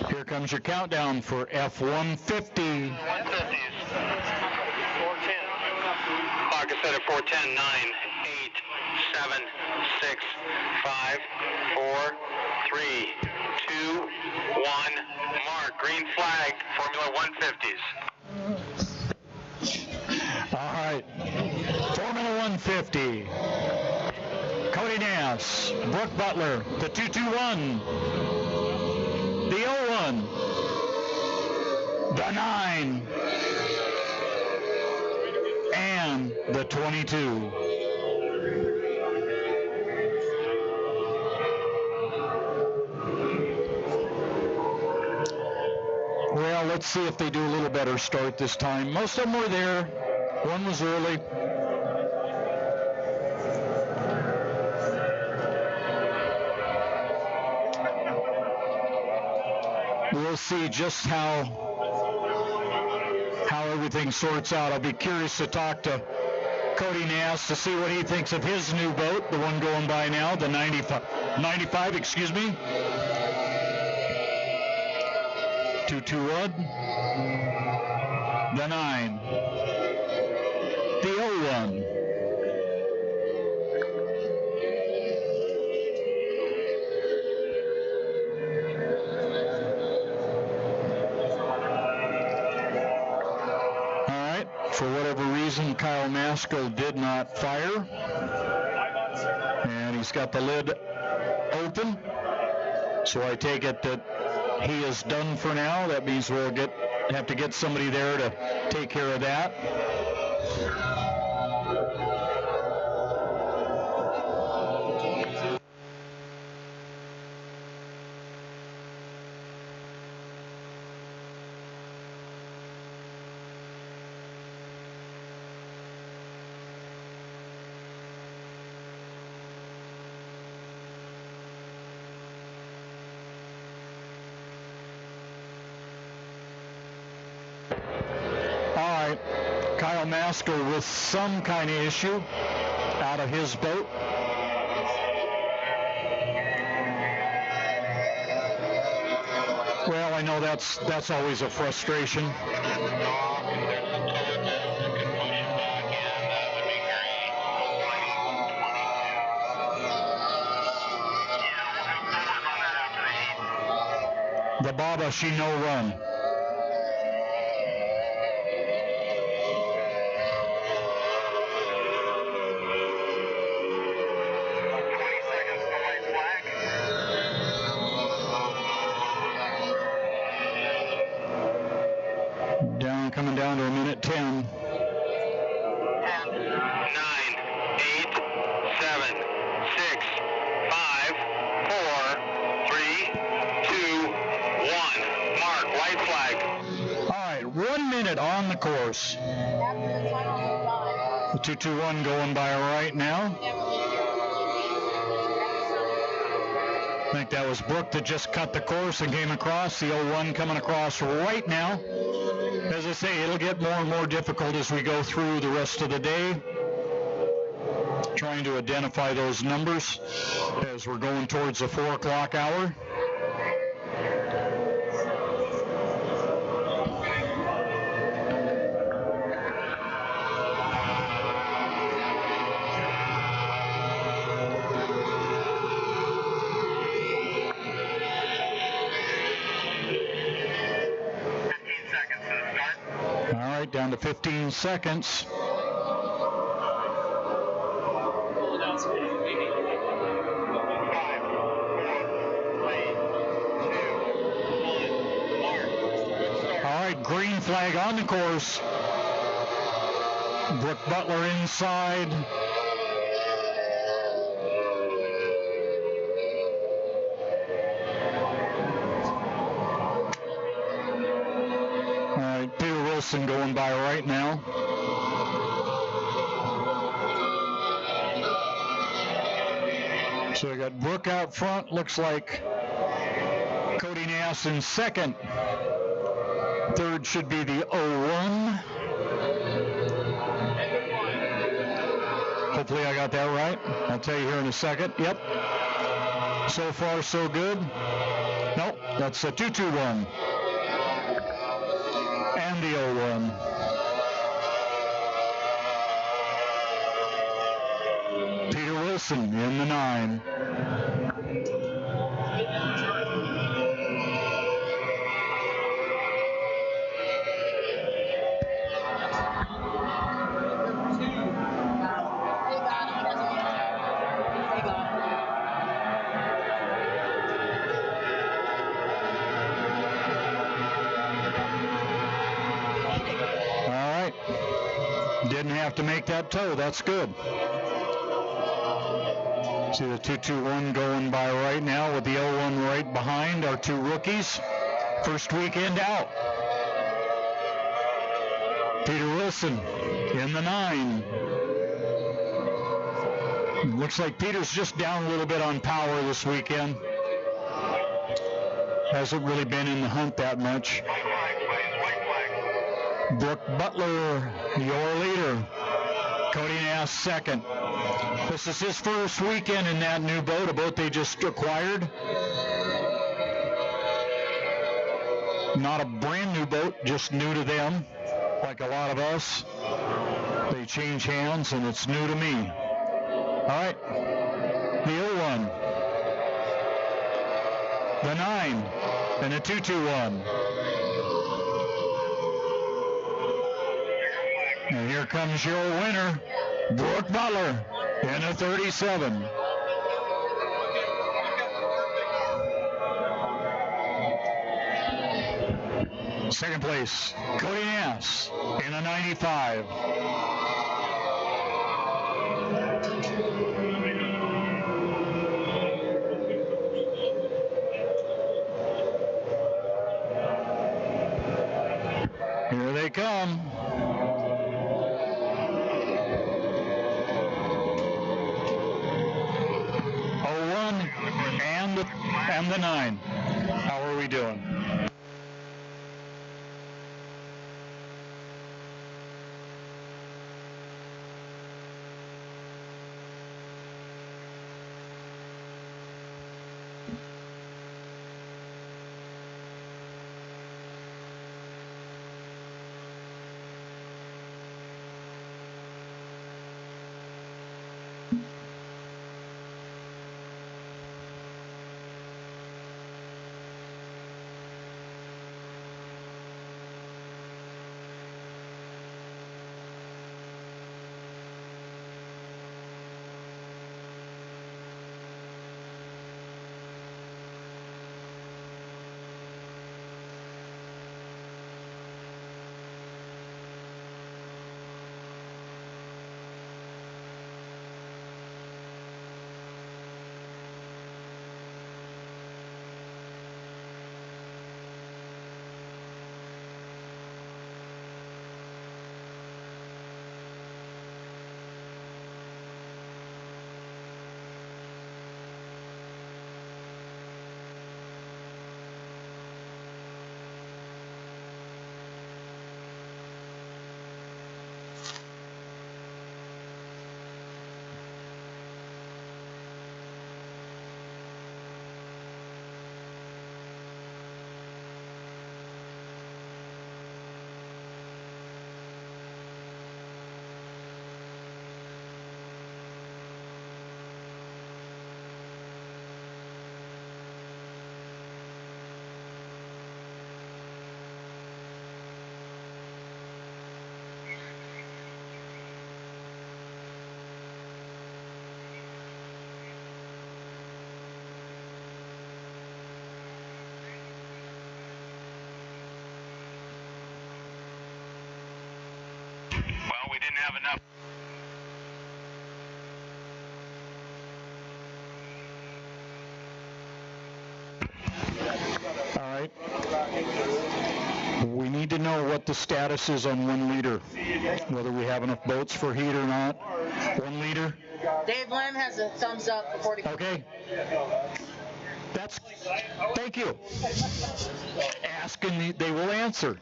Here comes your countdown for F-150. 150s. 410. Clock is set at 410. 9, 8, 7, 6, 5, 4, 3, 2, 1. Mark. Green flag. Formula 150s. All right. Formula 150. Cody Nass, Brooke Butler, the 221. The 01, the 9, and the 22. Well, let's see if they do a little better start this time. Most of them were there. One was early. We'll see just how everything sorts out. I'll be curious to talk to Cody Nass to see what he thinks of his new boat, the one going by now, the 95, excuse me. 221, the 9, the 01. For whatever reason, Kyle Masco did not fire. And he's got the lid open. So I take it that he is done for now. That means we'll have to get somebody there to take care of that. Kyle Masker with some kind of issue out of his boat. Well, I know that's always a frustration. The Baba, she no run. Coming down to a minute 10. 10, 9, 8, 7, 6, 5, 4, 3, 2, 1. Mark, white flag. All right, 1 minute on the course. The 221 going by right now. I think that was Brooke that just cut the course and came across. The 01 coming across right now. As I say, it'll get more and more difficult as we go through the rest of the day, trying to identify those numbers as we're going towards the 4 o'clock hour. Down to 15 seconds. All right, green flag on the course. Brooke Butler inside. Going by right now. So I got Brooke out front. Looks like Cody Nass in second. Third should be the 01. Hopefully I got that right. I'll tell you here in a second. Yep. So far so good. Nope, that's a 221. And the 01. Peter Wilson in the 9. Didn't have to make that tow. That's good. See the 221 going by right now with the 01 right behind our two rookies. First weekend out. Peter Wilson in the 9. Looks like Peter's just down a little bit on power this weekend. Hasn't really been in the hunt that much. Brooke Butler, your leader. Cody Nass second. This is his first weekend in that new boat, a boat they just acquired. Not a brand new boat, just new to them, like a lot of us. They change hands, and it's new to me. All right, the 01, the 9, and the 221. And here comes your winner, Brooke Butler, in a 37. Second place, Cody Nass in a 95. Here they come. And the 9. How are we doing? Well, we didn't have enough. All right. We need to know what the status is on 1 liter, whether we have enough boats for heat or not. 1 liter. Dave Lim has a thumbs up for 40. Okay. Thank you. Ask and they will answer.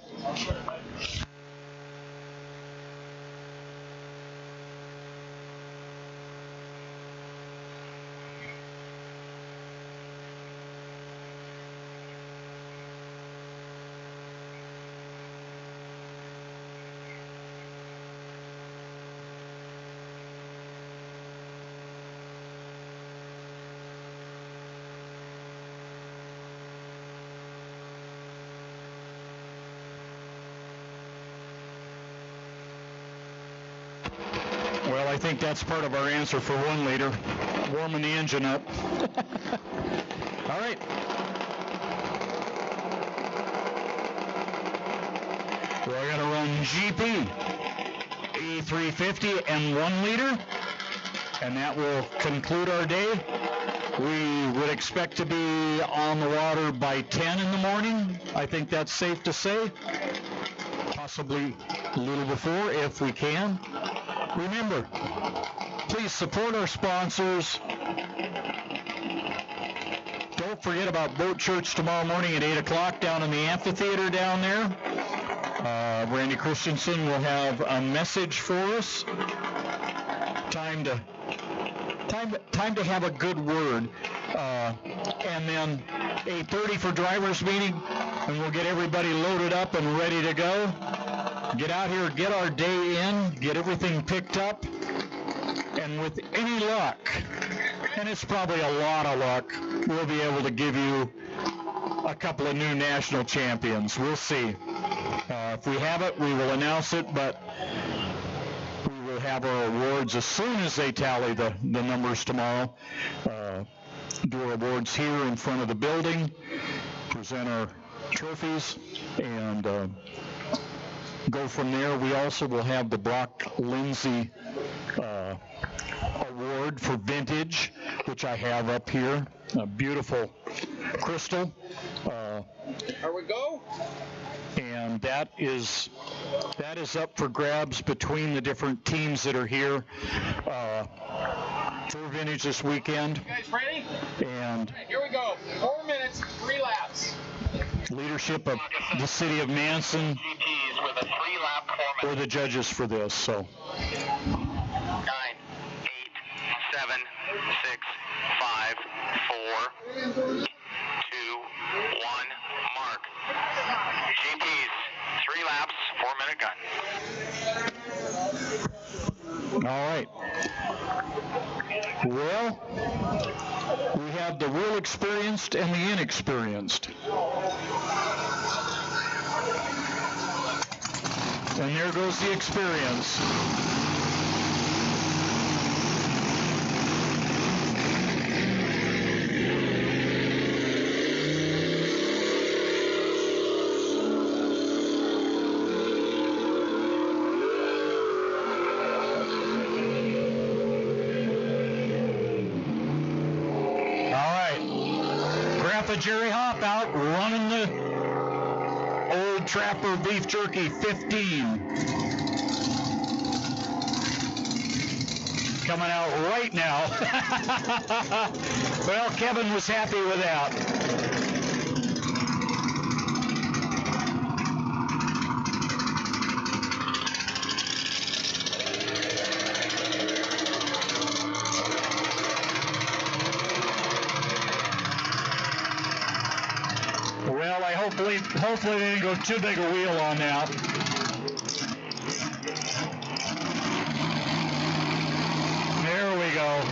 Well, I think that's part of our answer for 1 liter. Warming the engine up. All right. We're going to run GP, E350 and 1 liter, and that will conclude our day. We would expect to be on the water by 10 in the morning. I think that's safe to say. Possibly a little before if we can. Remember, please support our sponsors. Don't forget about Boat Church tomorrow morning at 8 o'clock down in the amphitheater down there. Randy Christensen will have a message for us. Time to have a good word. And then 8:30 for driver's meeting, and we'll get everybody loaded up and ready to go. Get out here, get our day in, get everything picked up, and with any luck, and it's probably a lot of luck, we'll be able to give you a couple of new national champions. We'll see. If we have it, we will announce it, but we will have our awards as soon as they tally the numbers tomorrow. Do our awards here in front of the building, present our trophies and go from there. We also will have the Brock Lindsay award for vintage, which I have up here. A beautiful crystal. Here we go. And that is up for grabs between the different teams that are here for vintage this weekend. You guys ready? And Here we go. 4 minutes, 3 laps. leadership of the city of Manson GPs with a 3-lap were format. the judges for this. So 9, 8, 7, 6, 5, 4, 2, 1, mark. GPs, 3 laps, 4-minute gun. all right. Well, we have the real experienced and the inexperienced. And there goes the experience. Jerry Hop out running the Old Trapper Beef Jerky 15. Coming out right now. Well, Kevin was happy with that. Well, hopefully they didn't go too big a wheel on that. There we go.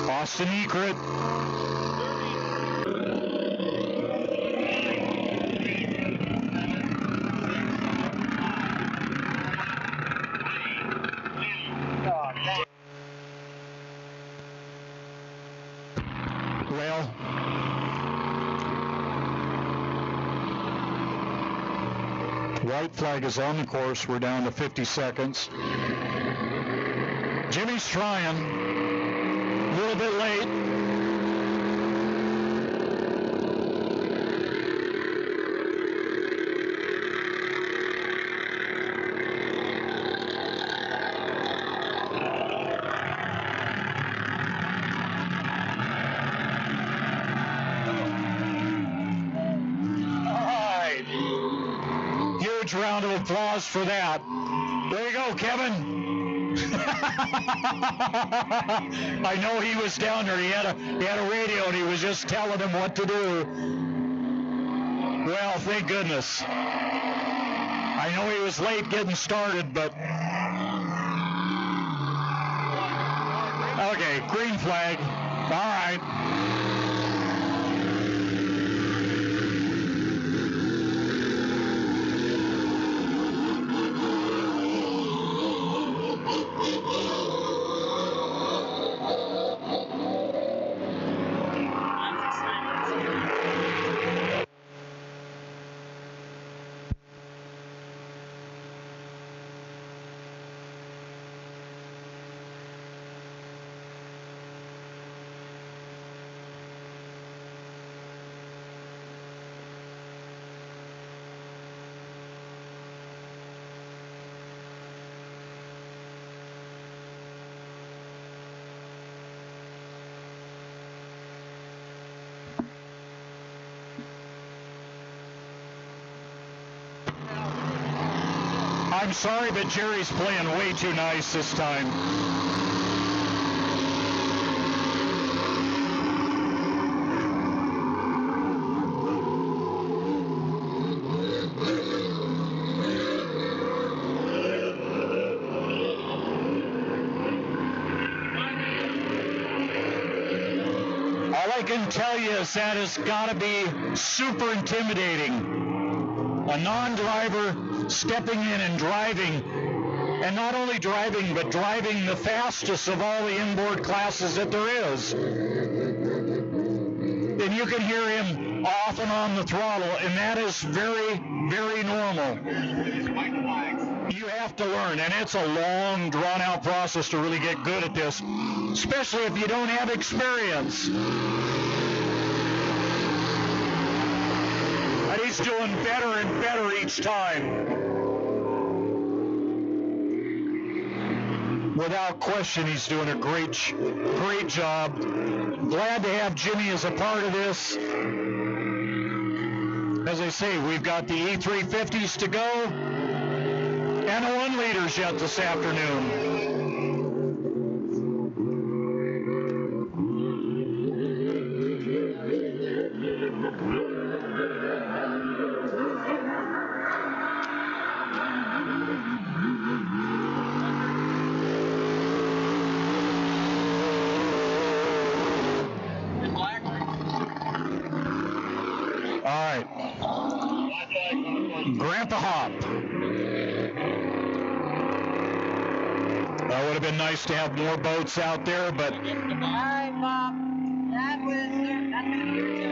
Austin Egret. Well, white flag is on the course. We're down to 50 seconds. Jimmy's trying. A little bit late. All right. Huge round of applause for that. There you go, Kevin. I know he was down there. He had a radio and he was just telling him what to do. Well, thank goodness. I know he was late getting started, but okay, green flag. All right. I'm sorry, but Jerry's playing way too nice this time. I can tell you is that has got to be super intimidating. A non-driver stepping in and driving, and not only driving, but driving the fastest of all the inboard classes that there is. And you can hear him off and on the throttle, and that is very, very normal. You have to learn, and it's a long, drawn-out process to really get good at this, especially if you don't have experience. And he's doing better and better each time. Without question, he's doing a great job. Glad to have Jimmy as a part of this. As I say, we've got the E350s to go, and the 1-liters yet this afternoon. Grandpa Hop. That would have been nice to have more boats out there, but... All right, Bob. That's your job.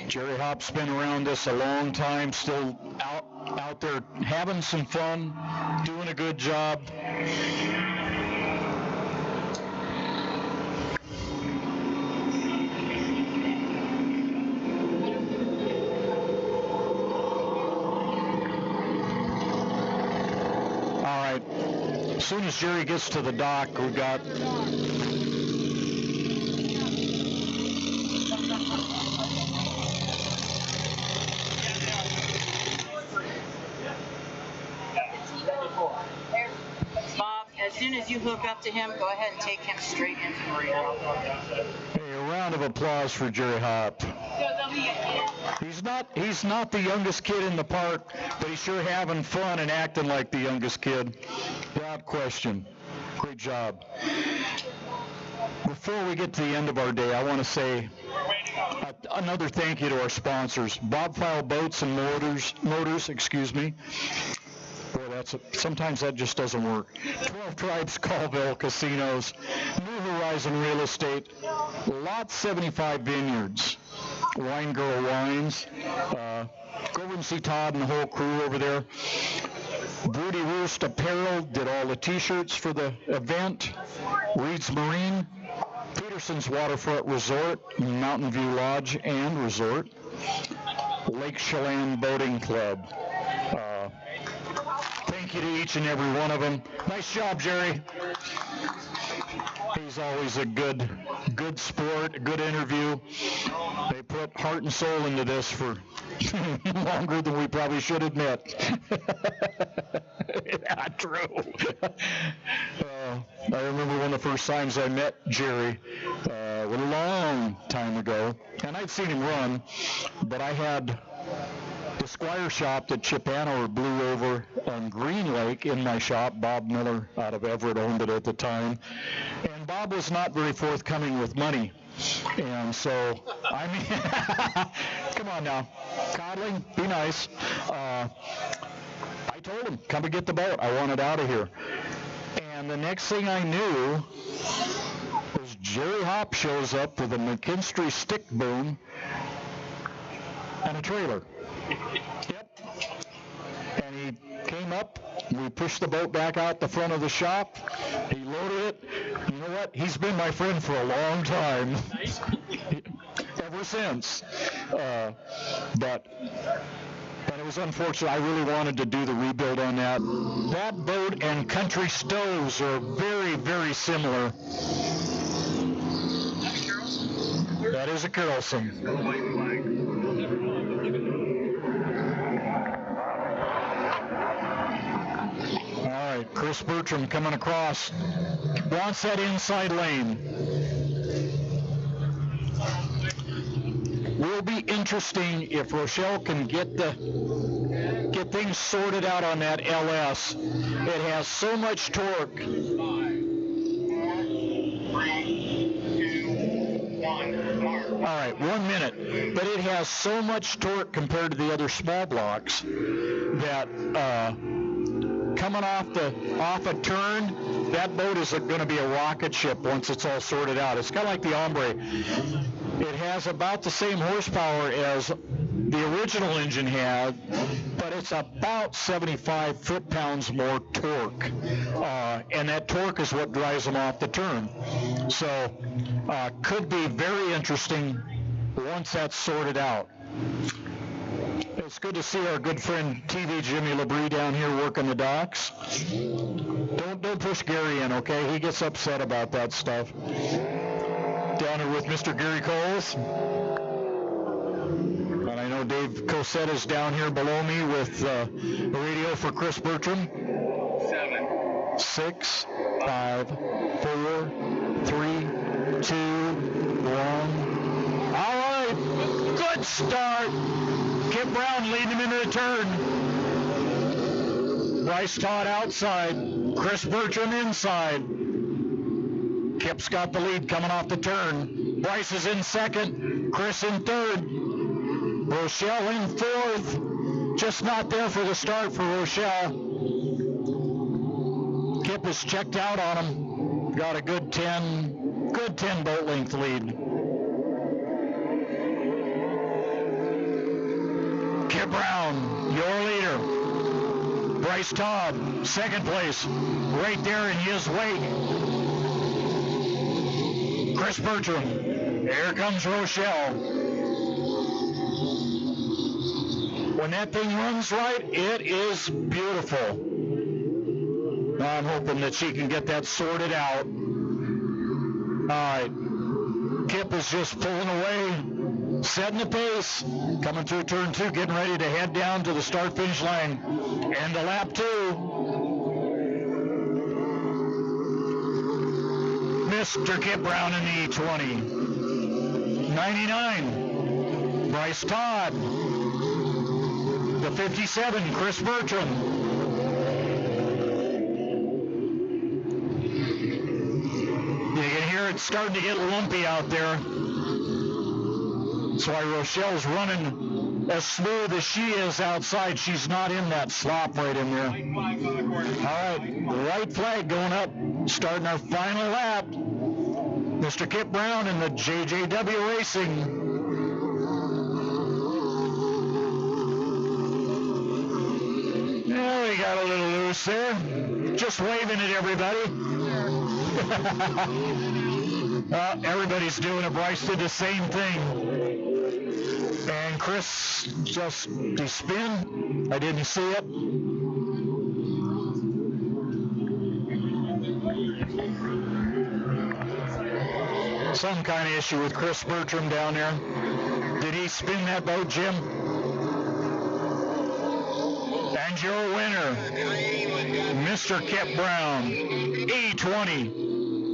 Jerry Hop's been around this a long time, still out there having some fun, doing a good job. All right, as soon as Jerry gets to the dock, we got... Bob, as soon as you hook up to him, go ahead and take him straight into Marino. Hey, a round of applause for Jerry Hop. He's not the youngest kid in the park, but he's sure having fun and acting like the youngest kid. Without question. Great job. Before we get to the end of our day, I want to say another thank you to our sponsors, Bobfile Boats and Motors, excuse me. Boy, sometimes that just doesn't work. 12 Tribes Colville Casinos, New Horizon Real Estate, Lot 75 Vineyards, Wine Girl Wines, go over and see Todd and the whole crew over there. Broody Roost Apparel did all the t-shirts for the event. Reed's Marine, Peterson's Waterfront Resort, Mountain View Lodge and Resort, Lake Chelan Boating Club. Thank you to each and every one of them. Nice job, Jerry. He's always a good sport, a good interview. They put heart and soul into this for longer than we probably should admit. Yeah, true. I remember one of the first times I met Jerry, a long time ago, and I'd seen him run, but I had the Squire shop that Chip Hanover blew over on Green Lake in my shop. Bob Miller out of Everett owned it at the time. And Bob was not very forthcoming with money. And so, I mean, come on now. Coddling, be nice. I told him, come and get the boat. I want it out of here. And the next thing I knew was Jerry Hop shows up with a McKinstry stick boom and a trailer. Yep. And he came up, we pushed the boat back out the front of the shop, he loaded it. You know what? He's been my friend for a long time. Ever since. And it was unfortunate. I really wanted to do the rebuild on that. That boat and Country Stoves are very, very similar. That is a Carlson. All right, Chris Bertram coming across. Wants that inside lane. We'll be interested. interesting if Rochelle can get things sorted out on that LS. It has so much torque. 5, 4, 3, 2, 1, mark. All right, 1 minute. But it has so much torque compared to the other small blocks that coming off a turn, that boat is going to be a rocket ship once it's all sorted out. It's kind of like the Ombre. It has about the same horsepower as the original engine had, but it's about 75 foot-pounds more torque. And that torque is what drives them off the turn. So could be very interesting once that's sorted out. It's good to see our good friend TV Jimmy Labrie down here working the docks. Don't push Gary in, okay? He gets upset about that stuff. Down here with Mr. Gary Coles. And I know Dave Cosette is down here below me with a radio for Chris Bertram. 7, 6, 5, 4, 3, 2, 1. All right, good start. Kip Brown leading him into the turn. Bryce Todd outside. Chris Bertram inside. Kip's got the lead coming off the turn. Bryce is in second. Chris in third. Rochelle in fourth. Just not there for the start for Rochelle. Kip is checked out on him. Got a good 10 boat length lead. Kip Brown, your leader. Bryce Todd, second place, right there in his wake. Chris Bertram, here comes Rochelle. When that thing runs right, it is beautiful. Now I'm hoping that she can get that sorted out. All right, Kip is just pulling away. Setting the pace, coming through turn 2, getting ready to head down to the start-finish line. And to lap 2. Mr. Kip Brown in the E20. 99, Bryce Todd. The 57, Chris Bertram. You can hear it starting to get lumpy out there. That's why Rochelle's running as smooth as she is outside. She's not in that slop right in there. All right, white flag going up, starting our final lap. Mr. Kip Brown in the JJW Racing. Yeah, we got a little loose there. Just waving at everybody. Everybody's doing it. Bryce did the same thing. And Chris just spin. I didn't see it. Some kind of issue with Chris Bertram down there. Did he spin that boat, Jim? And your winner, Mr. Kip Brown, E20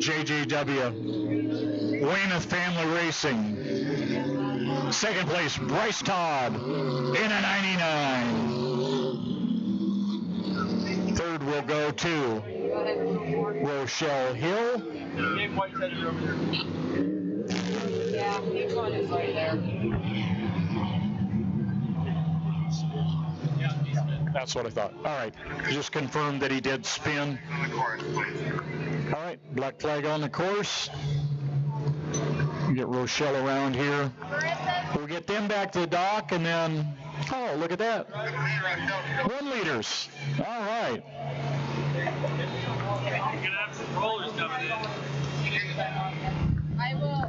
JJW, Weymouth Family Racing. Second place, Bryce Todd in a 99. Third will go to Rochelle Hill. Yeah, each one is right there. That's what I thought. All right, just confirmed that he did spin. All right, black flag on the course. Get Rochelle around here. We'll get them back to the dock, and then, oh, look at that. 1 liters. All right. I will.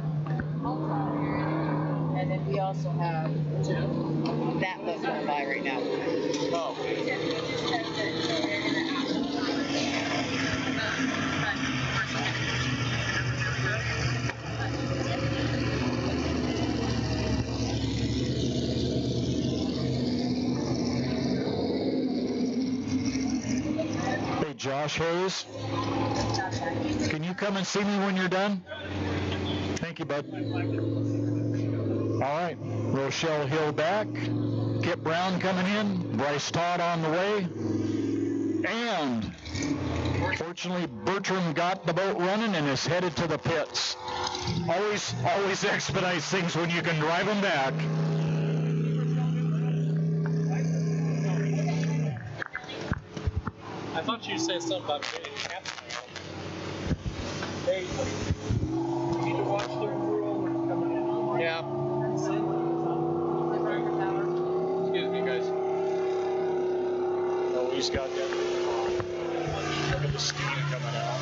And then we also have that boat going by right now. Oh. Hey, Josh Hayes, can you come and see me when you're done? Thank you, bud. All right, Rochelle Hill back, Kip Brown coming in, Bryce Todd on the way, and fortunately Bertram got the boat running and is headed to the pits. Always expedites things when you can drive them back. I thought you'd say something about getting captain. Hey, you need to watch the rollers coming in. Yeah. Excuse me, guys. Oh, he's got that. Look at the steam coming out.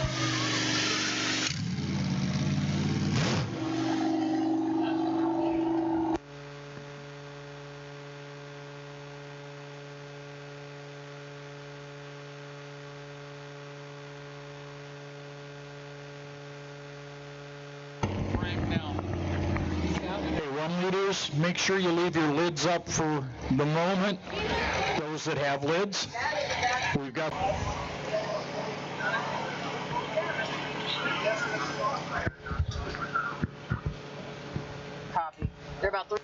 Leaders, make sure you leave your lids up for the moment. Those that have lids. We've got. Copy. They're about 3.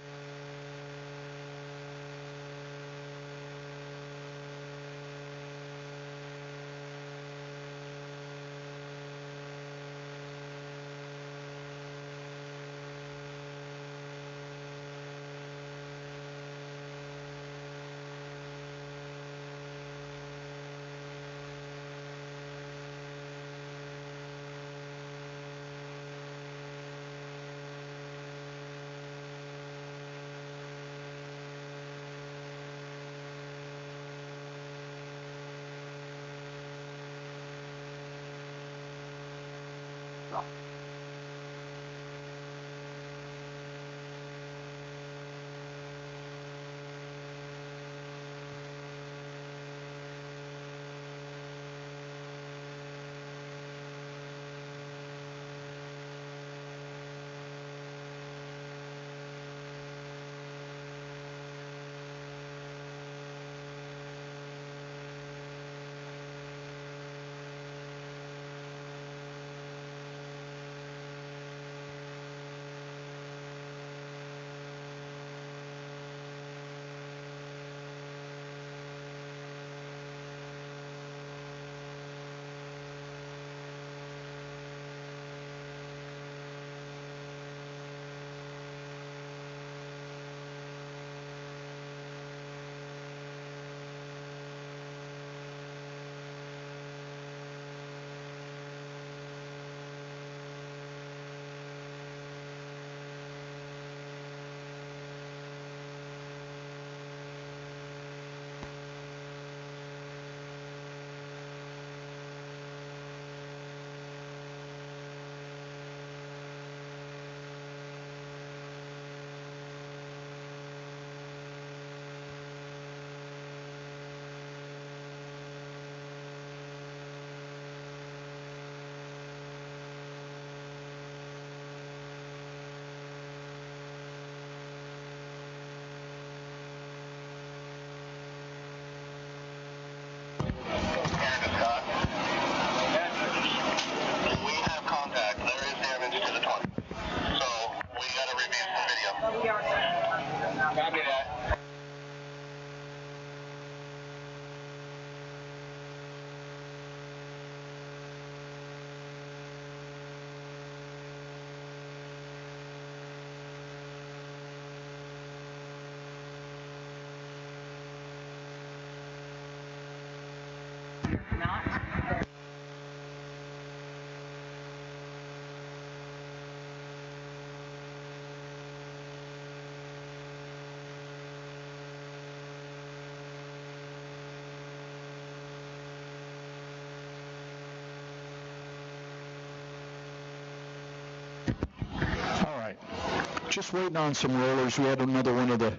Just waiting on some rollers. We had another one of the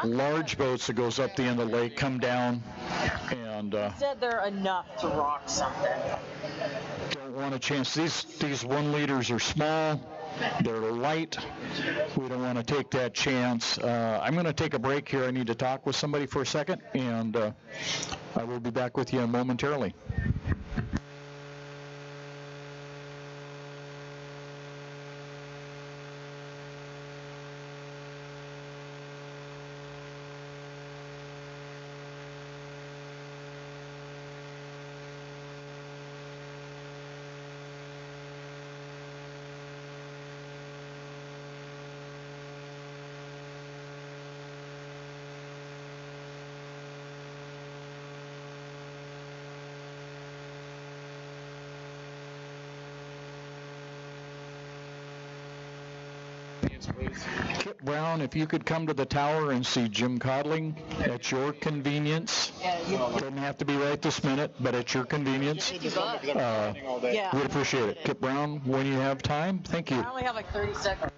large boats that goes up the end of the lake come down, and said they're enough to rock something. Don't want a chance. These 1 liters are small. They're light. We don't want to take that chance. I'm going to take a break here. I need to talk with somebody for a second, and I will be back with you momentarily. Kip Brown, if you could come to the tower and see Jim Codling at your convenience. Doesn't have to be right this minute, but at your convenience. We'd appreciate it. Kip Brown, when you have time. Thank you. I only have like 30 seconds.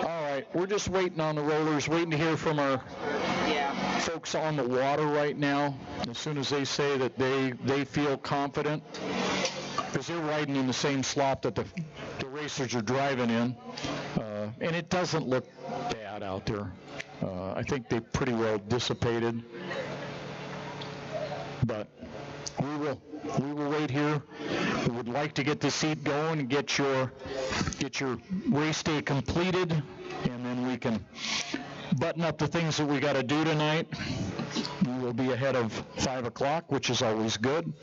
All right, we're just waiting on the rollers, waiting to hear from our folks on the water right now. As soon as they say that they feel confident, because they're riding in the same slot that the racers are driving in, and it doesn't look bad out there. I think they pretty well dissipated, but we will wait here. We would like to get the seat going and get your race day completed, and then we can button up the things that we got to do tonight. We will be ahead of 5 o'clock, which is always good.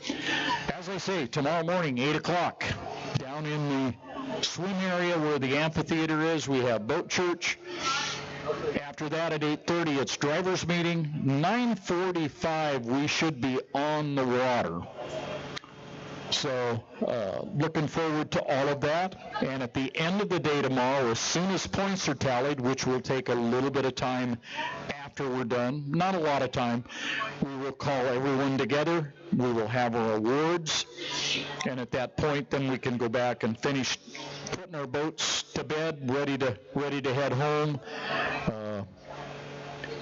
As I say, tomorrow morning, 8 o'clock, down in the swim area where the amphitheater is, we have boat church. After that, at 8:30, it's driver's meeting. 9:45, we should be on the water. So looking forward to all of that. And at the end of the day tomorrow, as soon as points are tallied, which will take a little bit of time after we're done, not a lot of time, we will call everyone together. We will have our awards. And at that point, then we can go back and finish putting our boats to bed, ready to head home,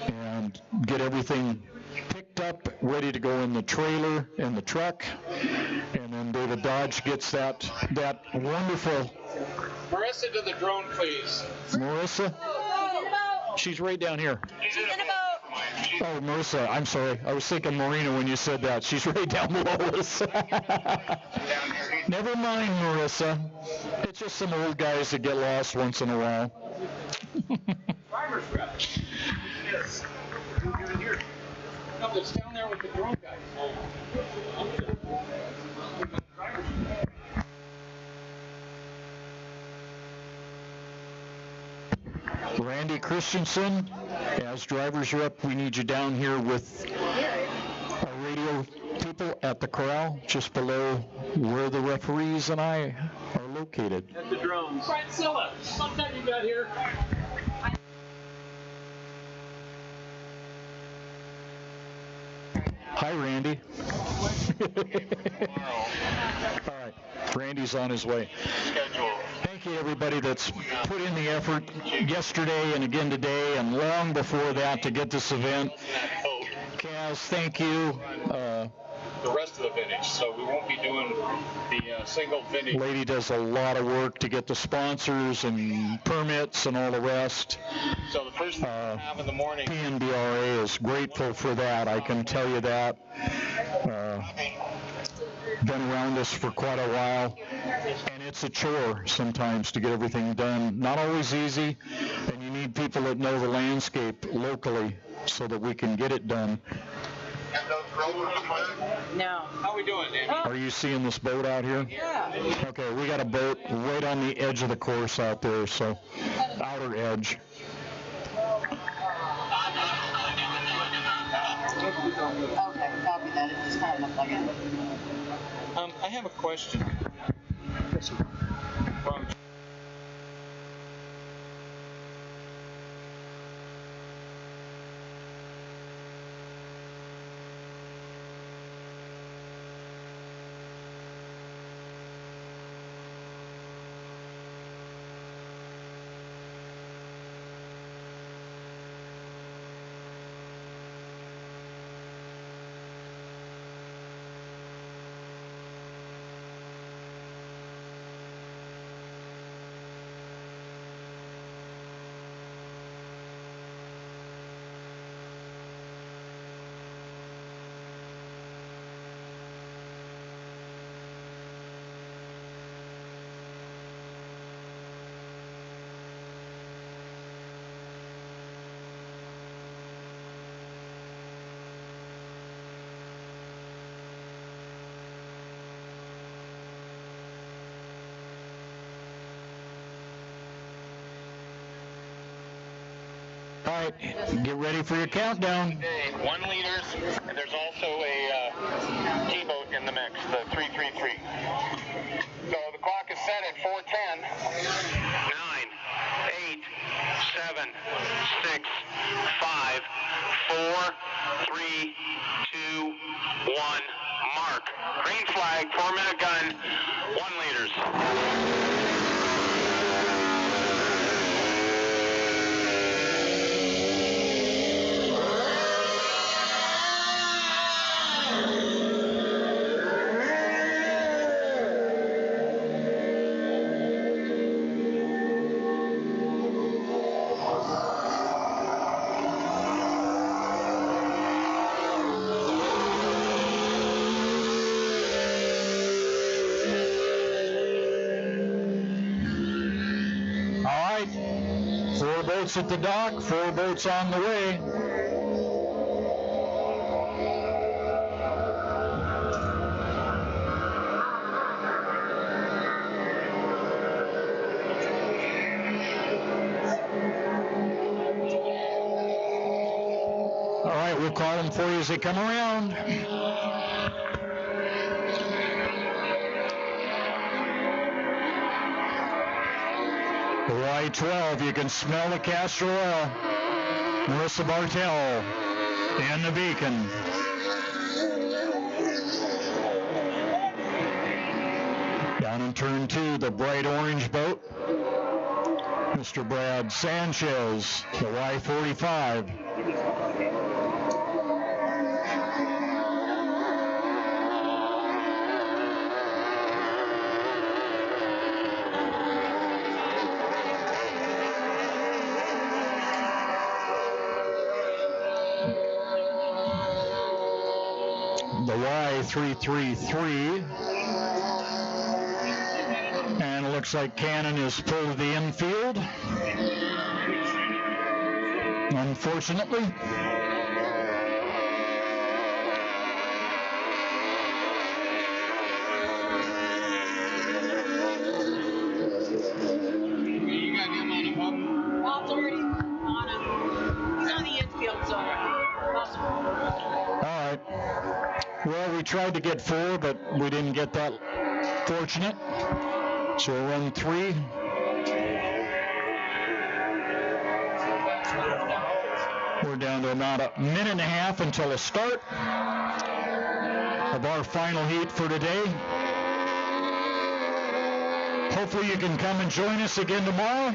and get everything picked up, ready to go in the trailer and the truck. And then David Dodge gets that wonderful. Marissa, to the drone, please. Marissa? She's right down here. She's in a boat. Oh, Marissa, I'm sorry. I was thinking Marina when you said that. She's right down below us. Never mind, Marissa. It's just some old guys that get lost once in a while. Driver's rep. Yes. Here. No, it's down there with the drone guys. Randy Christensen, as driver's rep, we need you down here with our radio people at the corral, just below where the referees and I are located. At the drones. Francilla, what time you got here? Hi, Randy. All right, Randy's on his way. Thank you, everybody that's put in the effort yesterday and again today and long before that to get this event. Kaz, thank you. The rest of the vintage, so we won't be doing the single vintage. Lady does a lot of work to get the sponsors and permits and all the rest. So the first thing we have in the morning. PNBRA is grateful for that, I can tell you that. Been around this for quite a while, and it's a chore sometimes to get everything done. Not always easy, and you need people that know the landscape locally so that we can get it done. No. How we doing, Andy? Are you seeing this boat out here? Yeah. Okay, we got a boat right on the edge of the course out there, so outer edge. Okay, copy that. It just kind of looked like it. I have a question. From All right, get ready for your countdown. 1 liters, and there's also a T-boat in the mix, the 333. So the clock is set at 4:10. 9, 8, 7, 6, 5, 4, 3, 2, 1, mark. Green flag, 4-minute gun, 1 liters. Boats at the dock, 4 boats on the way. All right, we'll call them for you as they come around. Y-12, you can smell the castor oil. Marissa Bartell and the beacon. Down in turn 2, the bright orange boat. Mr. Brad Sanchez, the Y-45. The Y-333, and it looks like Cannon is pulled to the infield, unfortunately. You got him on a boat? Bob's already on him. He's on the infield, so Bob's All right. Well, we tried to get 4, but we didn't get that fortunate. So we'll run 3. We're down to about a minute and a half until the start of our final heat for today. Hopefully you can come and join us again tomorrow.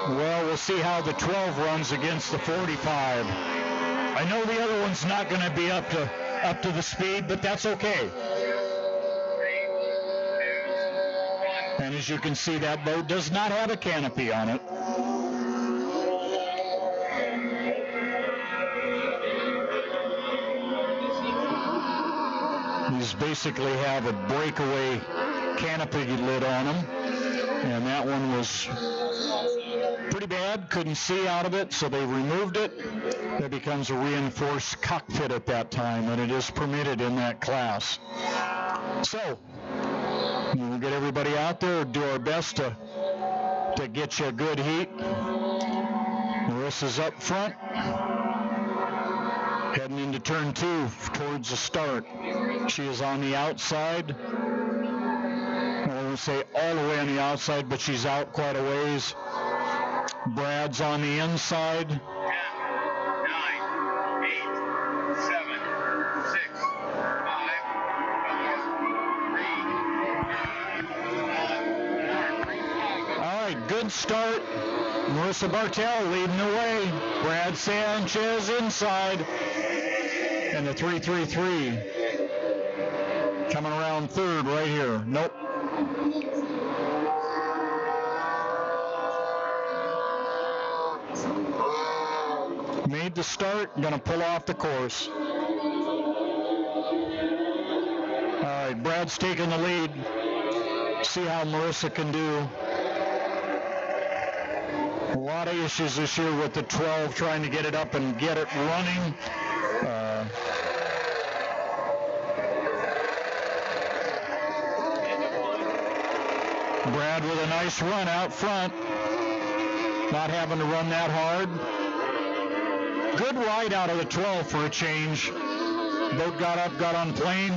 Well, we'll see how the 12 runs against the 45. I know the other one's not going to be up to the speed, but that's okay. And as you can see, that boat does not have a canopy on it. These basically have a breakaway canopy lid on them, and that one was pretty bad, couldn't see out of it, so they removed it. It becomes a reinforced cockpit at that time, and it is permitted in that class. So, we'll get everybody out there, do our best to get you a good heat. Marissa's up front, heading into turn 2 towards the start. She is on the outside. I won't say all the way on the outside, but she's out quite a ways. Brad's on the inside. 10, 9, 8, 7, 6, 5, 4, 3, 2, 1. All right, good start. Marissa Bartell leading the way. Brad Sanchez inside. And the 333 coming around third right here. Nope. Made the start, gonna pull off the course. All right, Brad's taking the lead. See how Marissa can do. A lot of issues this year with the 12, trying to get it up and get it running. Brad with a nice run out front. Not having to run that hard. Good ride out of the 12 for a change. Boat got up, got on plane.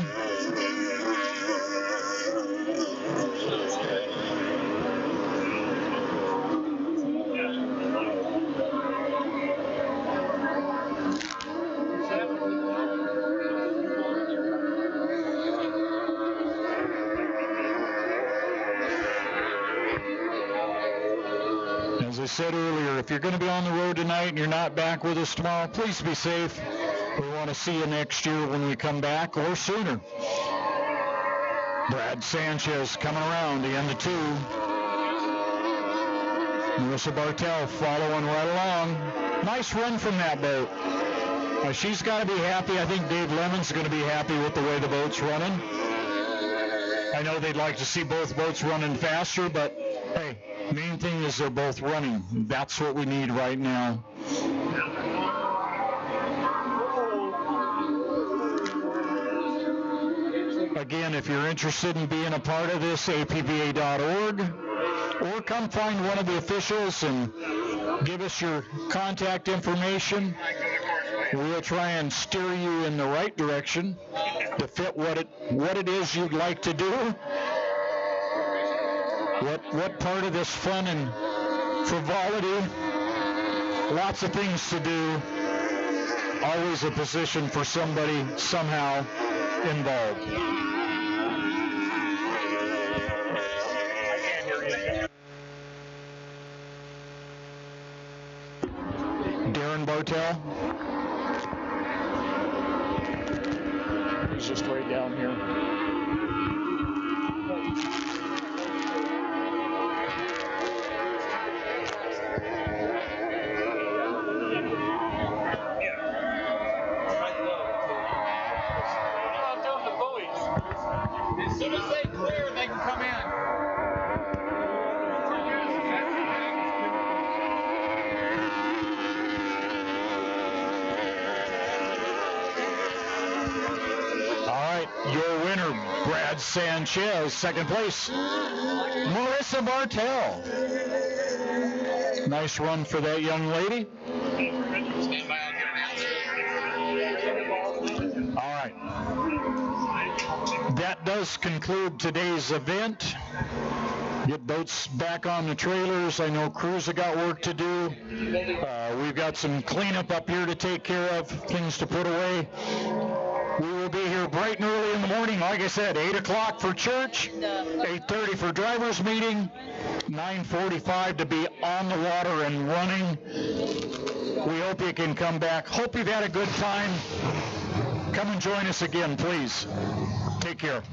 As I said earlier, if you're going to be on the road tonight and you're not back with us tomorrow, please be safe. We want to see you next year when we come back, or sooner. Brad Sanchez coming around the end of 2. Marissa Bartel following right along. Nice run from that boat. She's got to be happy. I think Dave Lemon's going to be happy with the way the boat's running. I know they'd like to see both boats running faster, but hey, main thing is they're both running. That's what we need right now. Again, if you're interested in being a part of this, apba.org, or come find one of the officials and give us your contact information. We'll try and steer you in the right direction to fit what it is you'd like to do. What part of this fun and frivolity, lots of things to do, always a position for somebody somehow involved. Darren Bartel. He's just right down here. As soon as they clear, they can come in. Your winner, Brad Sanchez. Second place, Marissa Bartel. Nice run for that young lady. All right. That does conclude today's event. Get boats back on the trailers. I know crews have got work to do. We've got some cleanup up here to take care of, things to put away. We will be here bright and early in the morning. Like I said, 8 o'clock for church, 8:30 for driver's meeting, 9:45 to be on the water and running. We hope you can come back. Hope you've had a good time. Come and join us again, please. Take care.